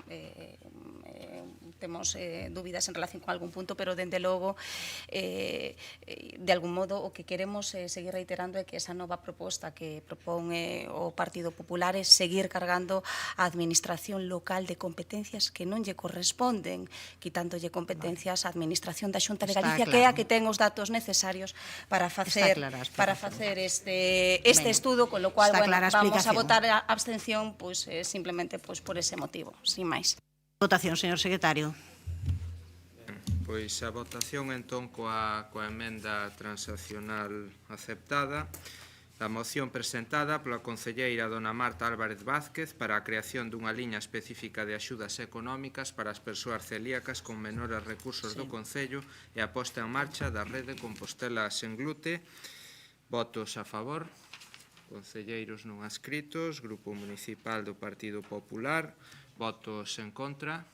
temos dúbidas en relación con algún punto, pero, dende logo, de algún modo, o que queremos seguir reiterando é que esa nova proposta que propón o Partido Popular é seguir cargando a administración local de competencias que non lle corresponden, quitándolle competencias á administración da Xunta de Galicia, que é a que ten os datos necesarios para facer este estudo, con lo cual, bueno, vamos a votar a abstención simplemente por ese motivo, sin máis. Votación, señor secretario. Pois a votación entón coa emenda transaccional aceptada da moción presentada pola concelleira dona Marta Álvarez Vázquez para a creación dunha liña específica de axudas económicas para as persoas celíacas con menores recursos do Concello e a posta en marcha da rede Compostela sen glute. Votos a favor. Concelleiros non adscritos. Grupo Municipal do Partido Popular. Votos en contra.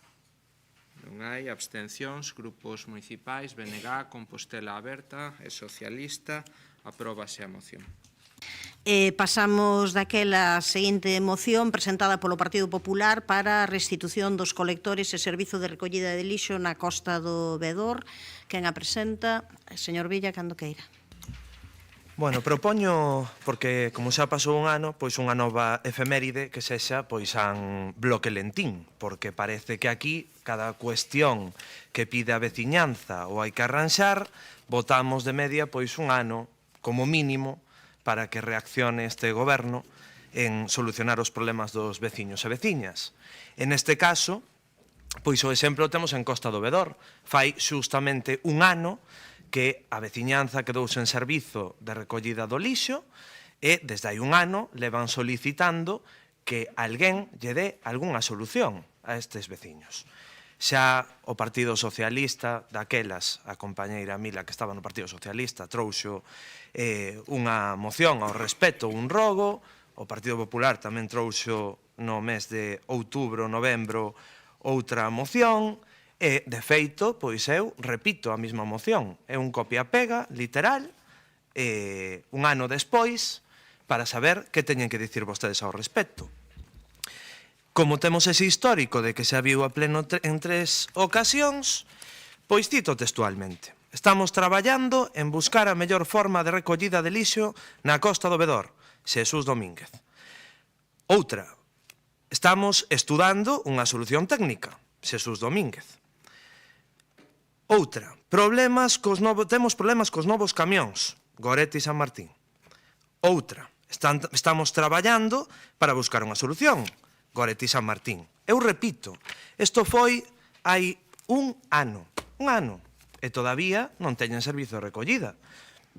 Non hai. Abstencións. Grupos municipais, BNG, Compostela Aberta e Socialista. Apróbase a moción. Pasamos daquela seguinte moción presentada polo Partido Popular para a restitución dos colectores e servizo de recollida de lixo na Costa do Vedor. Quen a presenta? Señor Villa, cando queira. Bueno, propoño, porque como xa pasou un ano, pois unha nova efeméride que sexa pois an bloque lentín, porque parece que aquí cada cuestión que pide a veciñanza ou hai que arranxar, votamos de media pois un ano como mínimo para que reaccione este goberno en solucionar os problemas dos veciños e veciñas. En este caso, pois o exemplo temos en Costa do Vedor. Fai xustamente un ano que a veciñanza quedou sen servizo de recollida do lixo e desde hai un ano levan solicitando que alguén lle dé algunha solución a estes veciños. Xa o Partido Socialista, daquelas, a compañeira Mila que estaba no Partido Socialista, trouxo unha moción ao respecto, un rogo, o Partido Popular tamén trouxo no mes de outubro, novembro, outra moción, e, de feito, pois eu repito a mesma moción. É un copia-pega, literal, un ano despois, para saber que teñen que dicir vostedes ao respecto. Como temos ese histórico de que se viu a pleno en 3 ocasións, pois cito textualmente. Estamos traballando en buscar a mellor forma de recollida de lixo na Costa do Vedor. Xesús Domínguez. Outra. Estamos estudando unha solución técnica. Xesús Domínguez. Outra. Temos problemas cos novos camións. Goretti San Martín. Outra. Estamos traballando para buscar unha solución. Goretti San Martín. Eu repito, isto foi hai un ano, e todavía non teñen servizo de recollida.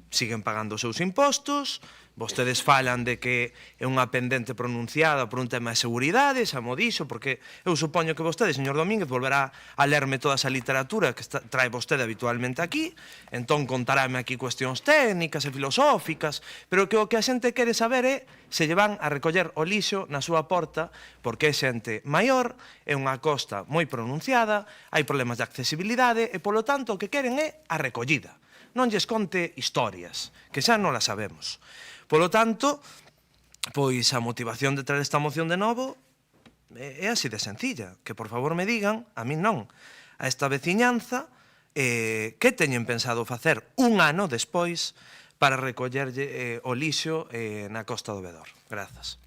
siguen pagando os seus impostos, vostedes falan de que é unha pendente pronunciada por un tema de seguridade, xa mo dixo, porque eu supoño que vostede, señor Domínguez, volverá a lerme toda esa literatura que trae vostede habitualmente aquí, entón contarame aquí cuestións técnicas e filosóficas, pero que o que a xente quere saber é se lle van a recoller o lixo na súa porta, porque é xente maior, é unha costa moi pronunciada, hai problemas de accesibilidade, e polo tanto o que queren é a recollida. Non lles conte historias, que xa non las sabemos. Polo tanto, pois a motivación de traer esta moción de novo é así de sencilla, que por favor me digan, a min non, a esta veciñanza, que teñen pensado facer un ano despois para recollerlle o lixo na Costa do Vedor. Grazas.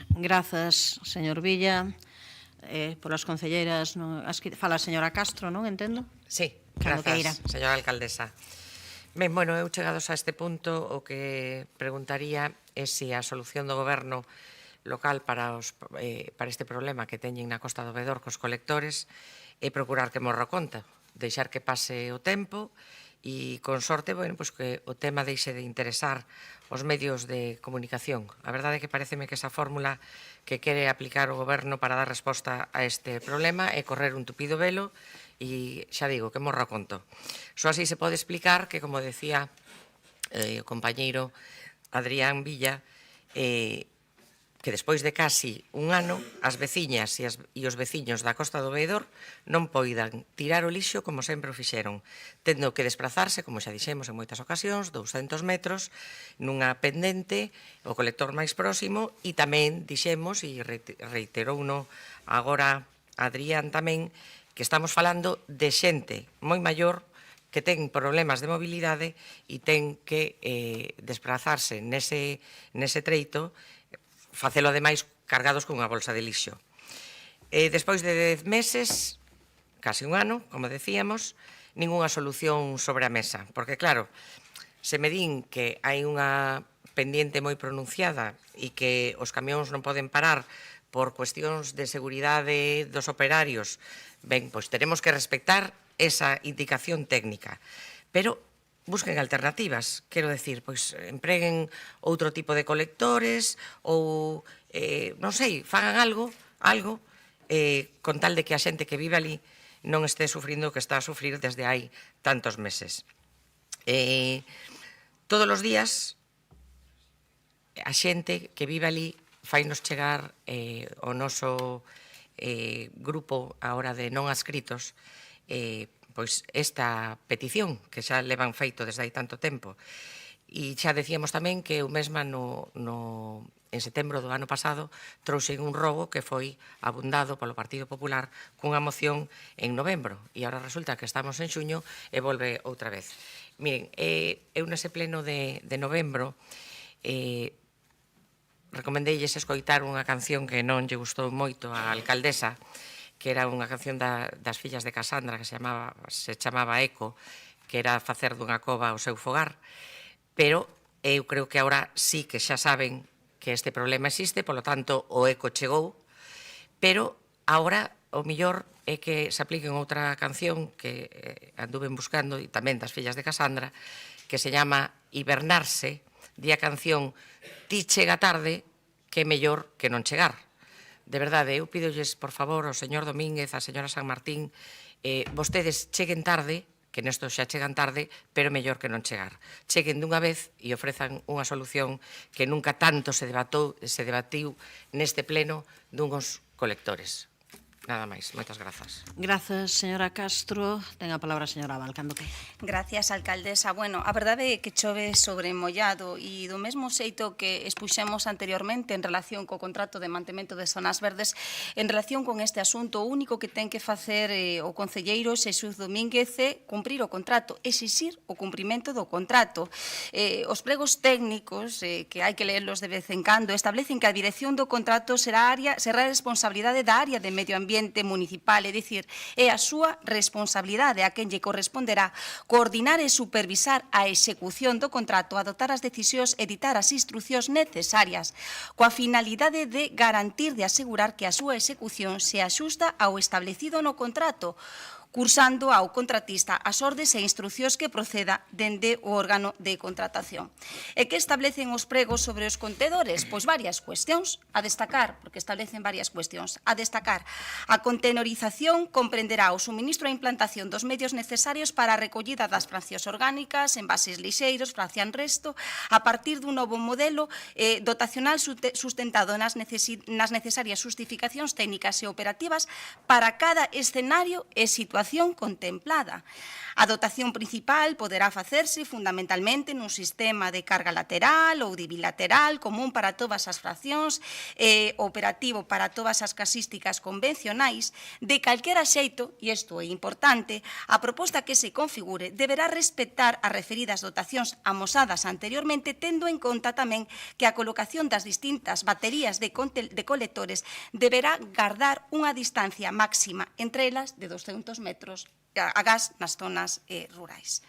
Grazas, señor Villa. Polas concelleiras, fala a señora Castro, non entendo? Sí, grazas, señora alcaldesa. Ben, bueno, eu chegados a este punto, o que preguntaría é se a solución do goberno local para este problema que teñen na Costa do Vedor cos colectores é procurar que morra conta, deixar que pase o tempo e, con sorte, bueno, pues que o tema deixe de interesar os medios de comunicación. A verdade é que pareceme que esa fórmula que quere aplicar o goberno para dar resposta a este problema é correr un tupido velo e, xa digo, que morra conto. Só así se pode explicar que, como decía o compañeiro Adrián Villa, que despois de casi un ano as veciñas e os veciños da Costa do Vedor non poidan tirar o lixo como sempre o fixeron, tendo que desplazarse, como xa dixemos en moitas ocasións, 200 metros nunha pendente, o colector máis próximo, e tamén dixemos, e reiterouno agora Adrián tamén, que estamos falando de xente moi maior que ten problemas de mobilidade e ten que desplazarse nese treito, facelo ademais cargados cunha bolsa de lixo. Despois de 10 meses, casi un ano, como decíamos, ningunha solución sobre a mesa, porque claro, se me din que hai unha pendiente moi pronunciada e que os camións non poden parar por cuestións de seguridade dos operarios, ben, pois teremos que respectar esa indicación técnica, pero busquen alternativas, quero decir, pois empreguen outro tipo de colectores ou, non sei, fagan algo, con tal de que a xente que vive ali non este sufrindo o que está a sufrir desde hai tantos meses. Todos os días a xente que vive ali fainos chegar o noso grupo a hora de non adscritos pois esta petición que xa levan feito desde hai tanto tempo. E xa decíamos tamén que eu mesma en setembro do ano pasado trouxen un rogo que foi abundado polo Partido Popular cunha moción en novembro e agora resulta que estamos en xuño e volve outra vez. Miren, eu nese pleno de novembro recomendeilles escoitar unha canción que non lle gustou moito á alcaldesa, que era unha canción das fillas de Casandra que se chamaba Eco, que era facer dunha cova o seu fogar, pero eu creo que agora sí que xa saben que este problema existe, polo tanto o Eco chegou, pero agora o millor é que se apliquen outra canción que anduven buscando, e tamén das fillas de Casandra, que se llama Hibernarse, di a canción Ti chega tarde, que é mellor que non chegar. De verdade, eu pidolles, por favor, ao señor Domínguez, á señora San Martín, vostedes cheguen tarde, que nesto xa chegan tarde, pero mellor que non chegar. Cheguen dunha vez e ofrezan unha solución que nunca tanto se debatiu neste pleno dunhos colectores. Nada máis, moitas grazas. Grazas, señora Castro. Ten a palabra a señora Val, cando que. Gracias, alcaldesa. Bueno, a verdade é que chove sobre mollado e do mesmo xeito que expuxemos anteriormente en relación co contrato de mantemento de zonas verdes, en relación con este asunto, o único que ten que facer o concelleiro Xesús Domínguez é cumprir o contrato, exixir o cumprimento do contrato. Os pregos técnicos, que hai que leerlos de vez en cando, establecen que a dirección do contrato será responsabilidade da área de medio ambiente municipal, é dicir, é a súa responsabilidade a quen lle corresponderá coordinar e supervisar a execución do contrato, adoptar as decisións e editar as instruccións necesarias coa finalidade de garantir, de asegurar que a súa execución se axusta ao establecido no contrato, cursando ao contratista as ordes e instruccións que proceda dende o órgano de contratación. E que establecen os pregos sobre os contedores? Pois varias cuestións a destacar, porque establecen varias cuestións. A destacar, a contenorización comprenderá o suministro e implantación dos medios necesarios para a recollida das fraccións orgánicas, envases lixeiros, fracción resto, a partir dun novo modelo dotacional sustentado nas necesarias justificacións técnicas e operativas para cada escenario e situación contemplada. A dotación principal poderá facerse fundamentalmente nun sistema de carga lateral ou de bilateral común para todas as fraccións e operativo para todas as casísticas convencionais. De calquera xeito, e isto é importante, a proposta que se configure deberá respetar as referidas dotacións amosadas anteriormente, tendo en conta tamén que a colocación das distintas baterías de colectores deberá guardar unha distancia máxima entre elas de 200 metros agás nas zonas rurais.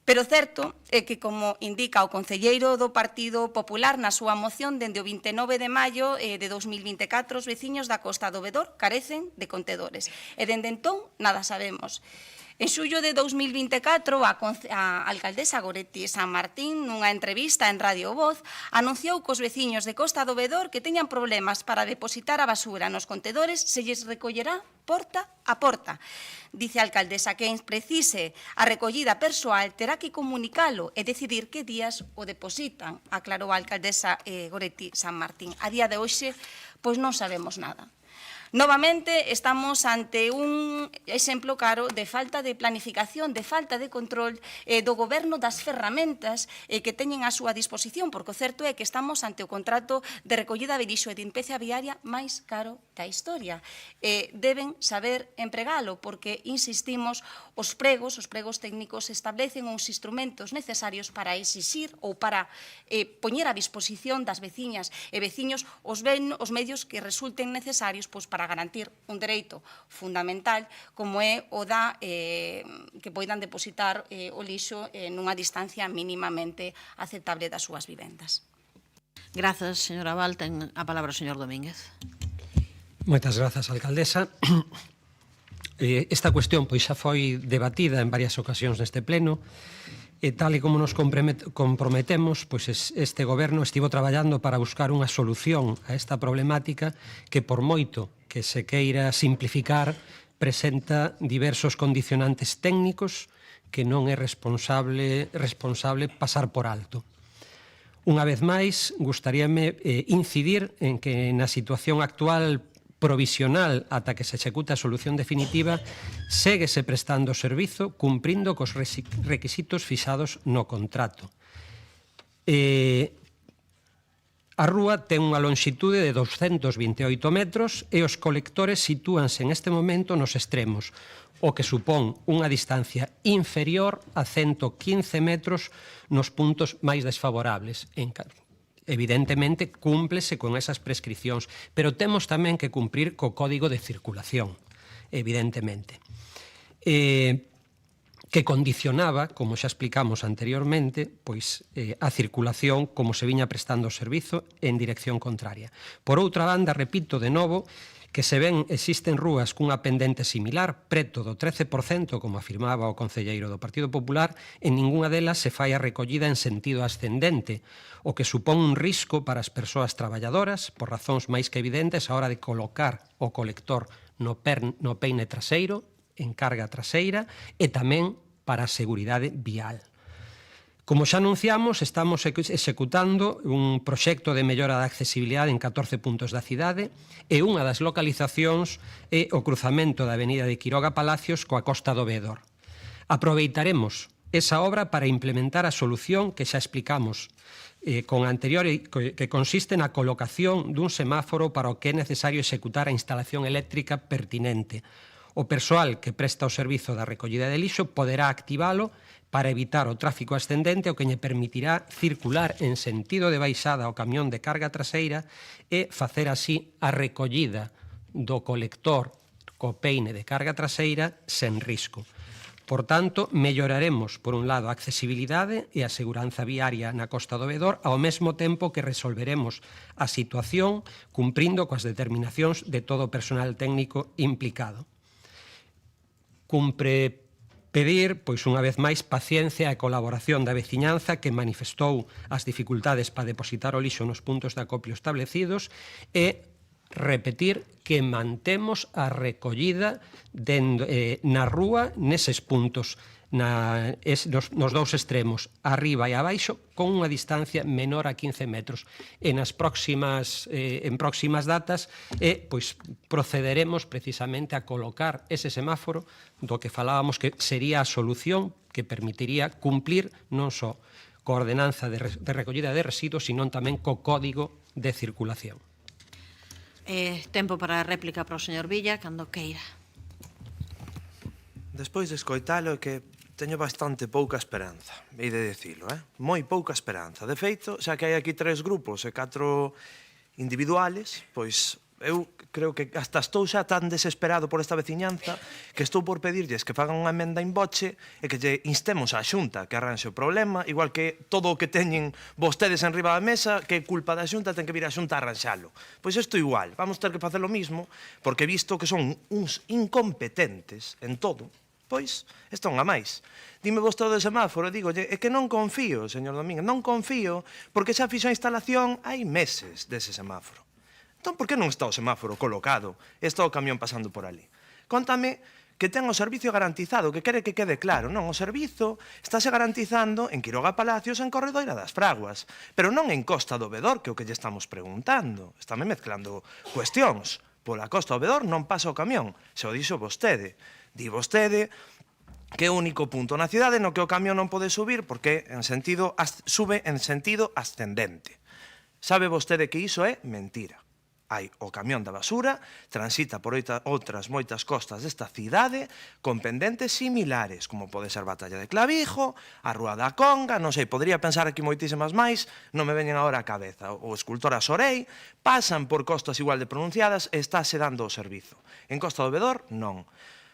Pero certo é que, como indica o concelleiro do Partido Popular na súa moción, dende o 29 de maio de 2024, os veciños da Costa do Vedor carecen de contedores. E dende entón, nada sabemos. En xullo de 2024, a alcaldesa Goretti San Martín, nunha entrevista en Radio Voz, anunciou que os veciños de Costa do Vedor que teñan problemas para depositar a basura nos contedores se lles recollerá porta a porta. Dice a alcaldesa que precise a recollida persoal terá que comunicalo e decidir que días o depositan, aclarou a alcaldesa Goretti San Martín. A día de hoxe, pois non sabemos nada. Novamente, estamos ante un exemplo claro de falta de planificación, de falta de control do goberno das ferramentas que teñen a súa disposición, porque o certo é que estamos ante o contrato de recollida de lixo e de limpeza viaria máis caro da historia. Deben saber empregalo, porque, insistimos, os pregos técnicos establecen uns instrumentos necesarios para exixir ou para poñer a disposición das veciñas e veciños os medios que resulten necesarios para garantir un dereito fundamental como é o da que poidan depositar o lixo nunha distancia mínimamente aceptable das súas vivendas. Grazas, señora Val. Ten a palabra o señor Domínguez. Moitas grazas, alcaldesa. Esta cuestión pois xa foi debatida en varias ocasións neste pleno. E tal e como nos comprometemos, pois este goberno estivo traballando para buscar unha solución a esta problemática que, por moito que se queira simplificar, presenta diversos condicionantes técnicos que non é responsable pasar por alto. Unha vez máis, gustaríame incidir en que na situación actual provisional ata que se executa a solución definitiva, séguese prestando servizo cumprindo cos requisitos fixados no contrato. A rúa ten unha lonxitude de 228 metros e os colectores sitúanse en este momento nos extremos, o que supón unha distancia inferior a 115 metros nos puntos máis desfavorables. Evidentemente, cúmplese con esas prescripcións, pero temos tamén que cumprir co Código de Circulación, evidentemente, que condicionaba, como xa explicamos anteriormente, pois a circulación como se viña prestando o servizo en dirección contraria. Por outra banda, repito de novo, que se ven existen rúas cunha pendente similar, preto do 13%, como afirmaba o concelleiro do Partido Popular, en ningunha delas se fai a recollida en sentido ascendente, o que supón un risco para as persoas traballadoras, por razóns máis que evidentes a hora de colocar o colector no peine traseiro, en carga traseira, e tamén para a seguridade vial. Como xa anunciamos, estamos executando un proxecto de mellora da accesibilidade en 14 puntos da cidade e unha das localizacións é o cruzamento da avenida de Quiroga Palacios coa Costa do Vedor. Aproveitaremos esa obra para implementar a solución que xa explicamos con anterior, que consiste na colocación dun semáforo para o que é necesario executar a instalación eléctrica pertinente. O persoal que presta o servizo da recollida de lixo poderá activalo para evitar o tráfico ascendente, o que lle permitirá circular en sentido de baixada ao camión de carga traseira e facer así a recollida do colector co peine de carga traseira sen risco. Por tanto, melloraremos, por un lado, a accesibilidade e a seguranza viaria na Costa do Vedor, ao mesmo tempo que resolveremos a situación cumprindo coas determinacións de todo o personal técnico implicado. cumpre pedir, pois unha vez máis, paciencia e colaboración da veciñanza que manifestou as dificultades para depositar o lixo nos puntos de acopio establecidos e repetir que mantemos a recollida na rúa neses puntos, nos dous extremos, arriba e abaixo, con unha distancia menor a 15 metros. En próximas datas, pois procederemos precisamente a colocar ese semáforo do que falábamos que sería a solución que permitiría cumplir non só coa ordenanza de recollida de residuos, sino tamén co código de circulación. Tempo para a réplica para o señor Villa, cando queira. Despois de escoitalo é que teño bastante pouca esperanza, hei de dicilo, moi pouca esperanza. De feito, xa que hai aquí 3 grupos e 4 individuales, pois eu creo que hasta estou xa tan desesperado por esta veciñanza que estou por pedirlles que fagan unha emenda in boche e que lle instemos á Xunta que arranxe o problema, igual que todo o que teñen vostedes en riba da mesa, que é culpa da Xunta, ten que vir a Xunta a arranxalo. Pois isto igual, vamos ter que facer o mismo, porque visto que son uns incompetentes en todo, pois, isto non a máis. Dime vostede do semáforo, digolle, é que non confío, señor Domínguez, non confío, porque xa fixo a instalación hai meses dese semáforo. Entón, por que non está o semáforo colocado e está o camión pasando por ali? Contame que ten o servicio garantizado, que quere que quede claro. Non, o servizo estáse garantizando en Quiroga Palacios, en Corredoira das Fraguas, pero non en Costa do Vedor, que é o que lle estamos preguntando. Estame mezclando cuestións. Pola Costa do Vedor non pasa o camión, se o dixo vostede. Di vostede que é o único punto na cidade no que o camión non pode subir porque sube en sentido ascendente. Sabe vostede que iso é mentira. Hai o camión da basura, transita por outras moitas costas desta cidade con pendentes similares, como pode ser Batalla de Clavijo, a Rúa da Conga, non sei, podría pensar aquí moitísimas máis, non me veñen agora a cabeza. O escultor Asorei, pasan por costas igual de pronunciadas e estáse dando o servizo. En Costa do Vedor, non.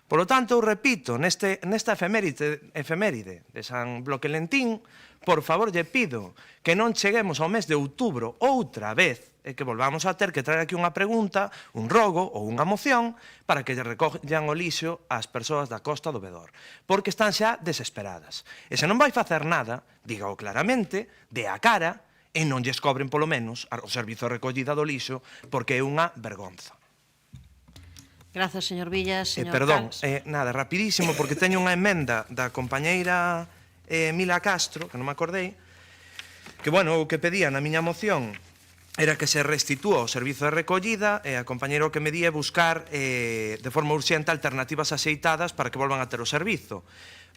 Por lo tanto, eu repito, nesta efeméride de San Bloquelentín, por favor, lle pido que non cheguemos ao mes de outubro outra vez e que volvamos a ter que traer aquí unha pregunta, un rogo ou unha moción para que lle recollan o lixo ás persoas da Costa do Vedor, porque están xa desesperadas. E se non vai facer nada, dígao claramente, de a cara, e non lles cobren polo menos o servizo de recollida do lixo, porque é unha vergonza. Grazas, señor Villa. Perdón, nada, rapidísimo, porque teño unha emenda da compañeira Mila Castro, que non me acordei, que, bueno, o que pedía na miña moción era que se restitúa o servizo de recollida e a compañeiro que me di é buscar de forma urxente alternativas axeitadas para que volvan a ter o servizo.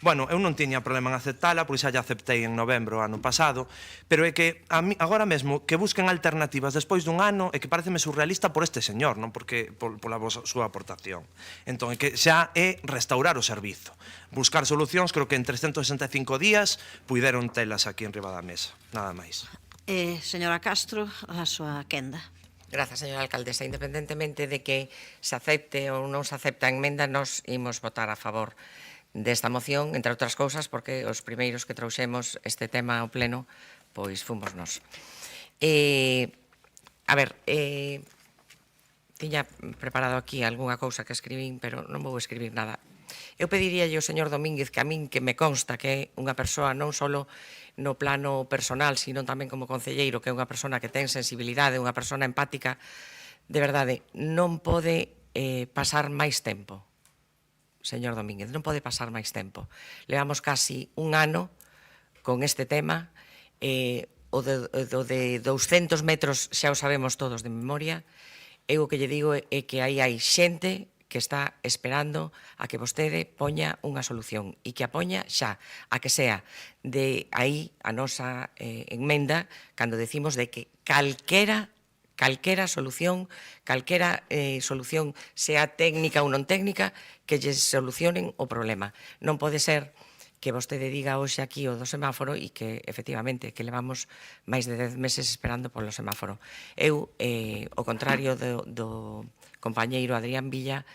Bueno, eu non tiña problema en aceptala, pois xa lle aceptei en novembro ano pasado, pero é que agora mesmo que busquen alternativas despois dun ano é que pareceme surrealista por este señor, non porque pola súa aportación. Entón, é que xa é restaurar o servizo. Buscar solucións, creo que en 365 días puideron telas aquí en riba da mesa. Nada máis. Señora Castro, a súa quenda. Grazas, señora alcaldesa. Independentemente de que se acepte ou non se acepta a emenda, nos imos votar a favor desta moción, entre outras cousas, porque os primeiros que trouxemos este tema ao pleno, pois fomos nós. A ver, tiña preparado aquí algunha cousa que escribín, pero non vou escribir nada. Eu pediría ao señor Domínguez que a min que me consta que é unha persoa non só no plano personal, sino tamén como concelleiro, que é unha persona que ten sensibilidade, unha persona empática, de verdade, non pode pasar máis tempo. Señor Domínguez, non pode pasar máis tempo. Levamos casi un ano con este tema, o de 200 metros xa o sabemos todos de memoria. Eu o que lle digo é que aí hai xente que está esperando a que vostede poña unha solución e que a poña xa, a que sea de aí a nosa enmenda cando decimos de que calquera solución, sea técnica ou non técnica, que lle solucionen o problema. Non pode ser que vostede diga hoxe aquí o do semáforo e que, efectivamente, que levamos máis de 10 meses esperando polo semáforo. Eu, ao contrario do compañeiro Adrián Villa,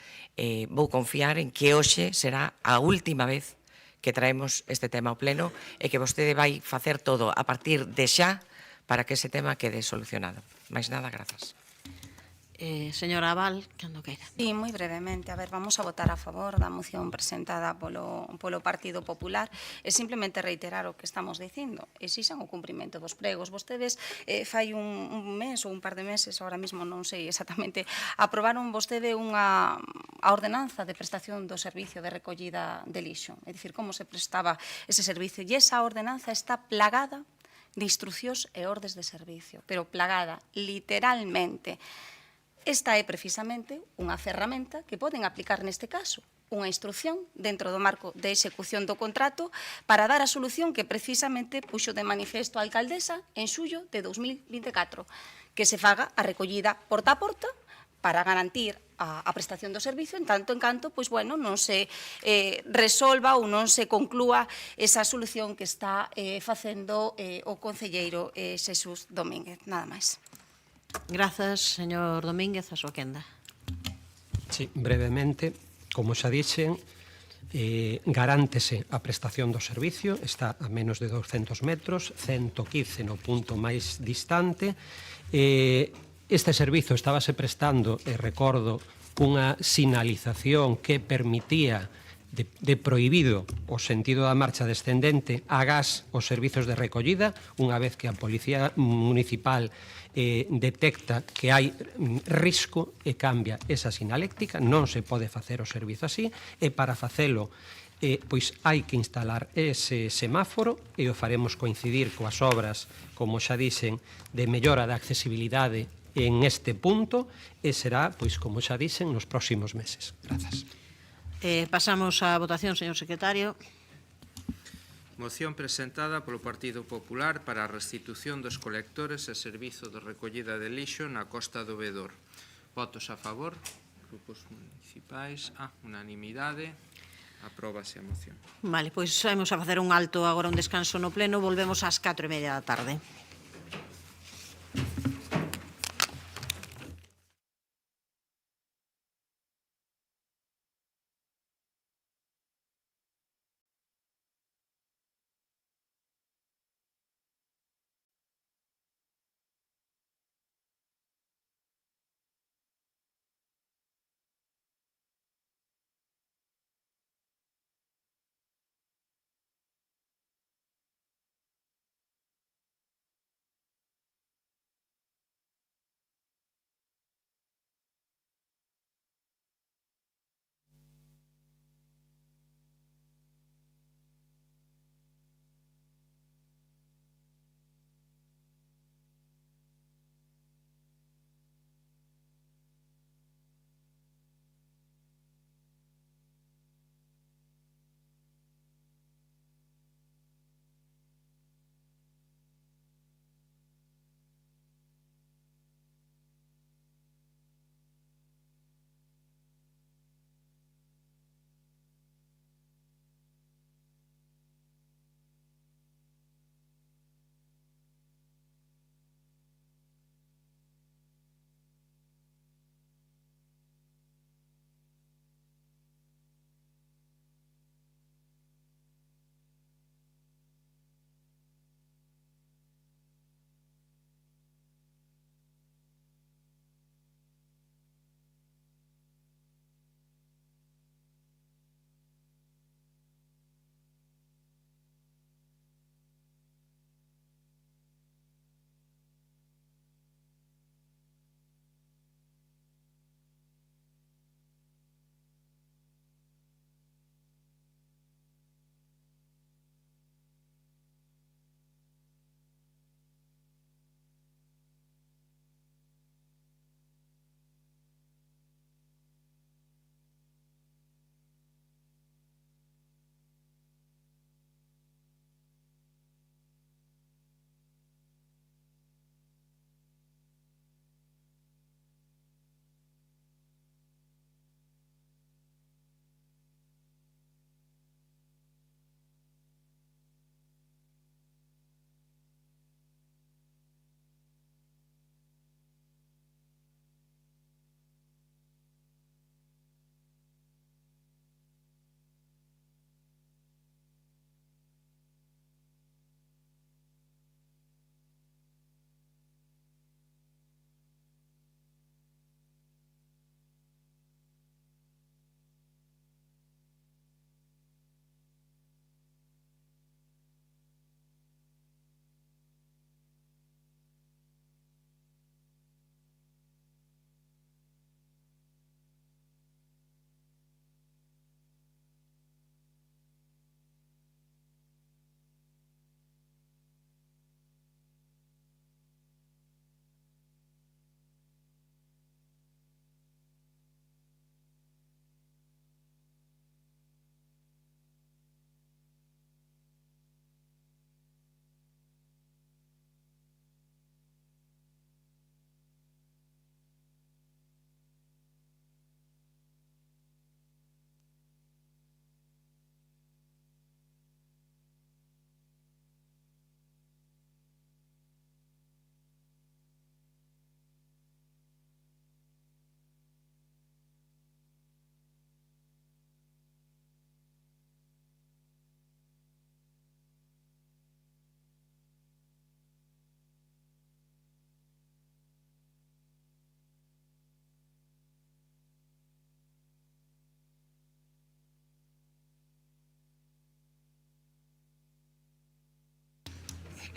vou confiar en que hoxe será a última vez que traemos este tema ao pleno e que vostede vai facer todo a partir de xa para que ese tema quede solucionado. Mais nada, grazas. Señora Abal, cando queira. Sí, moi brevemente. A ver, vamos a votar a favor da moción presentada polo Partido Popular e simplemente reiterar o que estamos dicindo. Exixan o cumprimento dos pregos. Vostedes fai un mes ou un par de meses, ahora mismo non sei exactamente, aprobaron vostede a ordenanza de prestación do servicio de recollida de lixo. É dicir, como se prestaba ese servicio. E esa ordenanza está plagada de instruccións e ordes de servicio, pero plagada, literalmente. Esta é precisamente unha ferramenta que poden aplicar neste caso, unha instrucción dentro do marco de execución do contrato para dar a solución que precisamente puxo de manifesto a alcaldesa en xullo de 2024, que se faga a recollida porta a porta para garantir a prestación do servicio en canto, pois, bueno, non se resolva ou non se conclúa esa solución que está facendo o concelleiro Xesús Domínguez. Nada máis. Grazas, señor Domínguez, a súa quenda. Sí, brevemente, como xa dixen, garántese a prestación do servicio, está a menos de 200 metros, 115 no punto máis distante. Este servizo estábase prestando, e recordo, unha sinalización que permitía de prohibido o sentido da marcha descendente agás os servizos de recollida, unha vez que a Policía Municipal detecta que hai risco e cambia esa sinaléctica, non se pode facer o servizo así, e para facelo pois hai que instalar ese semáforo e o faremos coincidir coas obras, como xa dixen, de mellora da accesibilidade en este punto e será, pois como xa dixen, nos próximos meses. Grazas. Pasamos á votación, señor secretario. Moción presentada polo Partido Popular para a restitución dos colectores e servizo de recollida de lixo na Costa do Vedor. Votos a favor, grupos municipais, unanimidade, apróbase a moción. Vale, pois vamos a facer un alto agora, un descanso no pleno, volvemos ás 4:30 da tarde.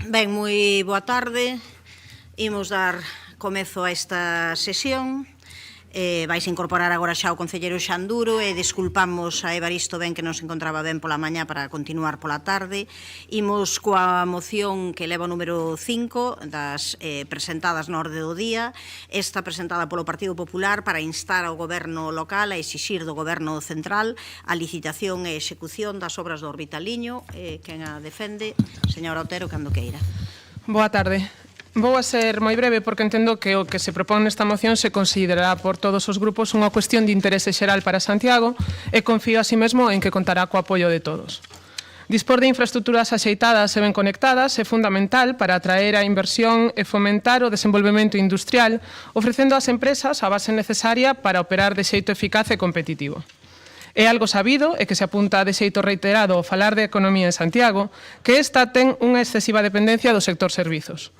Ben, moi boa tarde. Imos dar comezo a esta sesión. Vais incorporar agora xa o concelleiro Xanduro e desculpamos a Evaristo Ben que non se encontraba ben pola mañá para continuar pola tarde. Imos coa moción que leva o número 5 das presentadas na orde do día, esta presentada polo Partido Popular para instar ao Goberno local a exixir do Goberno central a licitación e execución das obras do Orbitaliño. Quen a defende? Señora Otero, cando queira. Boa tarde. Vou a ser moi breve porque entendo que o que se propón nesta moción se considerará por todos os grupos unha cuestión de interese xeral para Santiago e confío así mesmo en que contará co apoio de todos. Dispor de infraestructuras axeitadas e ben conectadas é fundamental para atraer a inversión e fomentar o desenvolvemento industrial, ofrecendo ás empresas a base necesaria para operar de xeito eficaz e competitivo. É algo sabido e que se apunta de xeito reiterado ao falar de economía en Santiago que esta ten unha excesiva dependencia do sector servizos.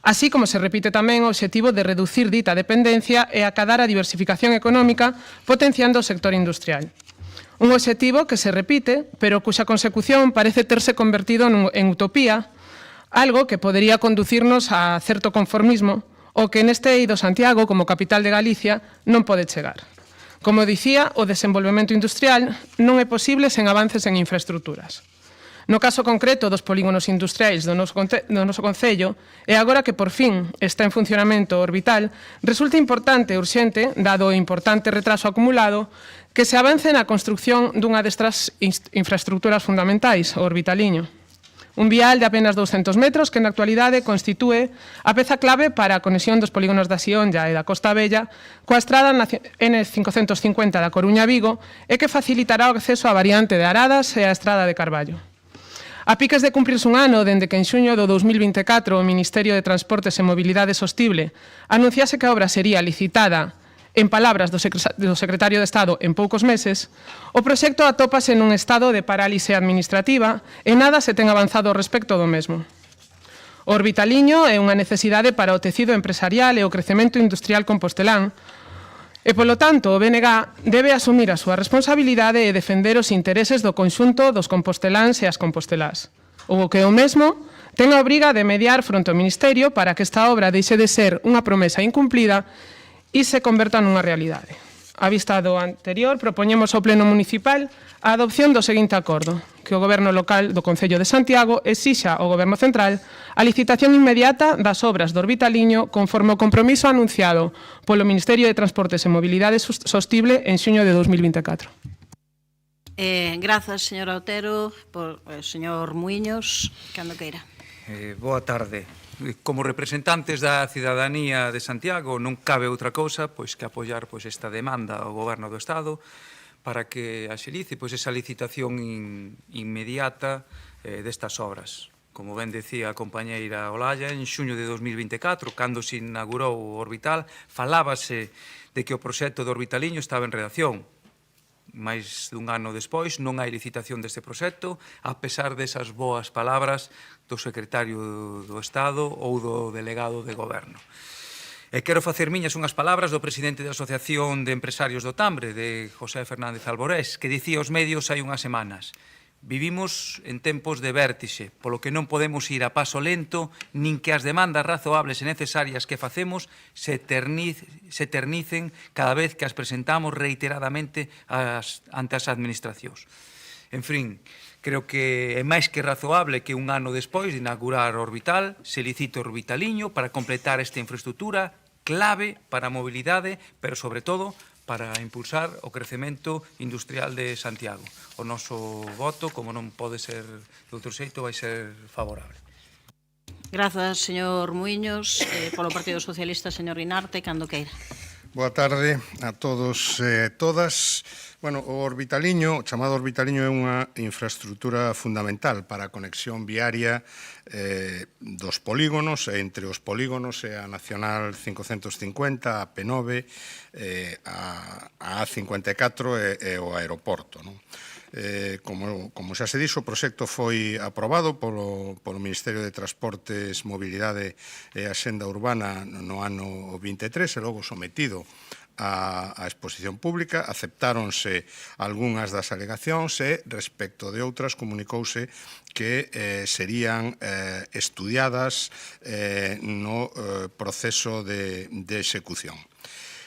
Así como se repite tamén o obxectivo de reducir dita dependencia e acadar a diversificación económica potenciando o sector industrial. Un obxectivo que se repite, pero cuxa consecución parece terse convertido en utopía, algo que podería conducirnos a certo conformismo o que neste eido Santiago, como capital de Galicia, non pode chegar. Como dicía, o desenvolvemento industrial non é posible sen avances en infraestructuras. No caso concreto dos polígonos industriais do noso concello, e agora que por fin está en funcionamento Orbital, resulta importante e urxente, dado o importante retraso acumulado, que se avance na construción dunha destas infraestructuras fundamentais, o Orbitaliño. Un vial de apenas 200 metros que na actualidade constitúe a peza clave para a conexión dos polígonos da Sionlla e da Costa Bella coa estrada N550 da Coruña a Vigo e que facilitará o acceso á variante de Aradas e á estrada de Carballo. A piques de cumprirse un ano dende que en xuño do 2024 o Ministerio de Transportes e Mobilidade Sostible anunciase que a obra sería licitada, en palabras do secretario de Estado, en poucos meses, o proxecto atópase nun estado de parálise administrativa e nada se ten avanzado ao respecto do mesmo. O Orbitaliño é unha necesidade para o tecido empresarial e o crecemento industrial compostelán, e, polo tanto, o BNG debe asumir a súa responsabilidade e defender os intereses do conxunto dos composteláns e as compostelás. O que o mesmo ten a obriga de mediar fronte ao Ministerio para que esta obra deixe de ser unha promesa incumplida e se converta nunha realidade. A vista do anterior, propoñemos ao Pleno Municipal a adopción do seguinte acordo, que o Goberno local do Concello de Santiago exixa ao Goberno central a licitación inmediata das obras do Orbitaliño conforme o compromiso anunciado polo Ministerio de Transportes e Mobilidade Sostible en xuño de 2024. Grazas, señora Otero, señor Muiños, cando queira. Boa tarde. Como representantes da cidadanía de Santiago non cabe outra cousa pois que apoiar pois esta demanda ao Goberno do Estado para que axilice pois esa licitación inmediata destas obras. Como ben decía a compañeira Olalla, en xuño de 2024, cando se inaugurou o Orbital, falábase de que o proxecto do Orbitaliño estaba en redacción. máis dun ano despois non hai licitación deste proxecto, a pesar desas boas palabras do secretario do Estado ou do delegado de Goberno. E quero facer miñas unhas palabras do presidente da Asociación de Empresarios do Tambre, de José Fernández Alborés, que dicía aos medios hai unhas semanas: vivimos en tempos de vértixe, polo que non podemos ir a paso lento, nin que as demandas razoables e necesarias que facemos se eternicen cada vez que as presentamos reiteradamente ante as administracións. En fin, creo que é máis que razoable que un ano despois de inaugurar Orbital se licite Orbitaliño para completar esta infraestructura clave para a mobilidade, pero sobre todo para impulsar o crecemento industrial de Santiago. O noso voto, como non pode ser de outro xeito, vai ser favorable. Grazas, señor Muiños. Polo Partido Socialista, señor Rinarte, cando queira. Boa tarde a todos e todas. Bueno, o Orbitaliño, o chamado Orbitaliño, é unha infraestructura fundamental para a conexión viaria dos polígonos, e entre os polígonos é a Nacional 550, a P9, a A54 e o aeroporto, non? Como xa se dixo, o proxecto foi aprobado polo Ministerio de Transportes, Mobilidade e Axenda Urbana no ano 23 e logo sometido a exposición pública, aceptáronse algunhas das alegacións e, respecto de outras, comunicouse que serían estudiadas no proceso de execución.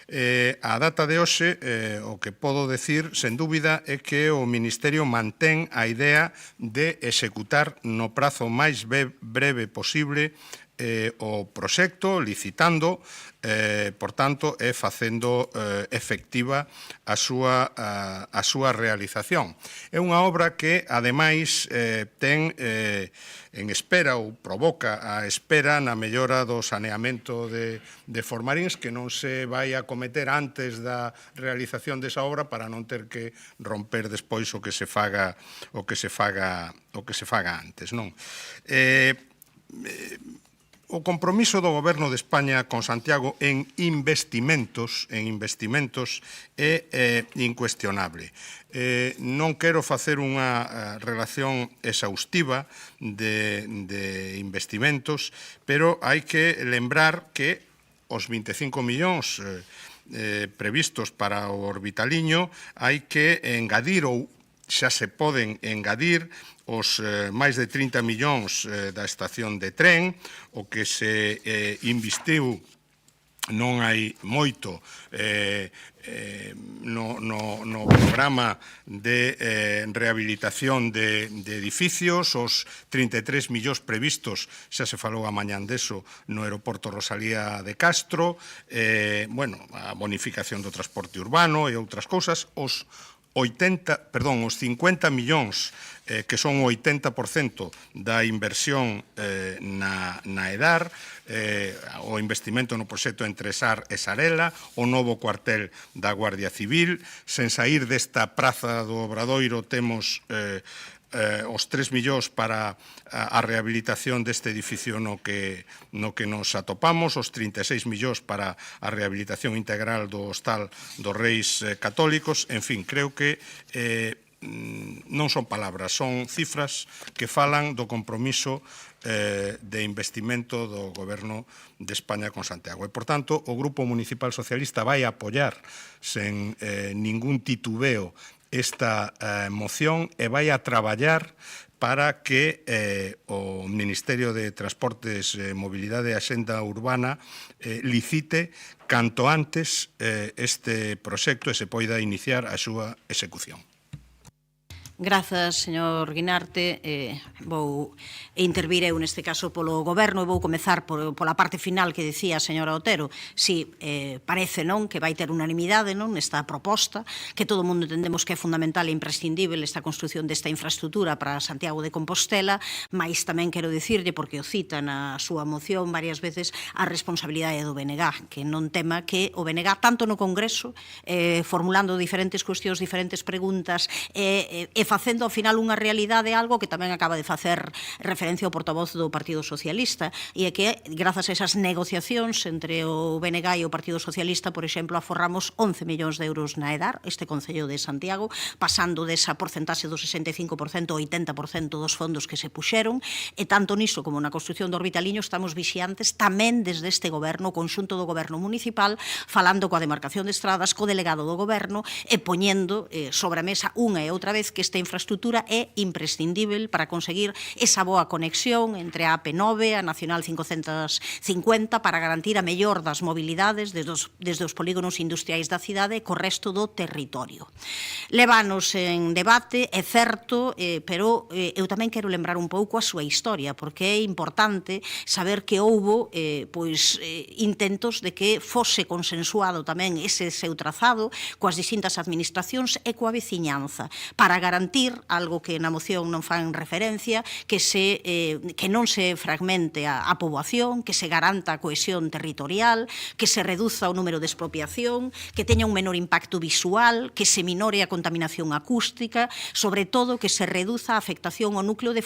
A data de hoxe, o que podo decir, sen dúbida, é que o Ministerio mantén a idea de executar no prazo máis breve posible o proxecto, licitando, por tanto, e facendo efectiva a súa realización. É unha obra que, ademais, ten en espera ou provoca a espera na mellora do saneamento de Formarins, que non se vai a cometer antes da realización desa obra para non ter que romper despois o que se faga antes, non? O compromiso do Goberno de España con Santiago en investimentos é incuestionable. Non quero facer unha relación exhaustiva de investimentos, pero hai que lembrar que os 25 millóns previstos para o Orbitaliño hai que engadir ou xa se poden engadir os máis de 30 millóns da estación de tren, o que se investiu non hai moito no programa de rehabilitación de edificios, os 33 millóns previstos, xa se falou a mañán deso, no aeroporto Rosalía de Castro, a bonificación do transporte urbano e outras cousas, os 50 millóns, que son o 80% da inversión na EDAR, o investimento no proxecto entre SAR e Sarela, o novo cuartel da Guardia Civil. Sen saír desta praza do Obradoiro temos os 3 millóns para a rehabilitación deste edificio no que nos atopamos, os 36 millóns para a rehabilitación integral do Hostal dos Reis Católicos. En fin, creo que non son palabras, son cifras que falan do compromiso de investimento do Goberno de España con Santiago. E, por tanto, o Grupo Municipal Socialista vai apoiar sen ningún titubeo esta moción e vai a traballar para que o Ministerio de Transportes, Mobilidade e Axenda Urbana licite canto antes este proxecto e se poida iniciar a súa execución. Grazas, señor Guinarte. Vou intervir eu neste caso polo Goberno e vou comezar pola parte final que decía a señora Otero. Si, parece non que vai ter unanimidade non nesta proposta, que todo o mundo entendemos que é fundamental e imprescindible esta construción desta infraestructura para Santiago de Compostela, mas tamén quero dicirlle, porque o cita na súa moción varias veces, a responsabilidade do BNG, que non tema que o BNG, tanto no Congreso, formulando diferentes cuestións, diferentes preguntas, e facendo ao final unha realidade algo que tamén acaba de facer referencia ao portavoz do Partido Socialista, e é que grazas a esas negociacións entre o BNG e o Partido Socialista, por exemplo, aforramos 11 millóns de euros na EDAR, este Concello de Santiago, pasando desa porcentaxe do 65% ao 80% dos fondos que se puxeron, e tanto niso como na construción do Orbitaliño estamos vixiantes tamén desde este Goberno, o conxunto do Goberno Municipal, falando coa demarcación de estradas, co delegado do Goberno, e poñendo sobre a mesa unha e outra vez que esta infraestructura é imprescindível para conseguir esa boa conexión entre a AP9, a Nacional 550, para garantir a mellor das mobilidades desde os polígonos industriais da cidade co resto do territorio. Levanos en debate, é certo, pero eu tamén quero lembrar un pouco a súa historia, porque é importante saber que houbo intentos de que fose consensuado tamén ese seu trazado coas distintas administracións e coa veciñanza, para garantir algo que na moción non fan referencia, que non se fragmente a poboación, que se garanta a cohesión territorial, que se reduza o número de expropiación, que teña un menor impacto visual, que se minore a contaminación acústica, sobre todo que se reduza a afectación ao núcleo de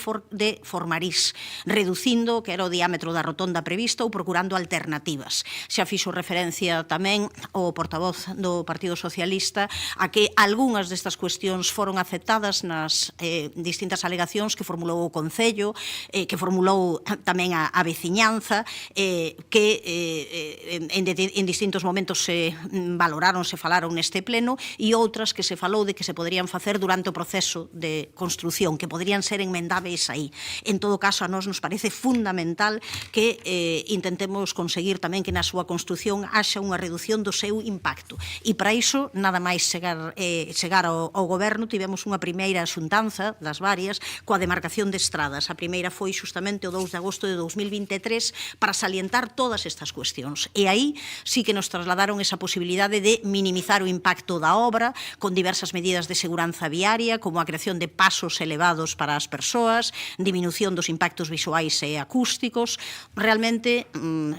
Formarís, reducindo que era o diámetro da rotonda prevista ou procurando alternativas. Xa fixo referencia tamén o portavoz do Partido Socialista a que algunhas destas cuestións foron aceptadas basadas nas distintas alegacións que formulou o Concello, que formulou tamén a veciñanza, que en distintos momentos se valoraron, se falaron neste pleno, e outras que se falou de que se poderían facer durante o proceso de construción, que poderían ser enmendáveis aí. En todo caso, a nós nos parece fundamental que intentemos conseguir tamén que na súa construción haxa unha reducción do seu impacto. E para iso, nada máis chegar ao goberno, tivemos unha primeira xuntanza das varias coa demarcación de estradas. A primeira foi justamente o 2 de agosto de 2023 para salientar todas estas cuestións. E aí sí que nos trasladaron esa posibilidade de minimizar o impacto da obra con diversas medidas de seguranza viaria, como a creación de pasos elevados para as persoas, diminución dos impactos visuais e acústicos. Realmente,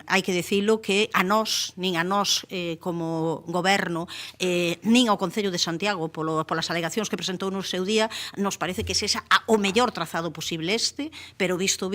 hai que dicilo que nin a nós como goberno, nin ao Concello de Santiago, polas alegacións que presentou no seu día, nos parece que sexa o mellor trazado posible pero visto,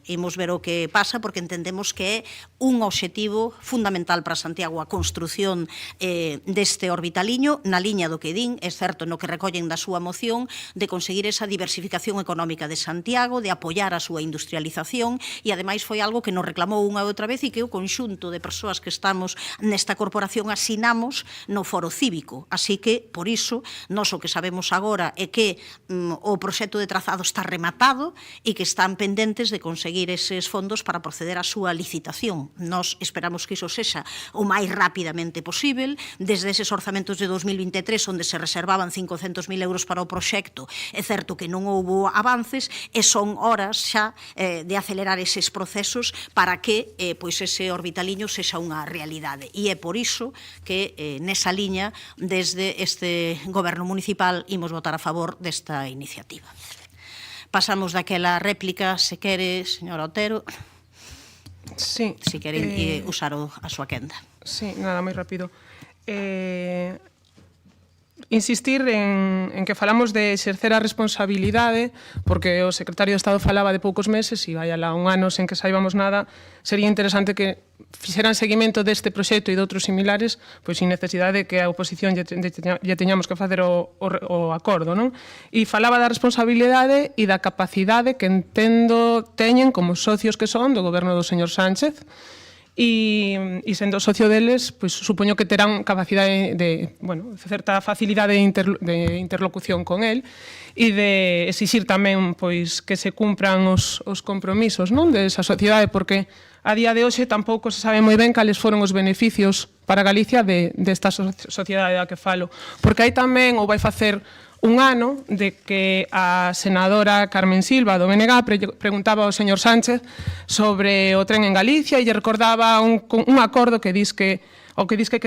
imos ver o que pasa, porque entendemos que é un obxectivo fundamental para Santiago a construción deste orbitaliño, na liña do que din, é certo no que recollen da súa moción, de conseguir esa diversificación económica de Santiago, de apoiar a súa industrialización, e ademais foi algo que nos reclamou unha e outra vez e que o conxunto de persoas que estamos nesta corporación asinamos no foro cívico. Así que, por iso, nós o que sabemos agora é que o proxecto de trazado está rematado e que están pendentes de conseguir eses fondos para proceder á súa licitación. Nós esperamos que iso sexa o máis rapidamente posible. Desde eses orzamentos de 2023, onde se reservaban 500.000 euros para o proxecto, é certo que non houbo avances e son horas xa de acelerar eses procesos para que ese orbitaliño sexa unha realidade. E é por iso que nesa liña, desde este goberno municipal, imos votar a favor desta iniciativa. Pasamos daquela réplica, se quere, señora Otero, si queren usar a súa quenda. Sí, nada, moi rápido. Insistir en que falamos de exercer a responsabilidade, porque o secretario de Estado falaba de poucos meses e vai alá un ano sen que saibamos nada. Sería interesante que fixeran seguimento deste proxecto e de outros similares, pois sin necesidade de que a oposición lle teñamos que facer o acordo, non? E falaba da responsabilidade e da capacidade que entendo teñen como socios que son do goberno do señor Sánchez, e sendo socio deles, pois supoño que terán capacidade de, certa facilidade de interlocución con el e de exixir tamén pois que se cumpran os compromisos, non, desa sociedade, porque a día de hoxe tampouco se sabe moi ben cales foron os beneficios para Galicia desta sociedade da que falo, porque hai tamén, ou vai facer un ano, de que a senadora Carmen Silva do BNG preguntaba ao señor Sánchez sobre o tren en Galicia e lle recordaba un acordo que dis que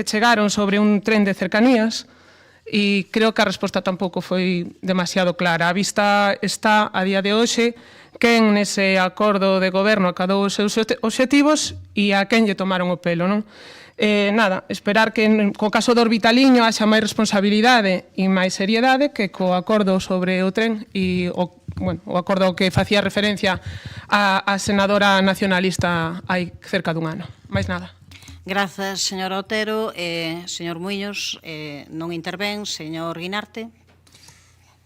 chegaron sobre un tren de cercanías, e creo que a resposta tampouco foi demasiado clara. A vista está a día de hoxe quen nese acordo de goberno acadou os seus obxectivos e a quen lle tomaron o pelo, non? Nada, esperar que co caso do orbitaliño haxa máis responsabilidade e máis seriedade que co acordo sobre o tren e o acordo que facía referencia a senadora nacionalista hai cerca dun ano. Mais nada. Grazas, señora Otero. Señor Muiños, non intervén. Señor Guinarte.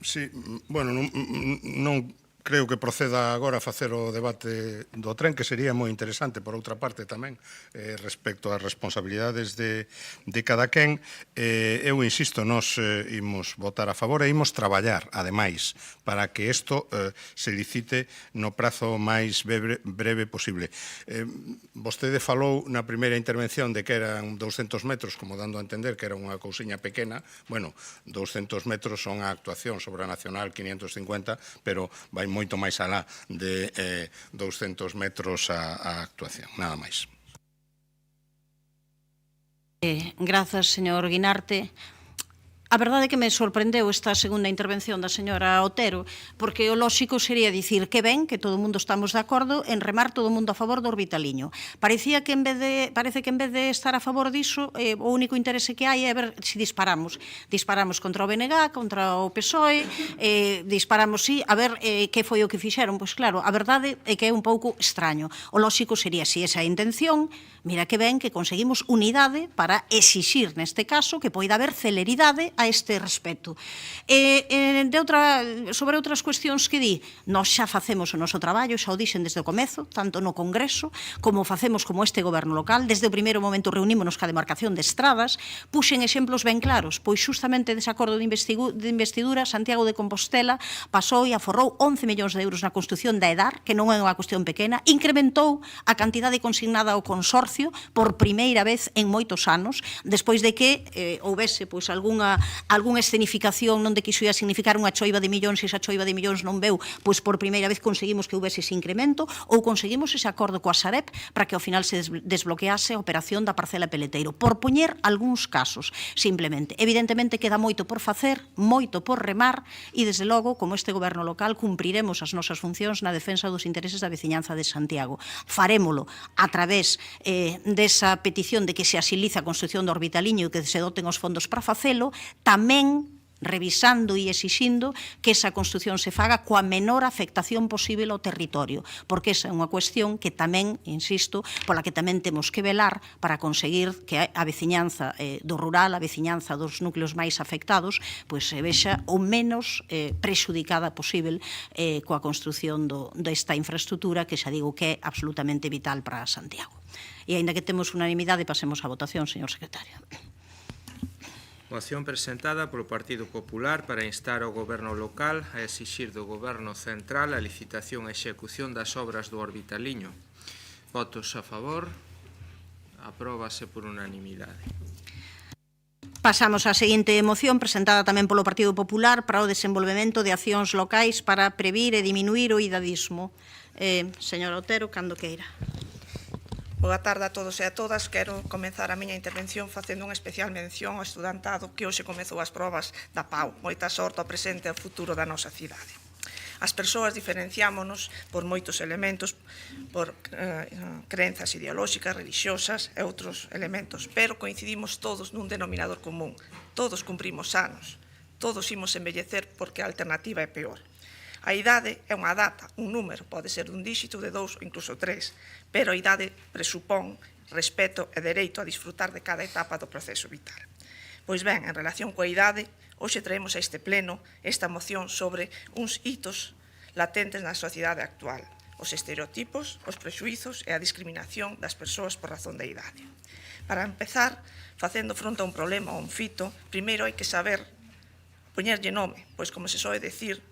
Sí, non creo que proceda agora a facer o debate do tren, que sería moi interesante, por outra parte tamén, respecto ás responsabilidades de cada quen. Eu insisto, nós imos votar a favor e imos traballar, ademais, para que isto se licite no prazo máis breve posible. Vostede falou na primeira intervención de que eran 200 metros, como dando a entender que era unha cousiña pequena. Bueno, 200 metros son a actuación sobre a Nacional 550, pero vai moito máis alá de 200 metros a actuación, nada máis. Grazas, señor Guinarte. A verdade é que me sorprendeu esta segunda intervención da señora Otero, porque o lóxico sería dicir que ben, que todo o mundo estamos de acordo en remar todo o mundo a favor do orbitaliño. Parece que en vez de estar a favor diso, o único interese que hai é ver se disparamos. Disparamos contra o BNG, contra o PSOE, disparamos a ver que foi o que fixeron. Pois claro, a verdade é que é un pouco extraño. O lóxico sería, se esa é a intención, mira que ben que conseguimos unidade para exixir, neste caso, que poida haber celeridade a este respecto. Sobre outras cuestións que di, nós xa facemos o noso traballo, xa o dixen desde o comezo, tanto no Congreso, como facemos como este goberno local. Desde o primeiro momento reunímonos ca demarcación de estradas, puxen exemplos ben claros, pois justamente dese acordo de investidura, Santiago de Compostela pasou e aforrou 11 millóns de euros na construción da EDAR, que non é unha cuestión pequena, incrementou a cantidade consignada ao consorcio por primeira vez en moitos anos, despois de que houvese pois algunha escenificación non de que iso ia significar unha choiva de millóns, e esa choiva de millóns non veu, pois por primeira vez conseguimos que houvese ese incremento, ou conseguimos ese acordo coa Sareb para que ao final se desbloquease a operación da parcela Peleteiro, por poñer algúns casos, simplemente. Evidentemente queda moito por facer, moito por remar, e desde logo, como este goberno local, cumpriremos as nosas funcións na defensa dos intereses da veciñanza de Santiago. Farémolo a través desa petición de que se asiliza a construción do orbitaliño e que se doten os fondos para facelo, tamén revisando e exixindo que esa construción se faga coa menor afectación posible ao territorio, porque esa é unha cuestión que tamén, insisto, pola que tamén temos que velar para conseguir que a veciñanza do rural, a veciñanza dos núcleos máis afectados, pois se vexa o menos prexudicada posible coa construción desta infraestructura que xa digo que é absolutamente vital para Santiago. E aínda que temos unanimidade, pasemos á votación, señor secretario. Moción presentada polo Partido Popular para instar ao Goberno local a exixir do Goberno central a licitación e execución das obras do orbitaliño. Votos a favor. Apróbase por unanimidade. Pasamos á seguinte moción presentada tamén polo Partido Popular para o desenvolvemento de accións locais para previr e diminuir o idadismo. Señor Otero, cando queira. Boa tarde a todos e a todas. Quero comenzar a miña intervención facendo unha especial mención ao estudantado que hoxe comezou as probas da PAU. Moita sorte ao presente e ao futuro da nosa cidade. As persoas diferenciámonos por moitos elementos, por crenzas ideolóxicas, religiosas e outros elementos, pero coincidimos todos nun denominador común. Todos cumprimos anos, todos imos envellecer porque a alternativa é peor. A idade é unha data, un número, pode ser dun díxito, de 2 ou incluso 3, pero a idade presupón respeto e dereito a disfrutar de cada etapa do proceso vital. Pois ben, en relación coa idade, hoxe traemos a este pleno esta moción sobre uns hitos latentes na sociedade actual, os estereotipos, os prexuizos e a discriminación das persoas por razón da idade. Para empezar, facendo fronte a un problema ou un fito, primeiro hai que saber poñerlle nome, pois como se soe decir,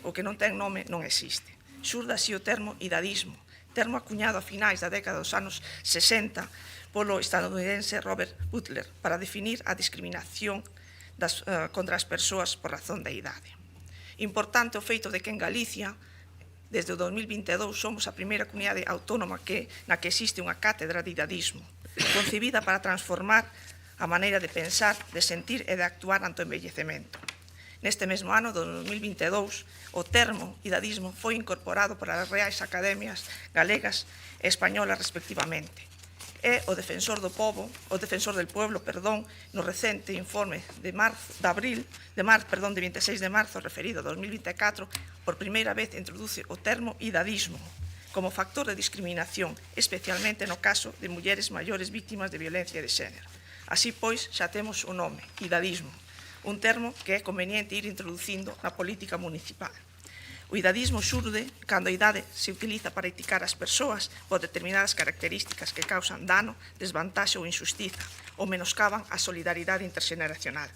o que non ten nome non existe. Xurde así o termo idadismo, termo acuñado a finais da década dos anos 60 polo estadounidense Robert Butler para definir a discriminación contra as persoas por razón da idade. Importante o feito de que en Galicia, desde o 2022, somos a primeira comunidade autónoma na que existe unha cátedra de idadismo, concebida para transformar a maneira de pensar, de sentir e de actuar ante o envellecemento. Neste mesmo ano, do 2022, o termo idadismo foi incorporado para as Reais Academias Galegas e Españolas respectivamente. É o defensor del pueblo, no recente informe de 26 de marzo, referido a 2024, por primeira vez introduce o termo idadismo como factor de discriminación, especialmente no caso de mulleres maiores víctimas de violencia de xénero. Así, pois, xa temos o nome, idadismo, un termo que é conveniente ir introducindo na política municipal. O idadismo xurde cando a idade se utiliza para eticar as persoas por determinadas características que causan dano, desvantaxe ou injustiza, ou menoscaban a solidaridade interxeneracional.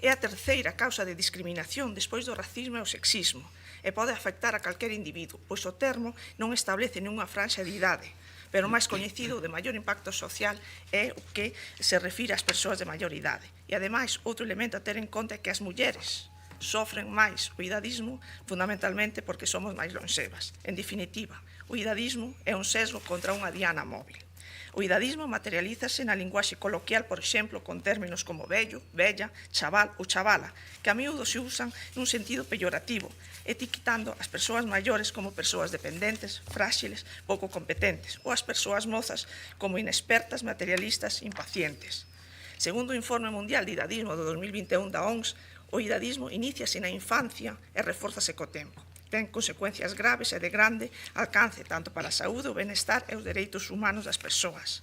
É a terceira causa de discriminación despois do racismo e o sexismo, e pode afectar a calquer individuo, pois o termo non establece nunha franxa de idade, pero o máis coñecido de maior impacto social é o que se refire ás persoas de maior idade. E, ademais, outro elemento a ter en conta é que as mulleres sofren máis o idadismo fundamentalmente porque somos máis lonxevas. En definitiva, o idadismo é un sesgo contra unha diana móvil. O idadismo materialízase na linguaxe coloquial, por exemplo, con términos como vello, vella, chaval ou chavala, que a miúdo se usan nun sentido peyorativo, etiquetando as persoas maiores como persoas dependentes, fráxiles, pouco competentes, ou as persoas mozas como inexpertas, materialistas, impacientes. Segundo o Informe Mundial de Idadismo do 2021 da OMS, o idadismo iníciase na infancia e refórzase co tempo. Ten consecuencias graves e de grande alcance tanto para a saúde, o benestar e os dereitos humanos das persoas.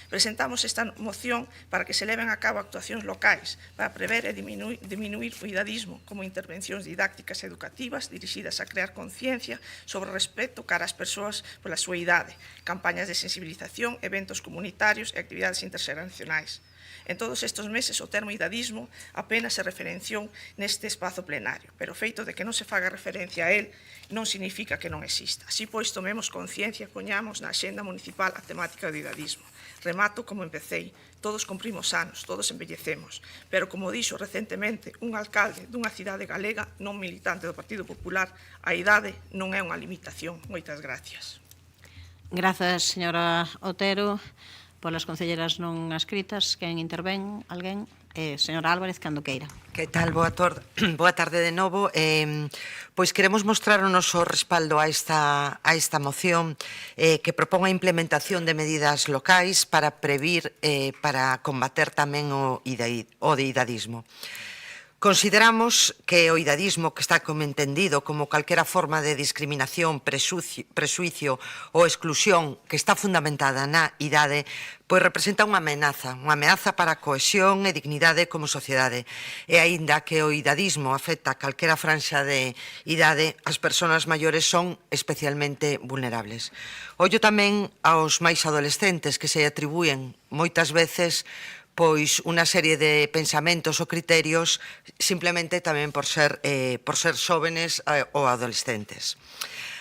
Presentamos esta moción para que se leven a cabo actuacións locais para prever e diminuir o idadismo como intervencións didácticas e educativas dirixidas a crear conciencia sobre o respeto cara ás persoas pola súa idade, campañas de sensibilización, eventos comunitarios e actividades interxeracionais. En todos estes meses o termo idadismo apenas se referenciou neste espazo plenario, pero o feito de que non se faga referencia a él non significa que non exista. Así pois, tomemos conciencia e poñamos na axenda municipal a temática do idadismo. Remato como empecei, todos cumprimos anos, todos envellecemos, pero como dixo recentemente un alcalde dunha cidade galega non militante do Partido Popular, a idade non é unha limitación. Moitas gracias. Grazas, señora Otero. Polas concelleras non adscritas, quen intervén? Alguén? Señora Álvarez, cando queira. Que tal? Boa tarde de novo. Pois queremos mostrar o noso respaldo a esta moción que propón a implementación de medidas locais para previr, para combater tamén o de idadismo. Consideramos que o idadismo, que está como entendido como calquera forma de discriminación, presuicio ou exclusión que está fundamentada na idade, pois representa unha ameaza para a cohesión e dignidade como sociedade. E aínda que o idadismo afecta a calquera franxa de idade, as persoas maiores son especialmente vulnerables. Ollo tamén aos máis adolescentes que se atribúen moitas veces pois unha serie de pensamentos ou criterios simplemente tamén por ser xóvenes ou adolescentes.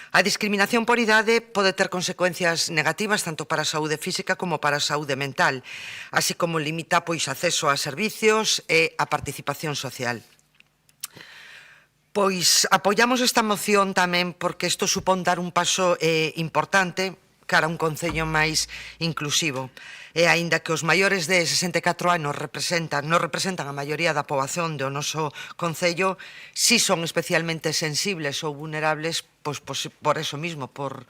A discriminación por idade pode ter consecuencias negativas tanto para a saúde física como para a saúde mental, así como limita pois acceso a servicios e a participación social. Pois apoiamos esta moción tamén porque isto supón dar un paso importante cara a un concello máis inclusivo. E aínda que os maiores de 64 anos non representan a maioría da poboación do noso concello, si son especialmente sensibles ou vulnerables pois por eso mismo, por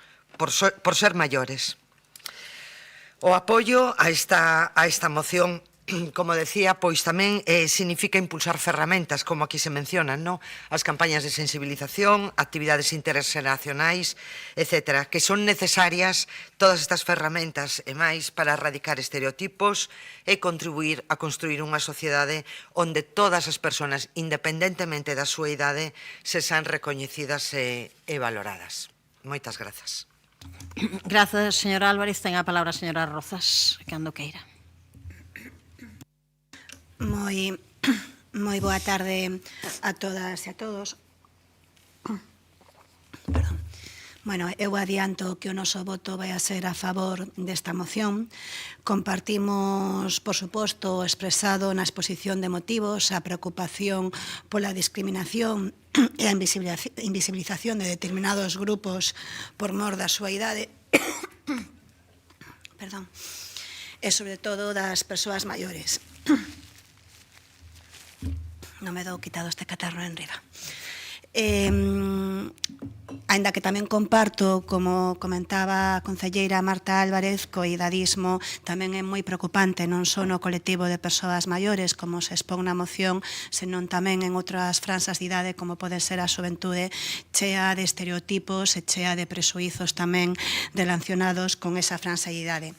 ser maiores. O apoio a esta moción, como decía, pois tamén significa impulsar ferramentas, como aquí se mencionan, as campañas de sensibilización, actividades interxeracionais, etc., que son necesarias todas estas ferramentas e máis para erradicar estereotipos e contribuir a construir unha sociedade onde todas as persoas, independentemente da súa idade, se sean recoñecidas e valoradas. Moitas grazas. Grazas, señora Álvarez. Ten a palabra a señora Rozas, cando queira. Moi boa tarde a todas e a todos. Perdón. Bueno, eu adianto que o noso voto vai a ser a favor desta moción. Compartimos, por suposto, expresado na exposición de motivos a preocupación pola discriminación e a invisibilización de determinados grupos por mor da súa idade e, sobre todo, das persoas maiores. Non me dou quitado este catarro en riba. Aínda que tamén comparto, como comentaba a concelleira Marta Álvarez, que o idadismo tamén é moi preocupante non só no colectivo de persoas maiores, como se expón na moción, senón tamén en outras franxas de idade, como pode ser a xuventude, chea de estereotipos e chea de presuizos tamén relacionados con esa franxa de idade.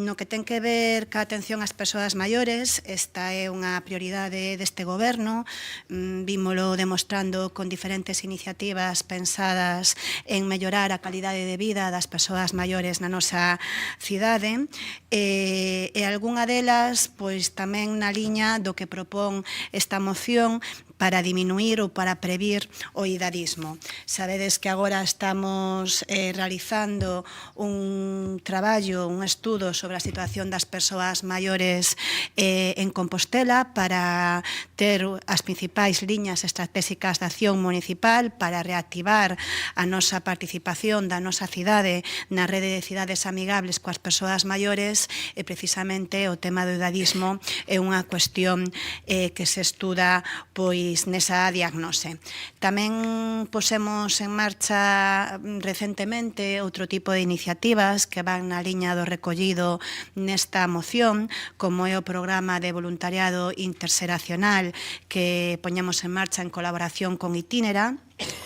No que ten que ver ca atención ás persoas maiores, esta é unha prioridade deste goberno, vímolo demostrando con diferentes iniciativas pensadas en mellorar a calidade de vida das persoas maiores na nosa cidade, e algunha delas pois tamén na liña do que propón esta moción para diminuir ou para previr o idadismo. Sabedes que agora estamos realizando un traballo, un estudo sobre a situación das persoas maiores en Compostela para ter as principais liñas estratégicas de acción municipal para reactivar a nosa participación da nosa cidade na rede de cidades amigables coas persoas maiores e precisamente o tema do idadismo é unha cuestión que se estuda pois nesa diagnose. Tamén posemos en marcha recentemente outro tipo de iniciativas que van na liña do recollido nesta moción, como é o programa de voluntariado interxeracional que poñemos en marcha en colaboración con Itinera,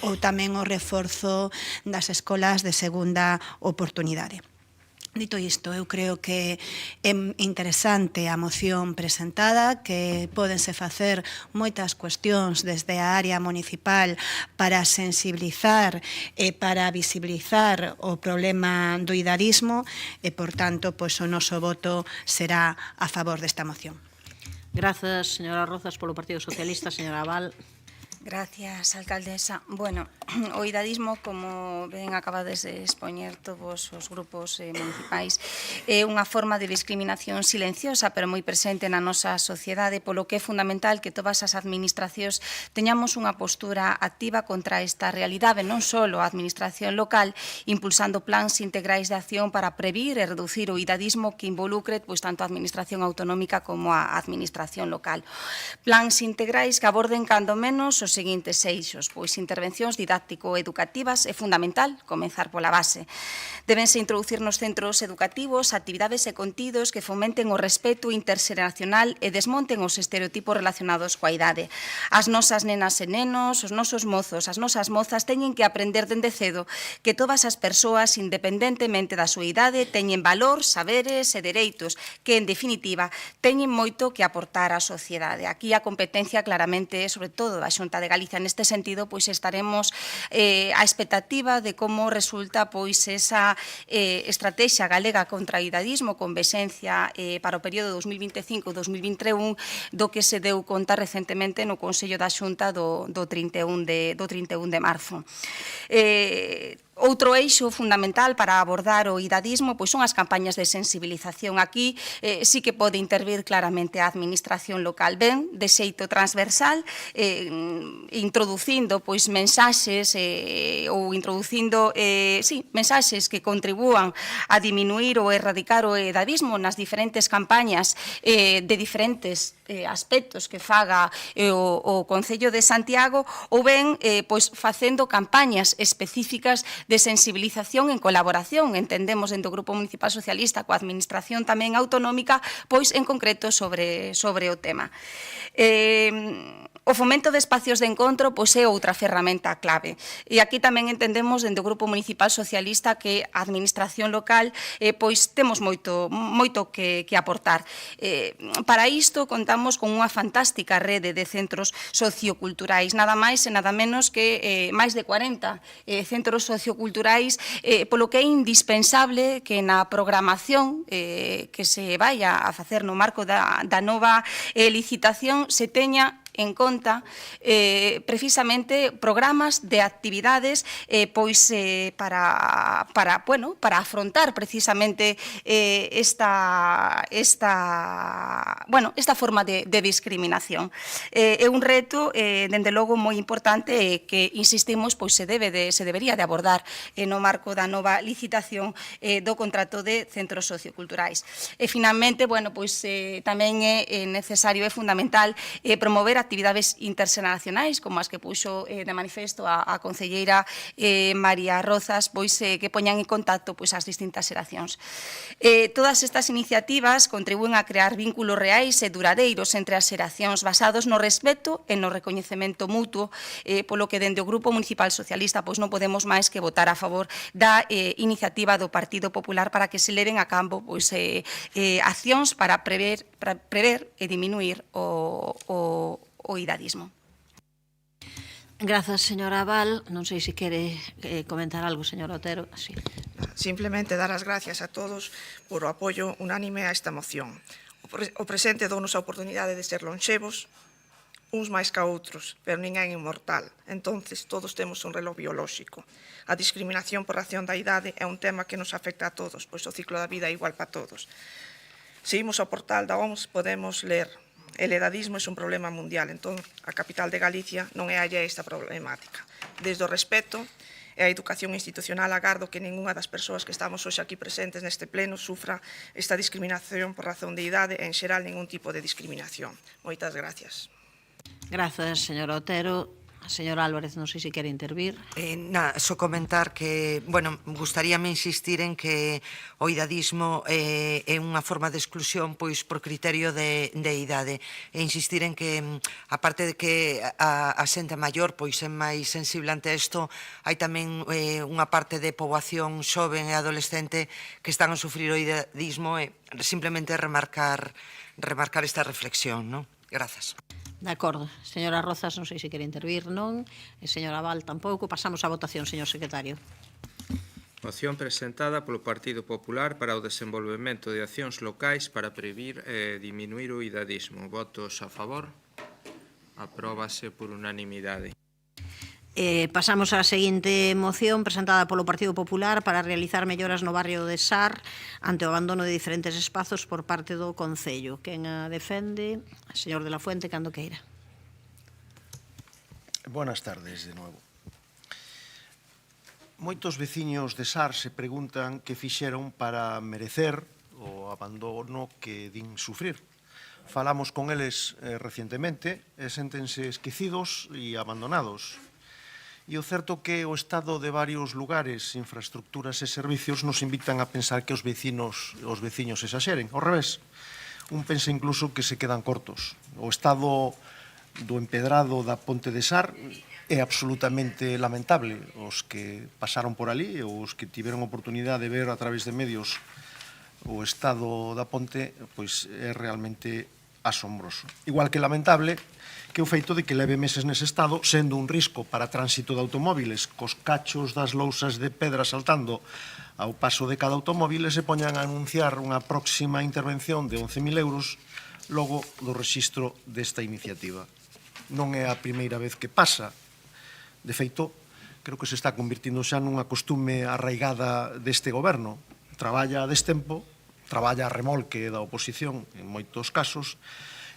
ou tamén o reforzo das escolas de segunda oportunidade. Dito isto, eu creo que é interesante a moción presentada, que pódense facer moitas cuestións desde a área municipal para sensibilizar e para visibilizar o problema do idadismo e, por tanto, pois, o noso voto será a favor desta moción. Grazas, señora Rozas, polo Partido Socialista. Señora Abal. Gracias, alcaldesa. Bueno, o idadismo, como ben acabades de expoñer todos os grupos municipais, é unha forma de discriminación silenciosa, pero moi presente na nosa sociedade, polo que é fundamental que todas as administracións teñamos unha postura activa contra esta realidade, non só a administración local, impulsando plans integrais de acción para previr e reducir o idadismo que involucre tanto a administración autonómica como a administración local. Plans integrais que aborden cando menos os seguintes eixos, pois intervencións didáctico-educativas é fundamental comenzar pola base. Debense introducir nos centros educativos actividades e contidos que fomenten o respeto interxeracional e desmonten os estereotipos relacionados coa idade. As nosas nenas e nenos, os nosos mozos, as nosas mozas teñen que aprender dende cedo que todas as persoas, independentemente da súa idade, teñen valor, saberes e dereitos, que, en definitiva, teñen moito que aportar á sociedade. Aquí a competencia claramente é, sobre todo, da Xunta de Galicia. Neste sentido, pois estaremos á expectativa de como resulta pois esa estrategia galega contra o idadismo con vexencia para o período 2025-2021 do que se deu conta recentemente no Consello da Xunta do 31 de marzo. Outro eixo fundamental para abordar o idadismo pois son as campañas de sensibilización. Aquí sí que pode intervir claramente a administración local ben, de xeito transversal, introducindo pois mensaxes ou introducindo mensaxes que contribúan a diminuir ou erradicar o idadismo nas diferentes campañas de diferentes aspectos que faga o Concello de Santiago, ou ben pois facendo campañas específicas de sensibilización en colaboración, entendemos dentro do Grupo Municipal Socialista coa Administración tamén autonómica, pois en concreto sobre o tema. O fomento de espacios de encontro pois é outra ferramenta clave. E aquí tamén entendemos dentro do Grupo Municipal Socialista que a administración local pois temos moito que aportar. Para isto contamos con unha fantástica rede de centros socioculturais, nada máis e nada menos que máis de 40 centros socioculturais, polo que é indispensable que na programación que se vaya a facer no marco da nova licitación se teña en conta precisamente programas de actividades pois para afrontar precisamente esta forma de discriminación. É un reto dende logo moi importante que insistimos pois se debería de abordar no marco da nova licitación do contrato de centros socioculturais. E finalmente, pois tamén é necesario e fundamental promover actividades interxeracionais, como as que puxo de manifesto a concelleira María Rozas, pois que poñan en contacto as distintas xeracións. Todas estas iniciativas contribúen a crear vínculos reais e duradeiros entre as xeracións basados no respeto e no recoñecemento mutuo, polo que dende o Grupo Municipal Socialista pois non podemos máis que votar a favor da iniciativa do Partido Popular para que se leven a campo accións para prever e diminuir o idadismo. Grazas, señora Abal. Non sei se quere comentar algo, señor Otero. Sí. Simplemente dar as gracias a todos por o apoio unánime a esta moción. O presente dounos a oportunidade de ser lonxevos, uns máis que outros, pero ninguén é inmortal. Entonces, todos temos un reloj biolóxico. A discriminación por razón da idade é un tema que nos afecta a todos, pois o ciclo da vida é igual para todos. Se imos ao portal da OMS, podemos ler: el edadismo é un problema mundial. Entón, a capital de Galicia non é allea esta problemática. Desde o respeto e a educación institucional agardo que ningunha das persoas que estamos hoxe aquí presentes neste pleno sufra esta discriminación por razón de idade e, en xeral, ningún tipo de discriminación. Moitas gracias. Grazas, señor Otero. Señor Álvarez, non sei se quere intervir. Só comentar que, bueno, gustaríame insistir en que o idadismo é unha forma de exclusión pois por criterio de idade, e insistir en que, aparte de que a xente maior pois é máis sensible ante isto, hai tamén unha parte de poboación xoven e adolescente que están a sufrir o idadismo, e simplemente remarcar esta reflexión, non? Grazas. De acordo. Señora Rozas, non sei se quere intervir, non. E señora Val, tampouco. Pasamos á votación, señor secretario. Moción presentada polo Partido Popular para o desenvolvemento de accións locais para previr e diminuir o idadismo. Votos a favor. Apróbase por unanimidade. Pasamos á seguinte moción presentada polo Partido Popular para realizar melloras no barrio de Sar ante o abandono de diferentes espazos por parte do Concello. Quen a defende? Señor de la Fuente, cando queira. Buenas tardes de novo. Moitos veciños de Sar se preguntan que fixeron para merecer o abandono que din sufrir. Falamos con eles recientemente e séntense esquecidos e abandonados. E o certo que o estado de varios lugares, infraestructuras e servicios nos invitan a pensar que os veciños exaxeren. Ao revés, un pensa incluso que se quedan cortos. O estado do empedrado da Ponte de Sar é absolutamente lamentable. Os que pasaron por ali, os que tiveron oportunidade de ver a través de medios o estado da ponte, pois é realmente asombroso. Igual que lamentable que o feito de que leve meses nese estado, sendo un risco para tránsito de automóviles, cos cachos das lousas de pedra saltando ao paso de cada automóvil, se poñan a anunciar unha próxima intervención de 11.000 euros logo do rexistro desta iniciativa. Non é a primeira vez que pasa. De feito, creo que se está convirtindo xa nunha costume arraigada deste goberno. Traballa a destempo, traballa a remolque da oposición en moitos casos,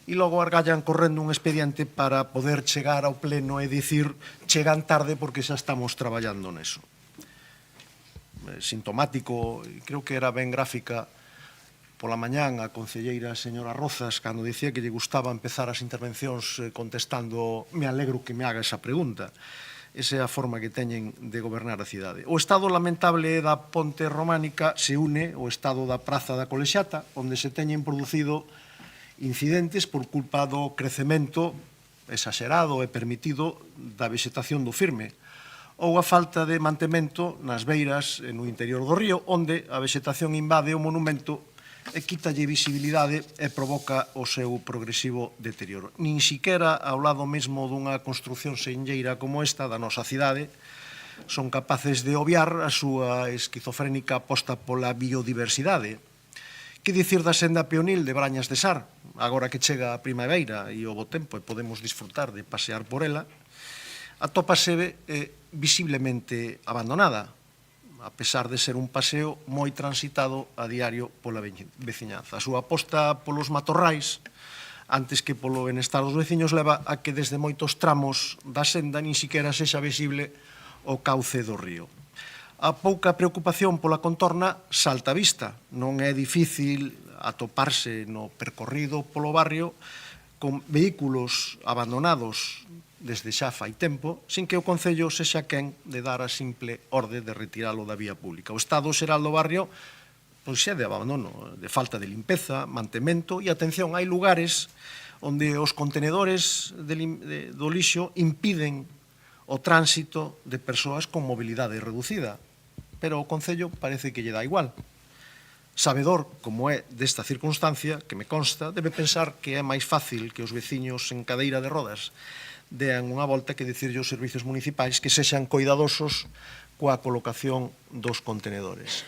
e logo argallan correndo un expediente para poder chegar ao pleno e dicir chegan tarde porque xa estamos traballando neso. Sintomático, creo que era ben gráfica pola mañán a concelleira señora Rozas cando dicía que lle gustaba empezar as intervencións contestando me alegro que me haga esa pregunta. Esa é a forma que teñen de gobernar a cidade. O estado lamentable da ponte románica se une ao estado da praza da Colexiata, onde se teñen producido incidentes por culpa do crecemento exagerado e permitido da vegetación do firme ou a falta de mantemento nas beiras e no interior do río, onde a vegetación invade o monumento e quítalle visibilidade e provoca o seu progresivo deterioro. Nin siquera ao lado mesmo dunha construcción senlleira como esta da nosa cidade son capaces de obviar a súa esquizofrénica aposta pola biodiversidade. Que dicir da senda peonil de Brañas de Sar, agora que chega a primavera e o bo tempo e podemos disfrutar de pasear por ela, atópase visiblemente abandonada, a pesar de ser un paseo moi transitado a diario pola veciñanza. A súa aposta polos matorrais, antes que polo benestar dos veciños, leva a que desde moitos tramos da senda nin siquiera sexa visible o cauce do río. A pouca preocupación pola contorna salta a vista. Non é difícil atoparse no percorrido polo barrio con vehículos abandonados desde xa fai tempo, sin que o Concello sexa quen de dar a simple orde de retiralo da vía pública. O estado xeral do barrio pois é de abandono, de falta de limpeza, mantemento e atención. Hai lugares onde os contenedores do lixo impiden o tránsito de persoas con mobilidade reducida, pero o Concello parece que lle dá igual. Sabedor, como é desta circunstancia, que me consta, debe pensar que é máis fácil que os veciños en cadeira de rodas dean unha volta que dicirlle aos servicios municipais que sexan coidadosos coa colocación dos contenedores.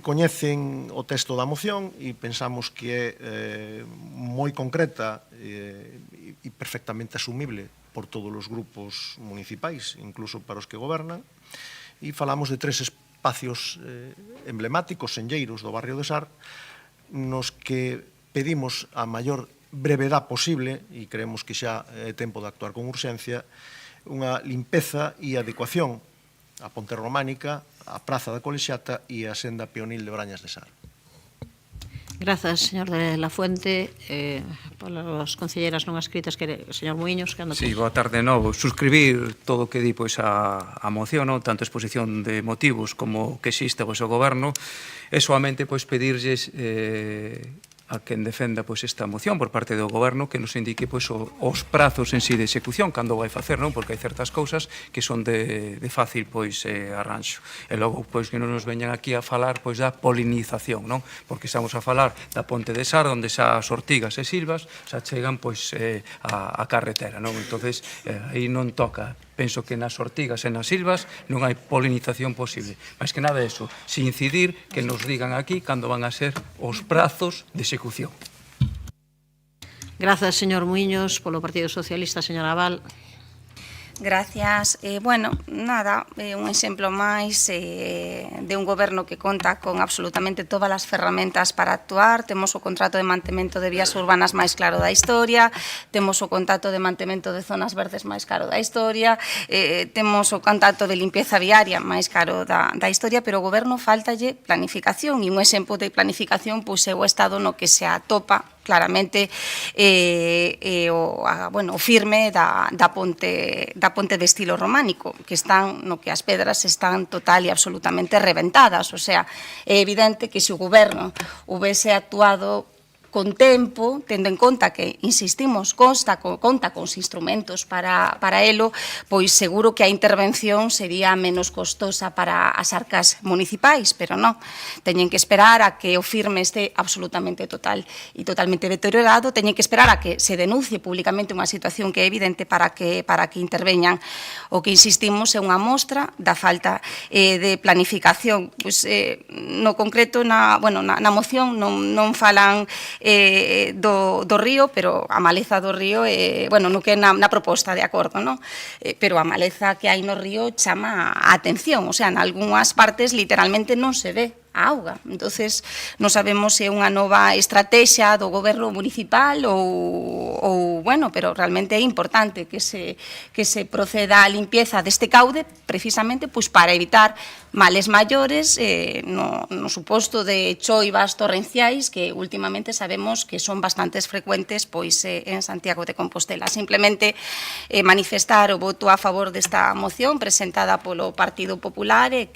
Coñecen o texto da moción e pensamos que é moi concreta e perfectamente asumible por todos os grupos municipais, incluso para os que gobernan, e falamos de 3 espacios emblemáticos, senlleiros do barrio de Sar, nos que pedimos a maior brevedad posible, e creemos que xa é tempo de actuar con urxencia, unha limpeza e adecuación a Ponte Románica, a Praza da Colexiata e a senda peonil de Brañas de Sar. Grazas, señor de la Fuente. Polas concelleiras non escritas, que señor Muiños, que ando... Sí, boa tarde de novo. Suscribir todo o que di pois a moción, non? Tanto exposición de motivos como que existe pois o goberno, e soamente pois pedirlles a quen defenda pois esta moción por parte do goberno que nos indique pois os prazos en sí de execución cando vai facer, non? Porque hai certas cousas que son de fácil pois arranxo. E logo pois que non nos veñan aquí a falar pois da polinización, non? Porque estamos a falar da Ponte de Sar, onde xa as ortigas e silvas xa chegan pois a carretera, non? Entonces aí non toca. Penso que nas ortigas e nas silvas non hai polinización posible. Mas que nada de eso, sin incidir que nos digan aquí cando van a ser os prazos de execución. Grazas, señor Muiños, polo Partido Socialista, señora Val. Gracias. Bueno, nada, un exemplo máis de un goberno que conta con absolutamente todas as ferramentas para actuar. Temos o contrato de mantemento de vías urbanas máis claro da historia, temos o contrato de mantemento de zonas verdes máis caro da historia, temos o contrato de limpieza viaria máis caro da historia, pero o goberno faltalle planificación, e un exemplo de planificación pois é o estado no que se atopa claramente o firme da ponte de estilo románico, que están no que as pedras están total e absolutamente reventadas. O sea, é evidente que se o goberno houvese actuado con tempo, tendo en conta que, insistimos, conta con instrumentos para elo, pois seguro que a intervención sería menos costosa para as arcas municipais, pero non. Teñen que esperar a que o firme este absolutamente total e totalmente deteriorado, teñen que esperar a que se denuncie públicamente unha situación que é evidente para que interveñan. O que insistimos é unha mostra da falta de planificación. Pois, no concreto, na moción non falan do río, pero a maleza do río, no que é na proposta, de acordo, non? Pero a maleza que hai no río chama a atención, o sea, en algunhas partes literalmente non se ve a auga. Entonces, non sabemos se é unha nova estrategia do goberno municipal ou pero realmente é importante que se proceda á limpieza deste caude, precisamente pois para evitar males maiores no suposto de choivas torrenciais que últimamente sabemos que son bastantes frecuentes pois en Santiago de Compostela. Simplemente manifestar o voto a favor desta moción presentada polo Partido Popular e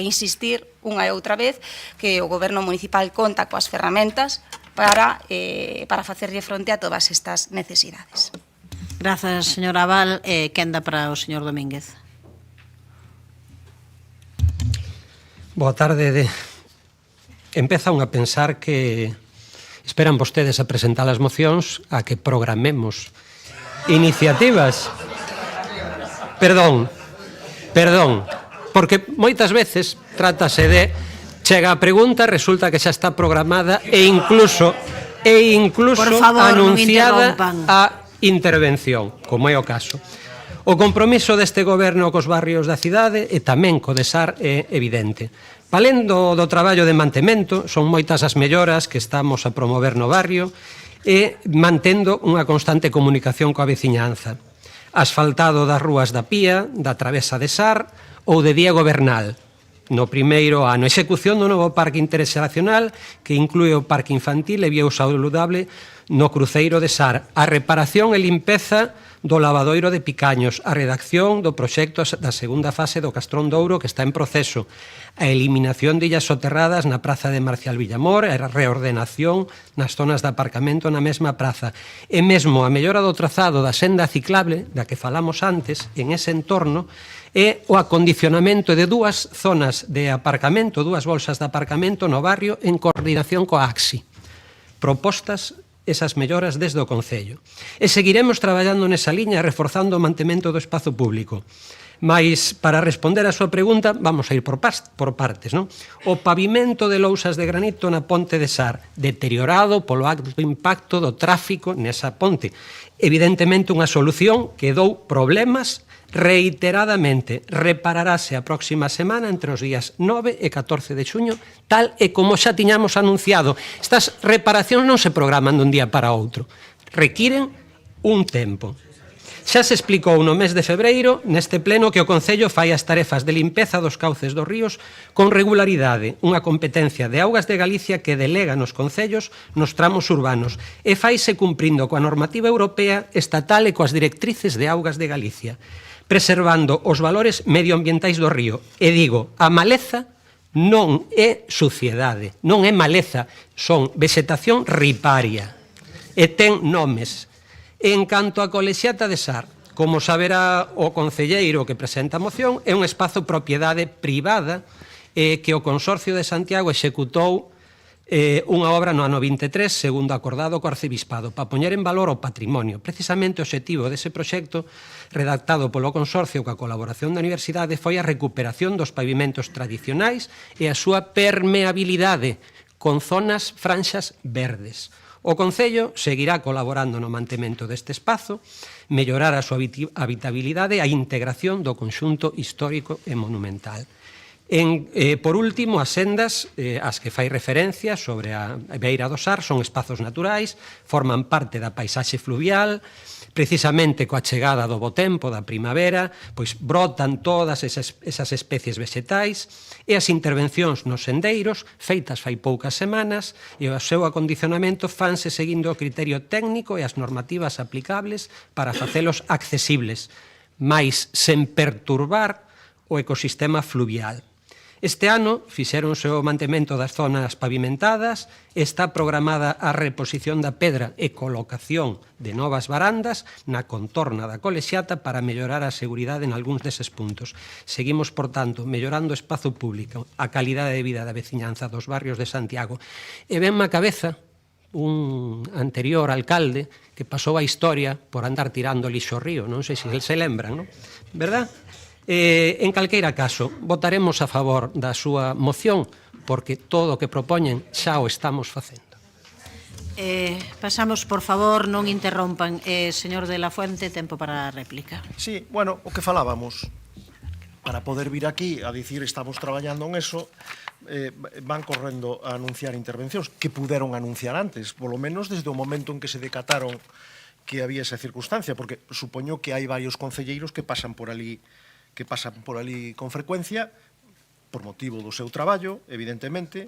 insistir unha e outra vez que o goberno municipal conta coas ferramentas para facerlle fronte a todas estas necesidades. Grazas, señora Val. Quenda para o señor Domínguez. Boa tarde. Empezan a pensar que esperan vostedes a presentar as mocións a que programemos iniciativas. Perdón, porque moitas veces trátase de chega a pregunta, resulta que xa está programada e incluso anunciada a intervención, como é o caso. O compromiso deste goberno cos barrios da cidade e tamén co de Sar é evidente. Valendo do traballo de mantemento, son moitas as melloras que estamos a promover no barrio e mantendo unha constante comunicación coa veciñanza. Asfaltado das rúas da Pía, da Travesa de Sar ou de Diego Bernal. No primeiro ano, execución do novo parque interxeracional que inclúe o parque infantil e vía saludable no cruceiro de Sar, a reparación e limpeza do lavadoiro de Picaños, a redacción do proxecto da segunda fase do Castrón de Ouro que está en proceso, a eliminación de illas soterradas na praza de Marcial Villamor, a reordenación nas zonas de aparcamento na mesma praza, e mesmo a mellora do trazado da senda ciclable, da que falamos antes, en ese entorno, e o acondicionamento de dúas zonas de aparcamento, dúas bolsas de aparcamento no barrio en coordinación coa AXI. Propostas esas melloras desde o Concello. E seguiremos traballando nesa liña reforzando o mantemento do espazo público. Mais, para responder a súa pregunta, vamos a ir por partes, non? O pavimento de lousas de granito na ponte de Sar, deteriorado polo alto impacto do tráfico nesa ponte. Evidentemente, unha solución que dou problemas reiteradamente. Repararase a próxima semana entre os días 9 e 14 de xuño, tal e como xa tiñamos anunciado. Estas reparacións non se programan dun día para outro. Requiren un tempo. Xa se explicou no mes de febreiro neste pleno que o Concello fai as tarefas de limpeza dos cauces dos ríos con regularidade, unha competencia de Augas de Galicia que delega nos concellos nos tramos urbanos e faise cumprindo coa normativa europea, estatal e coas directrices de Augas de Galicia, preservando os valores medioambientais do río. E digo, a maleza non é suciedade, non é maleza, son vegetación riparia e ten nomes. En canto a Colexiata de Sar, como saberá o concelleiro que presenta a moción, é un espazo propiedade privada que o Consorcio de Santiago executou unha obra no ano 23, segundo acordado co Arcebispado, para poñer en valor o patrimonio. Precisamente o obxectivo dese proxecto, redactado polo Consorcio coa colaboración da Universidade, foi a recuperación dos pavimentos tradicionais e a súa permeabilidade con zonas franxas verdes. O Concello seguirá colaborando no mantemento deste espazo, mellorar a súa habitabilidade e a integración do conxunto histórico e monumental. Por último, as sendas ás que fai referencia sobre a beira do Sar son espazos naturais, forman parte da paisaxe fluvial, precisamente coa chegada do bo tempo, da primavera, pois brotan todas esas especies vegetais e as intervencións nos sendeiros, feitas fai poucas semanas, e o seu acondicionamento fanse seguindo o criterio técnico e as normativas aplicables para facelos accesibles, mais sen perturbar o ecosistema fluvial. Este ano fixéronse o mantemento das zonas pavimentadas, está programada a reposición da pedra e colocación de novas barandas na contorna da Colexiata para mellorar a seguridade en algúns deses puntos. Seguimos, por tanto, mellorando o espazo público, a calidade de vida da veciñanza dos barrios de Santiago. E venme a cabeza un anterior alcalde que pasou a historia por andar tirando lixo ao río, non sei se se lembran, non? Verdad? En calqueira caso, votaremos a favor da súa moción porque todo o que propoñen xa o estamos facendo. Pasamos, por favor, non interrompan. Señor de la Fuente, tempo para a réplica. Sí, bueno, o que falábamos, para poder vir aquí a dicir estamos traballando en eso, van correndo a anunciar intervencións que puderon anunciar antes, polo menos desde o momento en que se decataron que había esa circunstancia, porque supoño que hai varios concelleiros que pasan por ali con frecuencia por motivo do seu traballo, evidentemente,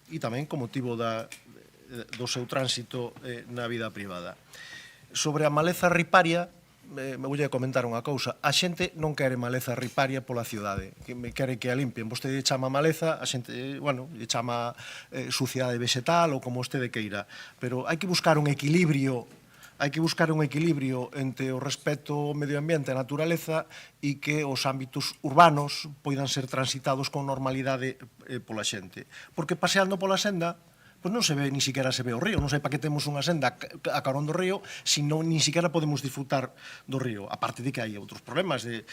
e tamén con motivo do seu tránsito na vida privada. Sobre a maleza riparia, me vou a comentar unha cousa. A xente non quere maleza riparia pola cidade, quere que a limpien. Vostede chama maleza, a xente, bueno, chama suciedade vegetal ou como vostede queira, pero hai que buscar un equilibrio entre o respeto ao medio ambiente e a naturaleza e que os ámbitos urbanos poidan ser transitados con normalidade pola xente. Porque paseando pola senda, pois non se ve, ni siquiera se ve o río. Non sei para que temos unha senda a carón do río, se non ni siquiera podemos disfrutar do río. A parte de que hai outros problemas de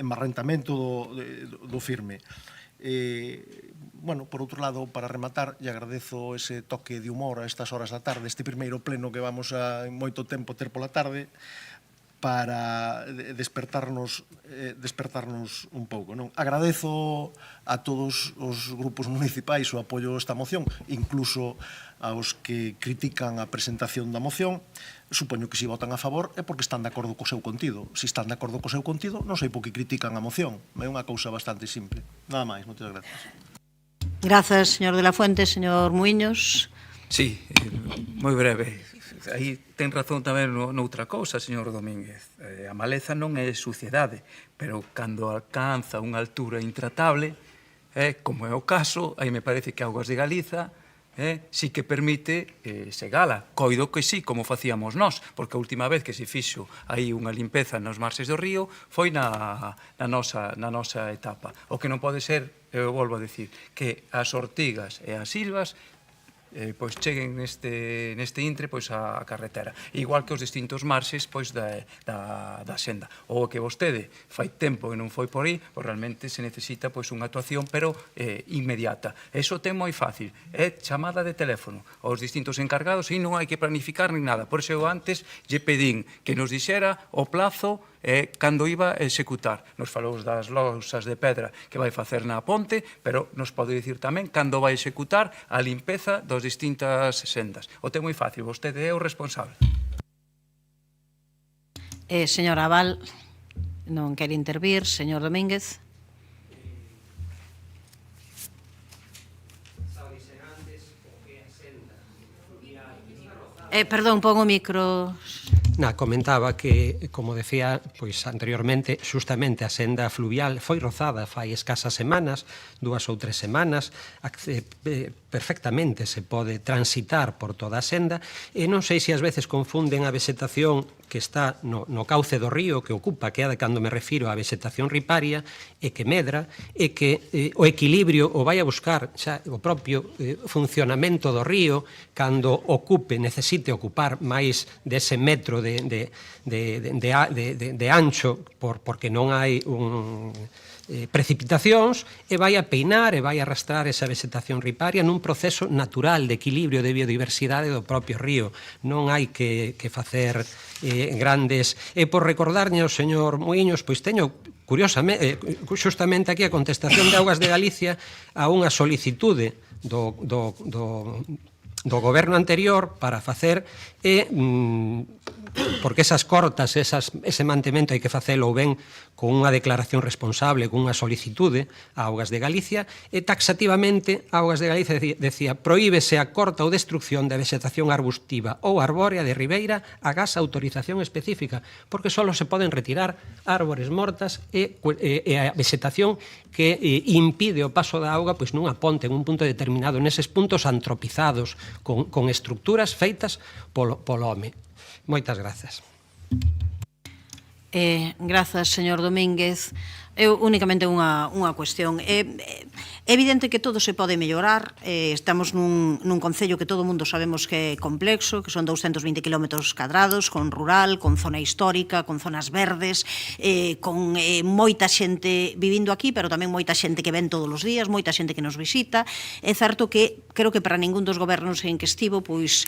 embarrentamento do firme. Bueno, por outro lado, para rematar, lle agradezo ese toque de humor a estas horas da tarde, este primeiro pleno que vamos a en moito tempo ter pola tarde, para despertarnos un pouco, non? Agradezo a todos os grupos municipais o apoio a esta moción, incluso aos que critican a presentación da moción. Supoño que se votan a favor é porque están de acordo co seu contido. Se están de acordo co seu contido, non sei por que critican a moción. É unha cousa bastante simple. Nada máis, moitas gracias. Grazas, señor de la Fuente. Señor Muiños. Sí, moi breve. Aí ten razón tamén noutra cousa, señor Domínguez. A maleza non é suciedade, pero cando alcanza unha altura intratable, como é o caso, aí me parece que Augas de Galiza sí que permite segala. Coido que sí, como facíamos nós, porque a última vez que se fixo aí unha limpeza nos marxes do río foi na nosa etapa. O que non pode ser, eu volvo a dicir, que as ortigas e as silvas pois cheguen neste intre pois a carretera, igual que os distintos marxes pois da senda, ou que vostede fai tempo que non foi por aí, pois realmente se necesita pois unha actuación pero inmediata. Eso ten moi fácil, é chamada de teléfono aos distintos encargados e non hai que planificar nin nada. Por iso eu antes lle pedín que nos dixera o plazo cando iba a executar. Nos falou das lousas de pedra que vai facer na ponte, pero nos pode dicir tamén cando vai executar a limpeza das distintas sendas. O ten moi fácil, vostede é o responsable. Señora Aval, non quere intervir. Señor Domínguez. Perdón, pon o micro. Comentaba que, como decía pois anteriormente, xustamente a senda fluvial foi rozada fai escasas semanas, 2 ou 3 semanas, perfectamente se pode transitar por toda a senda, e non sei se ás veces confunden a vegetación que está no cauce do río, que ocupa, que é cando me refiro á vegetación riparia, e que medra, e que o equilibrio o vai a buscar xa o propio funcionamento do río, cando necesite ocupar máis dese metro de ancho porque non hai precipitacións, e vai a peinar e vai a arrastrar esa vegetación riparia nun proceso natural de equilibrio de biodiversidade do propio río. Non hai que facer grandes... E por recordarlle ao señor Muiños, pois teño curiosamente, xustamente aquí a contestación de Augas de Galicia a unha solicitude do goberno anterior para facer porque esas cortas, ese mantemento hai que facelo ben con unha declaración responsable, con unha solicitude a Augas de Galicia, e taxativamente Augas de Galicia decía: prohíbese a corta ou destrucción da vegetación arbustiva ou arbórea de ribeira agás autorización específica, porque só se poden retirar árbores mortas e a vegetación que impide o paso da auga pois nunha ponte, en un punto determinado, neses puntos antropizados, con estructuras feitas polo home. Moitas grazas. Grazas, señor Domínguez. Eu únicamente unha cuestión. É evidente que todo se pode mellorar. Estamos nun concello que todo o mundo sabemos que é complexo, que son 220 km cadrados, con rural, con zona histórica, con zonas verdes, con moita xente vivindo aquí, pero tamén moita xente que ven todos os días, moita xente que nos visita. É certo que creo que para ningún dos gobernos en que estivo pois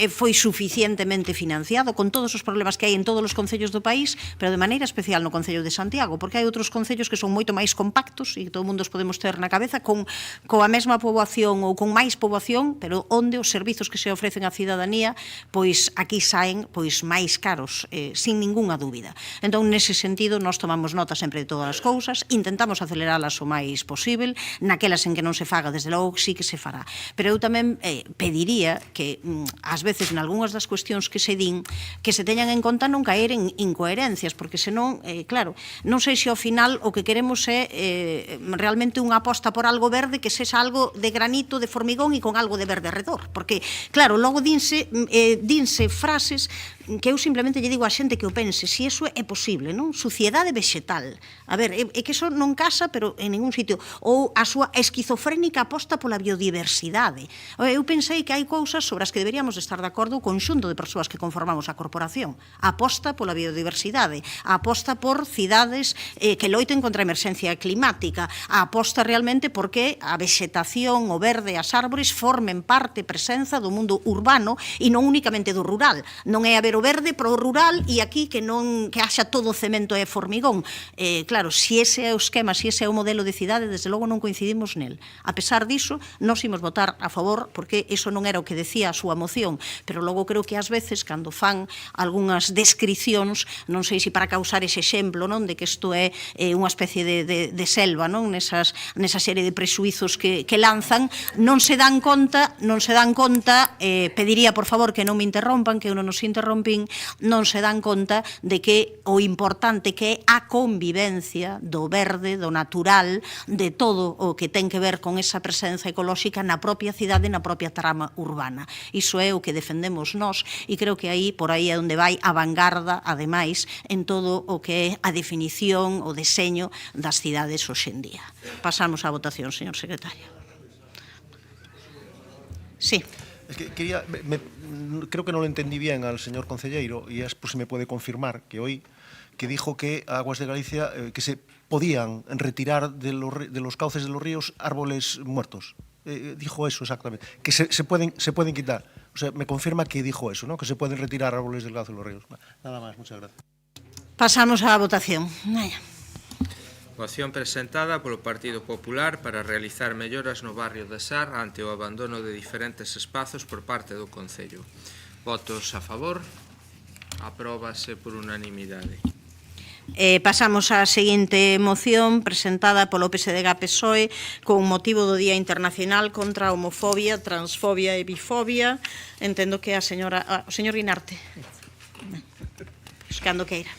foi suficientemente financiado, con todos os problemas que hai en todos os concellos do país, pero de maneira especial no Concello de Santiago, porque hai outros concellos que son moito máis compactos e que todo o mundo os podemos ter na cabeza coa mesma poboación ou con máis poboación, pero onde os servizos que se ofrecen á cidadanía pois aquí saen pois máis caros, sin ningunha dúbida. Entón, nese sentido, nós tomamos nota sempre de todas as cousas, intentamos aceleralas o máis posible, naquelas en que non se faga, desde logo sí que se fará. Pero eu tamén pediría que ás veces nalgúnas das cuestións que se din que se teñan en conta non caer en incoherencias, porque senón, claro, non sei se ao final o que queremos é realmente unha aposta por algo verde que sexa algo de granito, de formigón e con algo de verde arredor, porque claro, logo dinse frases que eu simplemente lle digo á xente que o pense, se iso é posible, non? Suciedade vegetal. A ver, é que iso non casa, pero en ningún sitio. Ou a súa esquizofrénica aposta pola biodiversidade. Eu pensei que hai cousas sobre as que deberíamos estar de acordo o conxunto de persoas que conformamos a corporación. A aposta pola biodiversidade, a aposta por cidades que loiten contra a emerxencia climática, a aposta realmente porque a vegetación, o verde, as árbores formen parte, presenza do mundo urbano e non únicamente do rural. Non é haber o verde pro rural e aquí que haxa todo cemento e formigón. Claro, se ese é o esquema, se ese é o modelo de cidade, desde logo non coincidimos nel. A pesar diso, nós imos votar a favor, porque iso non era o que decía a súa moción, pero logo creo que ás veces, cando fan algunhas descripcións, non sei se para causar ese exemplo, non, de que isto é unha especie de selva, non, nesa serie de presuizos que lanzan, non se dan conta, pediría, por favor, que non me interrompan, que eu non nos interrompín, non se dan conta de que o importante que é a convivencia do verde, do natural, de todo o que ten que ver con esa presenza ecolóxica na propia cidade, na propia trama urbana. Iso é o que defendemos nós e creo que aí, por aí é onde vai a vanguarda, ademais, en todo o que é a definición, o deseño das cidades hoxe en día. Pasamos á votación, señor secretario. Sí. Es que creo que no lo entendí bien al señor concelleiro y es por si me puede confirmar que hoy que dijo que Aguas de Galicia que se podían retirar de los cauces de los ríos árboles muertos. Dijo eso exactamente, que se pueden quitar. O sea, me confirma que dijo eso, ¿no? Que se pueden retirar árboles del cauce de los ríos. Nada más, muchas gracias. Pasamos á votación. Moción presentada polo Partido Popular para realizar melloras no barrio de Sar ante o abandono de diferentes espazos por parte do Concello. Votos a favor? Apróbase por unanimidade. Pasamos á seguinte moción presentada polo PSDG-PSOE con motivo do Día Internacional contra a Homofobia, Transfobia e Bifobia. Entendo que o señor Guinarte. Cando queira.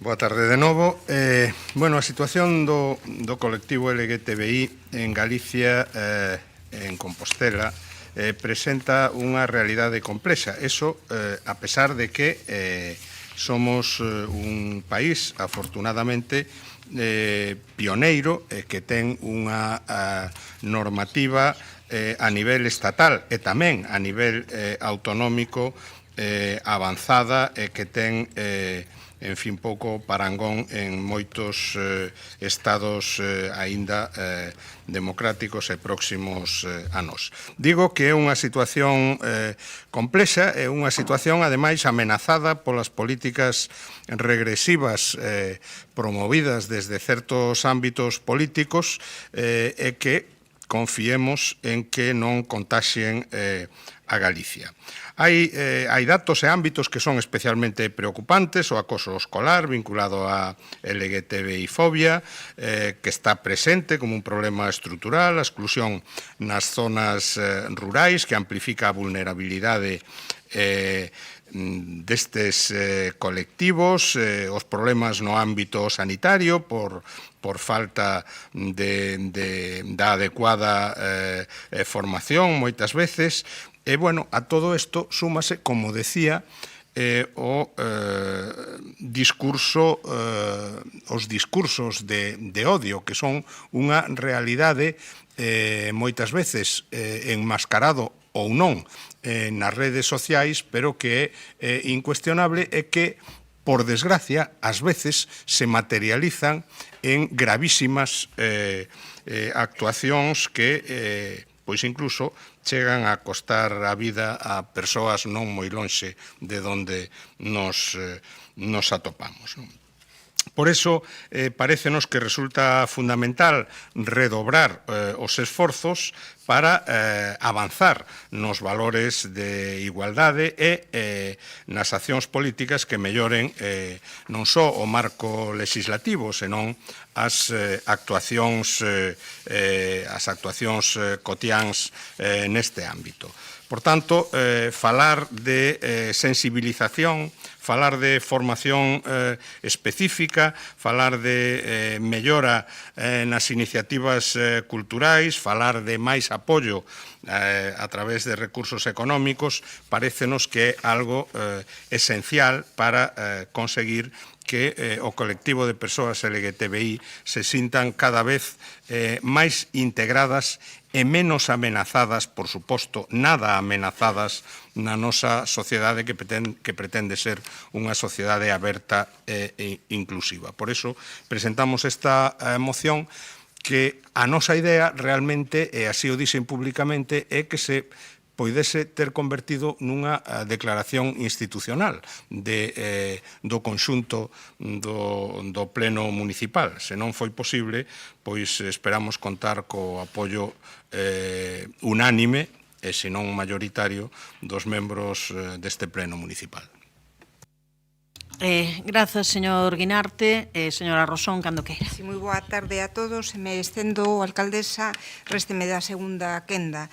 Boa tarde de novo. A situación do colectivo LGTBI en Galicia, en Compostela, presenta unha realidade complexa. Eso, a pesar de que somos un país, afortunadamente, pioneiro, que ten unha normativa a nivel estatal e tamén a nivel autonómico avanzada e que ten, en fin, pouco parangón en moitos estados aínda democráticos e próximos a nós. Digo que é unha situación complexa, é unha situación, ademais, amenazada polas políticas regresivas promovidas desde certos ámbitos políticos e que confiemos en que non contaxien a Galicia. Hai datos e ámbitos que son especialmente preocupantes, o acoso escolar vinculado a LGTBI-fobia, que está presente como un problema estrutural, a exclusión nas zonas rurais, que amplifica a vulnerabilidade destes colectivos, os problemas no ámbito sanitario por falta da adecuada formación moitas veces. E, a todo isto súmase, como decía, os discursos de odio, que son unha realidade moitas veces enmascarado ou non nas redes sociais, pero que é incuestionable e que, por desgracia, ás veces se materializan en gravísimas actuacións que pois incluso chegan a costar a vida a persoas non moi lonxe de onde nos atopamos. Por iso, parécenos que resulta fundamental redobrar os esforzos para avanzar nos valores de igualdade e nas accións políticas que melloren non só o marco legislativo, senón as actuacións cotiáns neste ámbito. Por tanto, falar de sensibilización, falar de formación específica, falar de mellora nas iniciativas culturais, falar de máis apoio a través de recursos económicos, parécenos que é algo esencial para conseguir que o colectivo de persoas LGTBI se sintan cada vez máis integradas e menos amenazadas, por suposto, nada amenazadas na nosa sociedade que pretende ser unha sociedade aberta e inclusiva. Por iso presentamos esta moción que a nosa idea realmente, e así o dixen públicamente, é que se poidese ter convertido nunha declaración institucional do conxunto do pleno municipal. Se non foi posible, pois esperamos contar co apoio unánime e se non mayoritario dos membros deste pleno municipal. Grazas, señor Guinarte. Señora Rosón, cando queira. Sí, moi boa tarde a todos. Me estendo, alcaldesa, résteme da segunda quenda.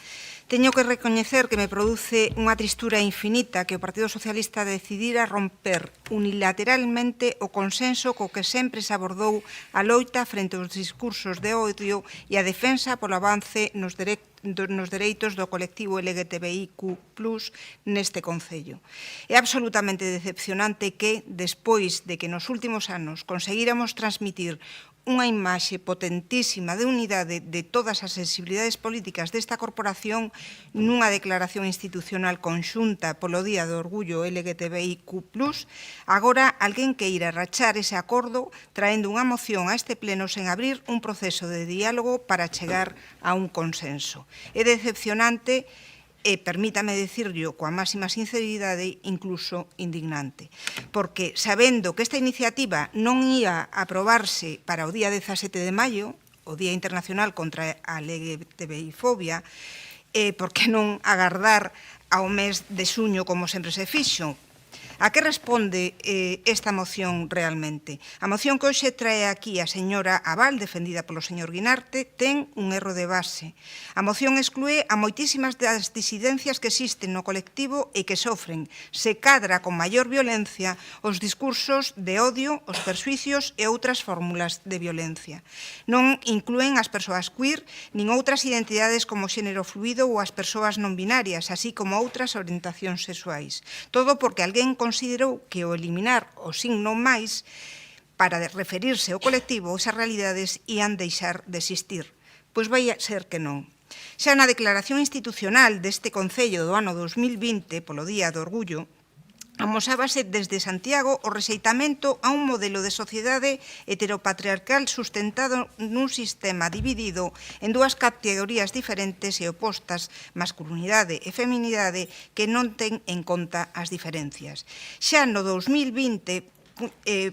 Teño que recoñecer que me produce unha tristura infinita que o Partido Socialista decidira romper unilateralmente o consenso co que sempre se abordou a loita frente aos discursos de odio e a defensa polo avance nos dereitos do colectivo LGTBIQ+, neste Concello. É absolutamente decepcionante que, despois de que nos últimos anos conseguíramos transmitir unha imaxe potentísima de unidade de todas as sensibilidades políticas desta corporación nunha declaración institucional conxunta polo Día do Orgullo LGTBIQ+, agora alguén queira rachar ese acordo traendo unha moción a este pleno sen abrir un proceso de diálogo para chegar a un consenso. É decepcionante e, permítame dicirlo coa máxima sinceridade, incluso indignante. Porque, sabendo que esta iniciativa non ia aprobarse para o día 17 de maio, o Día Internacional contra a LGTBI-fobia, por que non agardar ao mes de xuño como sempre se fixo? A que responde esta moción realmente? A moción que hoxe trae aquí a señora Abal, defendida polo señor Guinarte, ten un erro de base. A moción exclúe a moitísimas das disidencias que existen no colectivo e que sofren, se cadra con maior violencia, os discursos de odio, os persuicios e outras fórmulas de violencia. Non inclúen as persoas queer, nin outras identidades como xénero fluido ou as persoas non binarias, así como outras orientacións sexuais. Todo porque alguén considerou que o eliminar o signo máis para referirse ao colectivo, esas realidades ian deixar de existir. Pois vai a ser que non. Xa na declaración institucional deste Concello do ano 2020, polo Día do Orgullo, amosábase desde Santiago o rexeitamento a un modelo de sociedade heteropatriarcal sustentado nun sistema dividido en dúas categorías diferentes e opostas, masculinidade e feminidade, que non ten en conta as diferencias. Xa no 2020,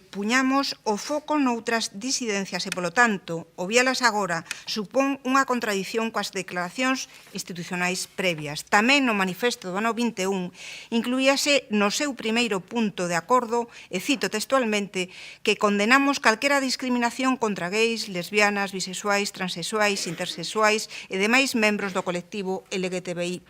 puñamos o foco noutras disidencias e, polo tanto, obvialas agora supón unha contradición coas declaracións institucionais previas. Tamén no manifesto do ano 21 incluíase no seu primeiro punto de acordo, e cito textualmente, que condenamos calquera discriminación contra gays, lesbianas, bisexuais, transexuais, intersexuais e demais membros do colectivo LGTBI+.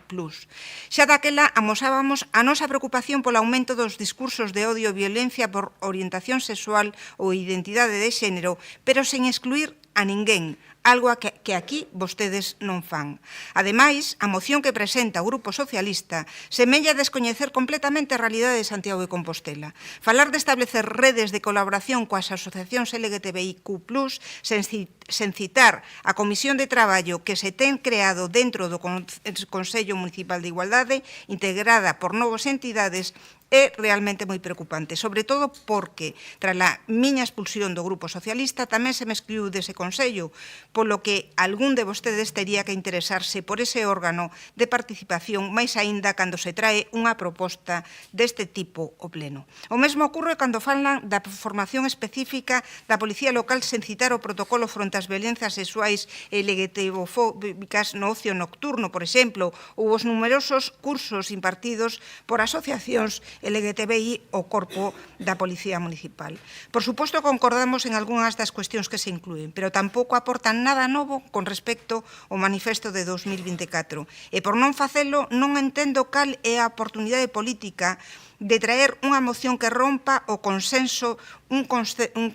Xa daquela amosábamos a nosa preocupación polo aumento dos discursos de odio e violencia por orientación sexual ou identidade de xénero, pero sen excluir a ninguén, algo que aquí vostedes non fan. Ademais, a moción que presenta o Grupo Socialista semella descoñecer completamente a realidade de Santiago de Compostela. Falar de establecer redes de colaboración coas asociacións LGTBIQ+, sen citar a Comisión de Traballo que se ten creado dentro do Consello Municipal de Igualdade, integrada por novas entidades, é realmente moi preocupante, sobre todo porque, tras a miña expulsión do Grupo Socialista, tamén se me excluiu dese Consello, polo que algún de vostedes tería que interesarse por ese órgano de participación, máis aínda cando se trae unha proposta deste tipo ao pleno. O mesmo ocurre cando falan da formación específica da Policía Local sen citar o protocolo fronte ás violencias sexuais e LGTBofóbicas no ocio nocturno, por exemplo, ou os numerosos cursos impartidos por asociacións LGTBI o corpo da Policía Municipal. Por suposto, concordamos en algunhas das cuestións que se inclúen, pero tampouco aportan nada novo con respecto ao manifesto de 2024. E por non facelo, non entendo cal é a oportunidade política de traer unha moción que rompa o consenso, un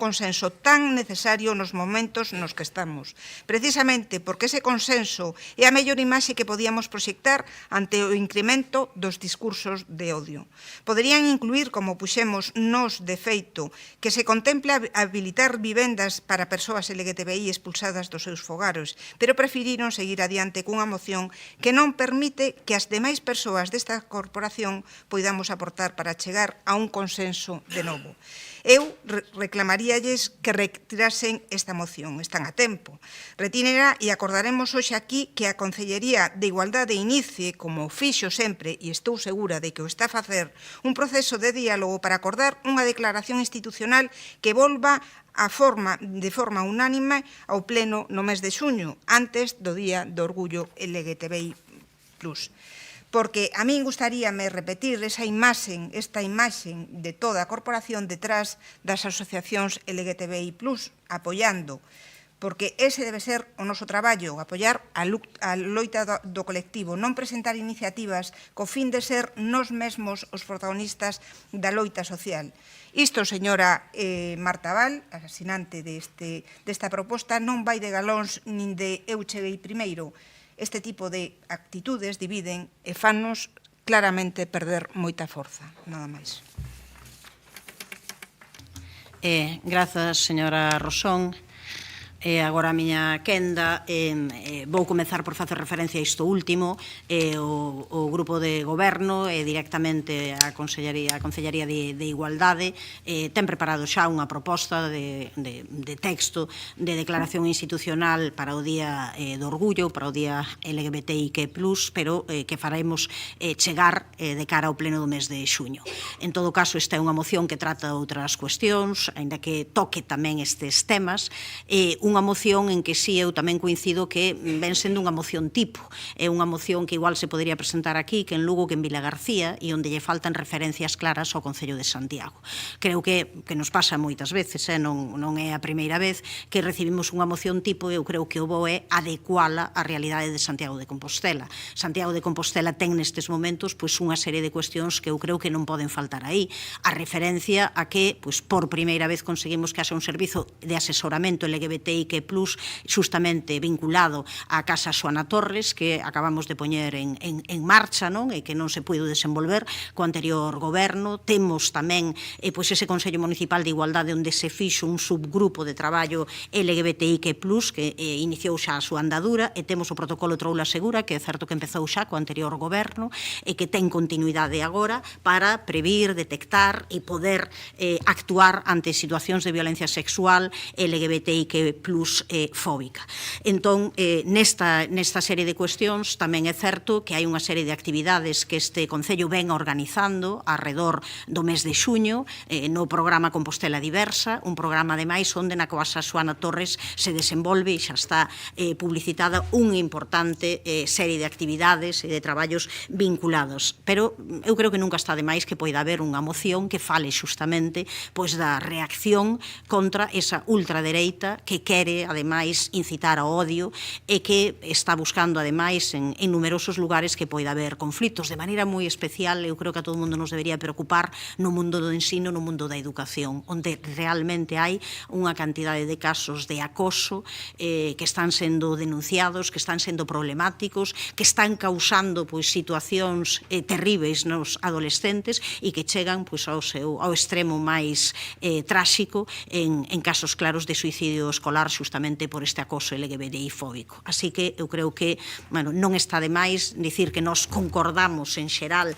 consenso tan necesario nos momentos nos que estamos. Precisamente porque ese consenso é a mellor imaxe que podíamos proxectar ante o incremento dos discursos de odio. Poderían incluir, como puxemos nos de feito, que se contemple habilitar vivendas para persoas LGTBI expulsadas dos seus fogares, pero preferiron seguir adiante cunha moción que non permite que as demais persoas desta corporación poidamos aportar para chegar a un consenso de novo. Eu reclamaríalles que retirasen esta moción, están a tempo. Retínera e acordaremos hoxe aquí que a Concellería de Igualdade inicie, como fixo sempre, e estou segura de que o está a facer, un proceso de diálogo para acordar unha declaración institucional que volva de forma unánime ao pleno no mes de xuño, antes do Día do Orgullo LGTBI+. Porque a min gustaríame repetir esta imaxe de toda a corporación detrás das asociacións LGTBI+, apoiando, porque ese debe ser o noso traballo, apoiar a loita do colectivo, non presentar iniciativas co fin de ser nós mesmos os protagonistas da loita social. Isto, señora Marta Val, asinante desta proposta, non vai de galóns nin de eu cheguei primeiro. Este tipo de actitudes dividen e fannos claramente perder moita forza. Nada máis. Grazas, señora Rosón. Agora a miña quenda, vou comezar por facer referencia a isto último. O Grupo de Goberno e directamente a Consellería de Igualdade ten preparado xa unha proposta de texto de declaración institucional para o Día do Orgullo, para o Día LGBTIQ+, pero que faremos chegar de cara ao pleno do mes de xuño. En todo caso, esta é unha moción que trata outras cuestións, aínda que toque tamén estes temas. unha moción en que sí eu tamén coincido que ven sendo unha moción tipo. É unha moción que igual se podería presentar aquí, que en Lugo, que en Vilagarcía, e onde lle faltan referencias claras ao Concello de Santiago. Creo que nos pasa moitas veces, non é a primeira vez que recibimos unha moción tipo, e eu creo que o bo é adecuala á realidade de Santiago de Compostela. Santiago de Compostela ten nestes momentos unha serie de cuestións que eu creo que non poden faltar aí. A referencia a que, por primeira vez, conseguimos que haxa un servizo de asesoramento LGBTIQ+, justamente vinculado á Casa Xoana Torres, que acabamos de poñer en marcha, e que non se puido desenvolver co anterior goberno. Temos tamén ese Consello Municipal de Igualdade onde se fixo un subgrupo de traballo LGBTIQ+, que iniciou xa a súa andadura, e temos o protocolo Troula Segura, que é certo que empezou xa co anterior goberno, e que ten continuidade agora para previr, detectar e poder actuar ante situacións de violencia sexual LGBTIQ+ fóbica. Entón, nesta serie de cuestións tamén é certo que hai unha serie de actividades que este Concello ven organizando arredor do mes de xuño no programa Compostela Diversa, un programa ademais onde na Casa Xoana Torres se desenvolve e xa está publicitada unha importante serie de actividades e de traballos vinculados. Pero eu creo que nunca está de máis que poida haber unha moción que fale xustamente da reacción contra esa ultradereita que quere, ademais, incitar ao odio e que está buscando, ademais, en numerosos lugares que poida haber conflitos. De maneira moi especial, eu creo que a todo mundo nos debería preocupar no mundo do ensino, no mundo da educación, onde realmente hai unha cantidade de casos de acoso que están sendo denunciados, que están sendo problemáticos, que están causando situacións terríveis nos adolescentes e que chegan ao extremo máis tráxico en casos claros de suicidio escolar justamente por este acoso LGBTI fóbico. Así que eu creo que non está de máis dicir que nos concordamos en xeral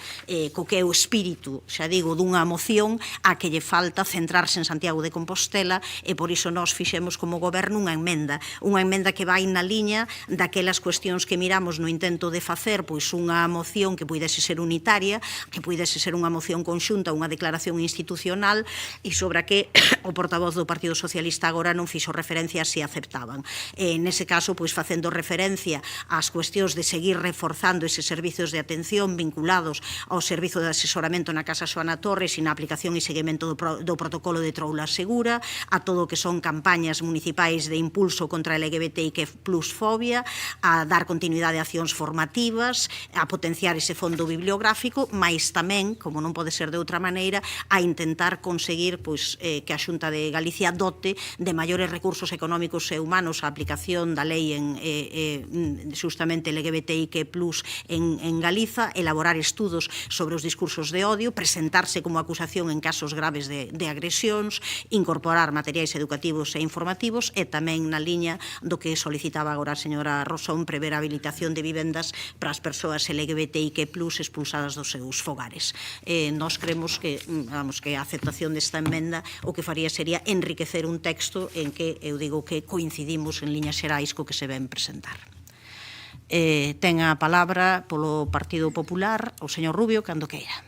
co que é o espírito, xa digo, dunha moción a que lle falta centrarse en Santiago de Compostela, e por iso nos fixemos como goberno unha emenda que vai na liña daquelas cuestións que miramos no intento de facer unha moción que puidese ser unitaria, que puidese ser unha moción conxunta, unha declaración institucional, e sobre a que o portavoz do Partido Socialista agora non fixo referencia se aceptaban. Nese caso, facendo referencia ás cuestións de seguir reforzando eses servizos de atención vinculados ao servizo de asesoramento na Casa Xoana Torres e na aplicación e seguimento do protocolo de Troula Segura, a todo o que son campañas municipais de impulso contra a LGBTIQ+ fobia, a dar continuidade a accións formativas, a potenciar ese fondo bibliográfico, mais tamén, como non pode ser de outra maneira, a intentar conseguir que a Xunta de Galicia dote de maiores recursos económicos e humanos a aplicación da lei justamente LGBTIQ+ en Galiza, elaborar estudos sobre os discursos de odio, presentarse como acusación en casos graves de agresións, incorporar materiais educativos e informativos, e tamén na liña do que solicitaba agora a señora Rosón, prever a habilitación de vivendas para as persoas LGBTIQ+ expulsadas dos seus fogares. Nós creemos que a aceptación desta emenda o que faría sería enriquecer un texto en que eu digo que coincidimos en liñas xerais co que se ven presentar. Ten a palabra polo Partido Popular o señor Rubio, cando queira.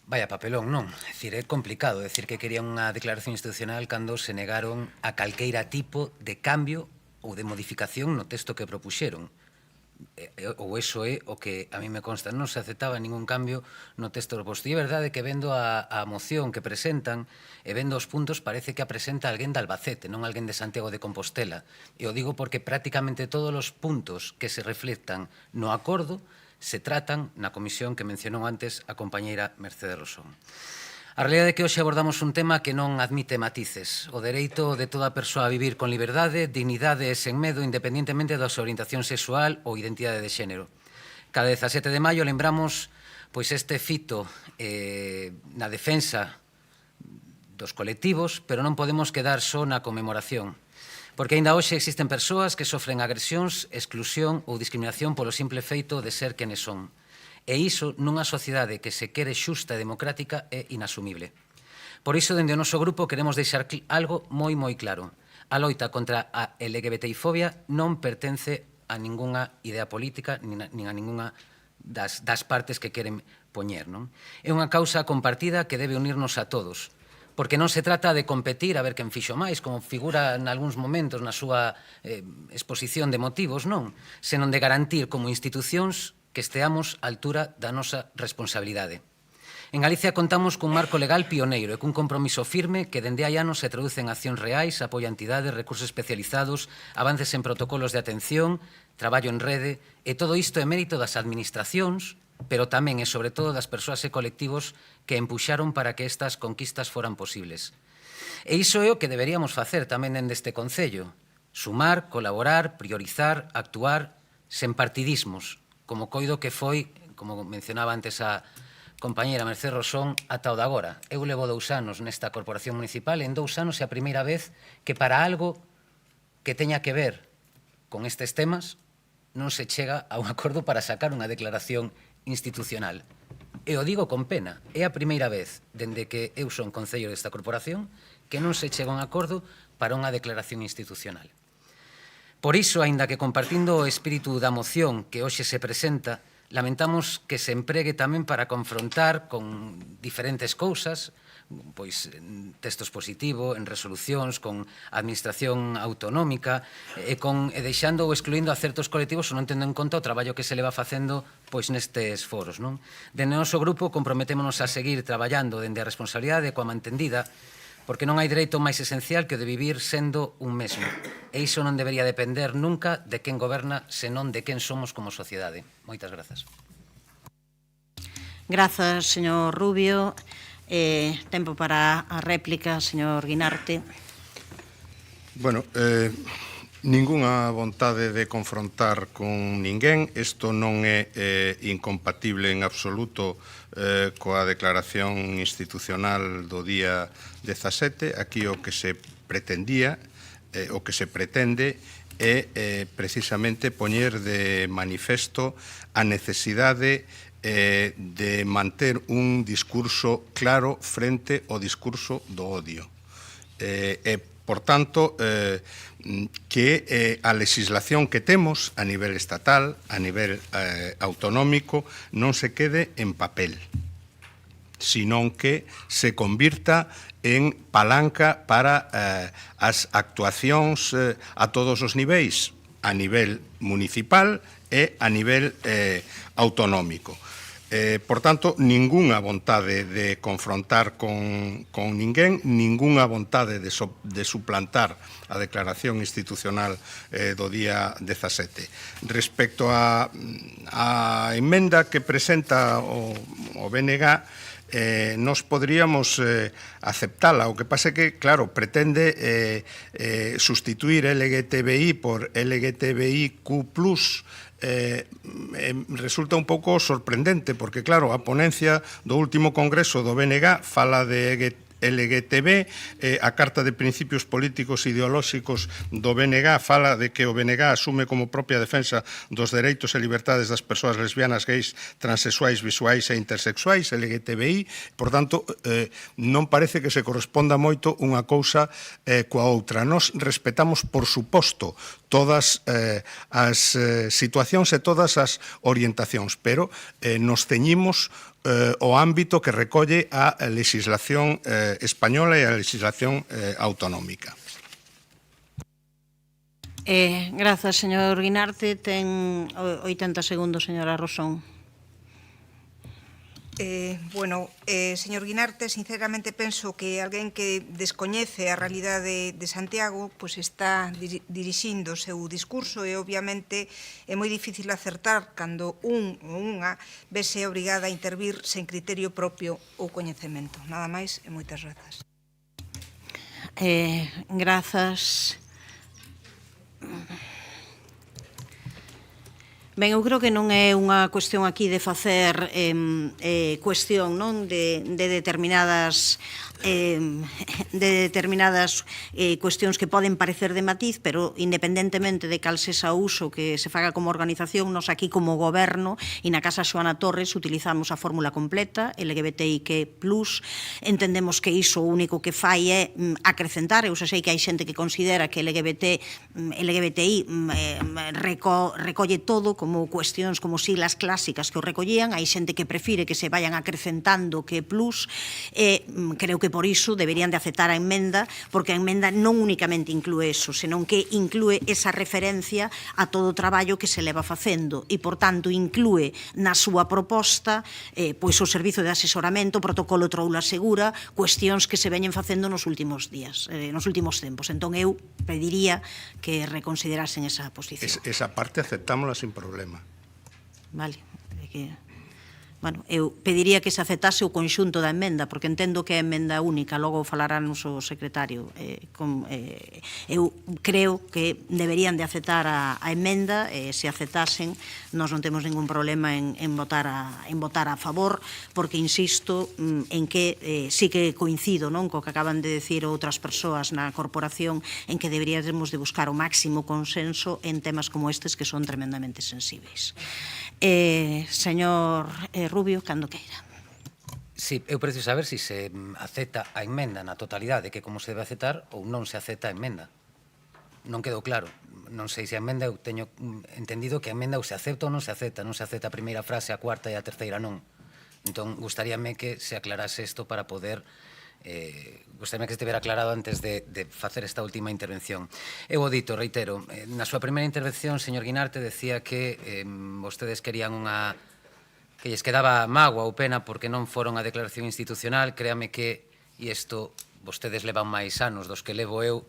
Vaya papelón, non? É complicado decir que querían unha declaración institucional cando se negaron a calqueira tipo de cambio ou de modificación no texto que propuxeron. Ou iso é o que a mí me consta. Non se aceptaba ningún cambio no texto proposto. E é verdade que vendo a moción que presentan e vendo os puntos parece que a presenta alguén de Albacete, non alguén de Santiago de Compostela. E o digo porque prácticamente todos os puntos que se reflectan no acordo se tratan na comisión que mencionou antes a compañeira Mercedes Rosón. A realidade é que hoxe abordamos un tema que non admite matices, o dereito de toda persoa a vivir con liberdade, dignidade e sen medo, independentemente da súa orientación sexual ou identidade de xénero. Cada 17 de maio lembramos este fito na defensa dos colectivos, pero non podemos quedar só na conmemoración, porque aínda hoxe existen persoas que sofren agresións, exclusión ou discriminación polo simple feito de ser quenes son. E iso, nunha sociedade que se quere xusta e democrática, é inasumible. Por iso, dende o noso grupo, queremos deixar algo moi claro. A loita contra a LGBTI-fobia non pertence a ningunha idea política nin a ningunha das partes que queren poñer. É unha causa compartida que debe unirnos a todos, porque non se trata de competir a ver quen fixo máis, como figura en algúns momentos na súa exposición de motivos, non, senón de garantir como institucións que esteamos á altura da nosa responsabilidade. En Galicia contamos cun marco legal pioneiro e cun compromiso firme que dende hai anos se traduce en accións reais, apoio a entidades, recursos especializados, avances en protocolos de atención, traballo en rede, e todo isto é mérito das administracións, pero tamén e sobre todo das persoas e colectivos que empuxaron para que estas conquistas foran posibles. E iso é o que deberíamos facer tamén dende este Concello, sumar, colaborar, priorizar, actuar sen partidismos, como coido que foi, como mencionaba antes a compañera Mercé Rosón, ata o de agora. Eu levo 2 anos nesta corporación municipal e en 2 anos é a primeira vez que para algo que teña que ver con estes temas non se chega a un acordo para sacar unha declaración institucional. E o digo con pena, é a primeira vez dende que eu son concello desta corporación que non se chega a un acordo para unha declaración institucional. Por iso, aínda que compartindo o espírito da moción que hoxe se presenta, lamentamos que se empregue tamén para confrontar con diferentes cousas, pois en textos positivos, en resolucións, con administración autonómica, e deixando ou excluindo a certos colectivos ou non tendo en conta o traballo que se leva facendo pois nestes foros, non? Dende o noso grupo comprometémonos a seguir traballando dende a responsabilidade coa mantendida, porque non hai dereito máis esencial que o de vivir sendo un mesmo. E iso non debería depender nunca de quen goberna, senón de quen somos como sociedade. Moitas grazas. Grazas, señor Rubio. Tempo para a réplica, señor Guinarte. Bueno, ningunha vontade de confrontar con ninguén. Isto non é incompatible en absoluto coa declaración institucional do día 17. Aquí o que se pretendía, o que se pretende é precisamente poñer de manifesto a necesidade de manter un discurso claro frente ao discurso do odio. Por tanto, que a legislación que temos a nivel estatal, a nivel autonómico, non se quede en papel, senón que se convirta en palanca para as actuacións a todos os niveis, a nivel municipal e a nivel autonómico. Por tanto, ningunha vontade de confrontar con ninguén, ningunha vontade de suplantar a declaración institucional do día 17. Respecto á emenda que presenta o BNG, nos podríamos aceptala. O que pasa é que, claro, pretende sustituir LGTBI por LGTBIQ+, resulta un pouco sorprendente, porque, claro, a ponencia do último congreso do BNG fala de LGTB, a Carta de Principios Políticos e Ideolóxicos do BNG fala de que o BNG asume como propia defensa dos dereitos e liberdades das persoas lesbianas, gays, transexuais, visuais e intersexuais, LGTBI. Por tanto, non parece que se corresponda moito unha cousa coa outra. Nos respetamos, por suposto, todas as situacións e todas as orientacións, pero nos ceñimos o ámbito que recolle a legislación española e a legislación autonómica. Grazas, señor Guinarte. Ten 80 segundos, señora Rosón. Señor Guinarte, sinceramente penso que alguén que descoñece a realidade de Santiago pois está dirixindo o seu discurso e obviamente é moi difícil acertar cando un ou unha vese obrigada a intervir sen criterio propio ou coñecemento. Nada máis e moitas grazas. Grazas. Ben, eu creo que non é unha cuestión aquí de facer cuestión, non, de determinadas cuestións que poden parecer de matiz, pero independentemente de cal sexa o uso que se faga como organización, nos aquí como goberno e na Casa Xoana Torres utilizamos a fórmula completa, LGBTIQ+, entendemos que iso o único que fai é acrecentar. Eu sei que hai xente que considera que LGBTI recolle todo, como como cuestións, como siglas clásicas que o recollían, hai xente que prefire que se vayan acrecentando que plus, e creo que por iso deberían de aceptar a emenda, porque a emenda non únicamente inclúe eso, senón que inclúe esa referencia a todo o traballo que se leva facendo e, por tanto, inclúe na súa proposta pois o servizo de asesoramento, o protocolo Troula Segura, cuestións que se veñen facendo nos últimos días, nos últimos tempos. Entón, eu pediría que reconsiderasen esa posición. Esa parte aceptámola sin problema. Vale, bueno, eu pediría que se aceptase o conxunto da emenda, porque entendo que é emenda única, logo falarán o secretario. Eu creo que deberían de aceptar a emenda, se aceptasen, nós non temos ningún problema en votar a favor, porque insisto en que sí que coincido co que acaban de decir outras persoas na corporación, en que deberíamos de buscar o máximo consenso en temas como estes que son tremendamente sensibles. Señor Rubio, cando queira. Sí, eu preciso saber se se acepta a emenda na totalidade, que como se debe aceptar, ou non se acepta a emenda. Non quedou claro. Non sei se a emenda, eu teño entendido que a emenda ou se acepta ou non se acepta. Non se acepta a primeira frase, a cuarta e a terceira non. Entón, gustaríame que se aclarase isto para poder... gustaríame que estivera aclarado antes de facer esta última intervención. Eu o dito, reitero, na súa primeira intervención, señor Guinarte, decía que vostedes querían unha... que lles quedaba mágoa ou pena porque non foron a declaración institucional. Créame que, e isto vostedes levan máis anos dos que levo eu,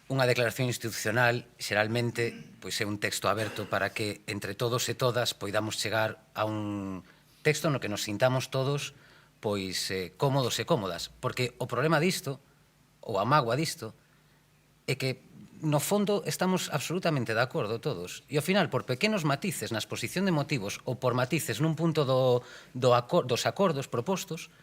unha declaración institucional xeralmente pois é un texto aberto para que entre todos e todas poidamos chegar a un texto no que nos sintamos todos pois cómodos e cómodas, porque o problema disto, ou a mágoa disto, é que no fondo estamos absolutamente de acordo todos, e ao final, por pequenos matices na exposición de motivos ou por matices nun punto dos acordos propostos,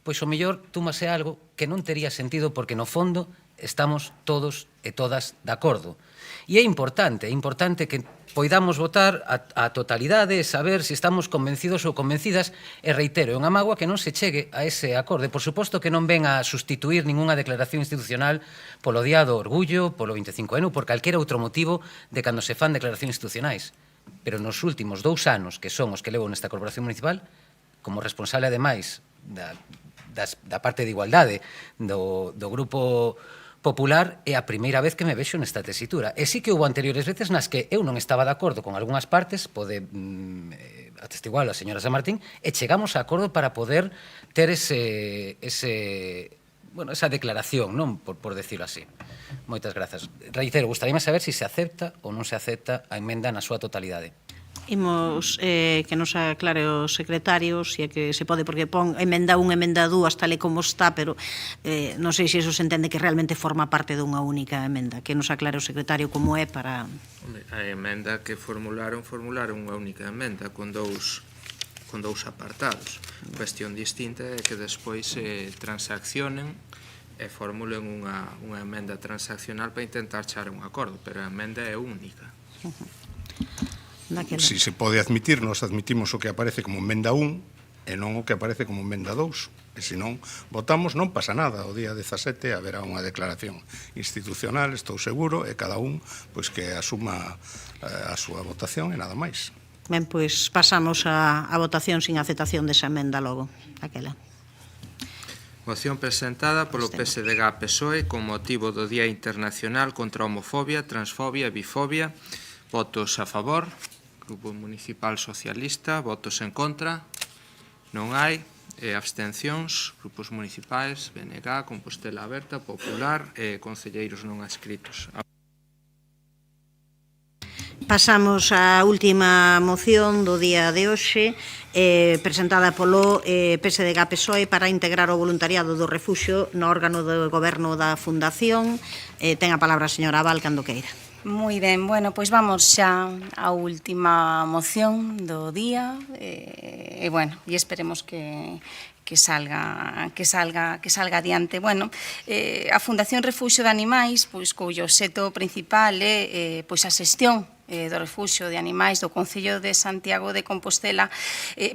pois o mellor túmase algo que non tería sentido porque no fondo estamos todos e todas de acordo. E é importante que poidamos votar a totalidade e saber se estamos convencidos ou convencidas, e reitero, é unha mágoa que non se chegue a ese acordo. Por suposto que non ven a sustituir ninguna declaración institucional polo Día do Orgullo, polo 25N ou por calquera outro motivo de cando se fan declaracións institucionais. Pero nos últimos 2 anos, que son os que levo nesta corporación municipal, como responsable, ademais, da parte de igualdade do Grupo Popular, é a primeira vez que me vexo nesta tesitura. E sí que houve anteriores veces nas que eu non estaba de acordo con algunhas partes, pode atestigualo a señora San Martín, e chegamos a acordo para poder ter esa declaración, non, por decirlo así. Moitas grazas. Reitero, gustaríame saber se acepta ou non se acepta a emenda na súa totalidade. Imos que nos aclare o secretario se é que se pode, porque pon emenda 1, emenda 2 tal e como está, pero non sei se iso se entende que realmente forma parte dunha única emenda. Que nos aclare o secretario como é para... A emenda que formularon unha única emenda con dous apartados. Cuestión distinta é que despois se transaccionen e formulen unha emenda transaccional para intentar chegar a un acordo, pero a emenda é única. Si se pode admitir, nos admitimos o que aparece como emenda 1 e non o que aparece como emenda 2. E se non votamos, non pasa nada. O día 17 haberá unha declaración institucional, estou seguro, e cada un que asuma a súa votación e nada máis. Ben, pois pasamos a votación sin aceptación desa emenda logo. Aquela. Moción presentada polo PSDG-PSOE con motivo do Día Internacional contra a Homofobia, Transfobia e Bifobia. Votos a favor. Grupo Municipal Socialista, votos en contra, non hai, abstencións, grupos municipais, BNG, Compostela Aberta, Popular e concelleiros non adscritos. Pasamos á última moción do día de hoxe, presentada polo PSDG-PSOE para integrar o voluntariado do refuxio no órgano do goberno da Fundación. Ten a palabra a señora Abal cando queira. Moi ben, bueno, pois vamos xa á última moción do día e esperemos que salga adiante. Bueno, a Fundación Refuxio de Animais, pois cuyo obxecto principal é pois a xestión do Refuxio de Animais do Concello de Santiago de Compostela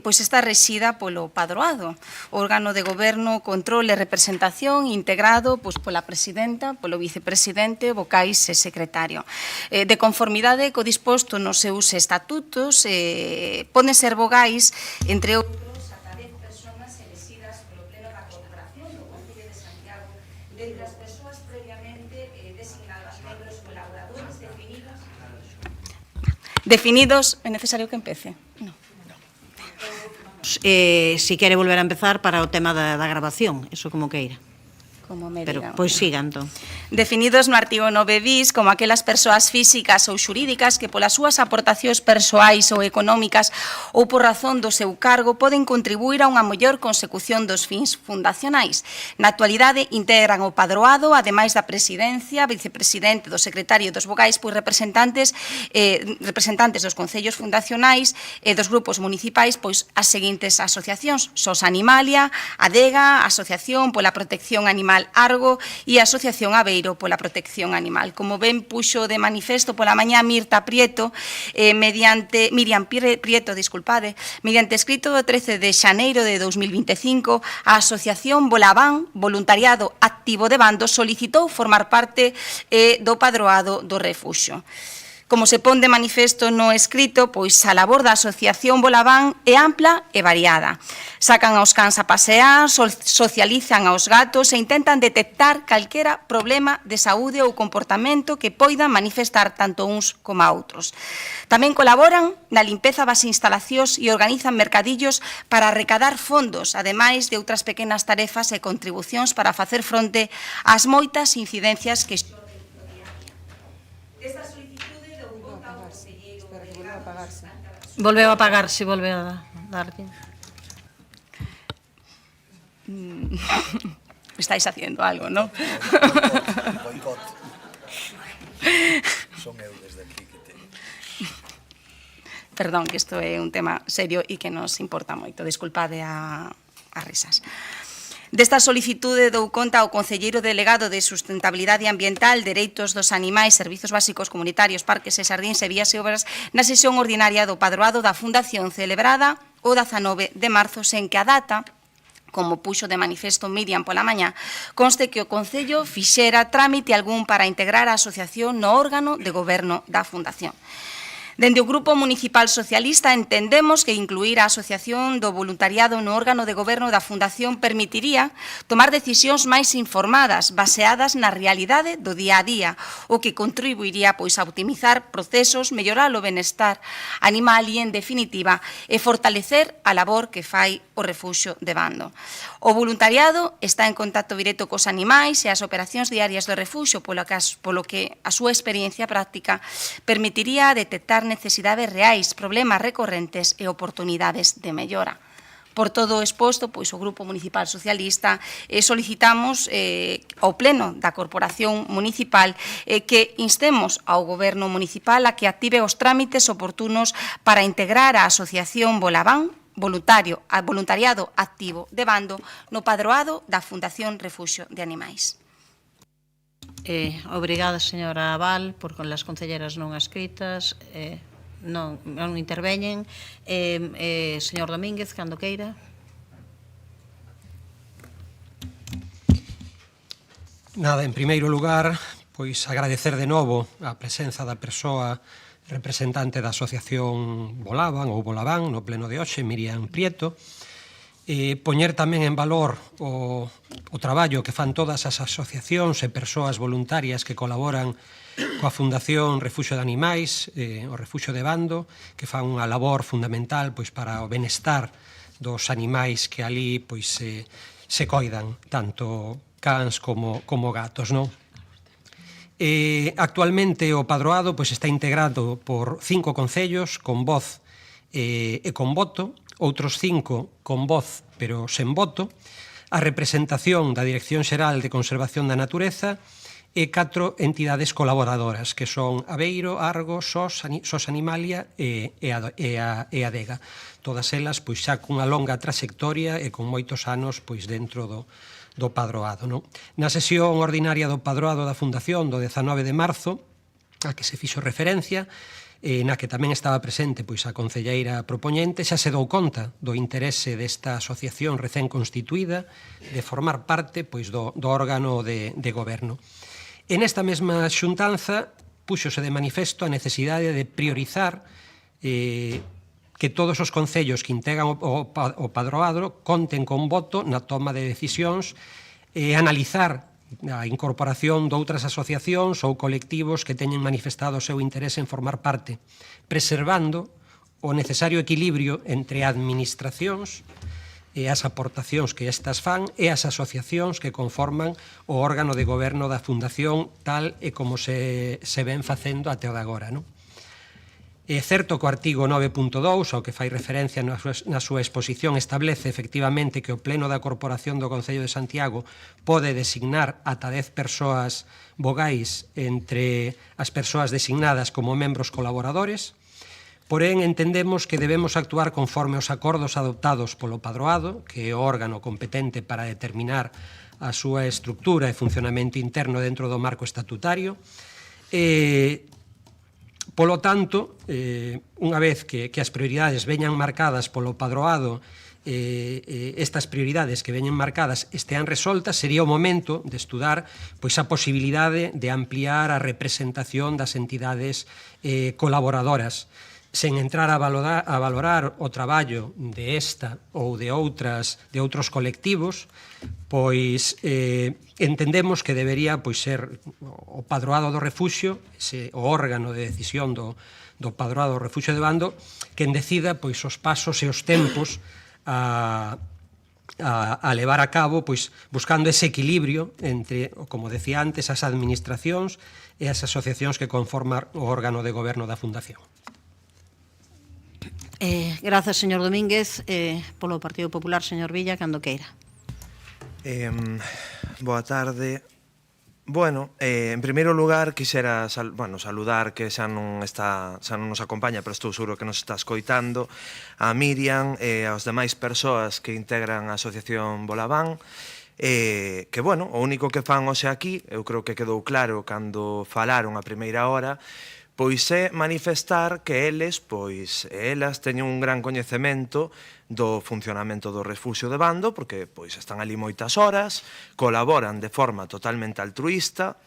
pois está rexida polo Padroado, órgano de goberno, control e representación integrado pois pola presidenta, polo vicepresidente, vocais e secretario. De conformidade co disposto nos seus estatutos, poden ser vogais, entre outros, ata 10 persoas elegidas polo Pleno da Corporación do Concello de Santiago, dentre as persoas previamente designadas membros colaboradores definidos. É necesario que empece? No. Si quere volver a empezar para o tema da grabación, eso como queira. Como me Pero, digan. pois siga, entón. Definidos no artigo 9 bis como aquelas persoas físicas ou xurídicas que polas súas aportacións persoais ou económicas ou por razón do seu cargo poden contribuir a unha mellor consecución dos fins fundacionais. Na actualidade integran o padroado, ademais da presidencia, vicepresidente, do secretario e dos vogais, pois representantes dos concellos fundacionais e dos grupos municipais, pois as seguintes asociacións: SOS Animalia, ADEGA, Asociación pola Protección Animal Argo e a Asociación Aveiro pola Protección Animal. Como ben puxo de manifesto pola mañá Miriam Prieto, mediante escrito do 13 de xaneiro de 2025, a Asociación Bolabán, Voluntariado Activo de Bando, solicitou formar parte do padroado do Refuxio. Como se pon de manifesto no escrito, pois a labor da Asociación Bolabán é ampla e variada. Sacan aos cans a pasear, socializan aos gatos e intentan detectar calquera problema de saúde ou comportamento que poidan manifestar tanto uns como outros. Tamén colaboran na limpeza das instalacións e organizan mercadillos para recadar fondos, ademais de outras pequenas tarefas e contribucións para facer fronte ás moitas incidencias que Volveu a apagarse, volveu a darlle. Estáis haciendo algo, ¿no? Boicot. Son eu desde aquí que te... Perdón, que isto é un tema serio e que nos importa moito. Disculpade as risas. Desta solicitude dou conta ao concelleiro delegado de Sustentabilidade Ambiental, Dereitos dos Animais, Servizos Básicos Comunitarios, Parques e Xardíns e Vías e Obras na sesión ordinaria do padroado da Fundación celebrada o 19 de marzo, sen que a data, como puxo de manifesto Miriam pola mañá, conste que o Concello fixera trámite algún para integrar a asociación no órgano de goberno da Fundación. Dende o Grupo Municipal Socialista entendemos que incluir a Asociación do Voluntariado no órgano de goberno da Fundación permitiría tomar decisións máis informadas, baseadas na realidade do día a día, o que contribuiría pois a optimizar procesos, mellorar o benestar animal e, en definitiva, fortalecer a labor que fai o Refuxio de Bando. O voluntariado está en contacto directo cos animais e as operacións diarias do Refuxio, polo que a súa experiencia práctica permitiría detectar necesidades reais, problemas recorrentes e oportunidades de mellora. Por todo o exposto, pois o Grupo Municipal Socialista solicitamos ao Pleno da Corporación Municipal que instemos ao Goberno Municipal a que active os trámites oportunos para integrar a Asociación Bolabán, Voluntariado Activo de Bando, no padroado da Fundación Refuxio de Animais. Obrigada, señora Val, por con las concelleras non escritas. Non interveñen. Señor Domínguez, cando queira. Nada, en primeiro lugar, pois agradecer de novo a presenza da persoa representante da Asociación Bolabán ou Bolabán no pleno de hoxe, Miriam Prieto, poñer tamén en valor o traballo que fan todas as asociacións e persoas voluntarias que colaboran coa Fundación Refuxio de Animais, o Refuxio de Bando, que fan unha labor fundamental pois para o benestar dos animais que ali pois se coidan, tanto cans como gatos, non? Actualmente o padroado pois está integrado por 5 concellos con voz e con voto, outros 5 con voz pero sen voto, a representación da Dirección Xeral de Conservación da Natureza e 4 entidades colaboradoras, que son Aveiro, Argo, SOS Animalia e ADEGA. Todas elas pois xa cunha longa trayectoria e con moitos anos pois dentro do padroado. Na sesión ordinaria do padroado da Fundación do 19 de marzo, a que se fixo referencia, na que tamén estaba presente pois a concelleira propoñente, xa se dou conta do interese desta asociación recén constituída de formar parte pois do órgano de goberno. En esta mesma xuntanza púxose de manifesto a necesidade de priorizar que todos os concellos que integran o padroado conten con voto na toma de decisións e analizar a incorporación de outras asociacións ou colectivos que teñen manifestado o seu interese en formar parte, preservando o necesario equilibrio entre administracións e as aportacións que estas fan e as asociacións que conforman o órgano de goberno da Fundación tal e como se ven facendo até o de agora, non? É certo que o artigo 9.2, ao que fai referencia na súa exposición, establece efectivamente que o Pleno da Corporación do Concello de Santiago pode designar ata 10 persoas vogais entre as persoas designadas como membros colaboradores, porén entendemos que debemos actuar conforme os acordos adoptados polo padroado, que é o órgano competente para determinar a súa estructura e funcionamento interno dentro do marco estatutario, Polo tanto, unha vez que as prioridades veñan marcadas polo padroado, estas prioridades que veñen marcadas estean resoltas, sería o momento de estudar pois a posibilidade de ampliar a representación das entidades colaboradoras, sen entrar a valorar o traballo de esta ou de outros colectivos, pois entendemos que debería ser o padroado do refuxio, o órgano de decisión do padroado do refuxio de Bando, quen decida os pasos e os tempos a levar a cabo, buscando ese equilibrio entre, como decía antes, as administracións e as asociacións que conforman o órgano de goberno da Fundación. Grazas, señor Domínguez. Polo Partido Popular, señor Villa, cando queira. Boa tarde. Bueno, en primeiro lugar, quixera saludar que xa non nos acompaña, pero estou seguro que nos está escoitando, a Miriam e aos demais persoas que integran a Asociación Bolaván, que, o único que fan hoxe aquí, eu creo que quedou claro cando falaron a primeira hora, pois é manifestar que eles, elas teñen un gran coñecemento do funcionamento do refuxio de Bando, porque están ali moitas horas, colaboran de forma totalmente altruísta,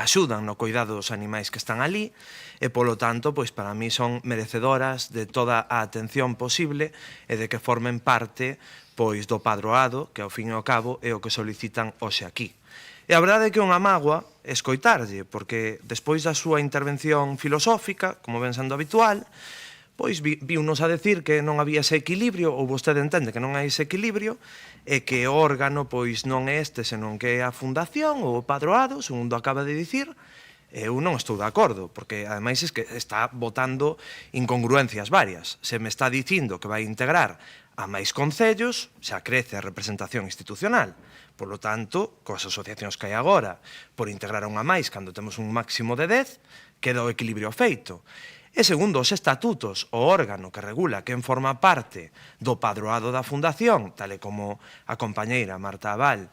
axudan no cuidado dos animais que están ali, e polo tanto, para mí son merecedoras de toda a atención posible e de que formen parte do padroado, que ao fin e ao cabo é o que solicitan hoxe aquí. E a verdade é que é unha mágoa escoitarlle, porque despois da súa intervención filosófica, como ven sendo habitual, viunos a decir que non había ese equilibrio, ou vostede entende que non hai ese equilibrio, e que o órgano non é este, senón que é a fundación ou o padroado, segundo acaba de dicir. Eu non estou de acordo, porque ademais é que está botando incongruencias varias. Se me está dicindo que vai integrar a máis concellos, xa crece a representación institucional. Por lo tanto, coas asociacións que hai agora, por integrar a unha máis cando temos un máximo de 10, queda o equilibrio feito. E segundo os estatutos, o órgano que regula quen forma parte do padroado da Fundación, tal e como a compañeira Marta Abal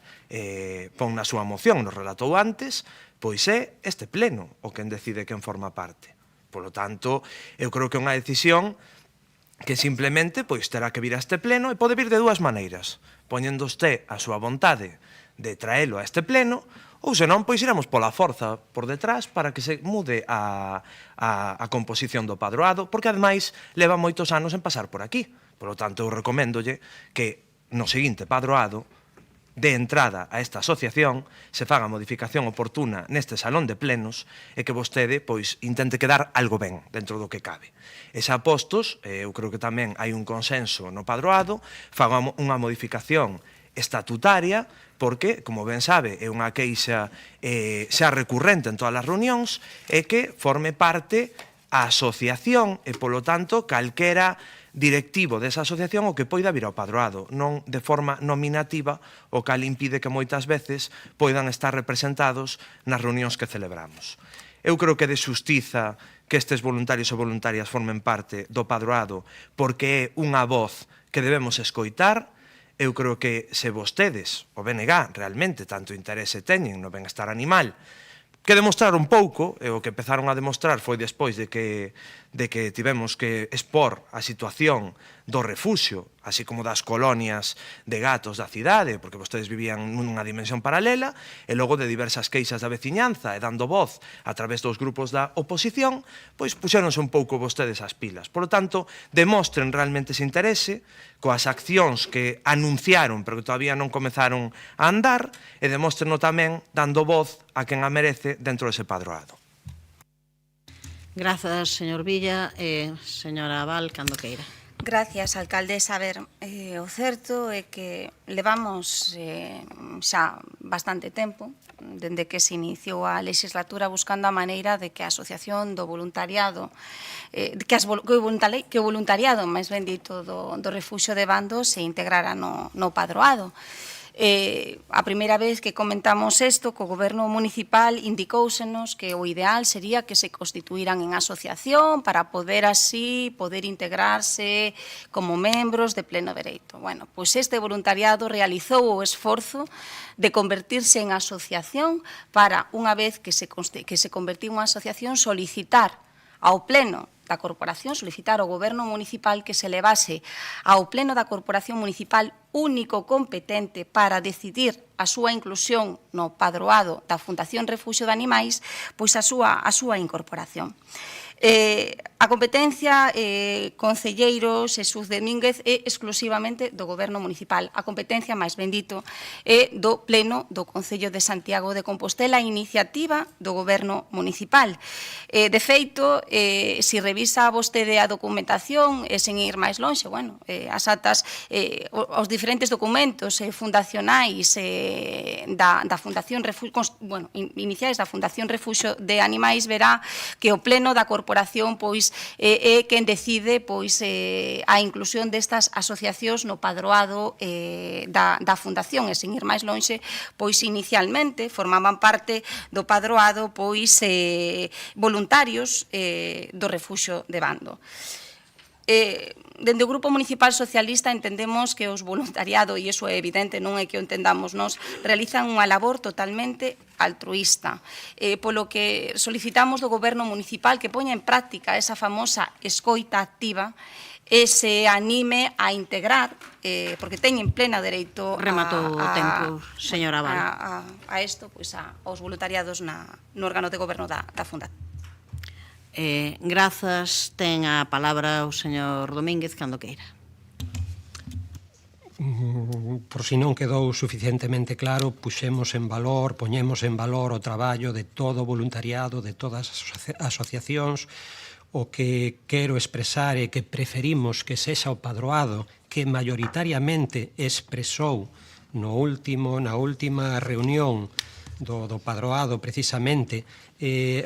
pon na súa moción, nos relatou antes, pois é este pleno o quen decide quen forma parte. Por lo tanto, eu creo que é unha decisión que simplemente terá que vir a este pleno e pode vir de dúas maneiras, poñendo usted a súa vontade de traelo a este pleno, ou senón, iremos pola forza por detrás para que se mude a composición do padroado, porque ademais leva moitos anos en pasar por aquí. Por lo tanto, eu recoméndolle que no seguinte padroado, de entrada a esta asociación, se faga a modificación oportuna neste salón de plenos e que vostede intente quedar algo ben dentro do que cabe. E xa postos, eu creo que tamén hai un consenso no padroado, faga unha modificación estatutaria, porque, como ben sabe, é unha queixa xa recurrente en todas as reunións, e que forme parte a asociación e, polo tanto, calquera directivo desa asociación o que poida vir ao padroado, non de forma nominativa, o cal impide que moitas veces poidan estar representados nas reunións que celebramos. Eu creo que de xustiza que estes voluntarios ou voluntarias formen parte do padroado porque é unha voz que debemos escoitar. Eu creo que se vostedes, o BNG, realmente tanto interese teñen no benestar animal, que demostraron pouco, e o que empezaron a demostrar foi despois de que tivemos que expor a situación do refuxio, así como das colonias de gatos da cidade, porque vostedes vivían nunha dimensión paralela, e logo de diversas queixas da veciñanza e dando voz a través dos grupos da oposición, pois puxéronse un pouco vostedes as pilas. Por lo tanto, demostren realmente ese interese coas accións que anunciaron, pero que todavía non comezaron a andar, e demostrenlo tamén dando voz a quen a merece dentro dese padroado. Grazas, señor Villa. Señora Val, cando queira. Gracias, alcaldesa. A ver, o certo é que levamos xa bastante tempo, dende que se iniciou a legislatura, buscando a maneira de que a asociación do voluntariado, que o voluntariado, máis ben dito, do refuxio de Bando se integrara no padroado. A primeira vez que comentamos isto, co goberno municipal indicóusenos que o ideal sería que se constituíran en asociación para poder integrarse como membros de pleno dereito. Bueno, pois este voluntariado realizou o esforzo de convertirse en asociación para, unha vez que se convertiu en asociación, solicitar ao pleno da corporación, solicitar ao goberno municipal que se levase ao pleno da corporación municipal único competente para decidir a súa inclusión no padroado da Fundación Refuxio de Animais, pois a súa incorporación. A competencia, concelleiro Xesús Domínguez, é exclusivamente do goberno municipal. A competencia, máis bendito, é do pleno do Concello de Santiago de Compostela, a iniciativa do goberno municipal. De feito, se revisa vostede a documentación, sen ir máis lonxe, bueno, as actas, os diferentes documentos fundacionais da Fundación Refuxio, bueno, iniciais da Fundación Refuxio de Animais, verá que o pleno da corporación pois é quen decide pois a inclusión destas asociacións no padroado da fundación, e sen ir máis lonxe, pois inicialmente formaban parte do padroado pois voluntarios do refuxio de Bando. Dende o Grupo Municipal Socialista entendemos que os voluntariados, e iso é evidente, non é que o entendamos nós, realizan unha labor totalmente altruísta, polo que solicitamos do Goberno Municipal que poña en práctica esa famosa escoita activa e se anime a integrar, porque teñen plena dereito Rematou o tempo, señora Val. a isto, pois aos voluntariados no órgano de goberno da Fundación. Grazas. Ten a palabra o señor Domínguez cando queira. Por si non quedou suficientemente claro, poñemos en valor o traballo de todo o voluntariado, de todas as asociacións. O que quero expresar é que preferimos que sexa o padroado que maioritariamente expresou na última reunión do padroado, precisamente,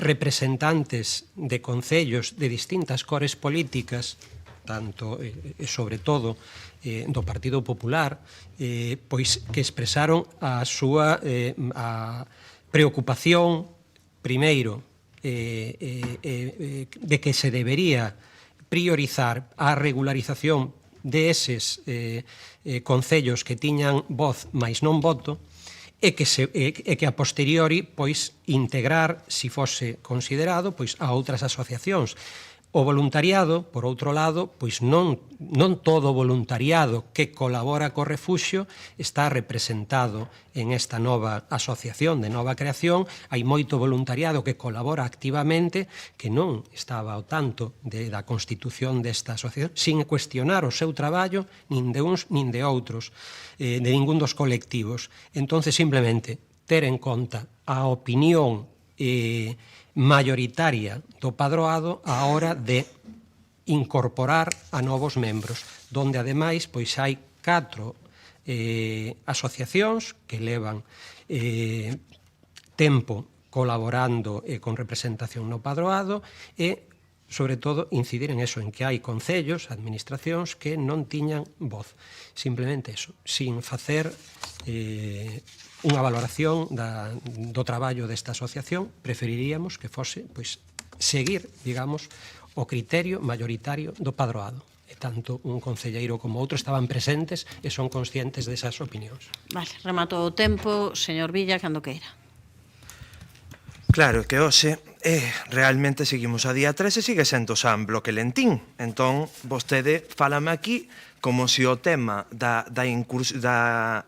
representantes de concellos de distintas cores políticas, tanto e sobre todo do Partido Popular, pois que expresaron a súa preocupación, primeiro, de que se debería priorizar a regularización deses concellos que tiñan voz máis non voto, e que a posteriori pois integrar, se fose considerado, pois a outras asociacións. O voluntariado, por outro lado, pois non todo o voluntariado que colabora co refuxio está representado en esta nova asociación de nova creación. Hai moito voluntariado que colabora activamente que non estaba ao tanto da constitución desta asociación, sin cuestionar o seu traballo nin de uns nin de outros, de ningún dos colectivos. Entón, simplemente, ter en conta a opinión mayoritaria do padroado a hora de incorporar a novos membros, donde ademais pois hai 4 asociacións que levan tempo colaborando con representación no padroado e, sobre todo, incidir en eso, en que hai concellos, administracións que non tiñan voz. Simplemente eso, sin facer unha valoración do traballo desta asociación, preferiríamos que fose seguir, digamos, o criterio mayoritario do padroado. E tanto un concelleiro como outro estaban presentes e son conscientes desas opinións. Vale, rematou o tempo. Señor Villa, cando queira. Claro que hoxe realmente seguimos a día 3 e sigue sendo San Bloque Lentín. Entón, vostede fálame aquí como se o tema desta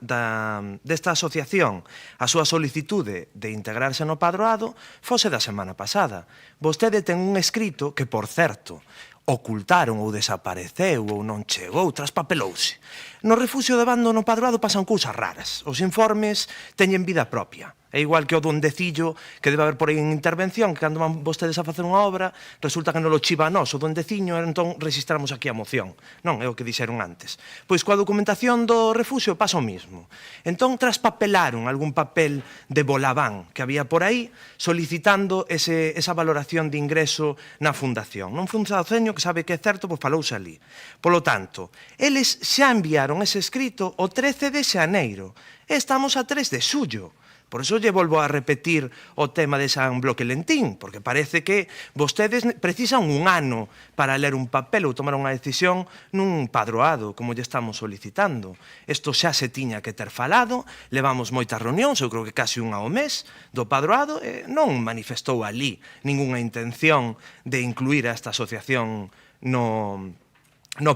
asociación, a súa solicitude de integrarse no padroado, fose da semana pasada. Vostede ten un escrito que, por certo, ocultaron ou desapareceu ou non chegou, traspapelouse. No refuxio de Bando no padroado pasan cousas raras. Os informes teñen vida propia. É igual que o duendecillo que debe haber por aí en intervención, que cando van vostedes a facer unha obra, resulta que non lo chiva a nós, o duendeciño, e entón registramos aquí a moción. Non, é o que dixeron antes. Pois coa documentación do refuxio pasa o mismo. Entón traspapelaron algún papel de Bolaván que había por aí solicitando esa valoración de ingreso na fundación. Non fun saceño que sabe que é certo, pois falouse ali. Polo tanto, eles xa enviaron ese escrito o 13 de xaneiro e estamos a 3 de xullo. Por iso lle volvo a repetir o tema de San Bloque Lentín, porque parece que vostedes precisan un ano para ler un papel ou tomar unha decisión nun padroado, como lle estamos solicitando. Isto xa se tiña que ter falado, levamos moitas reunións, eu creo que casi unha ao mes, do padroado, e non manifestou ali ningunha intención de incluir a esta asociación no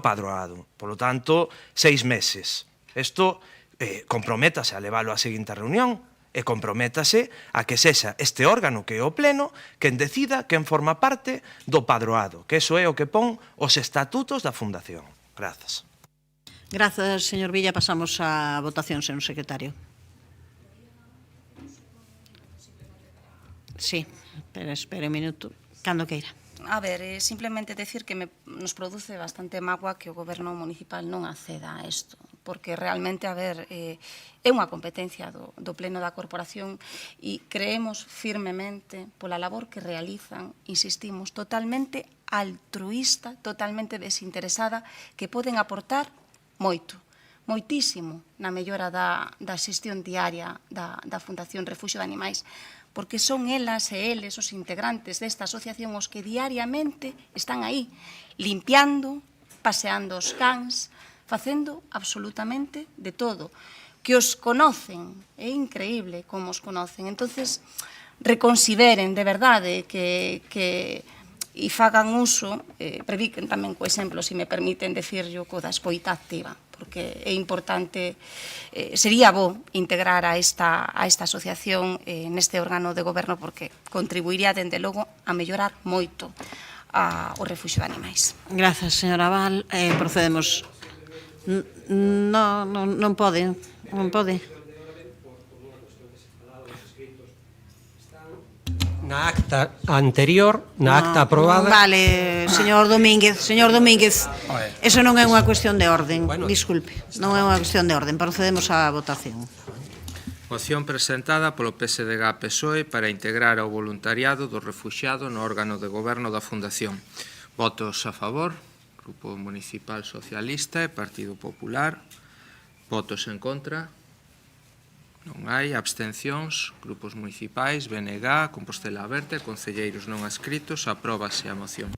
padroado. Por lo tanto, 6 meses. Isto comprométase a leválo á seguinte reunión, e comprométase a que sexa este órgano que é o Pleno quen decida quen forma parte do padroado, que iso é o que pon os estatutos da Fundación. Grazas. Grazas, señor Villa. Pasamos á votación, señor secretario. Sí, pero espere un minuto. Cando queira. A ver, simplemente decir que nos produce bastante mágoa que o goberno municipal non acceda a isto, porque realmente, a ver, é unha competencia do Pleno da Corporación e creemos firmemente pola labor que realizan, insistimos, totalmente altruísta, totalmente desinteresada, que poden aportar moito, moitísimo na mellora da xestión diaria da Fundación Refuxio de Animais, porque son elas e eles, os integrantes desta asociación, os que diariamente están aí, limpiando, paseando os cans, facendo absolutamente de todo. Que os conocen, é increíble como os conocen. Entonces, reconsideren de verdade que e fagan uso, prediquen tamén co exemplo, se me permiten decirlo, co da escoita activa, porque é importante, sería bo integrar a esta asociación neste órgano de goberno, porque contribuiría, dende logo, a mellorar moito o refuxio de animais. Grazas, señora Val. Procedemos. Non pode, non pode. Na acta anterior, na acta aprobada... Vale, señor Domínguez, eso non é unha cuestión de orden, disculpe, non é unha cuestión de orden, procedemos á votación. Moción presentada polo PSDG-PSOE para integrar ao voluntariado do refuxiado no órgano de goberno da Fundación. Votos a favor, Grupo Municipal Socialista e Partido Popular. Votos en contra. Non hai. Abstencións. Grupos municipais, BNG, Compostela Aberta e concelleiros non adscritos. Apróbase a moción.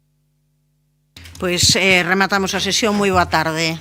Pois rematamos a sesión. Moi boa tarde.